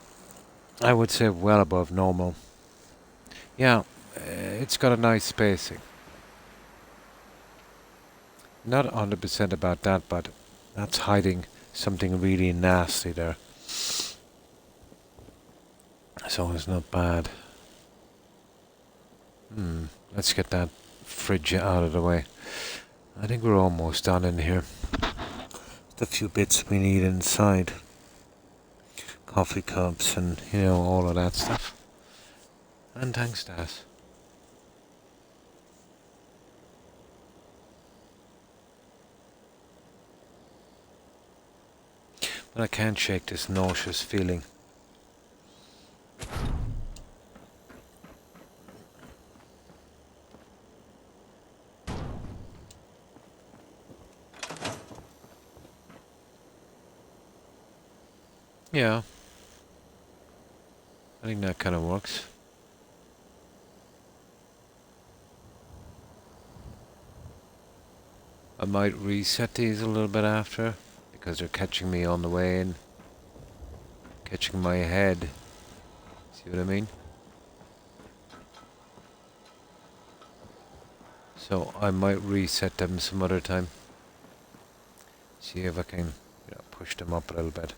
I would say, well above normal. Yeah, it's got a nice spacing. Not 100% about that, but that's hiding something really nasty there. So it's not bad. Let's get that fridge out of the way. I think we're almost done in here. Just a few bits we need inside. Coffee cups and, all of that stuff. And thanks, Daz. But I can't shake this nauseous feeling. Yeah. I think that kind of works. I might reset these a little bit after, because they're catching me on the way in. Catching my head. See what I mean? So I might reset them some other time. See if I can push them up a little bit.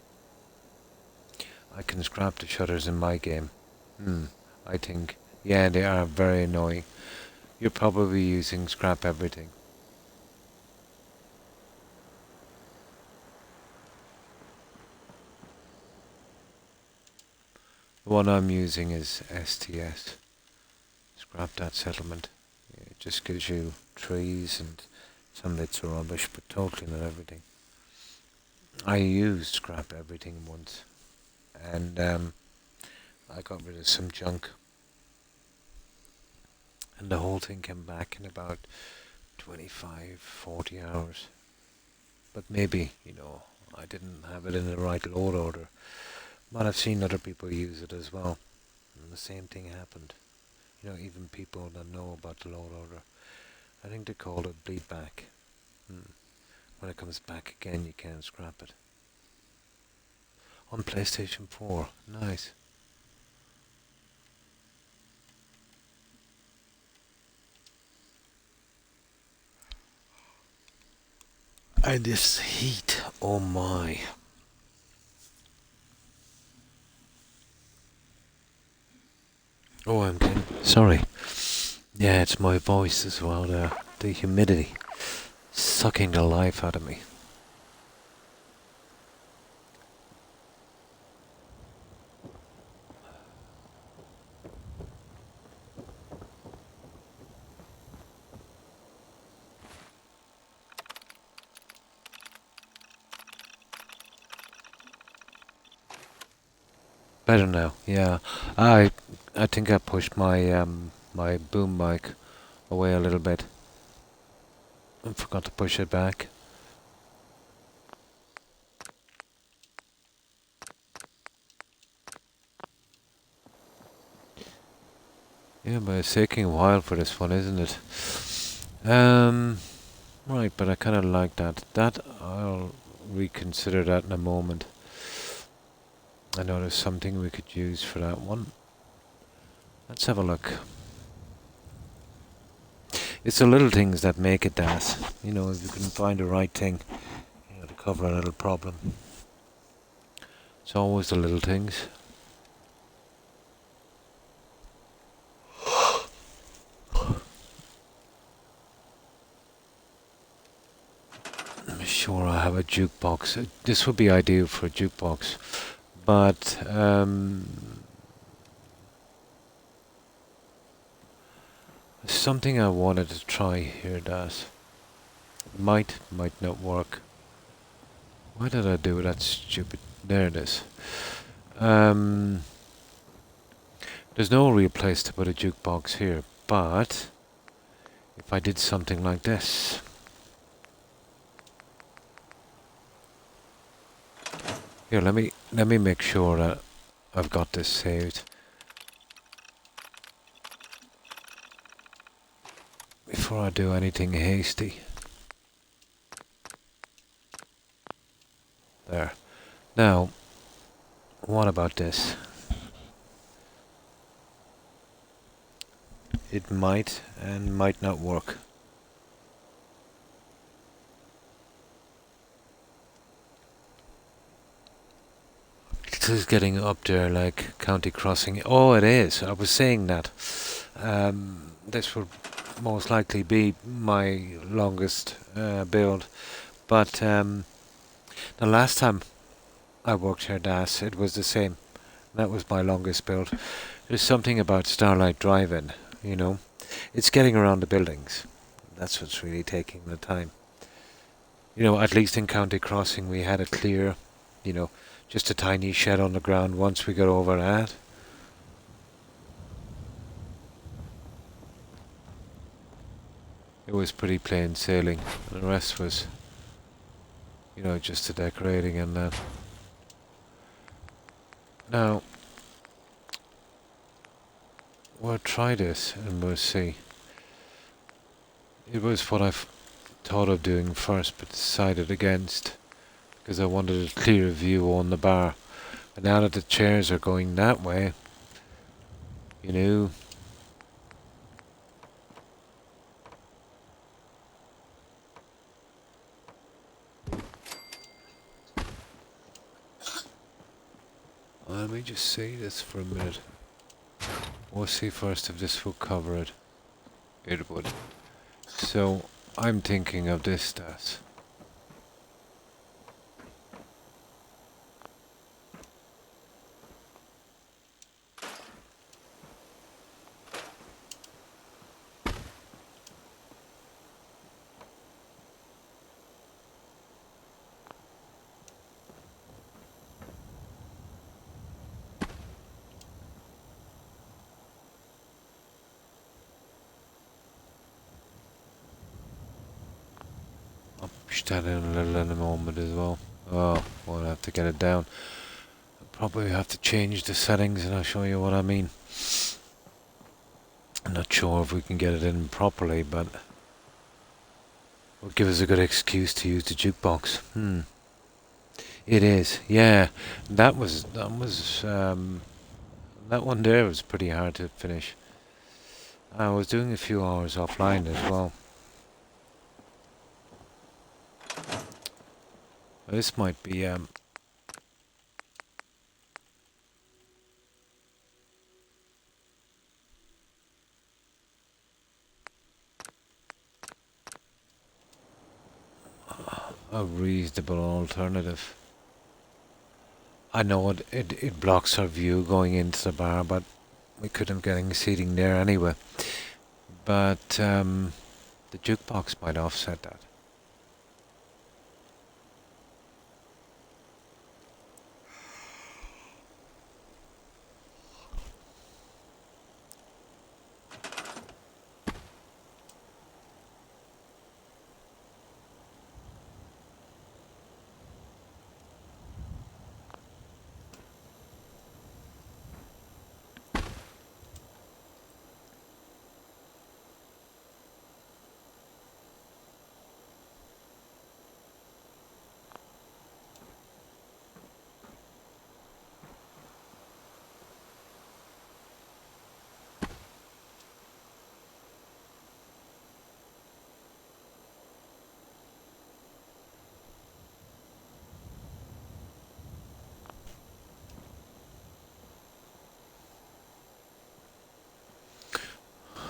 I can scrap the shutters in my game. I think. Yeah, they are very annoying. You're probably using scrap everything. The one I'm using is STS. Scrap that settlement. It just gives you trees and some bits of rubbish, but totally not everything. I used scrap everything once, and I got rid of some junk, and the whole thing came back in about 25, 40 hours. But maybe, I didn't have it in the right load order. But I've seen other people use it as well, and the same thing happened. Even people that know about the load order. I think they call it bleed back. When it comes back again, you can't scrap it. On PlayStation 4. Nice. And this heat, oh my. Oh, I'm sorry. Yeah, it's my voice as well there. The humidity. Sucking the life out of me. Better now, yeah. I think I pushed my boom mic away a little bit. I forgot to push it back. Yeah, but it's taking a while for this one, isn't it? Um, right, but I kind of like that. That I'll reconsider that in a moment. I know there's something we could use for that one. Let's have a look. It's the little things that make it dance. You know, if you can find the right thing, you know, to cover a little problem. It's always the little things. I'm sure I have a jukebox. This would be ideal for a jukebox, but something I wanted to try here that might not work. Why did I do that stupid? There it is. Um, there's no real place to put a jukebox here, but if I did something like this. Here, let me make sure that I've got this saved before I do anything hasty. There. Now, what about this? It might and might not work. This is getting up there like county crossing. Oh, it is. I was saying that. This would most likely be my longest build. But the last time I worked here, Das, it was the same. That was my longest build. There's something about Starlight Drive-In, you know. It's getting around the buildings. That's what's really taking the time. You know, at least in County Crossing we had it clear, you know, just a tiny shed on the ground once we got over that. It was pretty plain sailing. The rest was, you know, just the decorating and that. Now, we'll try this and we'll see. It was what I thought of doing first but decided against because I wanted a clearer view on the bar. But now that the chairs are going that way, you know, let me just see this for a minute. We'll see first if this will cover it. It would. So, I'm thinking of this stat. I'll push that in a little in a moment as well. Oh, we'll have to get it down. I'll probably have to change the settings and I'll show you what I mean. I'm not sure if we can get it in properly, but will give us a good excuse to use the jukebox. It is, yeah. That one there was pretty hard to finish. I was doing a few hours offline as well. This might be a reasonable alternative. I know it blocks our view going into the bar, but we could have getting seating there anyway. But the jukebox might offset that.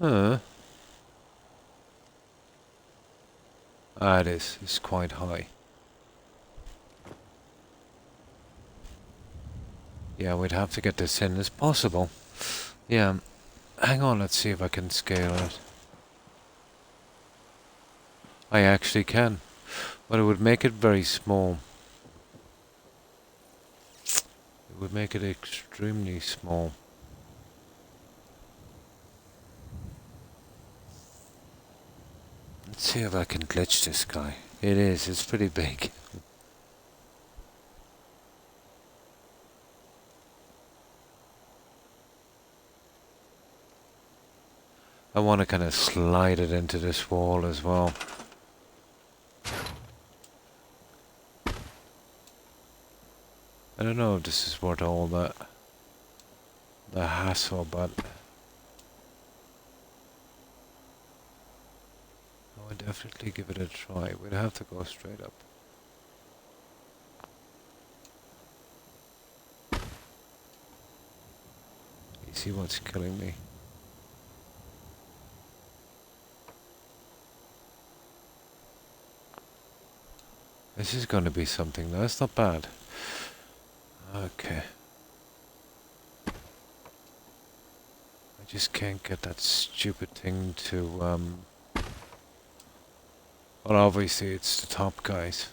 Uh, it is. It's quite high. Yeah, we'd have to get this in as possible. Yeah, hang on, let's see if I can scale it. I actually can, but it would make it very small. It would make it extremely small. Let's see if I can glitch this guy. It is, it's pretty big. I want to kind of slide it into this wall as well. I don't know if this is worth all the hassle, but I would definitely give it a try. We'd have to go straight up. You see what's killing me? This is going to be something. That's not bad. Okay. I just can't get that stupid thing to, well, obviously it's the top guys.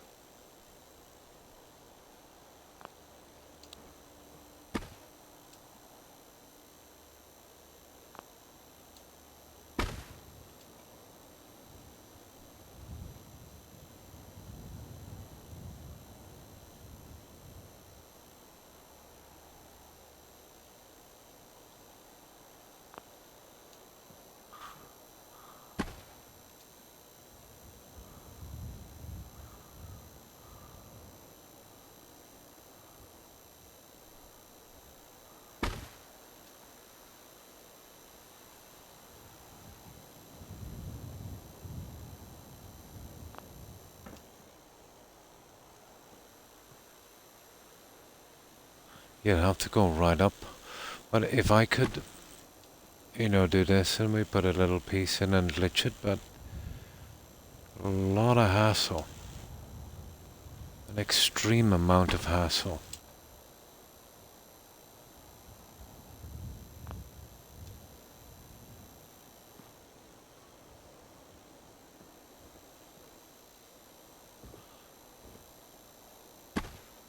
You'll have to go right up. But if I could, you know, do this and we put a little piece in and glitch it, but a lot of hassle. An extreme amount of hassle.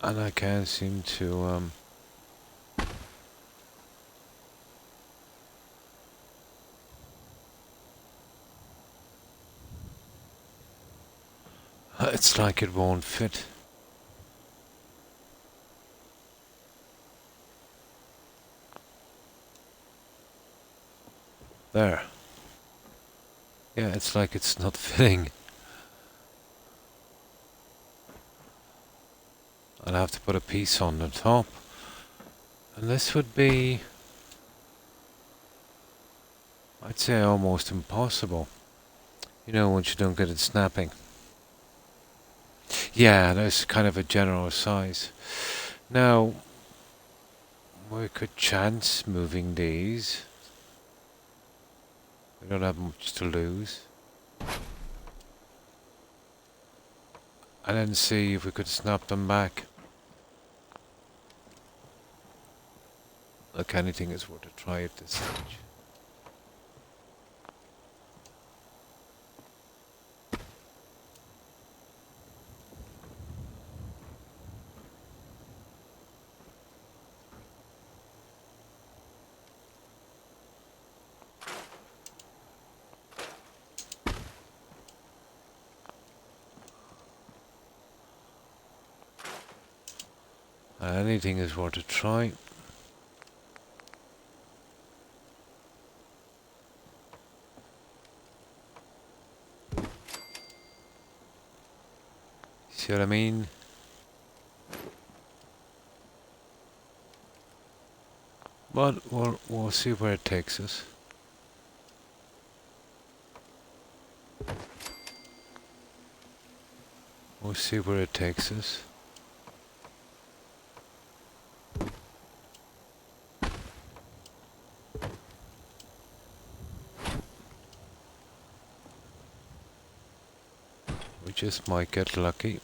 And I can't seem to, it's like it won't fit. There. Yeah, it's like it's not fitting. I'll have to put a piece on the top. And this would be, I'd say, almost impossible. You know, once you don't get it snapping. Yeah, that's kind of a general size. Now, we could chance moving these. We don't have much to lose. And then see if we could snap them back. Look, anything is worth a try at this stage. Anything is worth a try. See what I mean? But we'll see where it takes us. We'll see where it takes us. Just might get lucky.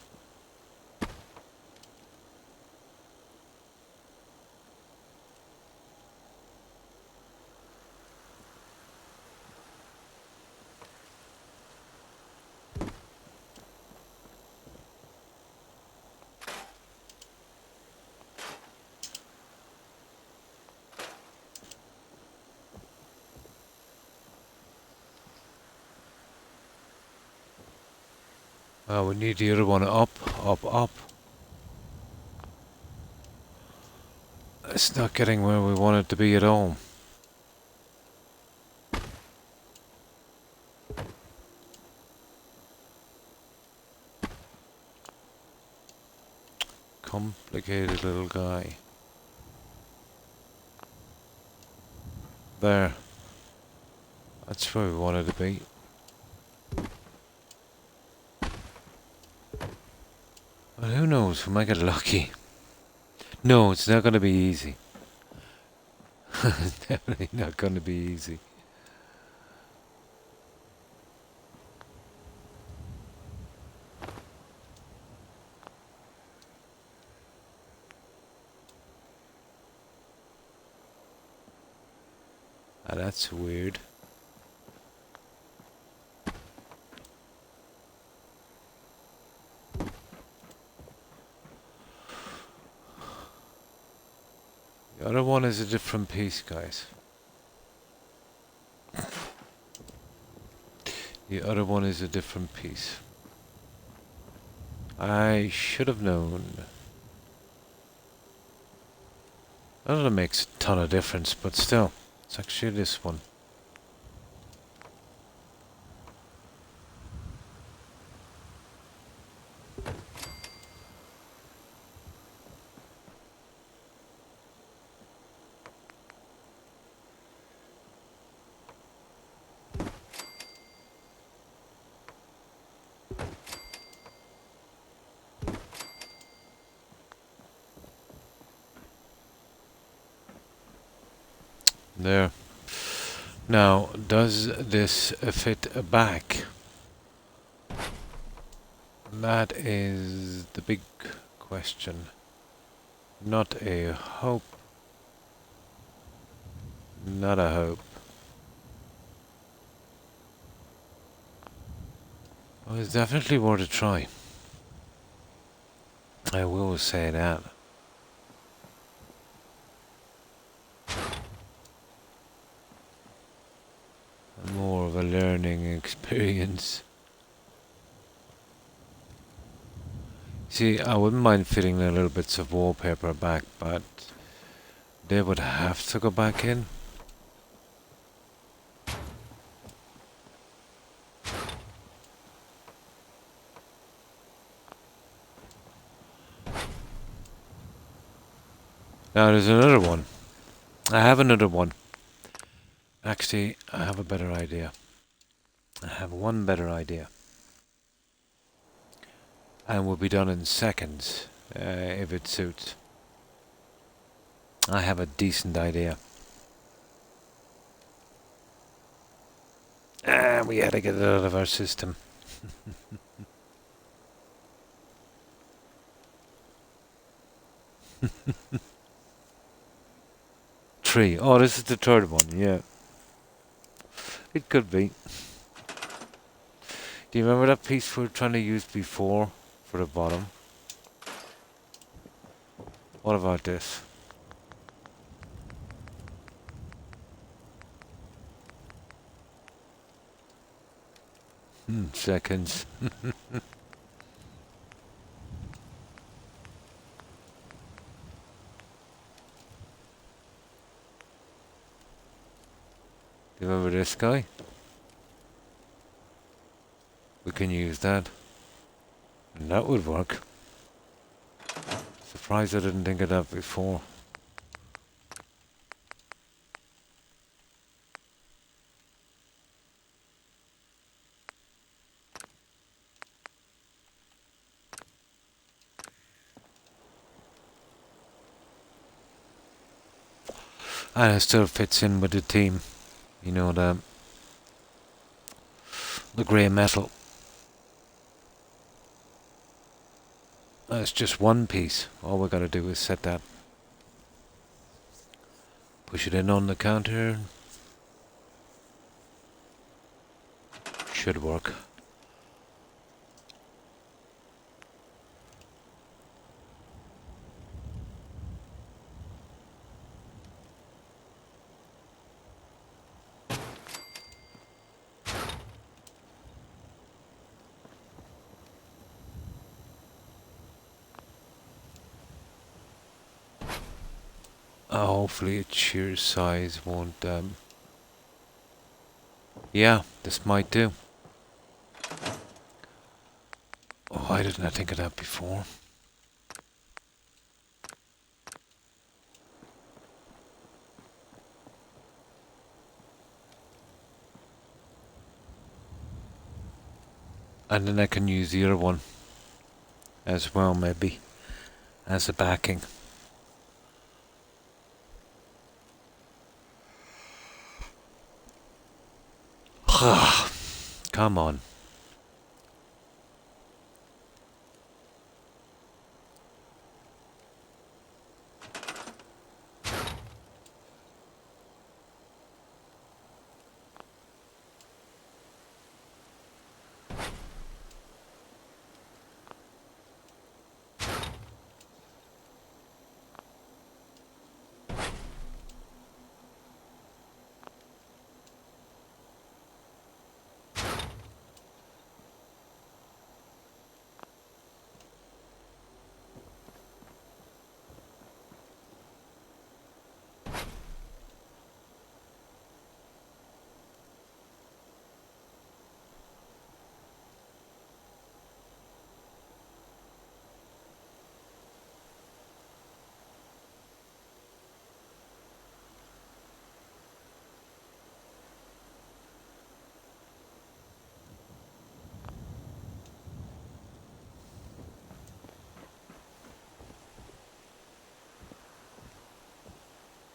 We need the other one up, up, up. It's not getting where we want it to be at all. Complicated little guy. There. That's where we wanted to be. But who knows, we might get lucky. No, it's not going to be easy. It's definitely not going to be easy. Ah, that's weird. The other one is a different piece, guys. The other one is a different piece. I should have known. Not that it makes a ton of difference, but still, it's actually this one. There. Now, does this fit back? That is the big question. Not a hope. Not a hope. Well, it's definitely worth a try. I will say that. More of a learning experience. See, I wouldn't mind fitting the little bits of wallpaper back, but they would have to go back in. Now there's another one. I have another one. Actually, I have a better idea. I have one better idea. And will be done in seconds, if it suits. I have a decent idea. We had to get it out of our system. Three. Oh, this is the third one, yeah. It could be. Do you remember that piece we were trying to use before for the bottom? What about this? Seconds. Do you remember this guy? We can use that. And that would work. Surprised I didn't think of that before. And it still fits in with the theme. You know, the grey metal. It's just one piece. All we gotta do is set that. Push it in on the counter. Should work. Hopefully its sheer size won't... Yeah, this might do. Oh, why didn't I think of that before? And then I can use the other one as well, maybe, as a backing. Come on.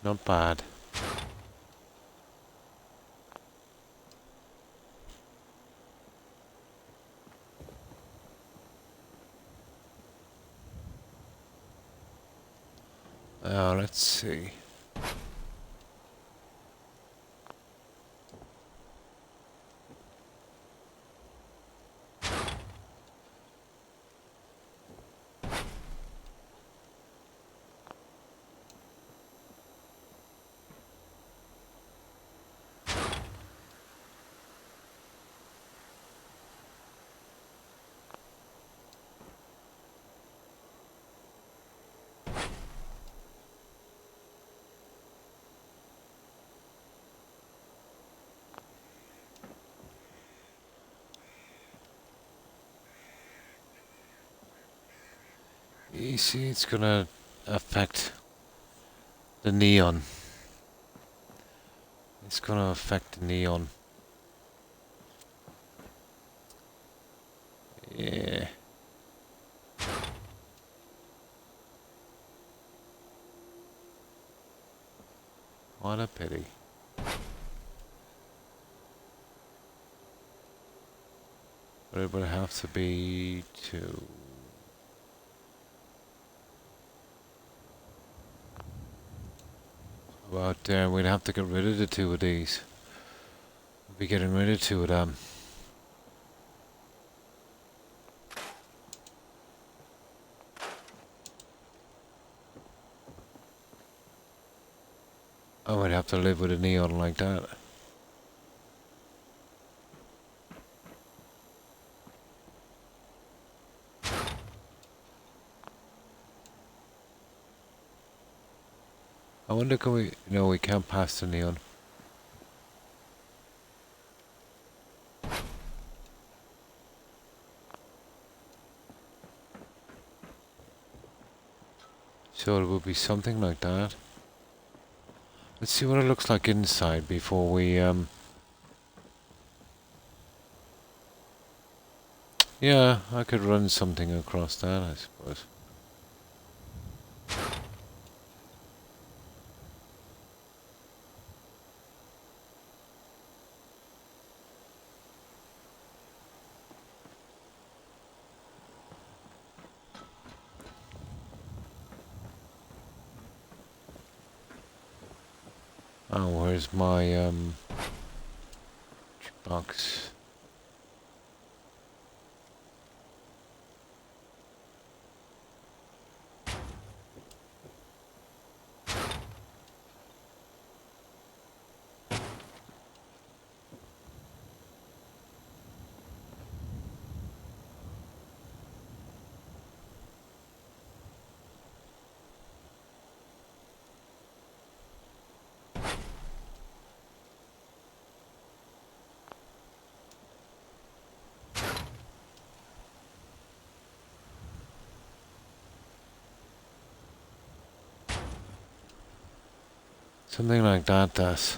Not bad. Let's see. You see, it's gonna affect the neon. It's gonna affect the neon. Yeah. What a pity. But it would have to be two. About there, we'd have to get rid of the two of these. We'll be getting rid of two of them. I would have to live with a neon like that. I wonder can we... No, we can't pass the neon. So it would be something like that. Let's see what it looks like inside before we... Yeah, I could run something across that, I suppose. Oh, where's my box? Something like that, does.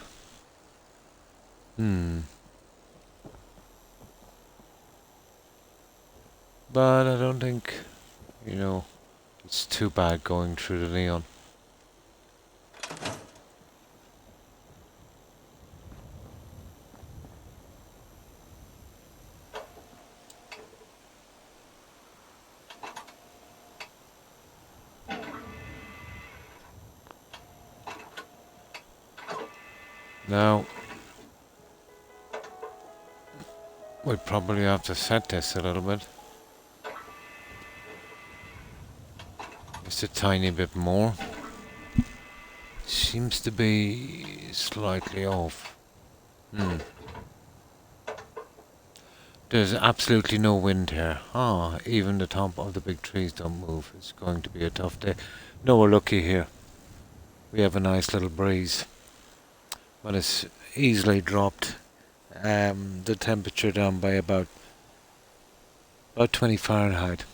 But I don't think, you know, it's too bad going through the neon. Now, we probably have to set this a little bit. Just a tiny bit more. Seems to be slightly off. There's absolutely no wind here. Even the top of the big trees don't move. It's going to be a tough day. No, we're lucky here. We have a nice little breeze. But it's easily dropped the temperature down by about 20 Fahrenheit.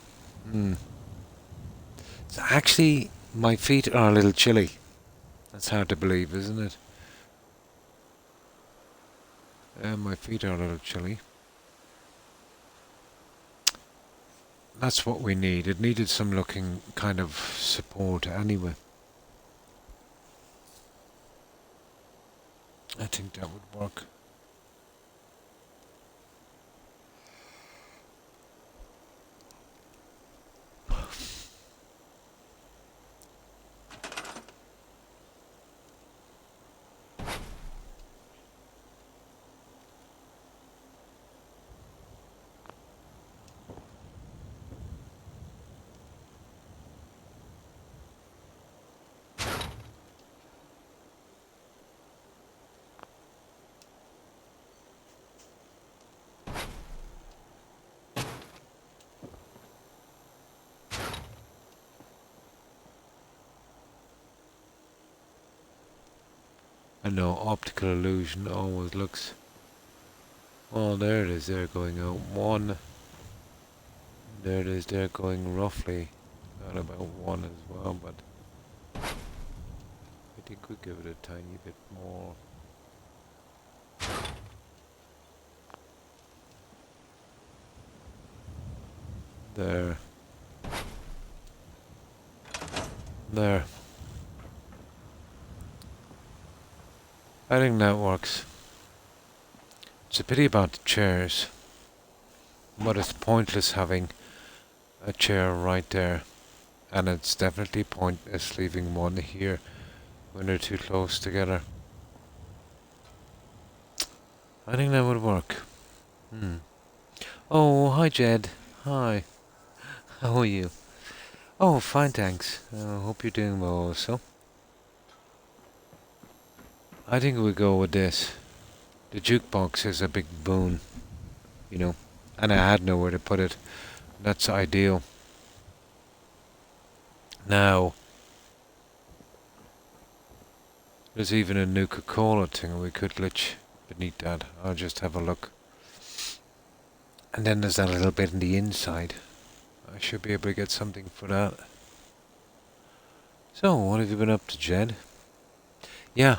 So actually, my feet are a little chilly. That's hard to believe, isn't it? My feet are a little chilly. That's what we need. It needed some looking kind of support anyway. I think that would work. I know optical illusion always looks. Oh, there it is. They're going out one. There it is. They're going roughly at about one as well, but I think we give it a tiny bit more. There. There. I think that works. It's a pity about the chairs, but it's pointless having a chair right there, and it's definitely pointless leaving one here when they're too close together. I think that would work. Oh, hi Jed. Hi. How are you? Oh, fine, thanks. I hope you're doing well also. I think we go with this. The jukebox is a big boon, you know, and I had nowhere to put it. That's ideal. Now, there's even a Nuka-Cola thing we could glitch beneath that. I'll just have a look. And then there's that little bit in the inside. I should be able to get something for that. So, what have you been up to, Jed? Yeah,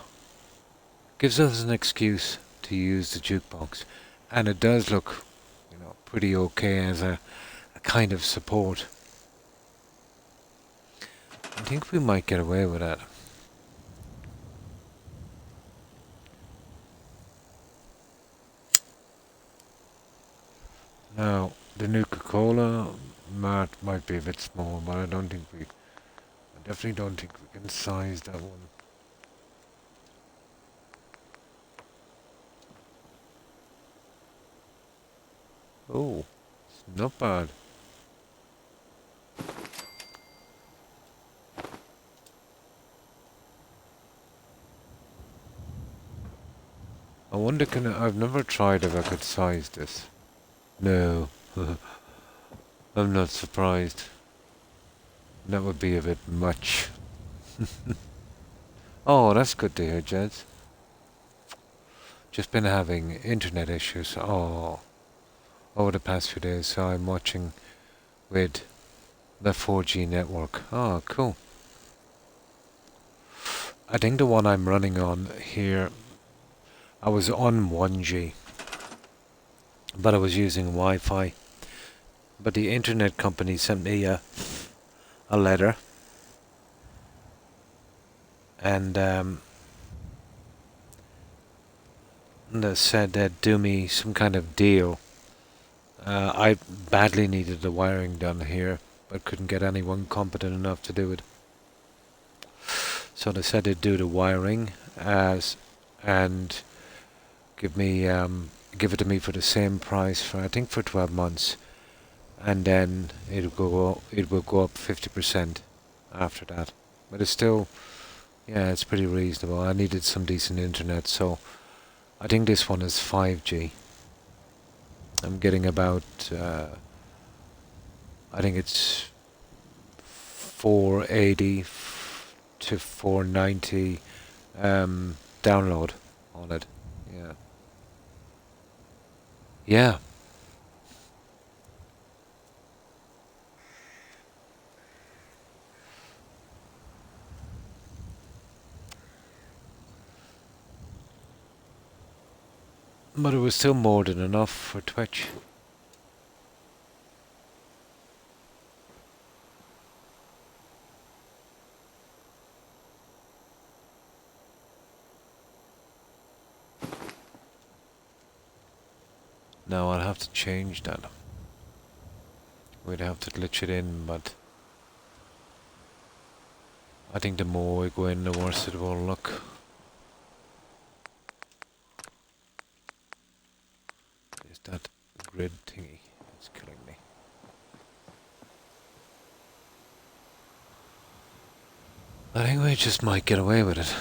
gives us an excuse to use the jukebox. And it does look, pretty okay as a kind of support. I think we might get away with that. Now, the Nuka-Cola might be a bit small, but I definitely don't think we can size that one. Oh, not bad. I wonder, I've never tried if I could size this. No, I'm not surprised. That would be a bit much. Oh, that's good to hear, Jeds. Just been having internet issues. Oh, over the past few days, so I'm watching with the 4G network. Oh, cool. I think the one I'm running on here, I was on 1G, but I was using Wi-Fi. But the internet company sent me a letter, and they said they'd do me some kind of deal. I badly needed the wiring done here, but couldn't get anyone competent enough to do it. So they said they'd do the wiring and give it to me for the same price for, I think, for 12 months, and then it will go up 50% after that. But it's still, yeah, it's pretty reasonable. I needed some decent internet, so I think this one is 5G. I'm getting about, I think it's 480 to 490 download on it. Yeah. Yeah. But it was still more than enough for Twitch. Now I'll have to change that. We'd have to glitch it in, but I think the more we go in, the worse it will look. Is that grid thingy? It's killing me. I think we just might get away with it.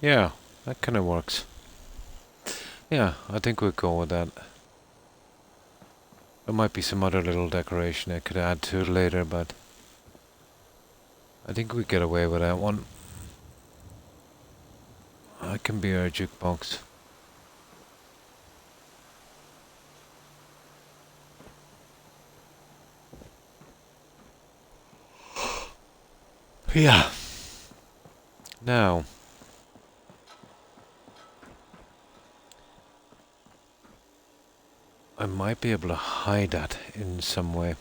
Yeah, that kind of works. Yeah, I think we'll go with that. There might be some other little decoration I could add to it later, but I think we get away with that one. That can be our jukebox. Yeah. Now, I might be able to hide that in some way.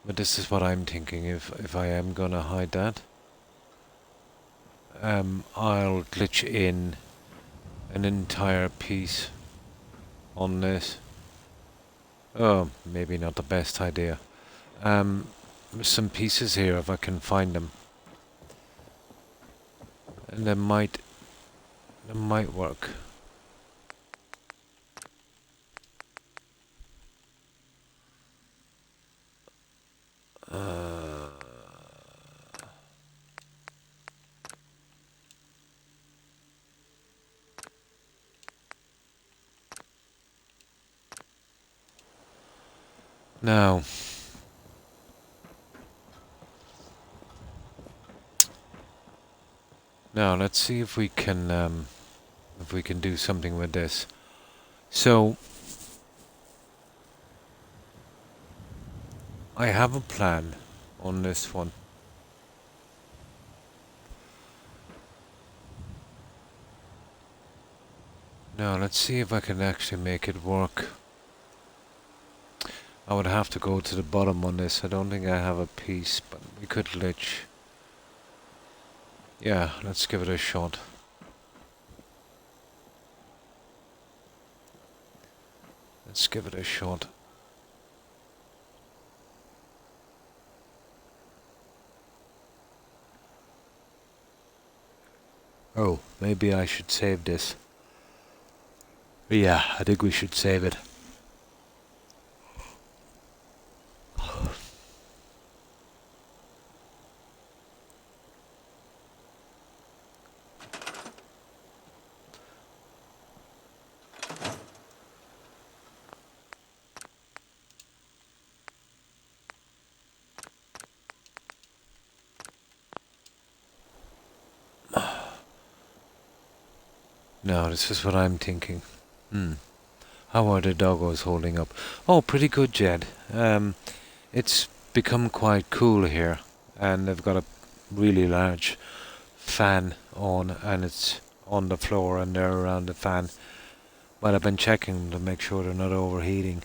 But this is what I'm thinking. If I am gonna hide that, I'll glitch in an entire piece on this. Oh, maybe not the best idea. There's some pieces here if I can find them, and they might work. Uh, Now, let's see if we can do something with this. So, I have a plan on this one. Now, let's see if I can actually make it work. I would have to go to the bottom on this. I don't think I have a piece, but we could glitch. Yeah, let's give it a shot. Let's give it a shot. Oh, maybe I should save this. Yeah, I think we should save it. No, this is what I'm thinking. How are the doggos holding up? Oh, pretty good, Jed. It's become quite cool here, and they've got a really large fan on, and it's on the floor, and they're around the fan. But I've been checking to make sure they're not overheating,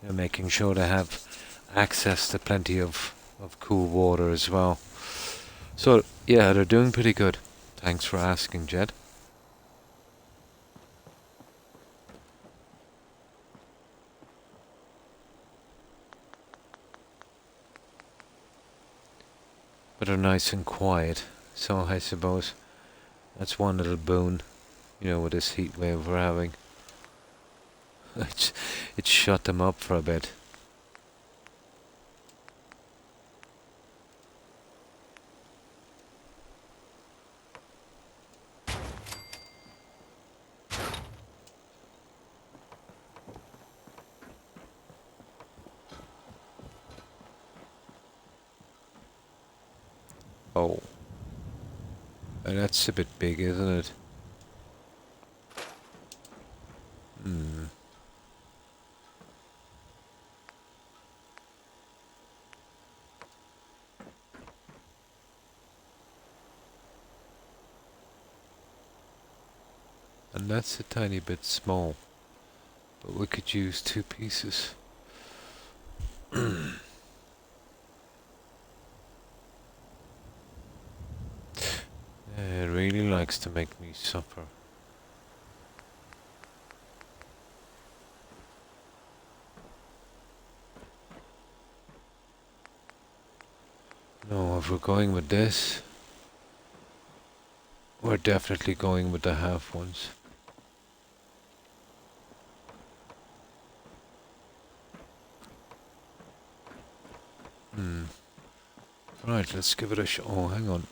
and making sure they have access to plenty of cool water as well. So, yeah, they're doing pretty good. Thanks for asking, Jed. But they're nice and quiet, so I suppose that's one little boon, with this heat wave we're having. It's shut them up for a bit. Oh, that's a bit big, isn't it? Hmm. And that's a tiny bit small, but we could use two pieces. It really likes to make me suffer. No, if we're going with this, we're definitely going with the half ones. Right, let's give it a shot. Oh, hang on.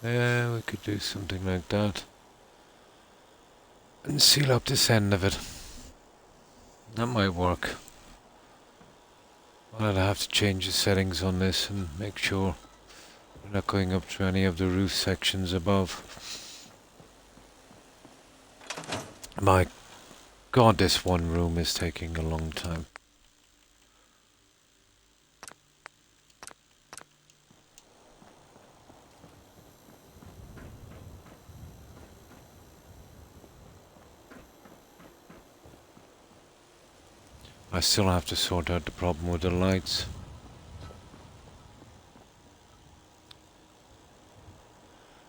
Yeah, we could do something like that. And seal up this end of it. That might work. I'll have to change the settings on this and make sure we're not going up to any of the roof sections above. My God, this one room is taking a long time. I still have to sort out the problem with the lights.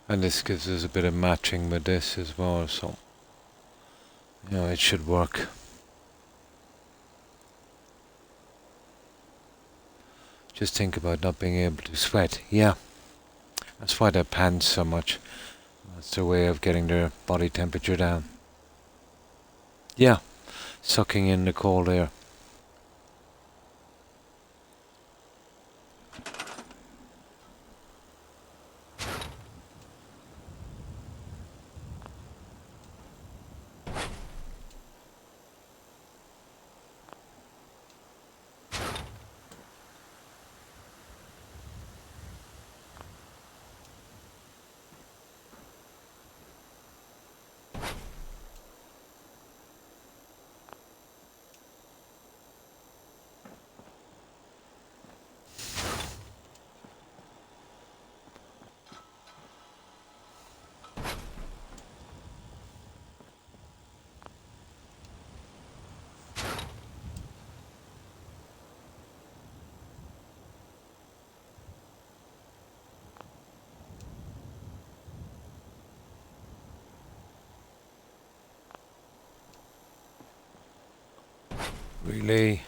And this gives us a bit of matching with this as well, so it should work. Just think about not being able to sweat. Yeah, that's why they pant so much. That's their way of getting their body temperature down. Yeah, sucking in the cold air. Really?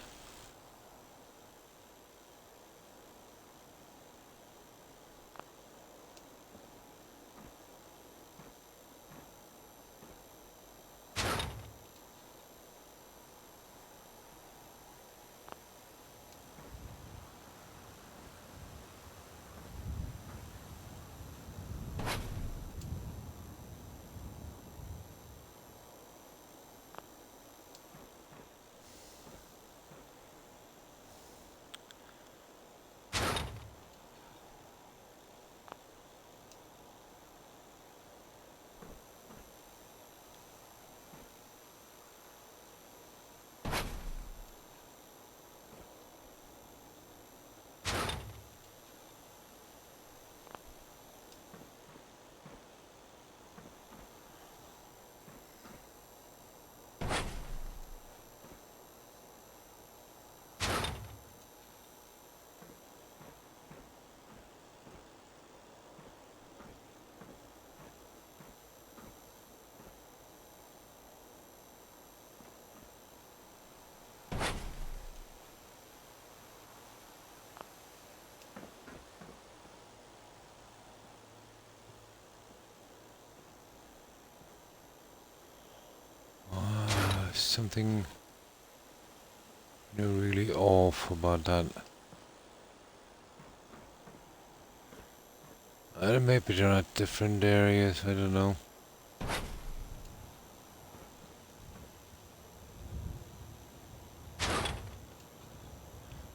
Something really off about that. Maybe they're at different areas, I don't know.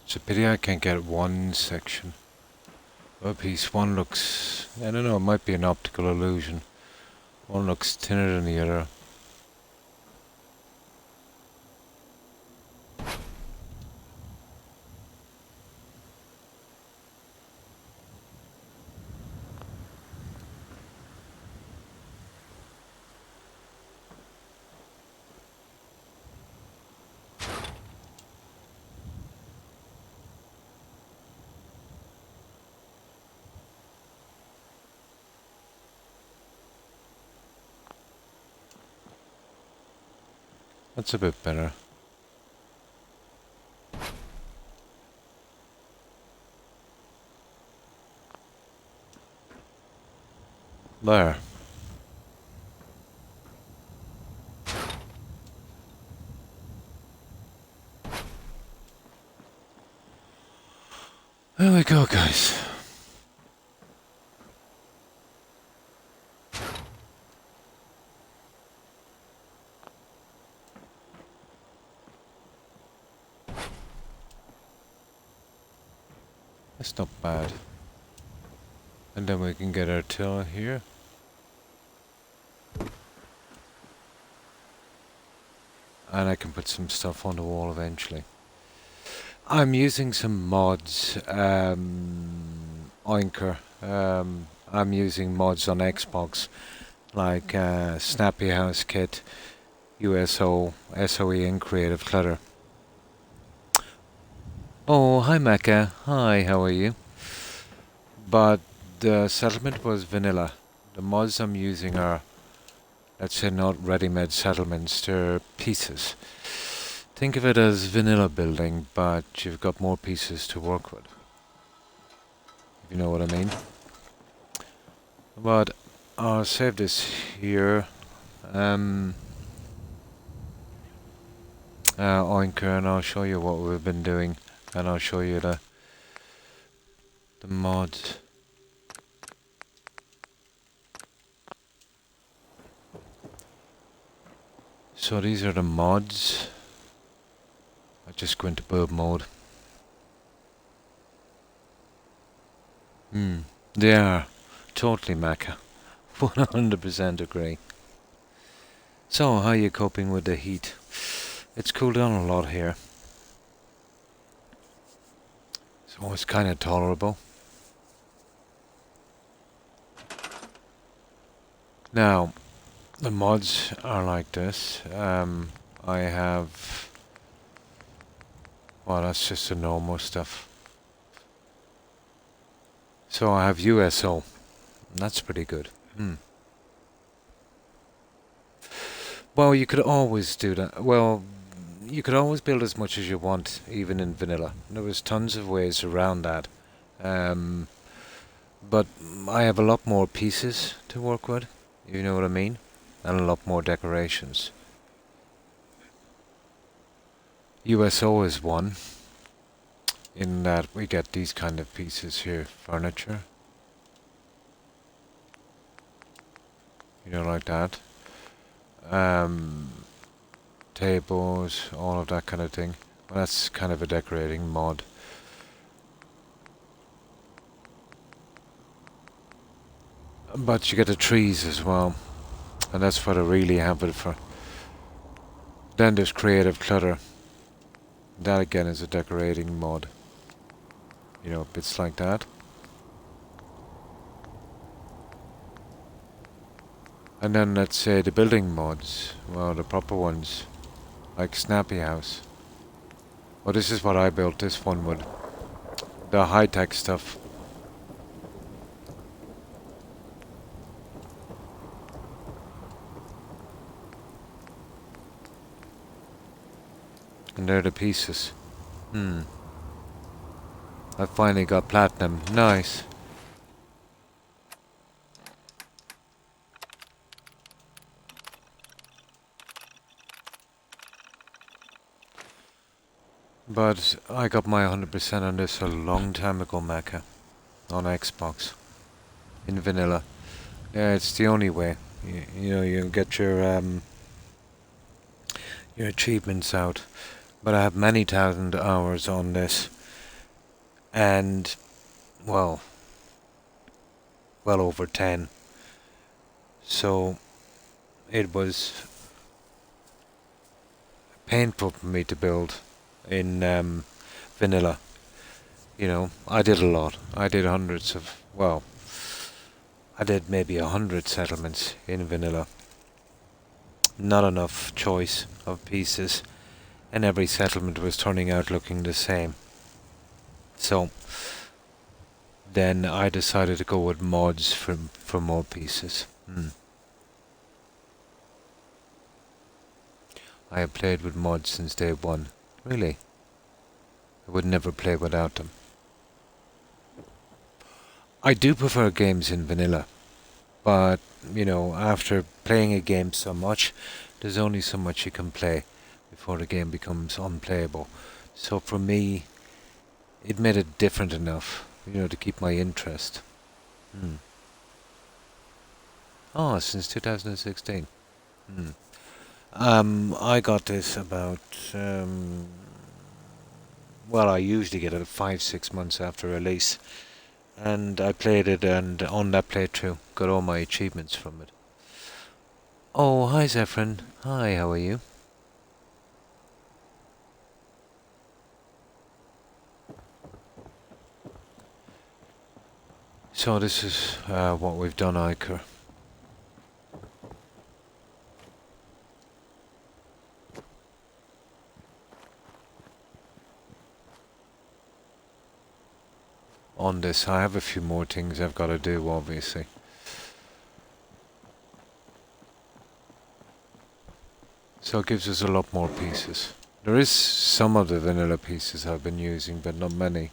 It's a pity I can't get one section. A piece. One looks, I don't know, it might be an optical illusion. One looks thinner than the other. That's a bit better. There. There we go, guys. That's not bad. And then we can get our till here. And I can put some stuff on the wall eventually. I'm using some mods, Oinker. I'm using mods on Xbox, like Snappy House Kit, USO, SOE and Creative Clutter. Oh, hi Mecca. Hi, how are you? But the settlement was vanilla. The mods I'm using are, let's say, not ready-made settlements, they're pieces. Think of it as vanilla building, but you've got more pieces to work with, if you know what I mean. But I'll save this here. Um, Oinker, and I'll show you what we've been doing, and I'll show you the mods. So these are the mods. I just go into build mode. They are totally Mecca. 100% agree. So, how are you coping with the heat? It's cooled down a lot here. So it's kind of tolerable. Now, the mods are like this. I have... Well, that's just the normal stuff. So I have USO. That's pretty good. Well, you could always do that. Well, you could always build as much as you want, even in vanilla. There was tons of ways around that. Um, but I have a lot more pieces to work with, you know what I mean? And a lot more decorations. USO is one, in that we get these kind of pieces here, furniture. You know, like that. Um, Tables, all of that kind of thing. Well, that's kind of a decorating mod. But you get the trees as well, and that's what I really have it for. Then there's creative clutter. That again is a decorating mod. You know, bits like that. And then let's say the building mods, well, the proper ones, like Snappy House. Well, this is what I built this one with. The high-tech stuff. And they're the pieces. I finally got platinum. Nice. But I got my 100% on this a long time ago, Mecha. On Xbox. In vanilla. Yeah, it's the only way. You know, you get your achievements out. But I have many thousand hours on this. And, well over 10. So, it was painful for me to build in vanilla. You know, I did a lot. I did hundreds of, well, I did maybe 100 settlements in vanilla. Not enough choice of pieces, and every settlement was turning out looking the same. So then I decided to go with mods for more pieces. I have played with mods since day one. Really, I would never play without them. I do prefer games in vanilla, but you know, after playing a game so much, there's only so much you can play before the game becomes unplayable. So for me, it made it different enough, you know, to keep my interest. Oh, since 2016. I got this about, well, I usually get it 5, 6 months after release. And I played it, and on that playthrough, got all my achievements from it. Oh, hi Zephyrin. Hi, how are you? So this is what we've done, Iker. on this. I have a few more things I've got to do, obviously. So it gives us a lot more pieces. There is some of the vanilla pieces I've been using, but not many.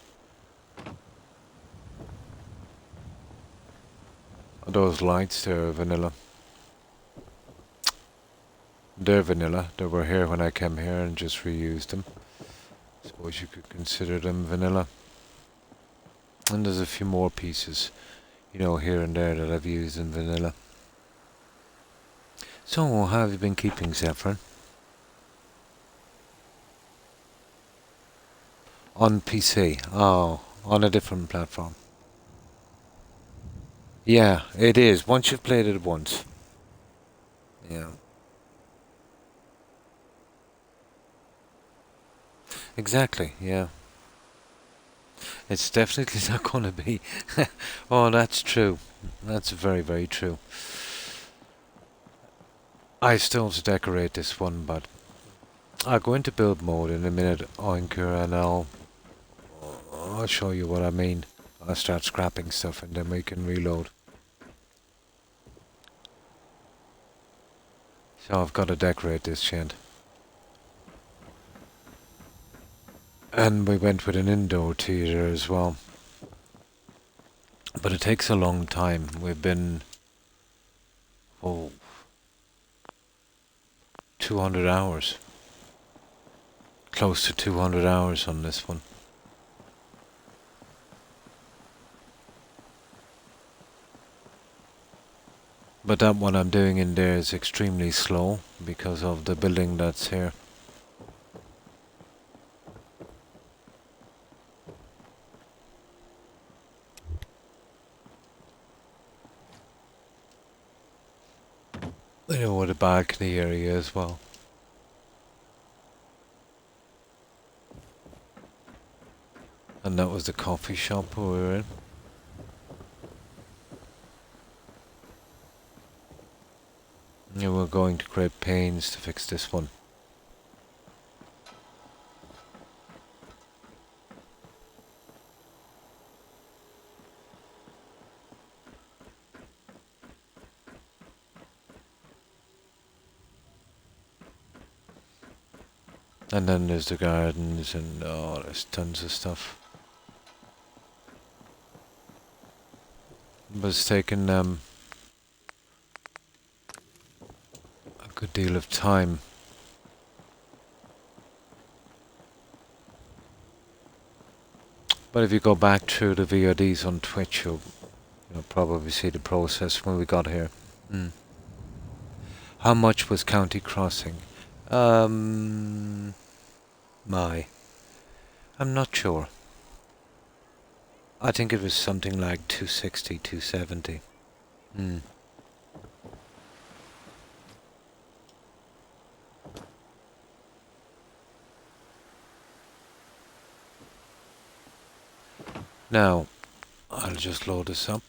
Those lights, they're vanilla. They're vanilla. They were here when I came here and just reused them. Suppose you could consider them vanilla. And there's a few more pieces, you know, here and there that I've used in vanilla. So, how have you been keeping, Zephyr? On PC. Oh, on a different platform. Yeah, it is. Once you've played it once. Yeah. Exactly, yeah. It's definitely not going to be. Oh, that's true. That's very, very true. I still have to decorate this one, but I'll go into build mode in a minute, Oinker, and I'll show you what I mean. I'll start scrapping stuff and then we can reload. So I've got to decorate this shed. And we went with an indoor theatre as well. But it takes a long time. We've been... oh, 200 hours. Close to 200 hours on this one. But that one I'm doing in there is extremely slow because of the building that's here. You know, with the balcony area as well. And that was the coffee shop we were in. Yeah, we're going to great pains to fix this one. And then there's the gardens and oh, there's tons of stuff. But it's taken a good deal of time. But if you go back through the VODs on Twitch, you'll probably see the process when we got here. Mm. How much was County Crossing? My. I'm not sure. I think it was something like 260, 270. Mm. Now, I'll just load this up.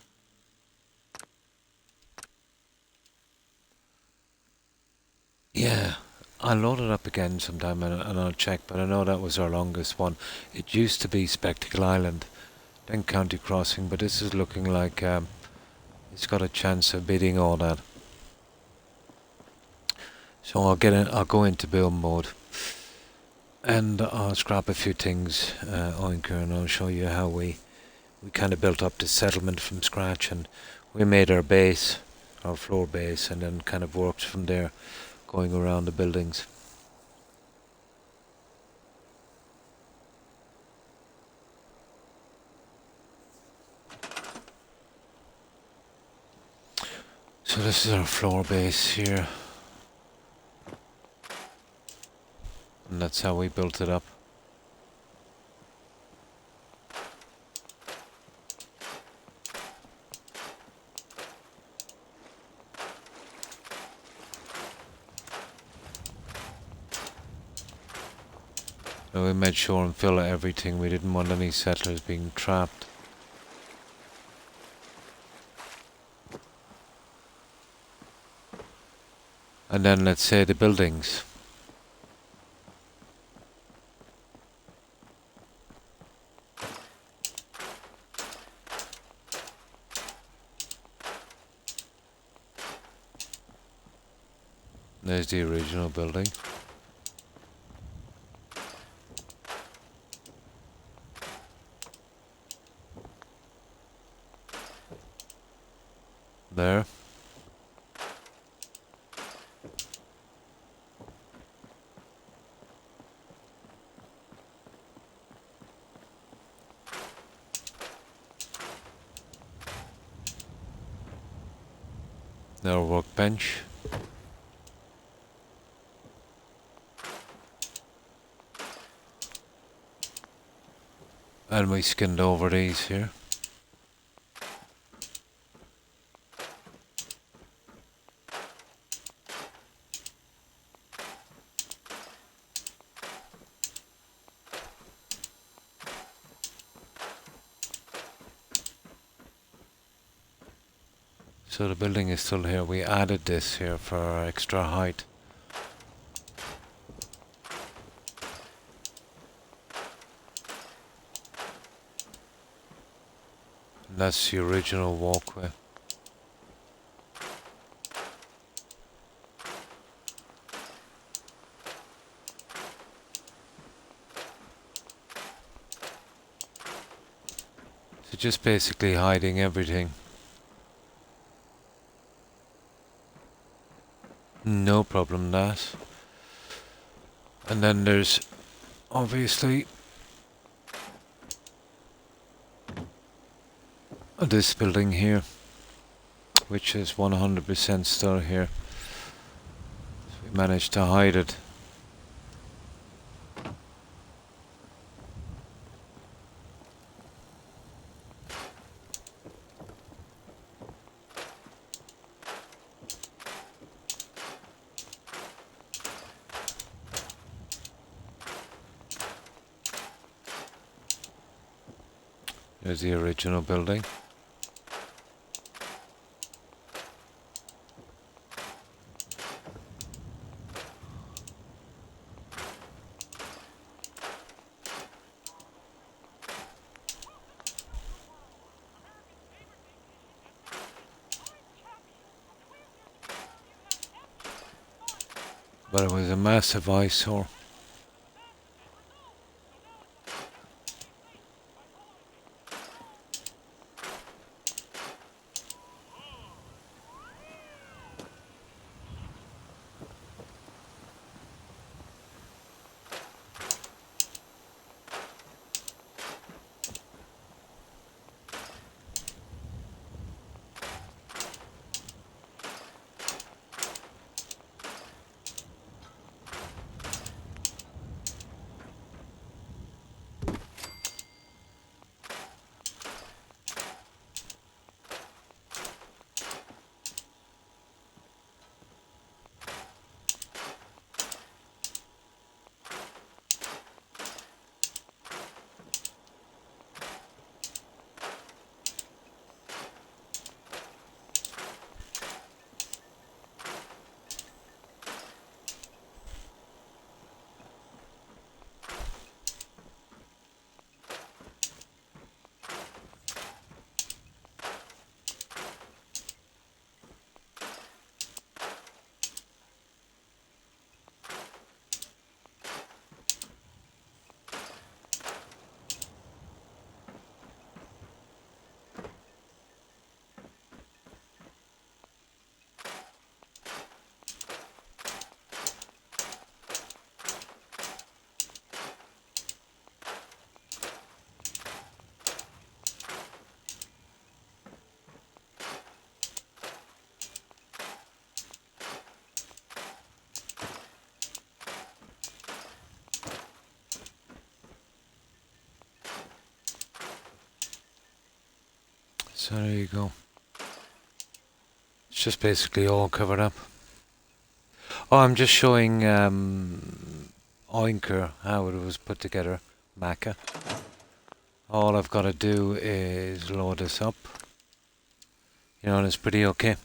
Yeah, I'll load it up again sometime and I'll check, but I know that was our longest one. It used to be Spectacle Island, then County Crossing, but this is looking like it's got a chance of beating all that. So I'll go into build mode, and I'll scrap a few things, Oinker, and I'll show you how we kind of built up this settlement from scratch, and we made our base, our floor base, and then kind of worked from there, going around the buildings. So this is our floor base here, and that's how we built it up. So we made sure and fill everything. We didn't want any settlers being trapped. And then let's say the buildings. There's the original building. There. Their workbench. And we skinned over these here. So the building is still here. We added this here for extra height. And that's the original walkway. So just basically hiding everything. No problem that. And then there's obviously this building here, which is 100% still here. So we managed to hide it. There's the original building. But it was a massive eyesore. So there you go. It's just basically all covered up. Oh, I'm just showing Oinker how it was put together, Maca. All I've got to do is load this up. You know, and it's pretty okay.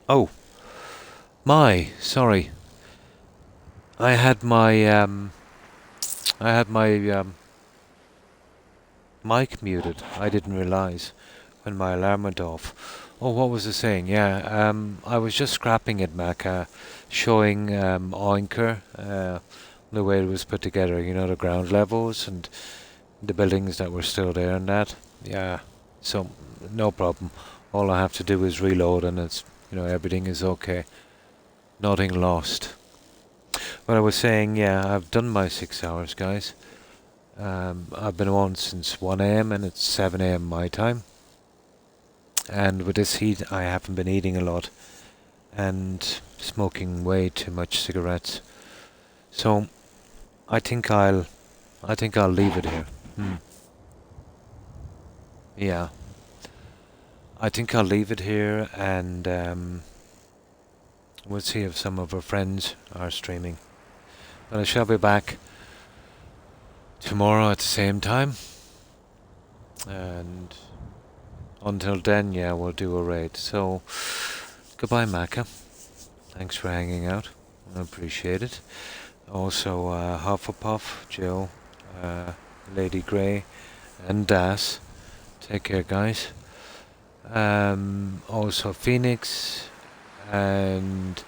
Oh, sorry. I had my I had my mic muted. I didn't realise when my alarm went off. Oh, what was I saying? Yeah, I was just scrapping it, Mac, showing Oinker, the way it was put together. You know, the ground levels and the buildings that were still there and that. Yeah, so no problem. All I have to do is reload, and it's everything is okay. Nothing lost. But I was saying, yeah, I've done my 6 hours, guys. I've been on since 1 a.m. and it's 7 a.m. my time. And with this heat, I haven't been eating a lot and smoking way too much cigarettes. So I think I'll leave it here. Yeah, I think I'll leave it here, and we'll see if some of our friends are streaming. But I shall be back tomorrow at the same time, and until then, yeah, we'll do a raid. So, goodbye, Maka. Thanks for hanging out. I appreciate it. Also, Hufflepuff, Jill, Lady Grey, and Das. Take care, guys. Also, Phoenix and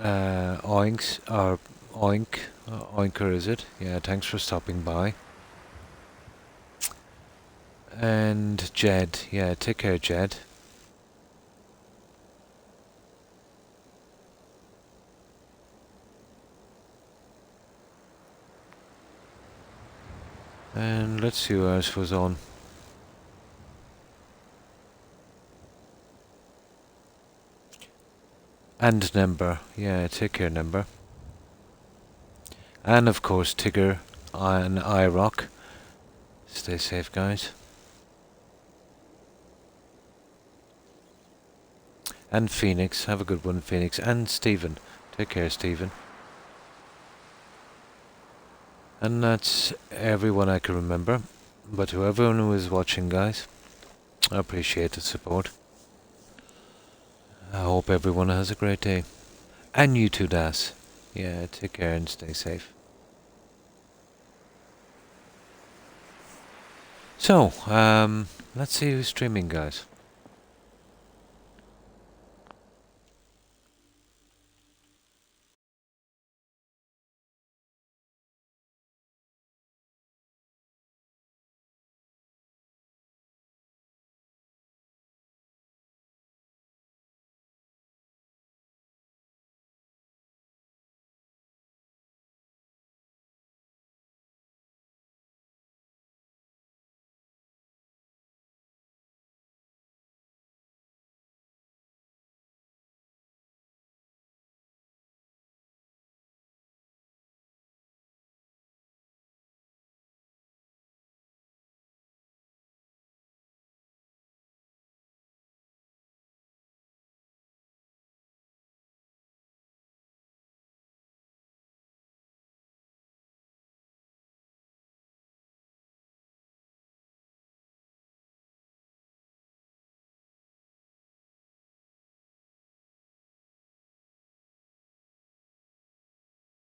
Oinks, or Oinker, is it? Yeah, thanks for stopping by. And Jed, yeah, take care, Jed. And let's see who else was on. And Number, yeah, take care, Number. And of course, Tigger and iRock. Stay safe, guys. And Phoenix, have a good one, Phoenix. And Stephen, take care, Stephen. And that's everyone I can remember. But to everyone who is watching, guys, I appreciate the support. I hope everyone has a great day. And you too, Das. Yeah, take care and stay safe. So, let's see who's streaming, guys.